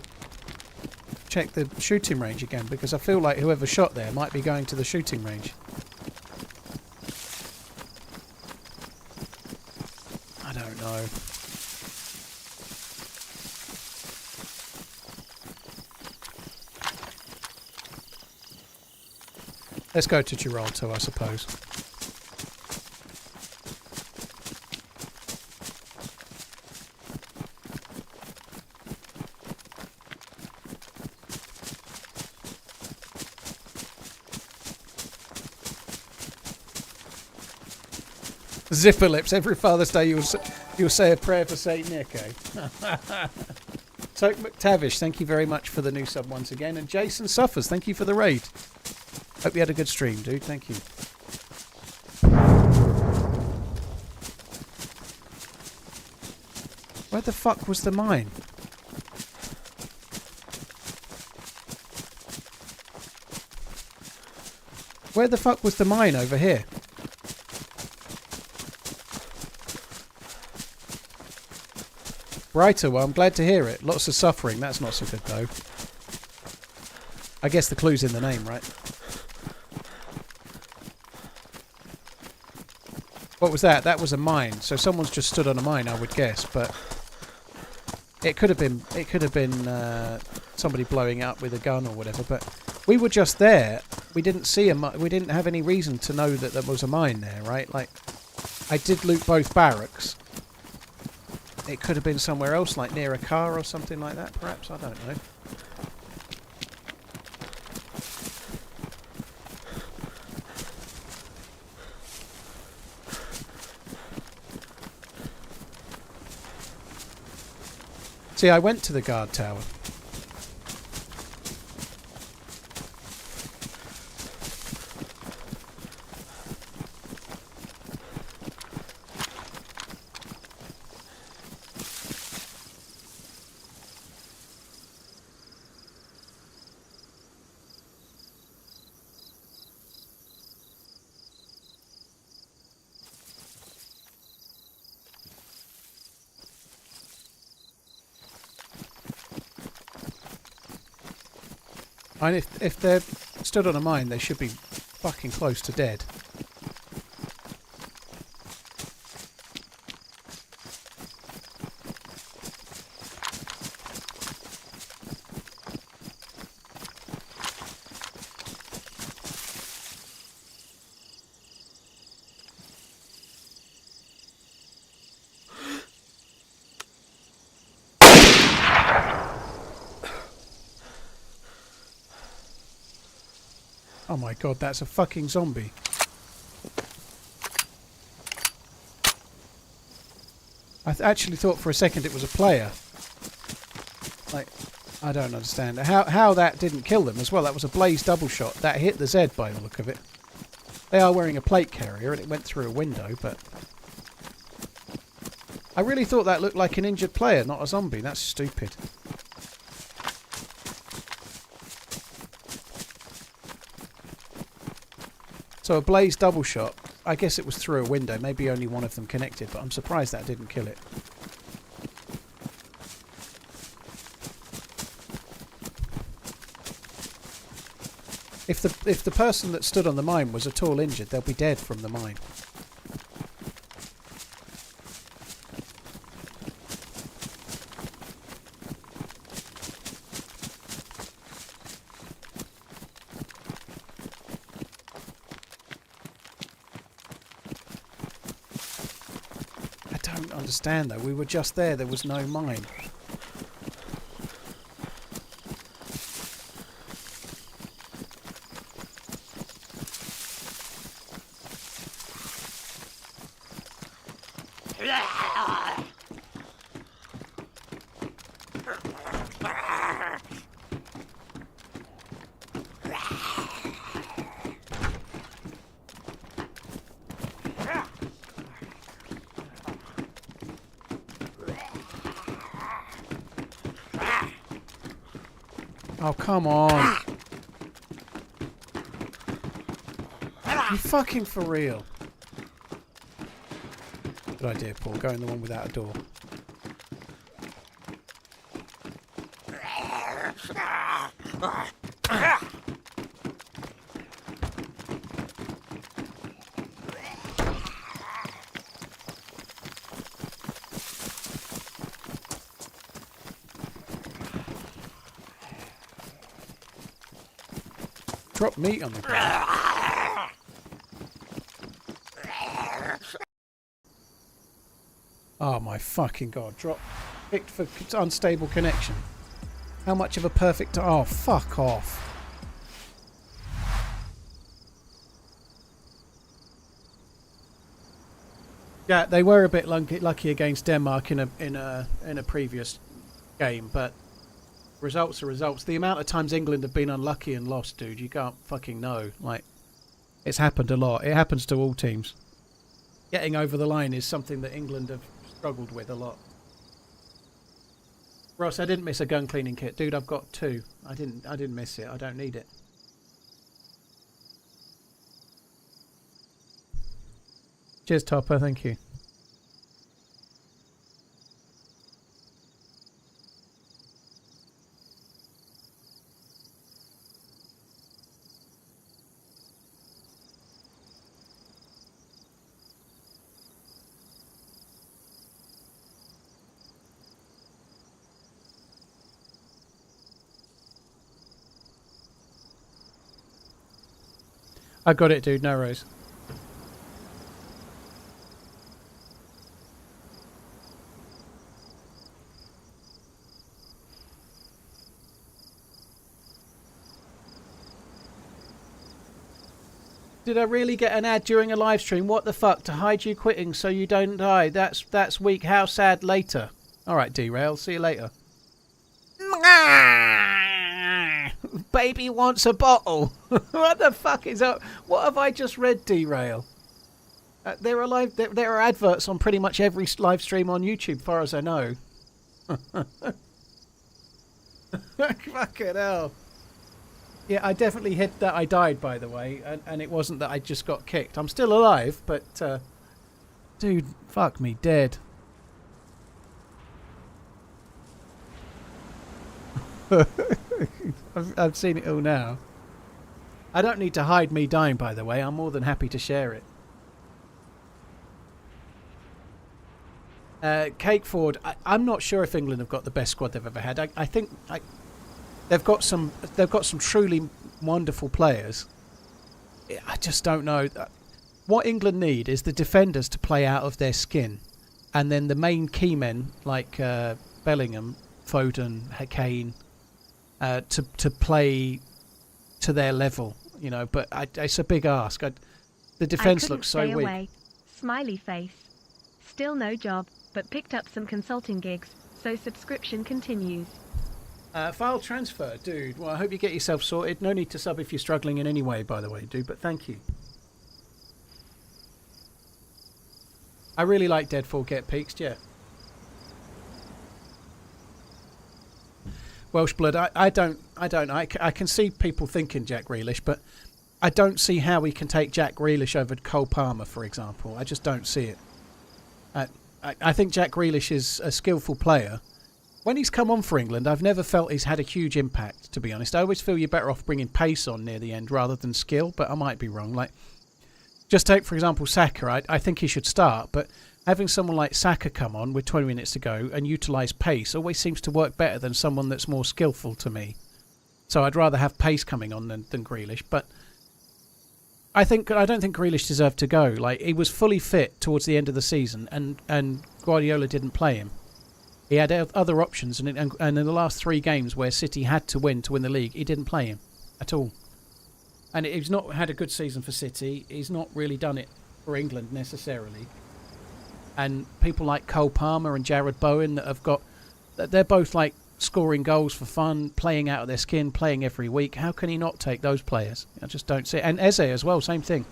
shooting range again, because I feel like whoever shot there might be going to the shooting range. I don't know. Let's go to Giralto, I suppose. Zipper lips. Every Father's Day you'll say a prayer for Saint Nick, eh? Toke McTavish, thank you very much for the new sub once again. And Jason Suffers, thank you for the raid. Hope you had a good stream, dude. Thank you. Where the fuck was the mine? Where the fuck was the mine over here? Righto, well, I'm glad to hear it. Lots of suffering. That's not so good, though. I guess the clue's in the name, right? What was that? That was a mine. So someone's just stood on a mine, I would guess, but It could have been somebody blowing up with a gun or whatever, but we were just there. We didn't see we didn't have any reason to know that there was a mine there, right? Like, I did loot both barracks. It could have been somewhere else, like near a car or something like that, perhaps. I don't know. See, I went to the guard tower. And if they're stood on a mine, they should be fucking close to dead. Oh my god, that's a fucking zombie. I actually thought for a second it was a player. Like, I don't understand. How that didn't kill them as well. That was a blaze double shot. That hit the Z by the look of it. They are wearing a plate carrier and it went through a window, but... I really thought that looked like an injured player, not a zombie. That's stupid. So a blaze double shot, I guess it was through a window, maybe only one of them connected, but I'm surprised that didn't kill it. If the person that stood on the mine was at all injured, they'll be dead from the mine. Understand though, we were just there was no mine. Oh, come on. You fucking for real. Good idea, Paul. Go in the one without a door. Drop meat on the ground. Oh my fucking god. Drop. Picked for unstable connection. How much of a perfect... Oh, fuck off. Yeah, they were a bit lucky against Denmark in a previous game, but results are results. The amount of times England have been unlucky and lost, dude, you can't fucking know. Like, it's happened a lot. It happens to all teams. Getting over the line is something that England have struggled with a lot. Ross, I didn't miss a gun cleaning kit, dude. I've got 2. I didn't miss it. I don't need it. Cheers, Topper. Thank you. I got it, dude. No worries. Did I really get an ad during a live stream? What the fuck? To hide you quitting so you don't die. That's weak. How sad later. Alright, Derail. See you later. Baby wants a bottle. What the fuck is up? What have I just read, Derail? There are adverts on pretty much every live stream on YouTube, far as I know. Fucking hell. Yeah, I definitely hit that I died, by the way, and it wasn't that I just got kicked. I'm still alive, but, dude, fuck me, dead. I've seen it all now. I don't need to hide me dying, by the way. I'm more than happy to share it. Cake Ford, I'm not sure if England have got the best squad they've ever had. I think they've got some truly wonderful players. I just don't know. What England need is the defenders to play out of their skin, and then the main key men like Bellingham, Foden, Kane, to play to their level. You know, but it's a big ask. The defence looks so weak. Away. Smiley face. Still no job, but picked up some consulting gigs, so subscription continues. File transfer, dude. Well, I hope you get yourself sorted. No need to sub if you're struggling in any way, by the way, dude, but thank you. I really like Deadfall Get Peaks, yeah. Welsh Blood, I can see people thinking Jack Grealish, but I don't see how we can take Jack Grealish over Cole Palmer, for example. I just don't see it. I think Jack Grealish is a skillful player. When he's come on for England, I've never felt he's had a huge impact, to be honest. I always feel you're better off bringing pace on near the end rather than skill, but I might be wrong. Like, just take, for example, Saka. I think he should start, but having someone like Saka come on with 20 minutes to go and utilise pace always seems to work better than someone that's more skillful to me. So I'd rather have pace coming on than Grealish, but I don't think Grealish deserved to go. Like, he was fully fit towards the end of the season, and Guardiola didn't play him. He had other options, and in the last 3 games where City had to win the league, he didn't play him at all. And he's not had a good season for City. He's not really done it for England necessarily. And people like Cole Palmer and Jared Bowen they're both like scoring goals for fun, playing out of their skin, playing every week. How can he not take those players? I just don't see it. And Eze as well, same thing.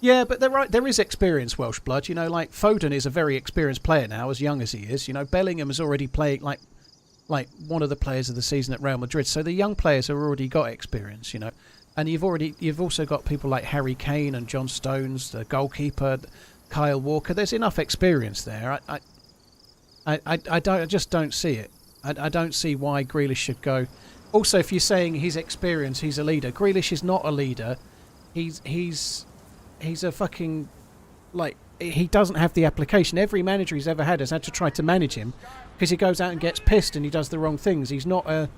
Yeah, but there is experience, Welsh Blood. You know, like Foden is a very experienced player now, as young as he is. You know, Bellingham is already playing like one of the players of the season at Real Madrid. So the young players have already got experience, you know. And you've also got people like Harry Kane and John Stones, the goalkeeper, Kyle Walker. There's enough experience there. I just don't see it. I don't see why Grealish should go. Also, if you're saying he's experienced, he's a leader. Grealish is not a leader. He's a fucking, like, he doesn't have the application. Every manager he's ever had has had to try to manage him because he goes out and gets pissed and he does the wrong things. He's not a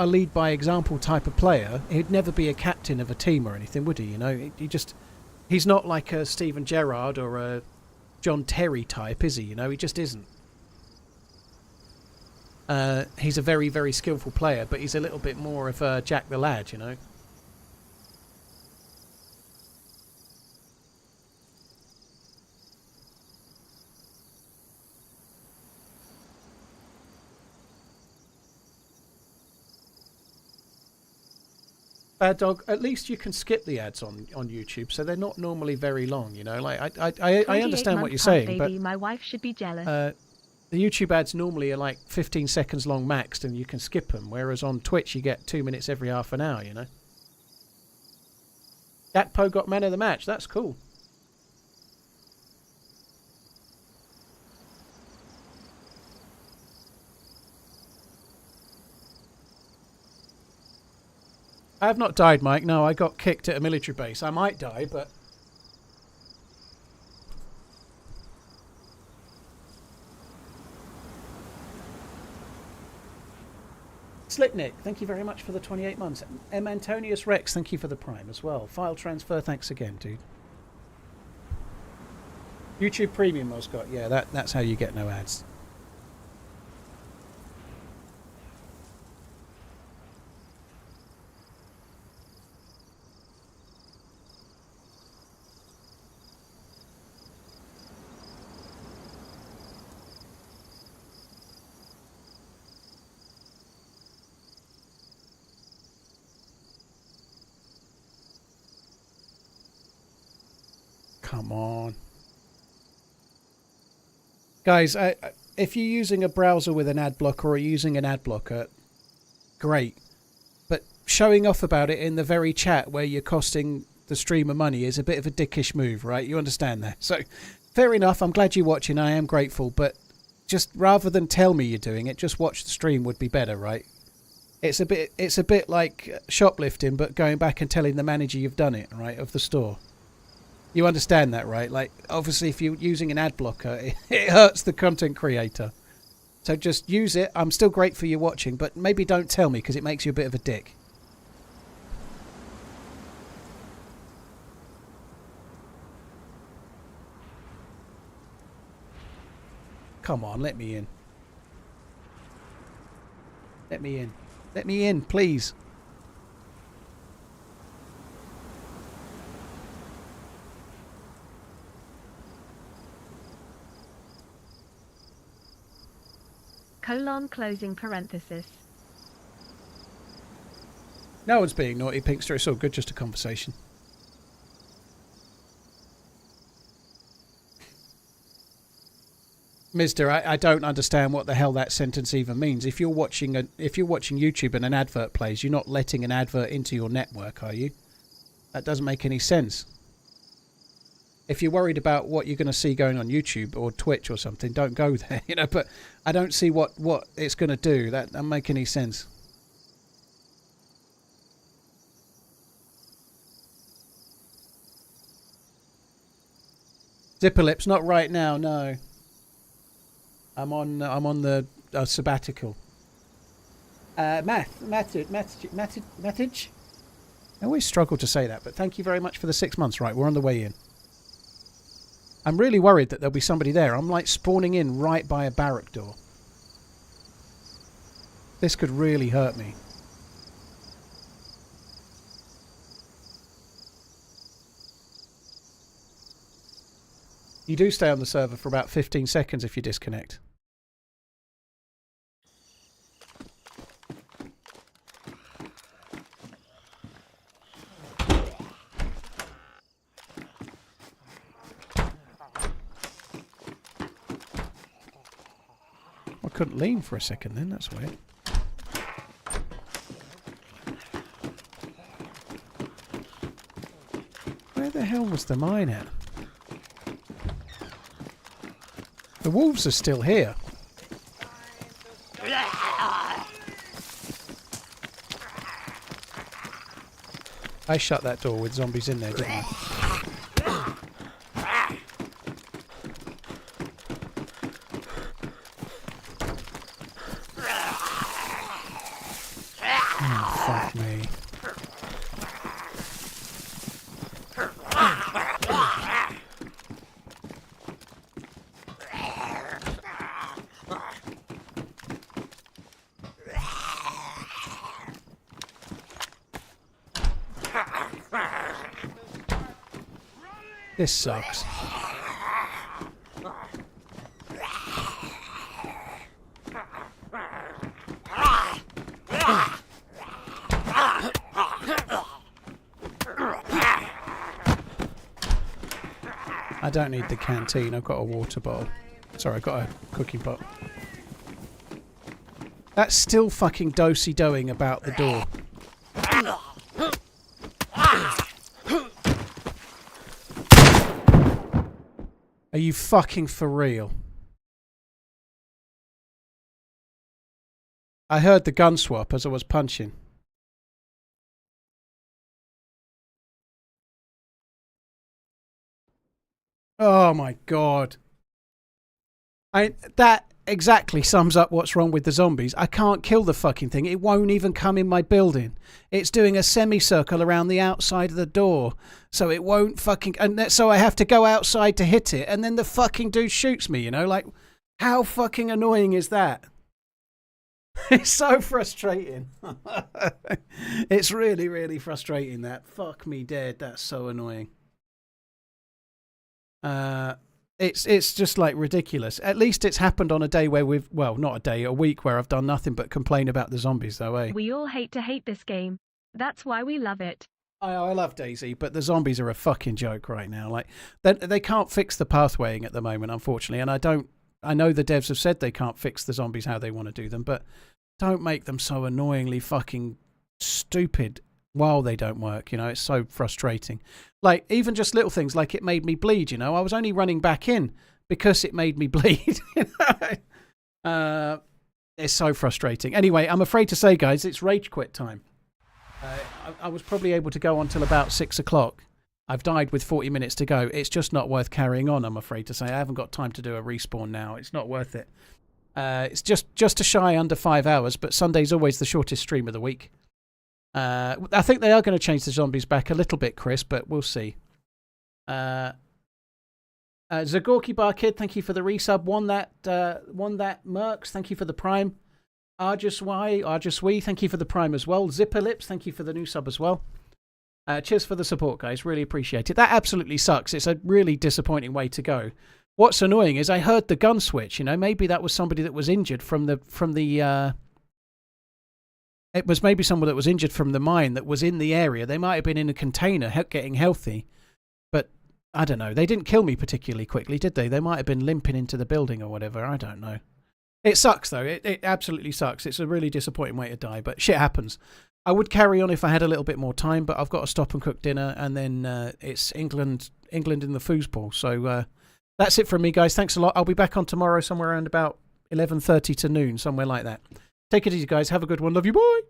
lead by example type of player. He'd never be a captain of a team or anything, would he? You know, he's not like a Steven Gerrard or a John Terry type, is he? You know, he just isn't. He's a very, very skillful player, but he's a little bit more of a Jack the Lad, you know. Bad Dog, at least you can skip the ads on YouTube, so they're not normally very long, you know. Like I understand what you're saying, baby, but my wife should be jealous. The YouTube ads normally are like 15 seconds long maxed, and you can skip them, whereas on Twitch you get 2 minutes every half an hour, you know. Gakpo got man of the match. That's cool. I have not died, Mike. No, I got kicked at a military base. I might die, but... Slipnick, thank you very much for the 28 months. M. Antonius Rex, thank you for the Prime as well. File transfer, thanks again, dude. YouTube Premium, Moscott. Yeah, that's how you get no ads. Come on. Guys, if you're using a browser with an ad blocker or using an ad blocker, great. But showing off about it in the very chat where you're costing the streamer money is a bit of a dickish move, right? You understand that? So, fair enough. I'm glad you're watching. I am grateful. But just rather than tell me you're doing it, just watch the stream would be better, right? It's a bit like shoplifting, but going back and telling the manager you've done it, right, of the store. You understand that, right? Like, obviously, if you're using an ad blocker, it hurts the content creator. So just use it. I'm still grateful you're watching, but maybe don't tell me because it makes you a bit of a dick. Come on, let me in. Let me in. Let me in, please. Closing parenthesis. No one's being naughty, Pinkster. It's all good, just a conversation. Mister, I don't understand what the hell that sentence even means. If you're watching YouTube and an advert plays, you're not letting an advert into your network, are you? That doesn't make any sense. If you're worried about what you're going to see going on YouTube or Twitch or something, don't go there, you know. But I don't see what it's going to do. That doesn't make any sense. Zipper lips, not right now, no. I'm on the sabbatical. Mathage. I always struggle to say that, but thank you very much for the 6 months. Right, we're on the way in. I'm really worried that there'll be somebody there. I'm like spawning in right by a barrack door. This could really hurt me. You do stay on the server for about 15 seconds if you disconnect. I couldn't lean for a second then, that's weird. Where the hell was the mine at? The wolves are still here. I shut that door with zombies in there, didn't I? Oh, fuck me. This sucks. I don't need the canteen, I've got a water bottle. Sorry, I've got a cooking pot. That's still fucking do-si-doing about the door. Are you fucking for real? I heard the gun swap as I was punching. Oh my god. That exactly sums up what's wrong with the zombies. I can't kill the fucking thing. It won't even come in my building. It's doing a semicircle around the outside of the door. So it won't fucking... And so I have to go outside to hit it. And then the fucking dude shoots me, you know? Like, how fucking annoying is that? It's so frustrating. It's really, really frustrating, that. Fuck me dead. That's so annoying. It's just like ridiculous. At least it's happened on a day where we've, well, not a day, a week where I've done nothing but complain about the zombies though, eh? We all hate to hate this game. That's why we love it. I love DayZ, but the zombies are a fucking joke right now. Like, they can't fix the pathwaying at the moment, unfortunately, and I know the devs have said they can't fix the zombies how they want to do them, but don't make them so annoyingly fucking stupid while they don't work, you know? It's so frustrating. Like, even just little things like it made me bleed, you know? I was only running back in because it made me bleed. It's so frustrating. Anyway, I'm afraid to say, guys, it's rage quit time. I was probably able to go on till about 6 o'clock. I've died with 40 minutes to go. It's just not worth carrying on, I'm afraid to say. I haven't got time to do a respawn now. It's not worth it. It's just a shy under 5 hours, but Sunday's always the shortest stream of the week. I think they are going to change the zombies back a little bit, Chris, but we'll see. Zagorki Bar Kid, thank you for the resub. One that Mercs, thank you for the prime. Arjuswi, thank you for the prime as well. Zipper Lips, thank you for the new sub as well. Cheers for the support, guys. Really appreciate it. That absolutely sucks. It's a really disappointing way to go. What's annoying is I heard the gun switch. You know, maybe that was somebody that was injured from the. It was maybe someone that was injured from the mine that was in the area. They might have been in a container getting healthy. But I don't know. They didn't kill me particularly quickly, did they? They might have been limping into the building or whatever. I don't know. It sucks, though. It absolutely sucks. It's a really disappointing way to die. But shit happens. I would carry on if I had a little bit more time. But I've got to stop and cook dinner. And then it's England in the foosball. So that's it from me, guys. Thanks a lot. I'll be back on tomorrow somewhere around about 11:30 to noon, somewhere like that. Take it easy, guys. Have a good one. Love you. Bye.